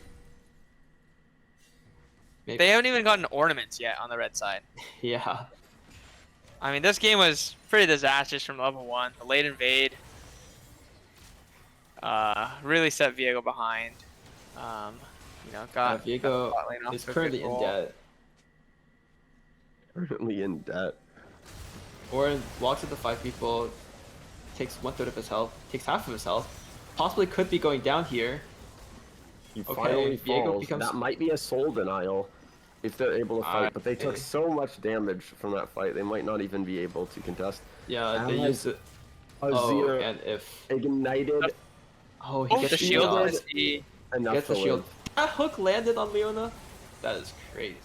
S4: maybe.
S1: They haven't even gotten ornaments yet on the red side.
S4: Yeah.
S1: I mean, this game was pretty disastrous from level 1. The late invade really set Viego behind. Got
S4: Viego
S1: the bot lane off
S4: is
S1: to a
S4: currently
S1: good
S4: in
S1: roll.
S4: debt.
S5: Currently in debt.
S4: Orin walks into 5 people, takes 1/3 of his health, takes half of his health, possibly could be going down here.
S5: He
S4: Okay,
S5: finally
S4: Viego
S5: falls.
S4: becomes-
S5: That might be a soul denial if they're able to fight, but they took
S4: Okay.
S5: so much damage from that fight, they might not even be able to contest.
S4: Yeah, they
S5: Allies-
S4: use it.
S5: Azir
S4: And if
S5: ignited
S4: he
S1: Oh,
S4: gets
S1: the shield
S4: shielded.
S1: was the...
S5: enough
S4: Gets
S5: to
S4: the shield.
S5: live.
S4: That hook landed on Leona. That is crazy.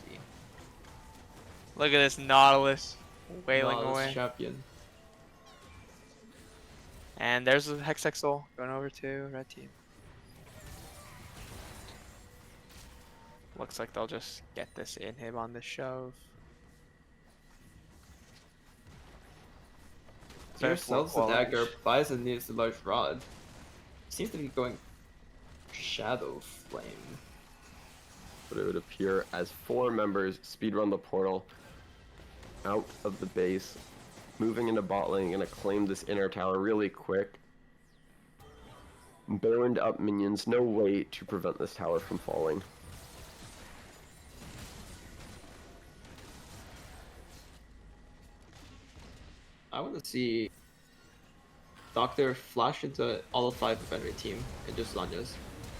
S1: Look at this Nautilus wailing
S4: Nautilus
S1: away.
S4: champion.
S1: And there's the Hexexol going over to red team. Looks like they'll just get this inhib on the shove.
S4: Here sells the
S1: Quality.
S4: dagger, buys and needs the large rod. Seems to be going Shadow Flame.
S5: But it would appear as 4 members speedrun the portal out of the base, moving into bot lane, gonna claim this inner tower really quick. Burned up minions, no way to prevent this tower from falling.
S4: I want to see Doctor flash into all of 5 of every team and just Zanya's.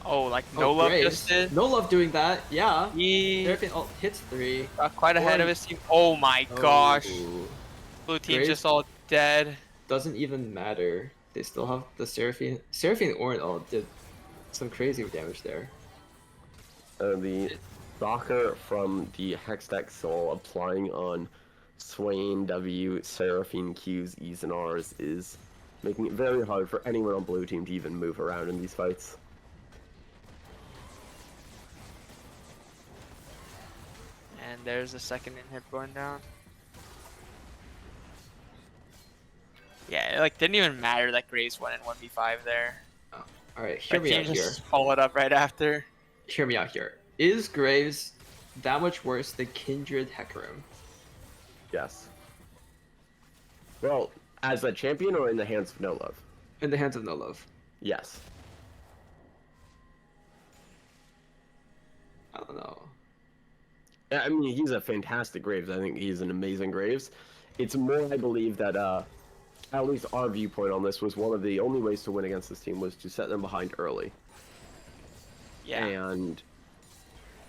S1: Oh, like no love
S4: Graves.
S1: just did.
S4: No love doing that, yeah.
S1: He
S4: Seraphine ult hits 3.
S1: got quite ahead of
S4: One.
S1: his team. Oh my gosh.
S4: Oh,
S1: Blue team's
S4: Graves.
S1: just all dead.
S4: doesn't even matter. They still have the Seraphine. Seraphine Orin ult did some crazy damage there.
S5: The Stalker from the Hextech Soul applying on Swain, W, Seraphine, Q's, E's, and R's is making it very hard for anyone on blue team to even move around in these fights.
S1: And there's the second inhib going down. Yeah, it like didn't even matter that Graves went in 1v5 there.
S4: Alright, hear
S1: Red
S4: me
S1: team
S4: out here.
S1: just followed up right after.
S4: Hear me out here. Is Graves that much worse than Kindred Hecarim?
S5: Yes. Well, as a champion or in the hands of No Love?
S4: In the hands of No Love.
S5: Yes.
S4: I don't know.
S5: I mean, he's a fantastic Graves. I think he's an amazing Graves. It's more, I believe, that at least our viewpoint on this was one of the only ways to win against this team was to set them behind early.
S1: Yeah.
S5: And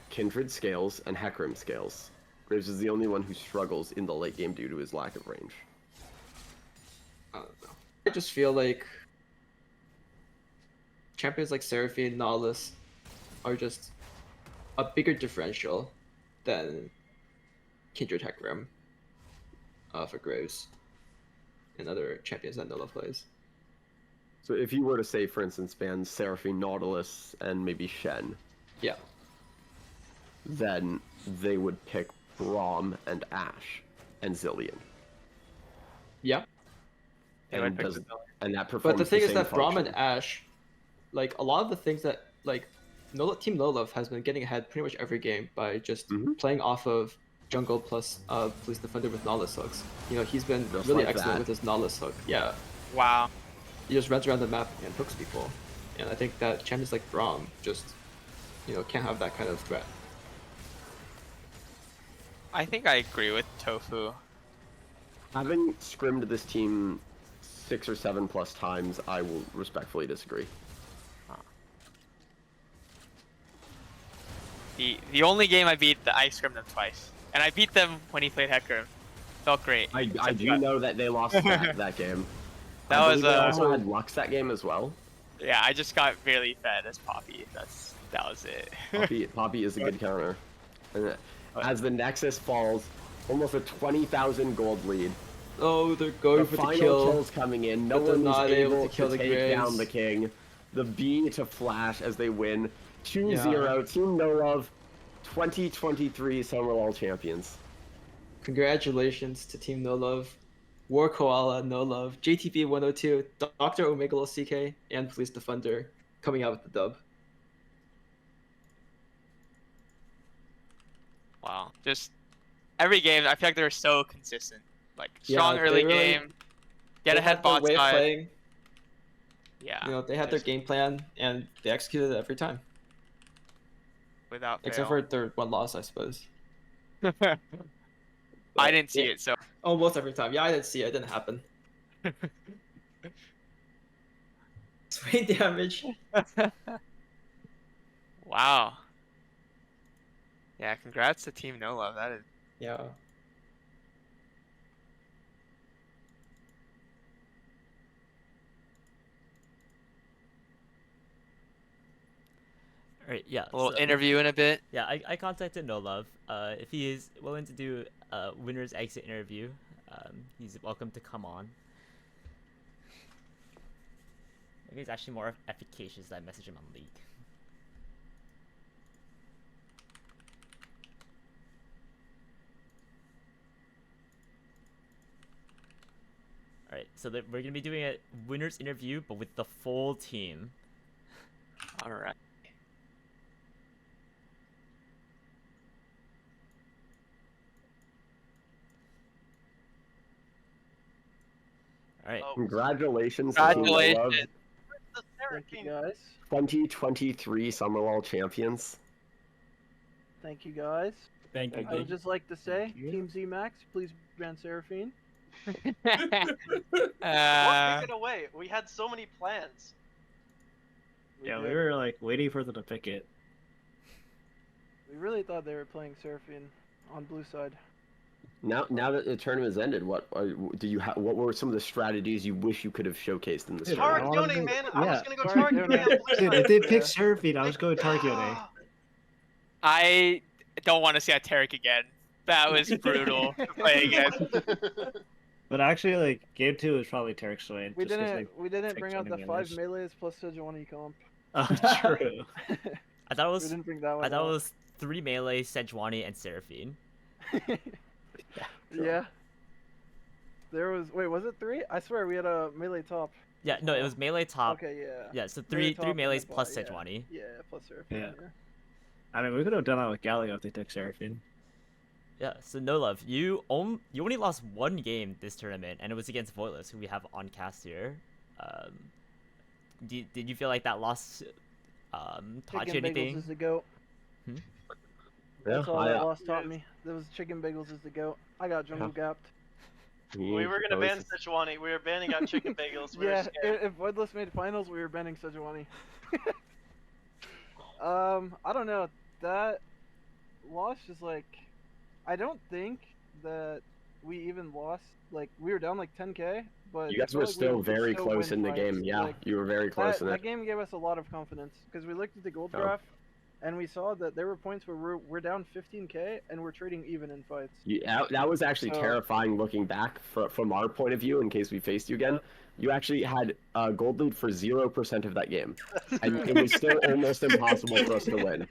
S5: Kindred scales and Hecarim scales. Graves is the only one who struggles in the late game due to his lack of range.
S4: I don't know. I just feel like champions like Seraphine, Nautilus are just a bigger differential than Kindred Hecarim for Graves and other champions that No Love plays.
S5: So if you were to say, for instance, ban Seraphine, Nautilus, and maybe Shen,
S4: Yeah.
S5: then they would pick Braum and Ashe and Zillion.
S4: Yeah.
S1: They would
S5: And,
S1: pick
S5: does,
S1: the villain.
S5: and that performs
S4: But the thing is
S5: same
S4: that Braum
S5: function.
S4: and Ashe, like a lot of the things that like Team No Love has been getting ahead pretty much every game by just
S5: Mhm.
S4: playing off of jungle plus police defender with Nautilus hooks. You know, he's been
S5: Just
S4: really
S5: like
S4: excellent
S5: that.
S4: with his Nautilus hook. Yeah.
S1: Wow.
S4: He just runs around the map and hooks people. And I think that champions like Braum just can't have that kind of threat.
S1: I think I agree with Tofu.
S5: Having scrimmed this team 6 or 7 plus times, I will respectfully disagree.
S1: The only game I beat, I scrimmed them twice, and I beat them when he played Hecarim. Felt great.
S5: I
S1: Except
S5: do
S1: got-
S5: know that they lost that game.
S1: That
S5: I
S1: was,
S5: believe they also had Lux that game as well.
S1: Yeah, I just got really fed as Poppy. That was it.
S5: Poppy is a good counter. And as the Nexus falls, almost a 20,000 gold lead.
S4: Oh, they're going
S5: The
S4: for the
S5: final
S4: kill.
S5: kill's coming in. No
S4: but they're
S5: one was
S4: not able
S5: able
S4: to kill
S5: to
S4: the
S5: take down
S4: Graves.
S5: the king. The B to flash as they win 2-0.
S4: Yeah.
S5: Team No Love, 2023 Summer LoL champions.
S4: Congratulations to Team No Love, War Koala No Love, JTB 102, Dr. Omega CK, and Police Defender coming out with the dub.
S1: Wow. Just every game, I feel like they were so consistent. Like strong
S4: Yeah,
S1: early
S4: they really-
S1: game, get
S4: They
S1: ahead
S4: had their
S1: bot
S4: way of
S1: side.
S4: playing.
S1: Yeah.
S4: You know, they had their
S1: just
S4: game plan and they executed it every time,
S1: without
S4: except
S1: fail.
S4: for their one loss, I suppose.
S1: I didn't see
S4: yeah,
S1: it, so
S4: almost every time. Yeah, I didn't see it. It didn't happen. Swing damage.
S1: wow. Yeah, congrats to Team No Love. That is
S4: Yeah.
S2: All right, yeah.
S1: a little
S2: so-
S1: interview in a bit.
S2: Yeah, I contacted No Love. If he is willing to do a winner's exit interview, he's welcome to come on. Maybe it's actually more efficacious that I message him on League. Alright, so we're gonna be doing a winner's interview, but with the full team.
S1: All right.
S2: Alright.
S6: Oh,
S5: Congratulations to Team No Love,
S1: Congratulations.
S6: the
S7: Thank you
S6: Seraphine.
S7: guys.
S5: 2023 Summer LoL champions.
S7: Thank you guys.
S8: Thank you.
S7: I would just like to say, Team Xemacs, please ban Seraphine.
S6: What?
S1: Uh,
S6: Pick it away. We had so many plans.
S8: Yeah,
S7: did.
S8: we were like waiting for them to pick it.
S7: We really thought they were playing Seraphine on blue side.
S5: Now that the tournament's ended, what were some of the strategies you wish you could have showcased in this
S8: Dude,
S5: tournament?
S8: I wanna
S6: Tarek Yone,
S8: be-
S6: man. I was
S8: yeah.
S6: gonna go
S7: Tarek
S6: Tarek Yone on
S7: Yone.
S6: blue
S8: Dude,
S6: side.
S8: if they pick
S7: Yeah.
S8: Seraphine, I was going Tarkione.
S1: I don't want to see that Tarek again. That was brutal to play against.
S8: But actually, like game 2 is probably Tarek Swain.
S7: We
S8: just 'cause
S7: didn't
S8: picked
S7: bring out the
S8: Johnny
S7: 5
S8: Manners.
S7: melees plus Sejuani comp.
S8: Oh, true.
S2: I thought it
S7: We
S2: was
S7: didn't bring that one.
S2: I thought it
S7: out.
S2: was 3 melee, Sejuani, and Seraphine.
S7: Yeah. There was was it 3? I swear we had a melee top.
S2: Yeah, no, it was melee top.
S7: Okay, yeah.
S2: Yeah, so
S7: Melee
S2: three
S7: top and
S2: melees
S7: then
S2: plus
S7: bot,
S2: Sejuani.
S7: Yeah, plus Seraphine.
S8: Yeah.
S7: Yeah.
S8: I mean, we could have done that with Galio if they took Seraphine.
S2: Yeah, so No Love, you only lost 1 game this tournament, and it was against Voitless, who we have on cast here. Did you feel like that loss taught you
S7: Chicken bagels
S2: anything?
S7: is the goat.
S5: Yeah,
S7: That's all that loss taught me. There was chicken bagels is the goat. I got jungle gapped.
S6: We were gonna ban Sejuani. We were banning out chicken bagels. We were
S7: Yeah,
S6: scared.
S7: if Voidless made finals, we were banning Sejuani. I don't know. That loss is like, I don't think that we even lost. Like we were down like 10k, but
S5: You
S7: I
S5: guys
S7: feel
S5: were
S7: like
S5: still
S7: we
S5: very
S7: still
S5: close
S7: win
S5: in the
S7: fights.
S5: game. Yeah,
S7: Like,
S5: you were very close in
S7: that
S5: it.
S7: game gave us a lot of confidence because we looked at the gold
S5: Oh.
S7: graph, and we saw that there were points where we're down 15k and we're trading even in fights.
S5: That was actually
S7: So-
S5: terrifying looking back from our point of view in case we faced you again. You actually had a gold lead for 0% of that game, and it was still almost impossible for us to win.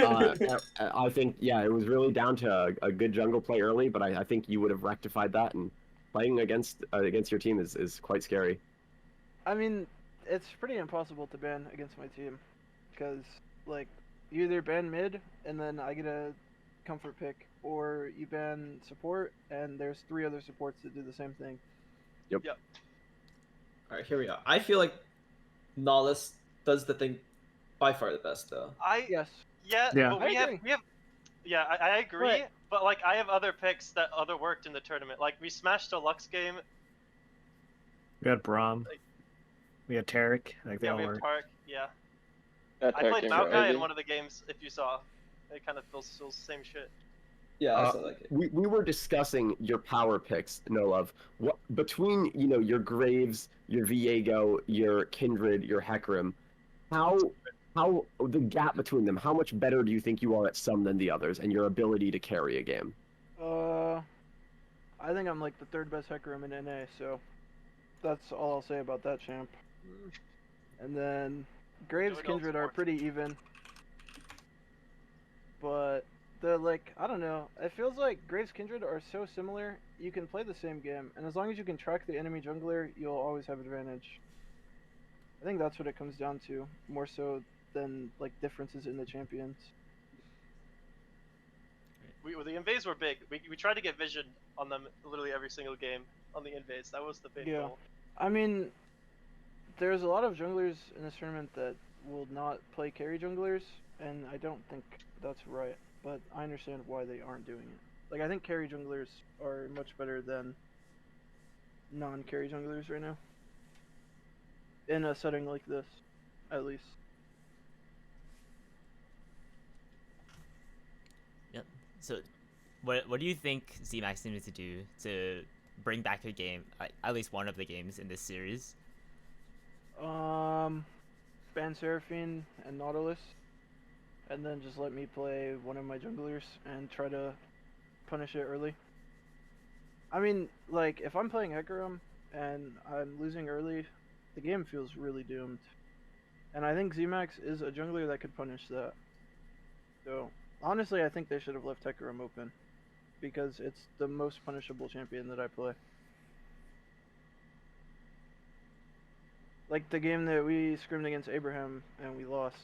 S5: I think, yeah, it was really down to a good jungle play early, but I think you would have rectified that, and playing against your team is quite scary.
S7: I mean, it's pretty impossible to ban against my team, because like you either ban mid and then I get a comfort pick, or you ban support and there's 3 other supports that do the same thing.
S4: All right, here we are. I feel like Nollis does the thing by far the best, though.
S7: Yes.
S6: Yeah,
S8: Yeah.
S6: but
S7: I
S6: we have
S7: agree.
S6: yeah, I agree,
S7: Right.
S6: but like I have other picks that other worked in the tournament. Like we smashed a Lux game.
S8: We had Braum. We had Tarek. Like they
S6: Yeah,
S8: all
S6: we have
S8: worked.
S6: Tark. Yeah,
S9: That
S6: I played
S9: Tarkin
S6: Maokai
S9: crazy.
S6: in one of the games. If you saw, it kind of feels the same shit.
S4: Yeah, I
S5: Uh,
S4: still like it.
S5: We were discussing your power picks, No Love. What between your Graves, your Viego, your Kindred, your Hecarim, how the gap between them? How much better do you think you are at some than the others, and your ability to carry a game?
S7: I think I'm like the third best Heck Room in NA, so that's all I'll say about that champ. And then Graves
S6: Doing all
S7: Kindred are
S6: sports.
S7: pretty even. But they're like, I don't know. It feels like Graves Kindred are so similar. You can play the same game, and as long as you can track the enemy jungler, you'll always have advantage. I think that's what it comes down to, more so than like differences in the champions.
S6: The invades were big. We tried to get vision on them literally every single game on the invades. That was the big
S7: Yeah.
S6: goal.
S7: I mean, there's a lot of junglers in this tournament that will not play carry junglers, and I don't think that's right. But I understand why they aren't doing it. Like, I think carry junglers are much better than non-carry junglers right now. In a setting like this, at least.
S2: Yep. So, what do you think Xemacs needed to do to bring back a game, at least one of the games in this series?
S7: Ban Seraphine and Nautilus, and then just let me play one of my junglers and try to punish it early. I mean, like, if I'm playing Hecarim and I'm losing early, the game feels really doomed. And I think Xemacs is a jungler that could punish that. So, honestly, I think they should have left Hecarim open, because it's the most punishable champion that I play. Like the game that we scrimmed against Abraham and we lost,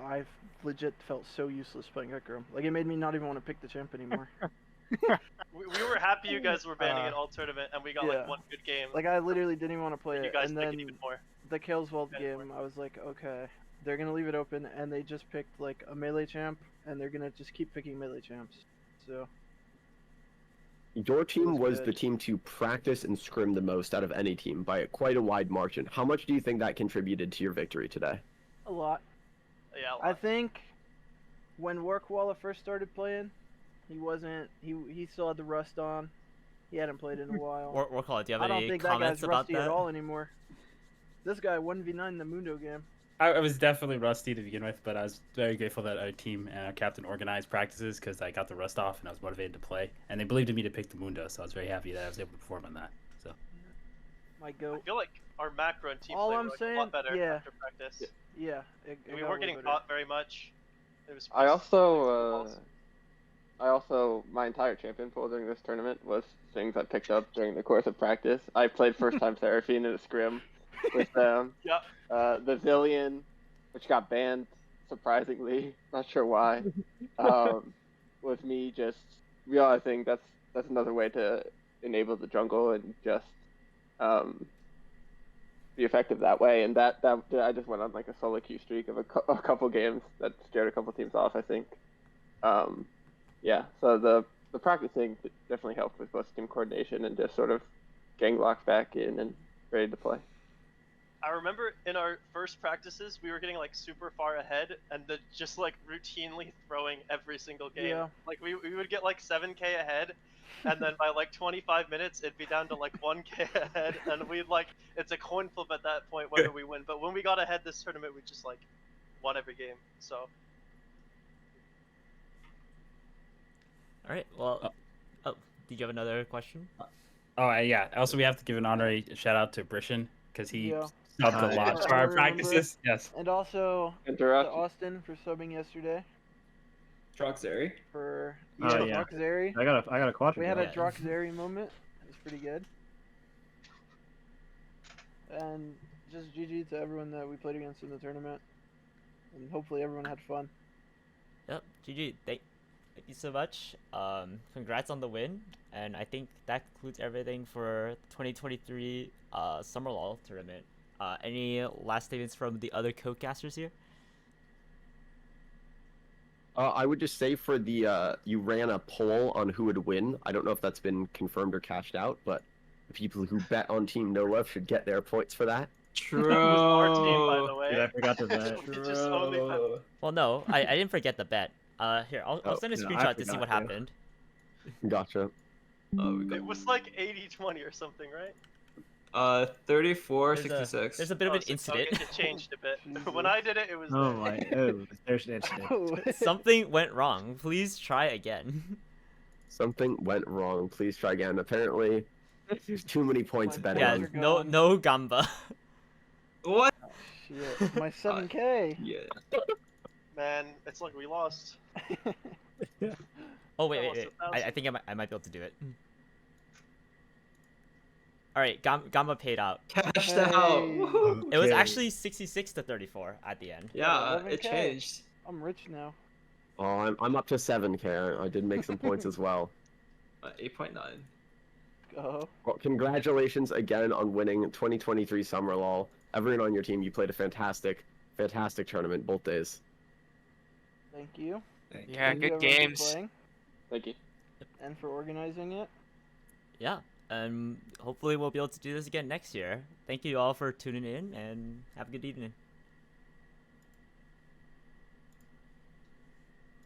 S7: I legit felt so useless playing Hecarim. Like, it made me not even want to pick the champ anymore.
S6: We were happy you guys were banning it all tournament, and we got
S7: yeah.
S6: like one good game.
S7: Like, I literally didn't even want to play
S6: and
S7: it.
S6: you guys
S7: And
S6: like
S7: then
S6: it even more.
S7: the Kalesvol
S6: Yeah,
S7: game, I was like, okay, they're gonna leave it open, and they just picked like a melee champ, and they're gonna just keep picking melee champs. So
S5: Your team was
S7: good.
S5: the team to practice and scrim the most out of any team by quite a wide margin. How much do you think that contributed to your victory today?
S7: a lot.
S6: Yeah, a
S7: I
S6: lot.
S7: think when Workwalla first started playing, he still had the rust on. He hadn't played in a while.
S2: Workall, do you have
S7: I don't
S2: any
S7: think that
S2: comments
S7: guy's
S2: about
S7: rusty
S2: that?
S7: at all anymore. This guy 1v9 the Mundo game.
S9: I was definitely rusty to begin with, but I was very grateful that our team and our captain organized practices because I got the rust off and I was motivated to play. And they believed in me to pick the Mundo, so I was very happy that I was able to perform on that. So
S7: My
S6: I
S7: goat.
S6: feel like our macro and team
S7: All
S6: play
S7: I'm
S6: were like,
S7: saying-
S6: a lot better
S7: yeah.
S6: after practice.
S7: Yeah. It
S6: We
S7: got a
S6: weren't getting
S7: little better.
S6: caught very much. It was
S10: I
S6: just
S10: also,
S6: balls.
S10: my entire champion pool during this tournament was things I picked up during the course of practice. I played first time Seraphine in a scrim with them.
S6: Yep.
S10: The Zillion, which got banned, surprisingly, not sure why, with me just realizing that's another way to enable the jungle and just be effective that way. And that I just went on like a solo queue streak of a couple games that scared a couple teams off, I think. Yeah, so the practicing definitely helped with both team coordination and just sort of getting locked back in and ready to play.
S6: I remember in our first practices, we were getting like super far ahead and just like routinely throwing every single game.
S7: Yeah.
S6: Like we would get like 7k ahead, and then by like 25 minutes, it'd be down to like 1k ahead, and we'd like, it's a coin flip at that point whether we win. But when we got ahead this tournament, we just like won every game. So
S2: All right. Well, oh, did you have another question?
S9: Oh, yeah. Also, we have to give an honorary shout out to Brishan because he
S7: Yeah.
S9: subbed a
S8: Yeah.
S9: lot for
S7: I
S9: our
S7: remember.
S9: practices. Yes.
S7: And also to
S10: Interrupt.
S7: Austin for subbing yesterday.
S4: Droxary.
S7: For
S8: Oh, yeah.
S7: Droxary.
S8: I got a quadrant.
S7: We had a
S2: Yeah.
S7: Droxary moment. It was pretty good. And just GG to everyone that we played against in the tournament. And hopefully everyone had fun.
S2: Yep. GG. Thank you so much. Congrats on the win. And I think that concludes everything for the 2023 Summer LoL tournament. Any last statements from the other co-casters here?
S5: I would just say for the you ran a poll on who would win. I don't know if that's been confirmed or cashed out, but the people who bet on Team No Love should get their points for that.
S6: it was our team, by the way.
S8: Dude, I forgot to bet.
S6: We just only had-
S2: Well, no, I didn't forget the bet. Here, I'll
S5: Oh,
S2: send a
S8: yeah, I
S2: screenshot to see
S8: forgot
S2: what
S8: to.
S2: happened.
S5: Gotcha.
S6: It was like 80-20 or something, right?
S4: 34,
S2: There's
S4: 66.
S2: There's a bit of an
S6: So
S2: incident.
S6: It changed a bit.
S7: Jesus.
S6: When I did it, it was
S8: Oh my! Oh, there's an incident.
S7: Oh,
S2: Something went wrong. Please try again.
S5: Something went wrong. Please try again. Apparently, there's too many points
S7: My
S5: betting
S2: Yeah,
S7: points
S5: on.
S7: are
S2: no,
S7: gone.
S2: no Gamba.
S4: What?
S7: Shit, my 7K.
S4: Yeah.
S6: Man, it's like we lost.
S2: Oh wait,
S6: I
S2: wait,
S6: lost
S2: wait.
S6: 1,000.
S2: I think I might be able to do it. All right, Gamba paid out.
S4: Cashed
S7: Hey.
S4: out. Woohoo.
S2: It was
S5: Okay.
S2: actually 66 to 34 at the end.
S4: Yeah,
S7: 11K.
S4: it changed.
S7: I'm rich now.
S5: Oh, I'm up to 7K. I did make some points as well.
S4: 8.9.
S7: Go.
S5: Well, congratulations again on winning 2023 Summer LoL. Everyone on your team, you played a fantastic tournament both days.
S7: Thank you.
S1: Yeah,
S7: Thank you
S1: good
S7: everyone for
S1: games.
S7: playing
S10: Thank you.
S7: and for organizing it.
S2: Yeah, and hopefully we'll be able to do this again next year. Thank you all for tuning in, and have a good evening.